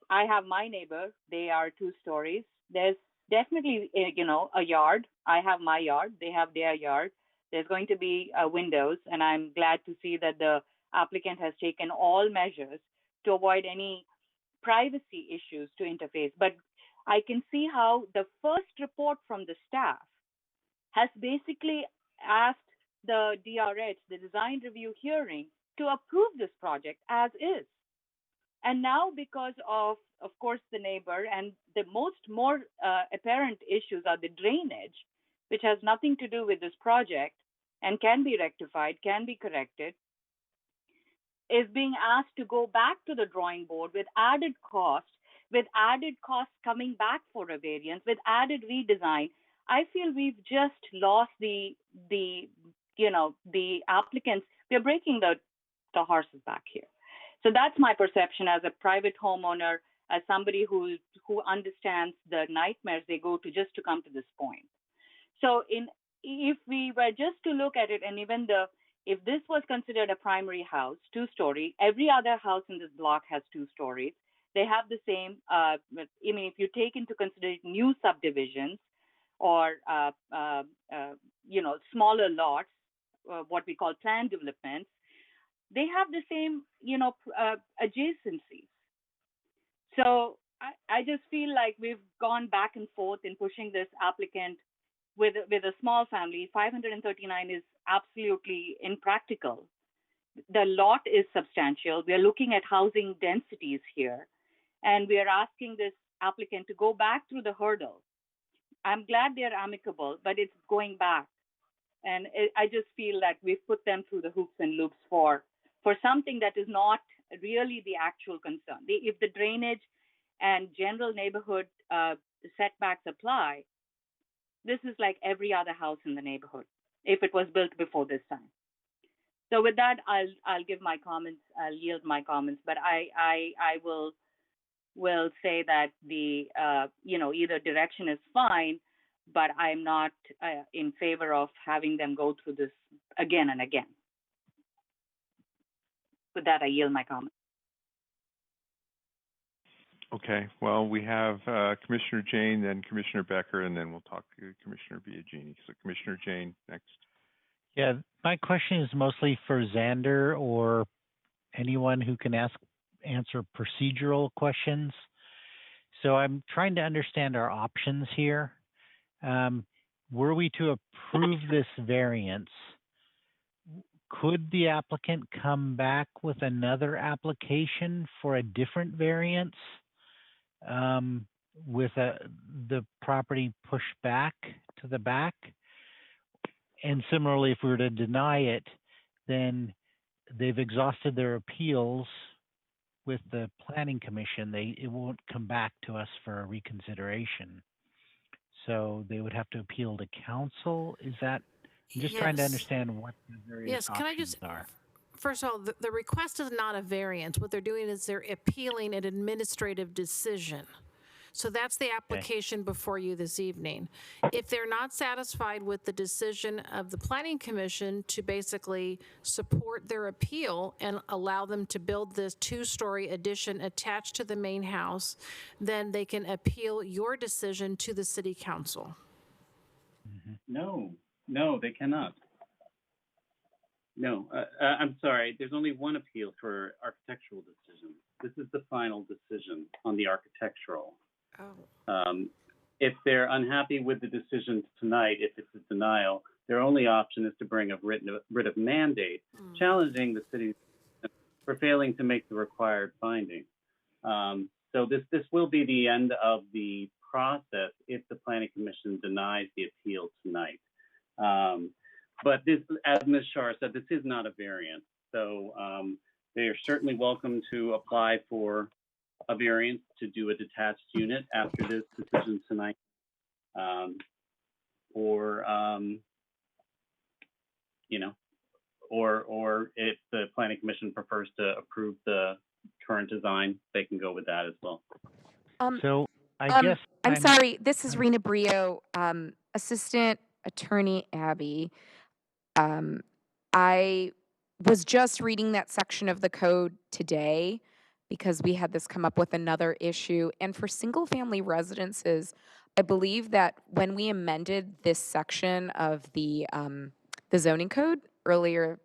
I have my neighbor, they are 2 stories. There's definitely, a yard. I have my yard. They have their yard. There's going to be windows, and I'm glad to see that the applicant has taken all measures to avoid any privacy issues to interface. But I can see how the first report from the staff has basically asked the DRH, the design review hearing, to approve this project as is. And now, because of course, the neighbor, and the more apparent issues are the drainage, which has nothing to do with this project and can be rectified, can be corrected, is being asked to go back to the drawing board with added costs coming back for a variance, with added redesign. I feel we've just lost the applicants. We're breaking the horse's back here. So that's my perception as a private homeowner, as somebody who understands the nightmares they go to just to come to this point. So if we were just to look at it, and even if this was considered a primary house, 2-story, every other house in this block has 2 stories. They have the same, if you take into consideration new subdivisions or, smaller lots, what we call planned developments, they have the same, adjacencies. So I just feel like we've gone back and forth in pushing this applicant with a small family. 539 is absolutely impractical. The lot is substantial. We are looking at housing densities here, and we are asking this applicant to go back through the hurdle. I'm glad they're amicable, but it's going back. And I just feel that we've put them through the hoops and loops for something that is not really the actual concern. If the drainage and general neighborhood setbacks apply, this is like every other house in the neighborhood, if it was built before this time. So with that, I'll give my comments. I'll yield my comments, but I will say that the either direction is fine, but I'm not in favor of having them go through this again and again. With that, I yield my comments. Okay, well, we have Commissioner Jane, then Commissioner Becker, and then we'll talk to Commissioner Biagini. So Commissioner Jane, next. Yeah, my question is mostly for Xander or anyone who can answer procedural questions. So I'm trying to understand our options here. Were we to approve this variance, could the applicant come back with another application for a different variance with the property pushed back to the back? And similarly, if we were to deny it, then they've exhausted their appeals with the Planning Commission. It won't come back to us for a reconsideration. So they would have to appeal to council. Is that? I'm just trying to understand what the various options are. First of all, the request is not a variance. What they're doing is they're appealing an administrative decision. So that's the application before you this evening. If they're not satisfied with the decision of the Planning Commission to basically support their appeal and allow them to build this 2-story addition attached to the main house, then they can appeal your decision to the City Council. No, they cannot. No, I'm sorry. There's only one appeal for architectural decision. This is the final decision on the architectural. If they're unhappy with the decision tonight, if it's a denial, their only option is to bring a writ of mandate, challenging the city for failing to make the required finding. So this will be the end of the process if the Planning Commission denies the appeal tonight. But this, as Ms. Shah said, this is not a variance. So they are certainly welcome to apply for a variance to do a detached unit after this decision tonight. Or if the Planning Commission prefers to approve the current design, they can go with that as well. So I guess I'm sorry. This is Rena Brio, Assistant Attorney Abby. I was just reading that section of the code today because we had this come up with another issue. And for single family residences, I believe that when we amended this section of the zoning code, earlier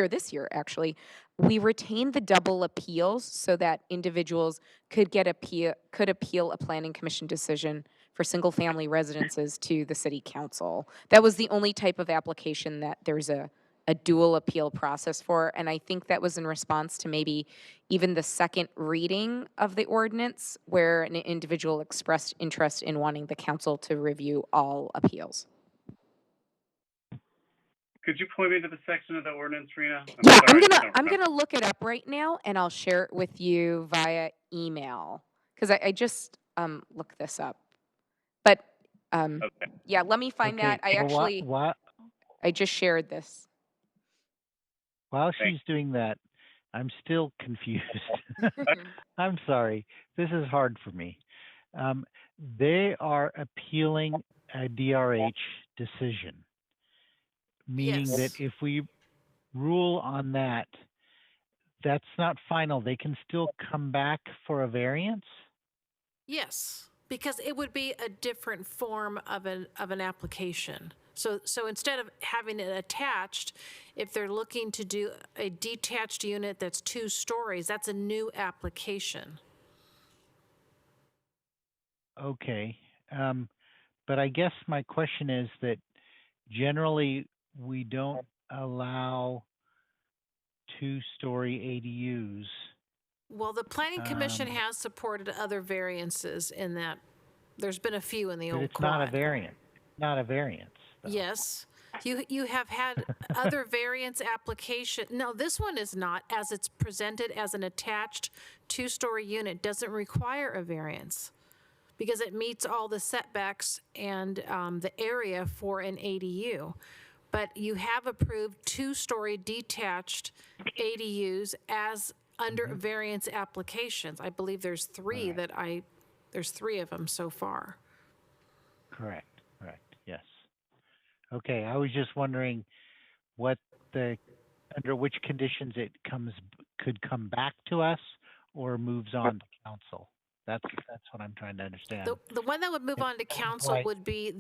this year, actually, we retained the double appeals so that individuals could appeal a planning commission decision for single-family residences to the city council. That was the only type of application that there's a dual appeal process for, and I think that was in response to maybe even the second reading of the ordinance where an individual expressed interest in wanting the council to review all appeals. Could you point me to the section of the ordinance, Rena? Yeah, sorry, I'm gonna look it up right now and I'll share it with you via email because I just looked this up. But Okay. yeah, let me find that. I actually I just shared this. While she's doing that, I'm still confused. I'm sorry. This is hard for me. They are appealing a DRH decision, meaning that if we rule on that, that's not final. They can still come back for a variance? Yes, because it would be a different form of an application. So instead of having it attached, if they're looking to do a detached unit that's 2 stories, that's a new application. Okay. But I guess my question is that generally we don't allow 2-story ADUs. Well, the Planning Commission has supported other variances in that. There's been a few in the But old it's not a quad. variant. Not a variance. Yes. You have had other variance application. No, this one is not, as it's presented as an attached 2-story unit, doesn't require a variance because it meets all the setbacks and the area for an ADU. But you have approved 2-story detached ADUs as under variance applications. I believe there's 3 there's 3 of them so far. Correct. Yes. Okay, I was just wondering what under which conditions it could come back to us or moves on to council. That's what I'm trying to understand. The one that would move on to council would be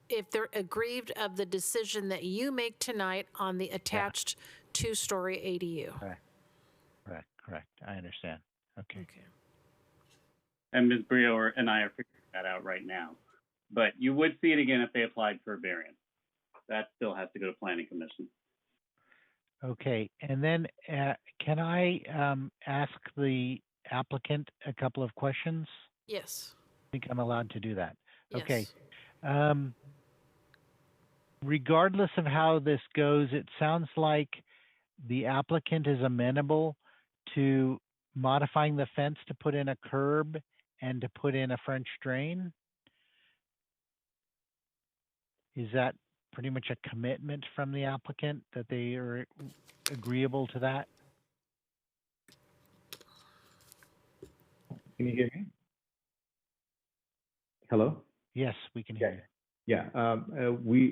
if they're aggrieved of the decision that you make tonight on the attached 2-story ADU. Correct. I understand. Okay. And Ms. Brio and I are figuring that out right now. But you would see it again if they applied for a variance. That still has to go to Planning Commission. Okay, and then can I ask the applicant a couple of questions? Yes. I think I'm allowed to do that. Yes. Okay. Regardless of how this goes, it sounds like the applicant is amenable to modifying the fence to put in a curb and to put in a French drain. Is that pretty much a commitment from the applicant that they are agreeable to that? Can you hear me? Hello? Yes, we can hear you. Yeah,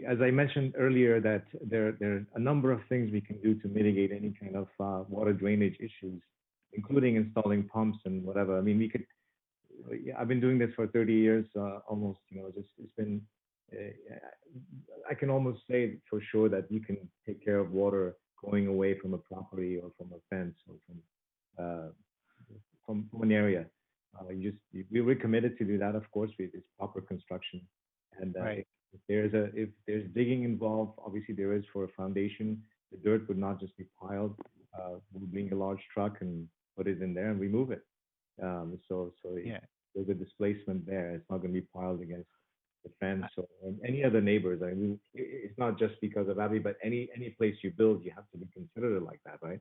as I mentioned earlier, that there are a number of things we can do to mitigate any kind of water drainage issues, including installing pumps and whatever. I mean, I've been doing this for 30 years, almost, it's been, I can almost say for sure that you can take care of water going away from a property or from a fence or from an area. We're committed to do that, of course, with this proper construction. And if there's digging involved, obviously there is for a foundation. The dirt would not just be piled. We'll bring a large truck and put it in there and remove it. So there's a displacement there. It's not going to be piled against the fence or any other neighbors. I mean, it's not just because of Abby, but any place you build, you have to be considered like that, right?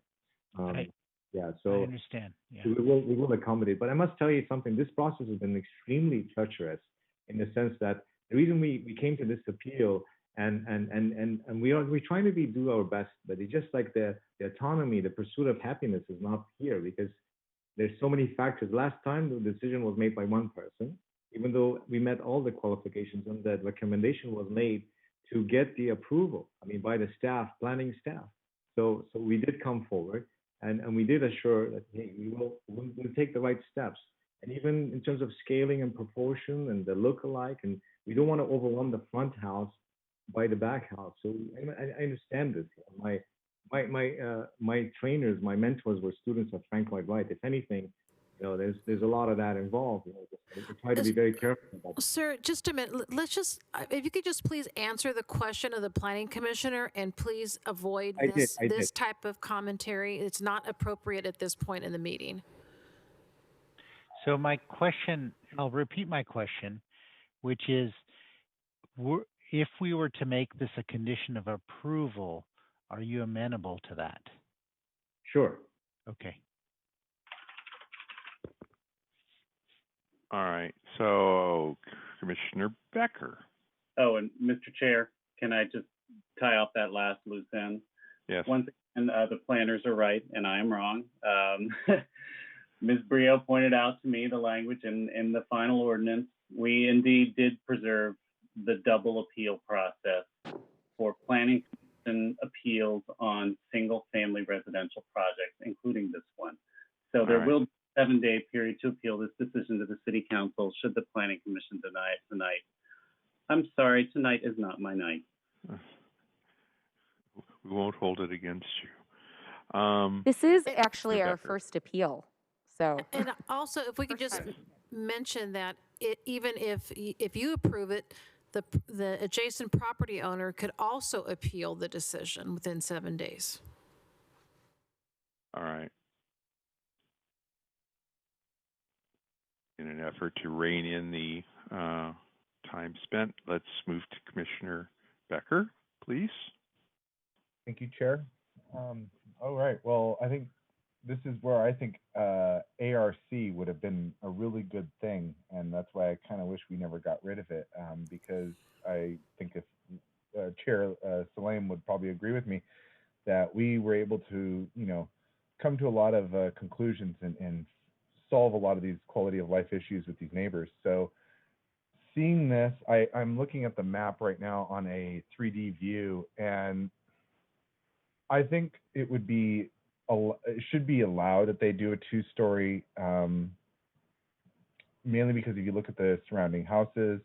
So I understand. Yeah. We will accommodate. But I must tell you something. This process has been extremely treacherous in the sense that the reason we came to this appeal and we're trying to do our best, but it's just like the autonomy, the pursuit of happiness is not here because there's so many factors. Last time the decision was made by one person, even though we met all the qualifications and the recommendation was made to get the approval, by the staff, planning staff. So we did come forward and we did assure that, hey, we'll take the right steps. And even in terms of scaling and proportion and the look-alike, and we don't want to overwhelm the front house buy the back house. So I understand this. My trainers, my mentors were students of Frank Lloyd Wright. If anything, there's a lot of that involved. I try to be very careful about that. Sir, just a minute. Let's just, if you could just please answer the question of the planning commissioner and please avoid I did. this type of commentary. It's not appropriate at this point in the meeting. So my question, I'll repeat my question, which is, if we were to make this a condition of approval, are you amenable to that? Sure. Okay. All right. So, Commissioner Becker. Oh, and Mr. Chair, can I just tie off that last loose end? Yes. Once again, the planners are right and I am wrong. Ms. Brio pointed out to me the language in the final ordinance. We indeed did preserve the double appeal process for planning commission appeals on single family residential projects, including this one. So there will be a 7-day period to appeal this decision to the city council should the planning commission deny it tonight. I'm sorry, tonight is not my night. We won't hold it against you. This is actually our first appeal, so. And also, if we could just mention that even if you approve it, the adjacent property owner could also appeal the decision within 7 days. All right. In an effort to rein in the time spent, let's move to Commissioner Becker, please. Thank you, Chair. All right. Well, I think this is where I think ARC would have been a really good thing, and that's why I kind of wish we never got rid of it, because I think if Chair Salam would probably agree with me that we were able to, come to a lot of conclusions and solve a lot of these quality of life issues with these neighbors. So seeing this, I'm looking at the map right now on a 3D view, and I think it should be allowed that they do a 2-story, mainly because if you look at the surrounding houses,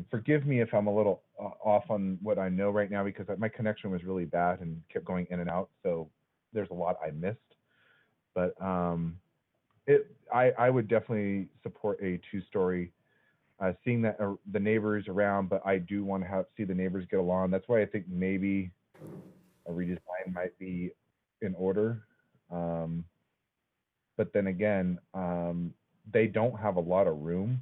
forgive me if I'm a little off on what I know right now because my connection was really bad and kept going in and out, so there's a lot I missed. But I would definitely support a 2-story, seeing that the neighbors around, but I do want to see the neighbors get along. That's why I think maybe a redesign might be in order. But then again, they don't have a lot of room.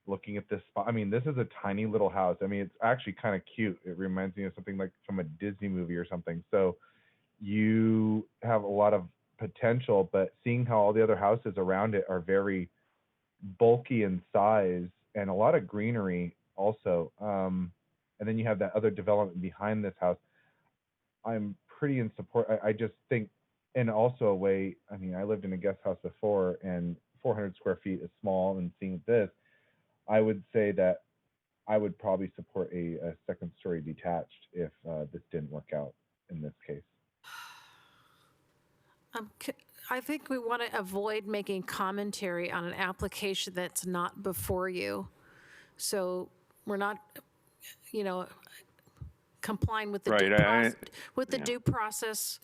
Looking at this spot, I mean, this is a tiny little house. I mean, it's actually kind of cute. It reminds me of something like from a Disney movie or something. So you have a lot of potential, but seeing how all the other houses around it are very bulky in size and a lot of greenery also. And then you have that other development behind this house. I'm pretty in support. I just think, and also a way, I mean, I lived in a guest house before and 400 square feet is small, and seeing this, I would say that I would probably support a 2nd-story detached if this didn't work out in this case. I think we want to avoid making commentary on an application that's not before you. So we're not, complying with the due process,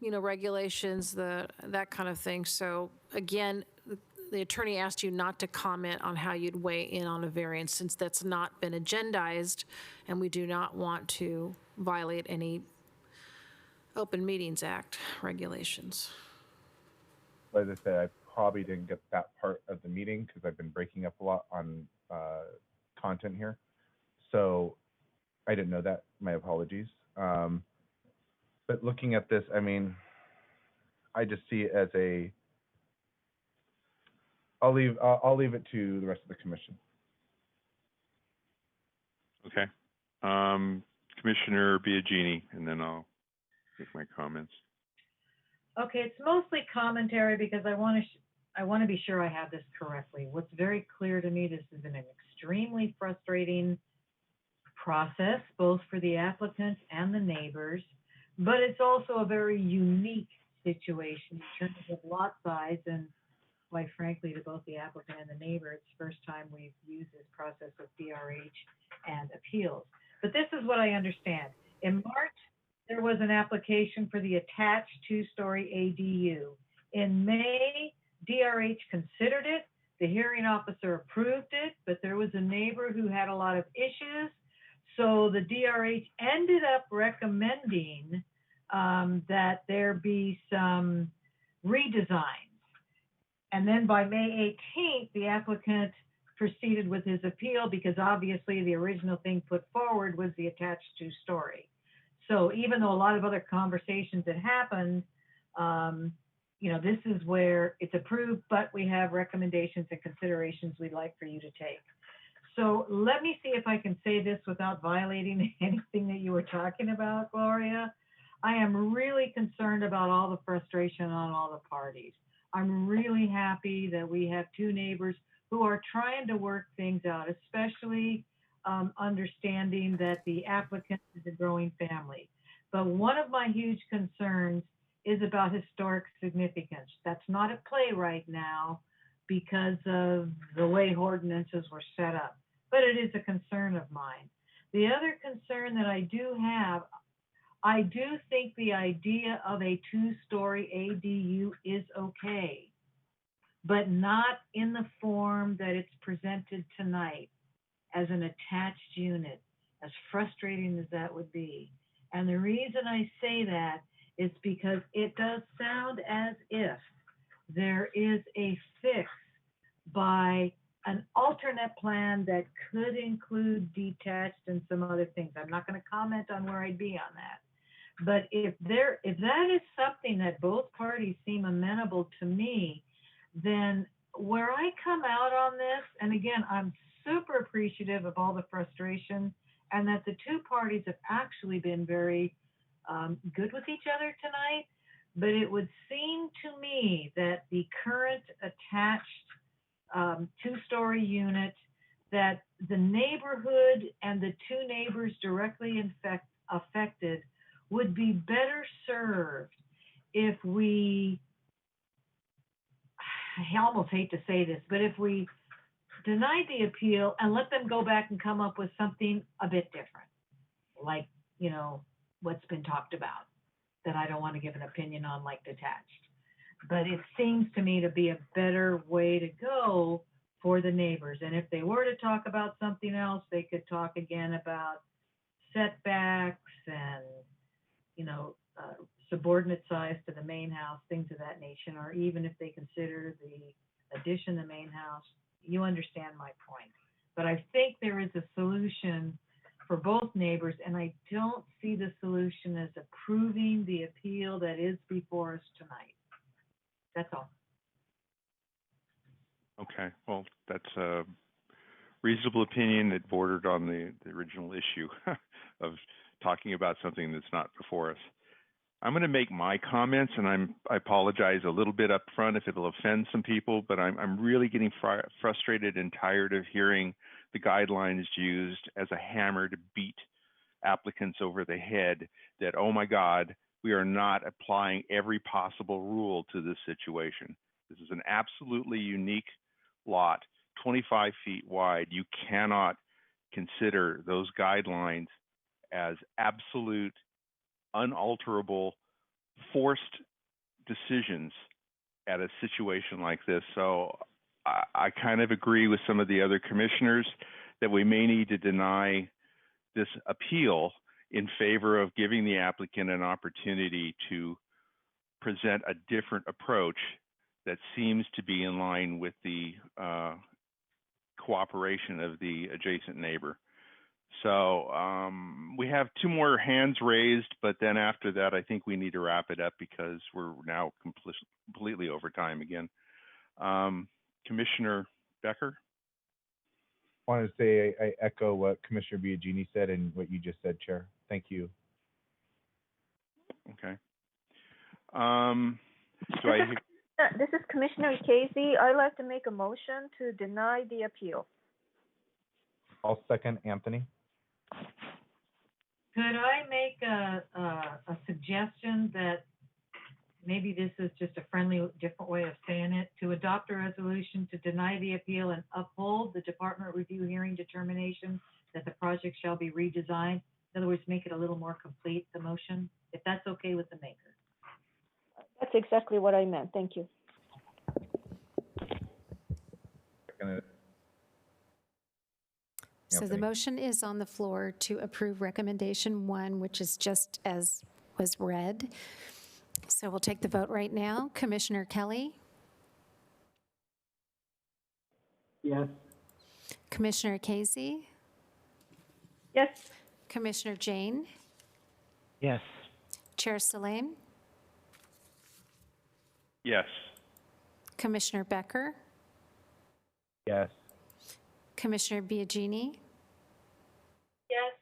regulations, that kind of thing. So again, the attorney asked you not to comment on how you'd weigh in on a variance since that's not been agendized, and we do not want to violate any Open Meetings Act regulations. As I said, I probably didn't get that part of the meeting because I've been breaking up a lot on content here. So I didn't know that. My apologies. But looking at this, I mean, I just see it as I'll leave it to the rest of the commission. Okay. Commissioner Biagini, and then I'll make my comments. Okay, it's mostly commentary because I want to be sure I have this correctly. What's very clear to me, this has been an extremely frustrating process, both for the applicant and the neighbors, but it's also a very unique situation in terms of lot size, and quite frankly, to both the applicant and the neighbor, it's the first time we've used this process of DRH and appeals. But this is what I understand. In March, there was an application for the attached two-story ADU. In May, DRH considered it. The hearing officer approved it, but there was a neighbor who had a lot of issues. So the DRH ended up recommending that there be some redesigns. And then by May 18th, the applicant proceeded with his appeal because obviously the original thing put forward was the attached two-story. So even though a lot of other conversations had happened, you know, this is where it's approved, but we have recommendations and considerations we'd like for you to take. So let me see if I can say this without violating anything that you were talking about, Gloria. I am really concerned about all the frustration on all the parties. I'm really happy that we have two neighbors who are trying to work things out, especially understanding that the applicant is a growing family. But one of my huge concerns is about historic significance. That's not at play right now because of the way ordinances were set up, but it is a concern of mine. The other concern that I do have, I do think the idea of a two-story ADU is okay, but not in the form that it's presented tonight as an attached unit, as frustrating as that would be. And the reason I say that is because it does sound as if there is a fix by an alternate plan that could include detached and some other things. I'm not going to comment on where I'd be on that. But if that is something that both parties seem amenable to me, then where I come out on this, and again, I'm super appreciative of all the frustration and that the two parties have actually been very good with each other tonight, but it would seem to me that the current attached two-story unit, that the neighborhood and the two neighbors directly affected would be better served if we, I almost hate to say this, but if we denied the appeal and let them go back and come up with something a bit different, like, you know, what's been talked about, that I don't want to give an opinion on, like detached. But it seems to me to be a better way to go for the neighbors. And if they were to talk about something else, they could talk again about setbacks and, you know, subordinate size to the main house, things of that nature, or even if they consider the addition to the main house. You understand my point. But I think there is a solution for both neighbors, and I don't see the solution as approving the appeal that is before us tonight. That's all. Okay, well, that's a reasonable opinion. It bordered on the original issue of talking about something that's not before us. I'm going to make my comments, and I apologize a little bit up front if it'll offend some people, but I'm really getting frustrated and tired of hearing the guidelines used as a hammer to beat applicants over the head that, oh my God, we are not applying every possible rule to this situation. This is an absolutely unique lot, 25 feet wide. You cannot consider those guidelines as absolute, unalterable, forced decisions at a situation like this. So I kind of agree with some of the other commissioners that we may need to deny this appeal in favor of giving the applicant an opportunity to present a different approach that seems to be in line with the cooperation of the adjacent neighbor. So we have two more hands raised, but then after that, I think we need to wrap it up because we're now completely over time again. Commissioner Becker? I wanted to say I echo what Commissioner Biagini said and what you just said, Chair. Thank you. Okay. This is Commissioner Casey. I'd like to make a motion to deny the appeal. I'll second Anthony. Could I make a suggestion that maybe this is just a friendly, different way of saying it, to adopt a resolution to deny the appeal and uphold the department review hearing determination that the project shall be redesigned. In other words, make it a little more complete, the motion, if that's okay with the maker. That's exactly what I meant. Thank you. So the motion is on the floor to approve recommendation 1, which is just as was read. So we'll take the vote right now. Commissioner Kelly? Yes. Commissioner Casey? Yes. Commissioner Jane? Yes. Chair Salim? Yes. Commissioner Becker? Yes. Commissioner Biagini? Yes.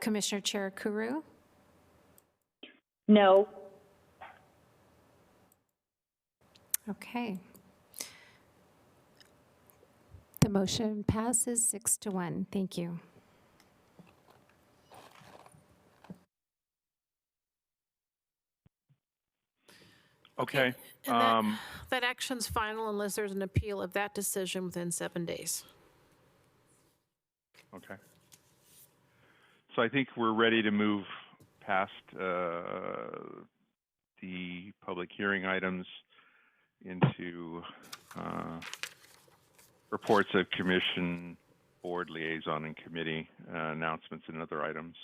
Commissioner Cherukuru? No. Okay. The motion passes 6-1. Thank you. Okay. And that action's final unless there's an appeal of that decision within 7 days. Okay. So I think we're ready to move past the public hearing items into reports of commission, board liaison, and committee announcements and other items.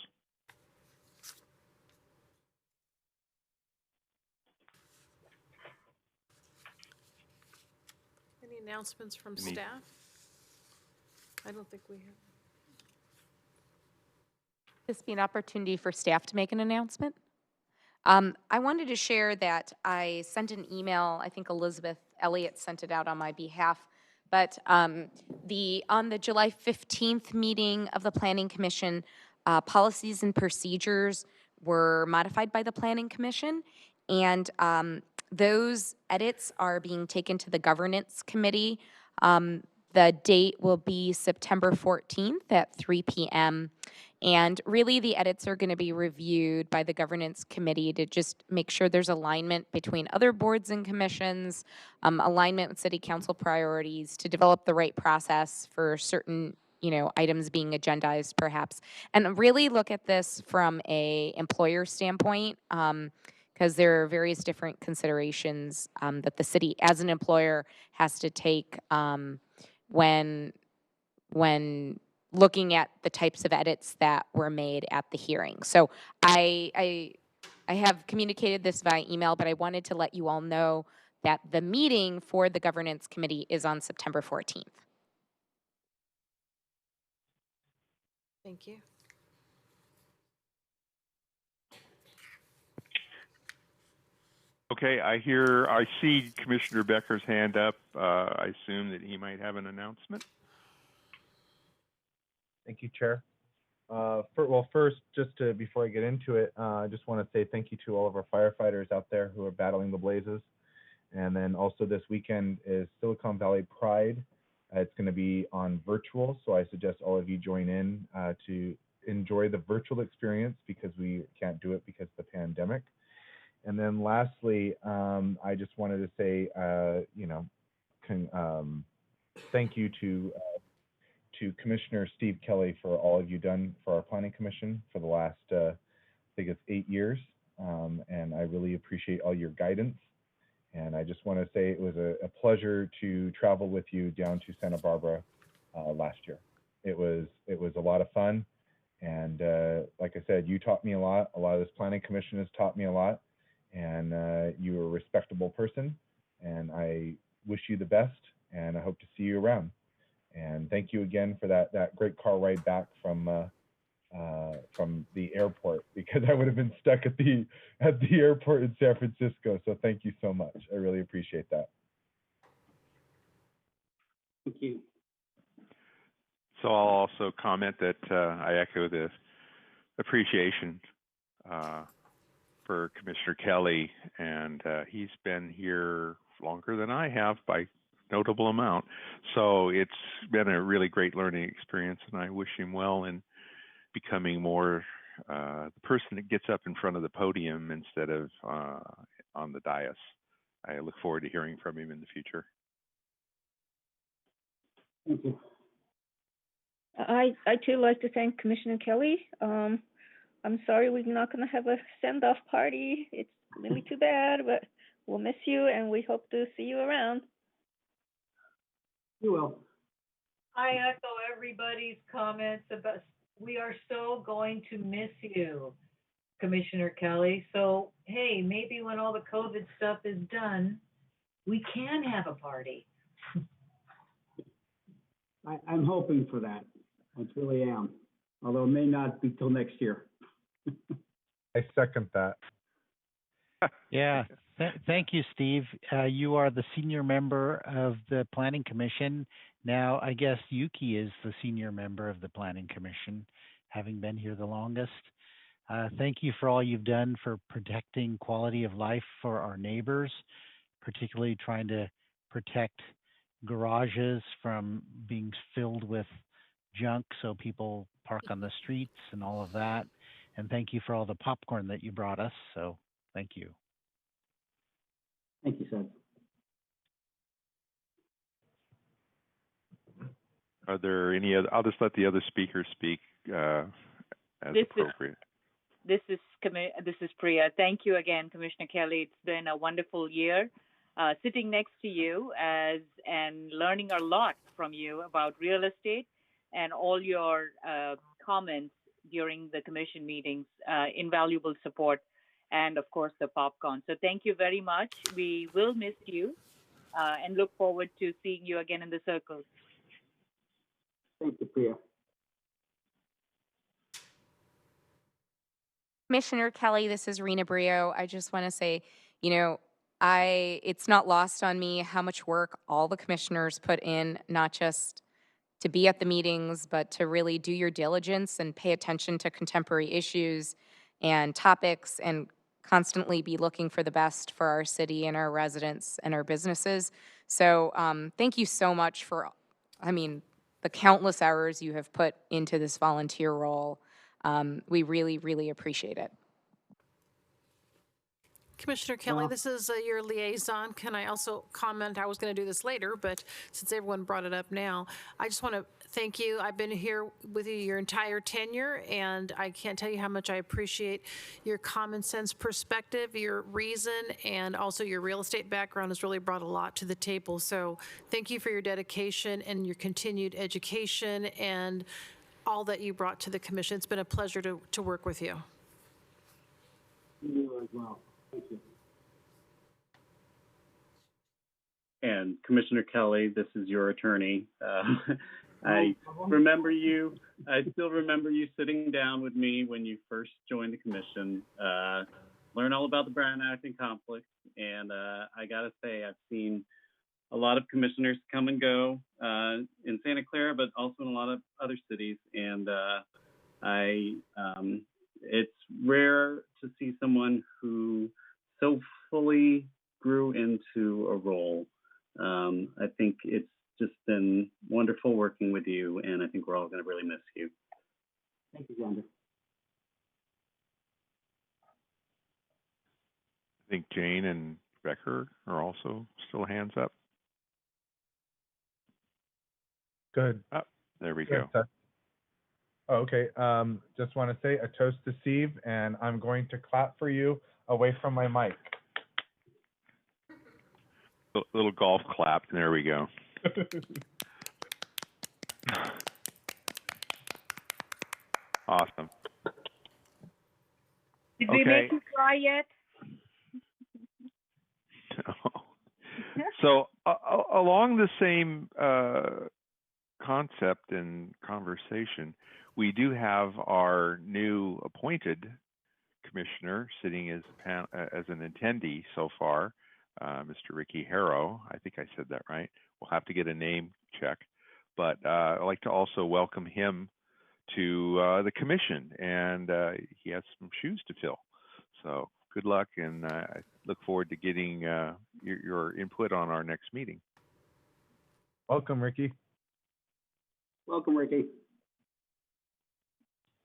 Any announcements from staff? I don't think we have. This be an opportunity for staff to make an announcement. I wanted to share that I sent an email. I think Elizabeth Elliott sent it out on my behalf. But on the July 15th meeting of the Planning Commission, policies and procedures were modified by the Planning Commission, and those edits are being taken to the Governance Committee. The date will be September 14th at 3 p.m. And really, the edits are going to be reviewed by the Governance Committee to just make sure there's alignment between other boards and commissions, alignment with City Council priorities, to develop the right process for certain, items being agendized, perhaps, and really look at this from a employer standpoint, because there are various different considerations that the city, as an employer, has to take when looking at the types of edits that were made at the hearing. So I have communicated this via email, but I wanted to let you all know that the meeting for the Governance Committee is on September 14th. Thank you. Okay, I see Commissioner Becker's hand up. I assume that he might have an announcement. Thank you, Chair. First, before I get into it, I just want to say thank you to all of our firefighters out there who are battling the blazes. And then also this weekend is Silicon Valley Pride. It's going to be on virtual, so I suggest all of you join in to enjoy the virtual experience because we can't do it because of the pandemic. And then lastly, I just wanted to say, thank you to Commissioner Steve Kelly for all of you done for our Planning Commission for the last, I think it's 8 years. And I really appreciate all your guidance. And I just want to say it was a pleasure to travel with you down to Santa Barbara last year. It was a lot of fun. And like I said, you taught me a lot. A lot of this Planning Commission has taught me a lot. And you are a respectable person. And I wish you the best. And I hope to see you around. And thank you again for that great car ride back from the airport, because I would have been stuck at the airport in San Francisco. So thank you so much. I really appreciate that. Thank you. So I'll also comment that I echo the appreciation for Commissioner Kelly, and he's been here longer than I have by notable amount. So it's been a really great learning experience, and I wish him well in becoming more the person that gets up in front of the podium instead of on the dais. I look forward to hearing from him in the future. Thank you. I too like to thank Commissioner Kelly. I'm sorry we're not going to have a send-off party. It's really too bad, but we'll miss you and we hope to see you around. You will. I echo everybody's comments about, we are so going to miss you, Commissioner Kelly. So, hey, maybe when all the COVID stuff is done, we can have a party. I'm hoping for that. I truly am. Although it may not be till next year. I second that. Yeah, thank you, Steve. You are the senior member of the Planning Commission. Now, I guess Yuki is the senior member of the Planning Commission, having been here the longest. Thank you for all you've done for protecting quality of life for our neighbors, particularly trying to protect garages from being filled with junk so people park on the streets and all of that. And thank you for all the popcorn that you brought us. So thank you. Thank you, Seth. Are there any other? I'll just let the other speakers speak as appropriate. This is Priya. Thank you again, Commissioner Kelly. It's been a wonderful year sitting next to you and learning a lot from you about real estate and all your comments during the commission meetings, invaluable support, and of course the popcorn. So thank you very much. We will miss you and look forward to seeing you again in the circles. Thank you, Priya. Commissioner Kelly, this is Rena Brio. I just want to say, it's not lost on me how much work all the commissioners put in, not just to be at the meetings, but to really do your diligence and pay attention to contemporary issues and topics and constantly be looking for the best for our city and our residents and our businesses. So thank you so much for, the countless hours you have put into this volunteer role. We really, really appreciate it. Commissioner Kelly, this is your liaison. Can I also comment? I was going to do this later, but since everyone brought it up now, I just want to thank you. I've been here with you your entire tenure, and I can't tell you how much I appreciate your common sense perspective, your reason, and also your real estate background has really brought a lot to the table. So thank you for your dedication and your continued education and all that you brought to the commission. It's been a pleasure to work with you. You as well. Thank you. And Commissioner Kelly, this is your attorney. I remember you. I still remember you sitting down with me when you first joined the commission, learn all about the Brown Act and conflicts. And I got to say, I've seen a lot of commissioners come and go in Santa Clara, but also in a lot of other cities. And it's rare to see someone who so fully grew into a role. I think it's just been wonderful working with you, and I think we're all going to really miss you. Thank you, Xander. I think Jane and Becker are also still hands up. Good. Oh, there we go. Oh, okay. Just want to say a toast to Steve, and I'm going to clap for you away from my mic. Little golf clap. There we go. Awesome. Did we make you cry yet? So along the same concept and conversation, we do have our new appointed commissioner sitting as an attendee so far, Mr. Ricky Harrow. I think I said that right. We'll have to get a name check, but I'd like to also welcome him to the commission, and he has some shoes to fill. So good luck, and I look forward to getting your input on our next meeting. Welcome, Ricky. Welcome, Ricky.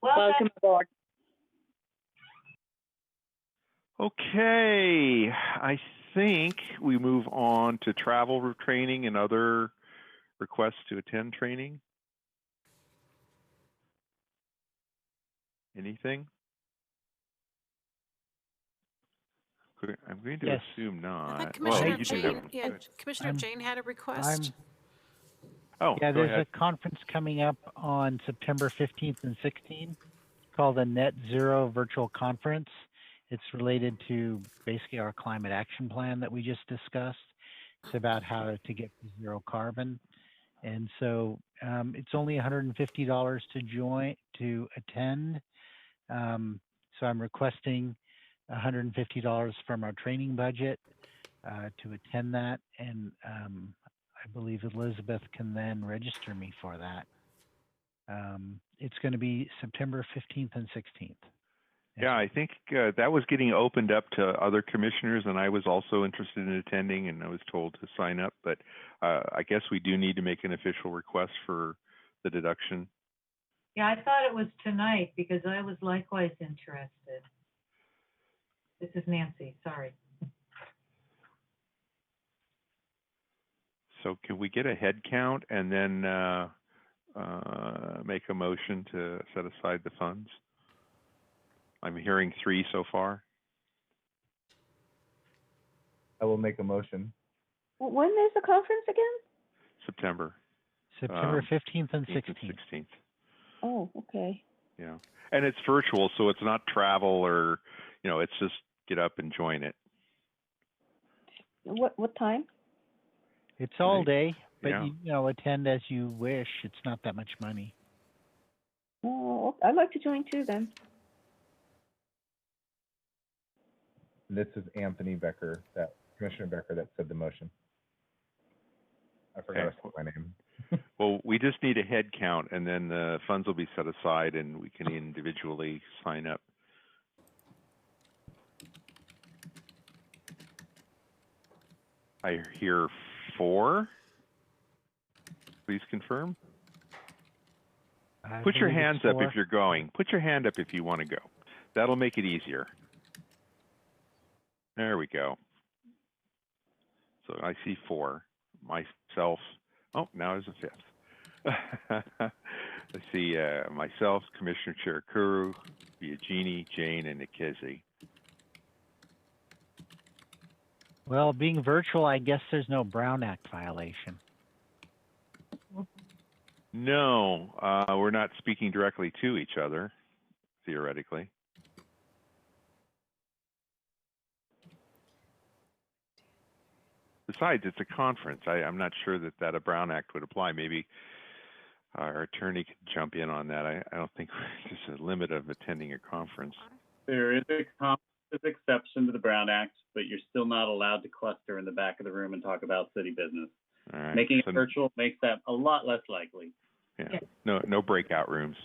Welcome aboard. Okay, I think we move on to travel training and other requests to attend training. Anything? I'm going to Yes. assume not. I thought Commissioner you do Jane, have one. yeah, Good. Commissioner Jane had a request. Oh, Yeah, go there's ahead. a conference coming up on September 15th and 16th called the Net Zero Virtual Conference. It's related to basically our climate action plan that we just discussed. It's about how to get to zero carbon. And so it's only $150 to attend. So I'm requesting $150 from our training budget to attend that. And I believe Elizabeth can then register me for that. It's going to be September 15th and 16th. Yeah, I think that was getting opened up to other commissioners, and I was also interested in attending, and I was told to sign up. But I guess we do need to make an official request for the deduction. Yeah, I thought it was tonight because I was likewise interested. This is Nancy, sorry. So can we get a head count and then make a motion to set aside the funds? I'm hearing 3 so far. I will make a motion. When is the conference again? September 15th and 16th. Oh, okay. Yeah, and it's virtual, so it's not travel or, it's just get up and join it. What time? It's all day, but yeah. attend as you wish. It's not that much money. Oh, I'd like to join too then. This is Anthony Becker, Commissioner Becker, that said the motion. I forgot to say my name. Well, we just need a head count, and then the funds will be set aside, and we can individually sign up. I hear 4. Please confirm. Put your hands up if you're going. Put your hand up if you want to go. That'll make it easier. There we go. So I see 4. Myself. Oh, now there's a 5th. I see myself, Commissioner Cherukuru, Biagini, Jane, and Nikezi. Well, being virtual, I guess there's no Brown Act violation. No, we're not speaking directly to each other, theoretically. Besides, it's a conference. I'm not sure that a Brown Act would apply. Maybe our attorney could jump in on that. I don't think there's a limit of attending a conference. There is a conference exception to the Brown Act, but you're still not allowed to cluster in the back of the room and talk about city business. All right. Making it virtual makes that a lot less likely. Yeah. No breakout rooms.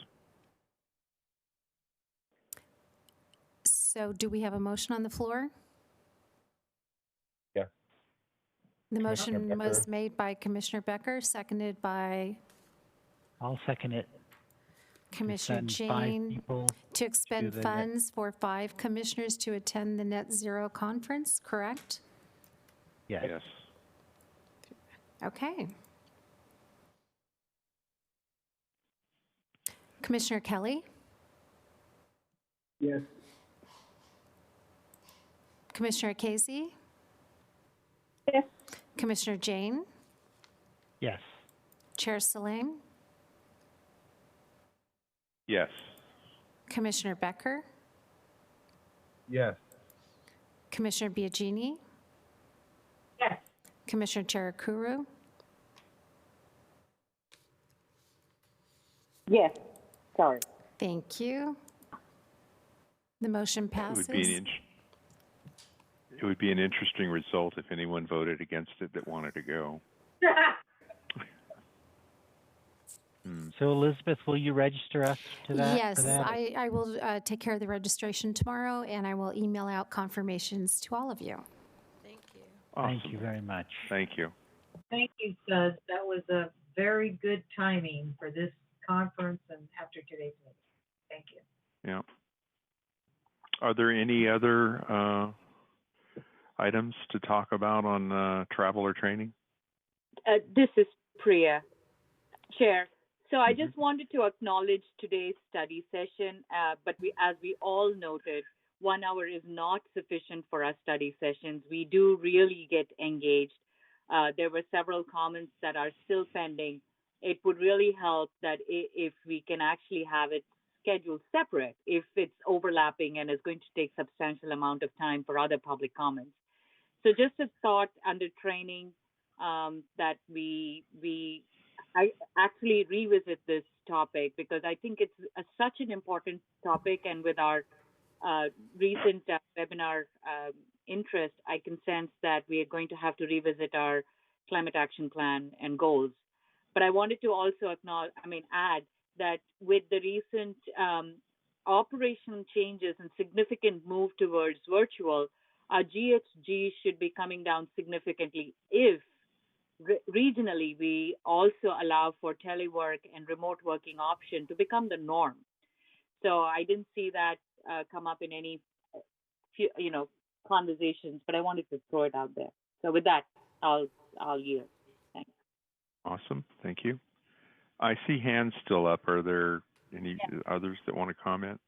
So do we have a motion on the floor? Yeah. The motion was made by Commissioner Becker, seconded by I'll second it. Commissioner Jane to expend funds for 5 commissioners to attend the Net Zero Conference, correct? Yes. Okay. Commissioner Kelly? Yes. Commissioner Casey? Yes. Commissioner Jane? Yes. Chair Salim? Yes. Commissioner Becker? Yes. Commissioner Biagini? Yes. Commissioner Cherukuru? Yes, sorry. Thank you. The motion passes. It would be an interesting result if anyone voted against it that wanted to go. So Elizabeth, will you register us to that? Yes, I will take care of the registration tomorrow, and I will email out confirmations to all of you. Thank you. Awesome. Thank you very much. Thank you. Thank you, Suz. That was a very good timing for this conference and after today's meeting. Thank you. Yeah. Are there any other items to talk about on travel or training? This is Priya. Chair, So I just wanted to acknowledge today's study session, but as we all noted, 1 hour is not sufficient for our study sessions. We do really get engaged. There were several comments that are still pending. It would really help that if we can actually have it scheduled separate, if it's overlapping and is going to take substantial amount of time for other public comments. So just a thought under training that I actually revisit this topic because I think it's such an important topic, and with our recent webinar interest, I can sense that we are going to have to revisit our climate action plan and goals. But I wanted to also add that with the recent operational changes and significant move towards virtual, our GHG should be coming down significantly if regionally we also allow for telework and remote working option to become the norm. So I didn't see that come up in any conversations, but I wanted to throw it out there. So with that, I'll yield. Thanks. Awesome. Thank you. I see hands still up. Are there any others that want to comment?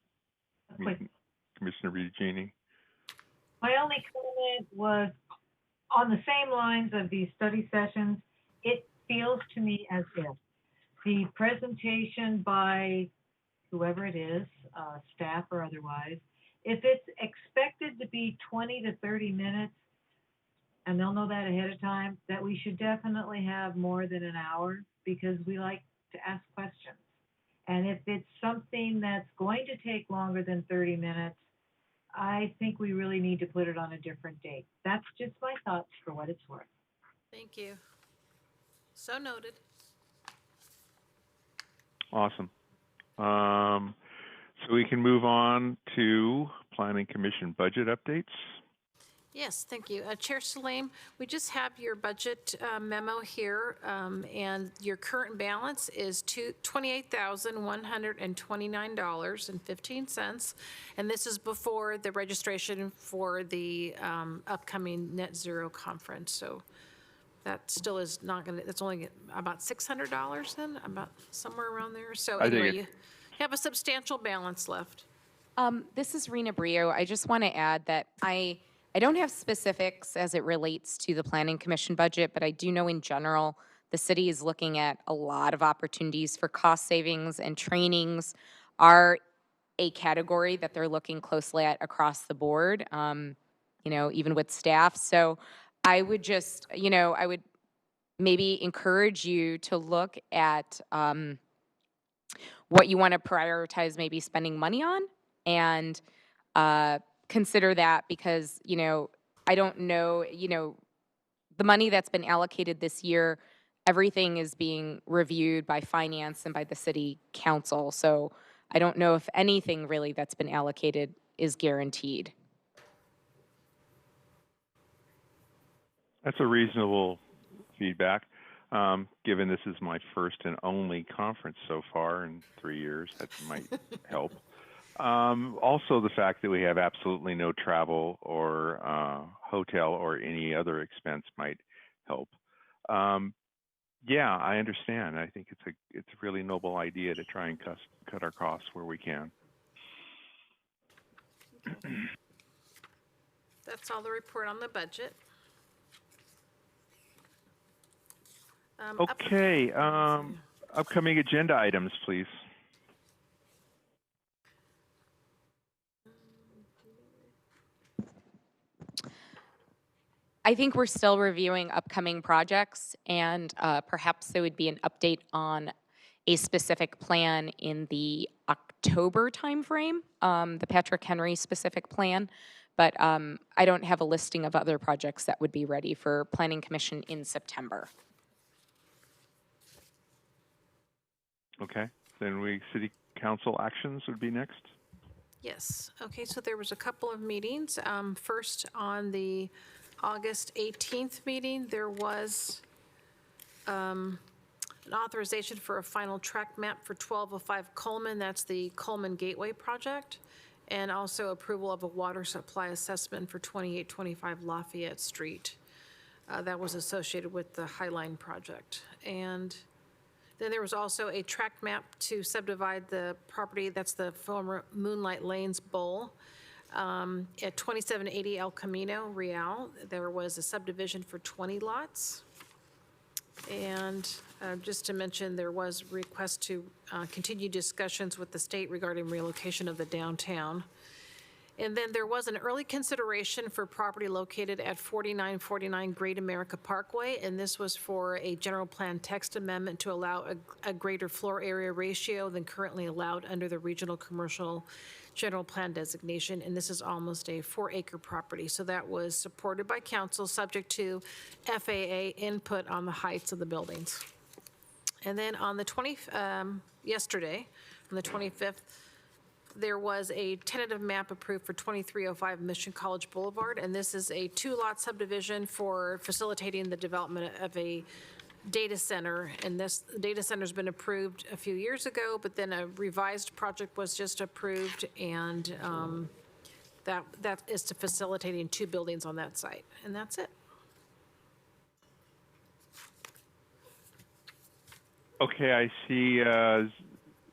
Commissioner Regini. My only comment was on the same lines of these study sessions. It feels to me as if the presentation by whoever it is, staff or otherwise, if it's expected to be 20 to 30 minutes, and they'll know that ahead of time, that we should definitely have more than an hour because we like to ask questions. And if it's something that's going to take longer than 30 minutes, I think we really need to put it on a different date. That's just my thoughts for what it's worth. Thank you. So noted. Awesome. So we can move on to Planning Commission budget updates. Yes, thank you. Chair Salim, we just have your budget memo here, and your current balance is $28,129.15, and this is before the registration for the upcoming net zero conference. So that still is not going to, that's only about $600 then, about somewhere around there. So anyway, you have a substantial balance left. This is Rena Brio. I just want to add that I don't have specifics as it relates to the Planning Commission budget, but I do know in general the city is looking at a lot of opportunities for cost savings, and trainings are a category that they're looking closely at across the board, even with staff. So I would just, I would maybe encourage you to look at what you want to prioritize maybe spending money on, and consider that, because, I don't know, the money that's been allocated this year, everything is being reviewed by finance and by the city council. So I don't know if anything really that's been allocated is guaranteed. That's a reasonable feedback. Given this is my first and only conference so far in 3 years, that might help. Also, the fact that we have absolutely no travel or hotel or any other expense might help. Yeah, I understand. I think it's a really noble idea to try and cut our costs where we can. That's all the report on the budget. Okay, upcoming agenda items, please. I think we're still reviewing upcoming projects, and perhaps there would be an update on a specific plan in the October timeframe, the Patrick Henry specific plan. But I don't have a listing of other projects that would be ready for Planning Commission in September. Okay, then City Council actions would be next. Yes. Okay, so there was a couple of meetings. First, on the August 18th meeting, there was an authorization for a final track map for 1205 Coleman. That's the Coleman Gateway project. And also approval of a water supply assessment for 2825 Lafayette Street. That was associated with the Highline project. And Then there was also a tract map to subdivide the property, that's the former Moonlight Lanes Bowl. At 2780 El Camino Real, there was a subdivision for 20 lots. And just to mention, there was request to continue discussions with the state regarding relocation of the downtown. And then there was an early consideration for property located at 4949 Great America Parkway, and this was for a general plan text amendment to allow a greater floor area ratio than currently allowed under the regional commercial general plan designation, and this is almost a 4-acre property. So that was supported by council, subject to FAA input on the heights of the buildings. And then on the yesterday, on the 25th, there was a tentative map approved for 2305 Mission College Boulevard, and this is a 2-lot subdivision for facilitating the development of a data center. And this data center's been approved a few years ago, but then a revised project was just approved, and that is to facilitating 2 buildings on that site. And that's it. Okay, I see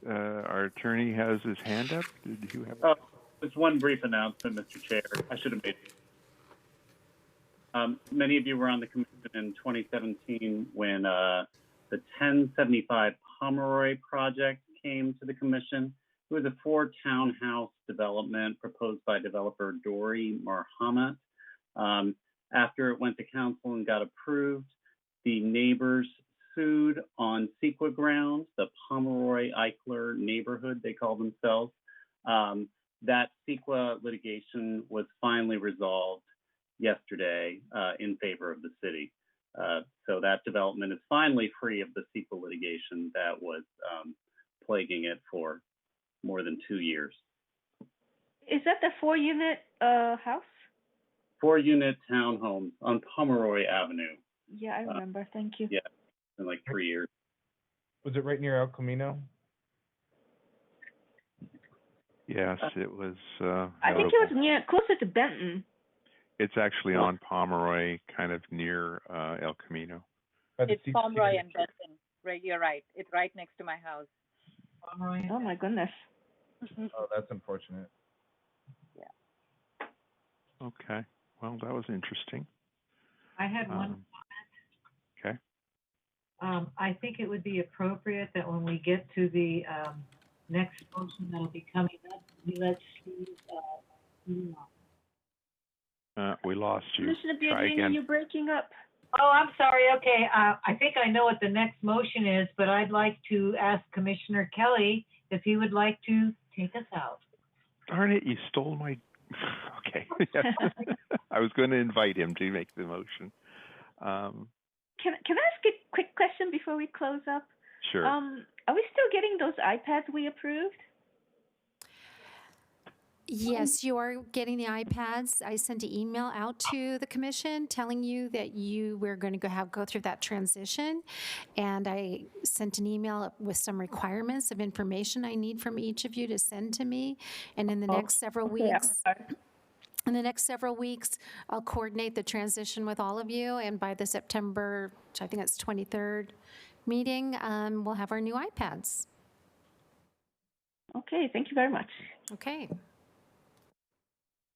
our attorney has his hand up. Did you have? Just one brief announcement, Mr. Chair. I should have made it. Many of you were on the commission in 2017 when the 1075 Pomeroy project came to the commission. It was a 4-townhouse development proposed by developer Dori Marhamat. After it went to council and got approved, the neighbors sued on CEQA grounds, the Pomeroy Eichler neighborhood, they call themselves. That CEQA litigation was finally resolved yesterday in favor of the city. So that development is finally free of the CEQA litigation that was plaguing it for more than 2 years. Is that the 4-unit house? 4-unit townhomes on Pomeroy Avenue. Yeah, I remember. Thank you. Yeah, in like 3 years. Was it right near El Camino? Yes, it was. I think it was closer to Benton. It's actually on Pomeroy, kind of near El Camino. It's Pomeroy and Benton. Right, you're right. It's right next to my house. Pomeroy. Oh my goodness. Oh, that's unfortunate. Yeah. Okay. Well, that was interesting. I had one comment. Okay. I think it would be appropriate that when we get to the next motion that'll be coming up, we let Steve we lost you. Commissioner Try Biagini, again. you're breaking up. Oh, I'm sorry. Okay. I think I know what the next motion is, but I'd like to ask Commissioner Kelly if he would like to take us out. Darn it, you stole my... Okay. I was going to invite him to make the motion. Can I ask a quick question before we close up? Sure. Are we still getting those iPads we approved? Yes, you are getting the iPads. I sent an email out to the commission telling you that we're going to go through that transition. And I sent an email with some requirements of information I need from each of you to send to me. And in the next several weeks, I'll coordinate the transition with all of you. And by the September, I think it's 23rd meeting, we'll have our new iPads. Okay, thank you very much. Okay.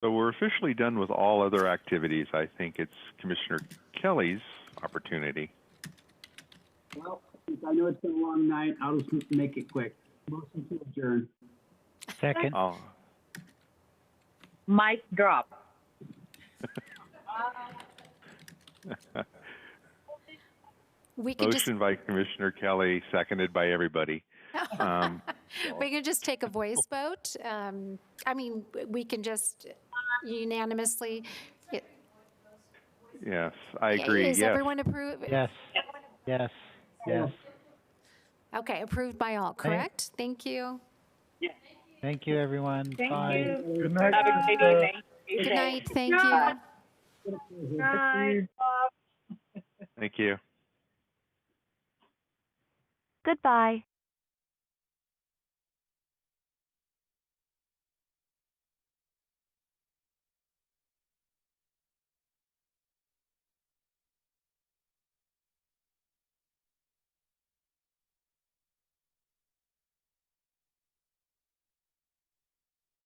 So we're officially done with all other activities. I think it's Commissioner Kelly's opportunity. Well, since I know it's been a long night, I'll just make it quick. Motion to adjourn. Second. Mic drop. Motion by Commissioner Kelly, seconded by everybody. We can just take a voice vote. I mean, we can just unanimously. Yes, I agree. Is everyone approved? Yes. Yes. Yes. Okay, approved by all, correct? Thank you. Thank you, everyone. Thank Bye. you. Good night. Have a good evening. Good night. Thank you. Night. Thank you. Goodbye.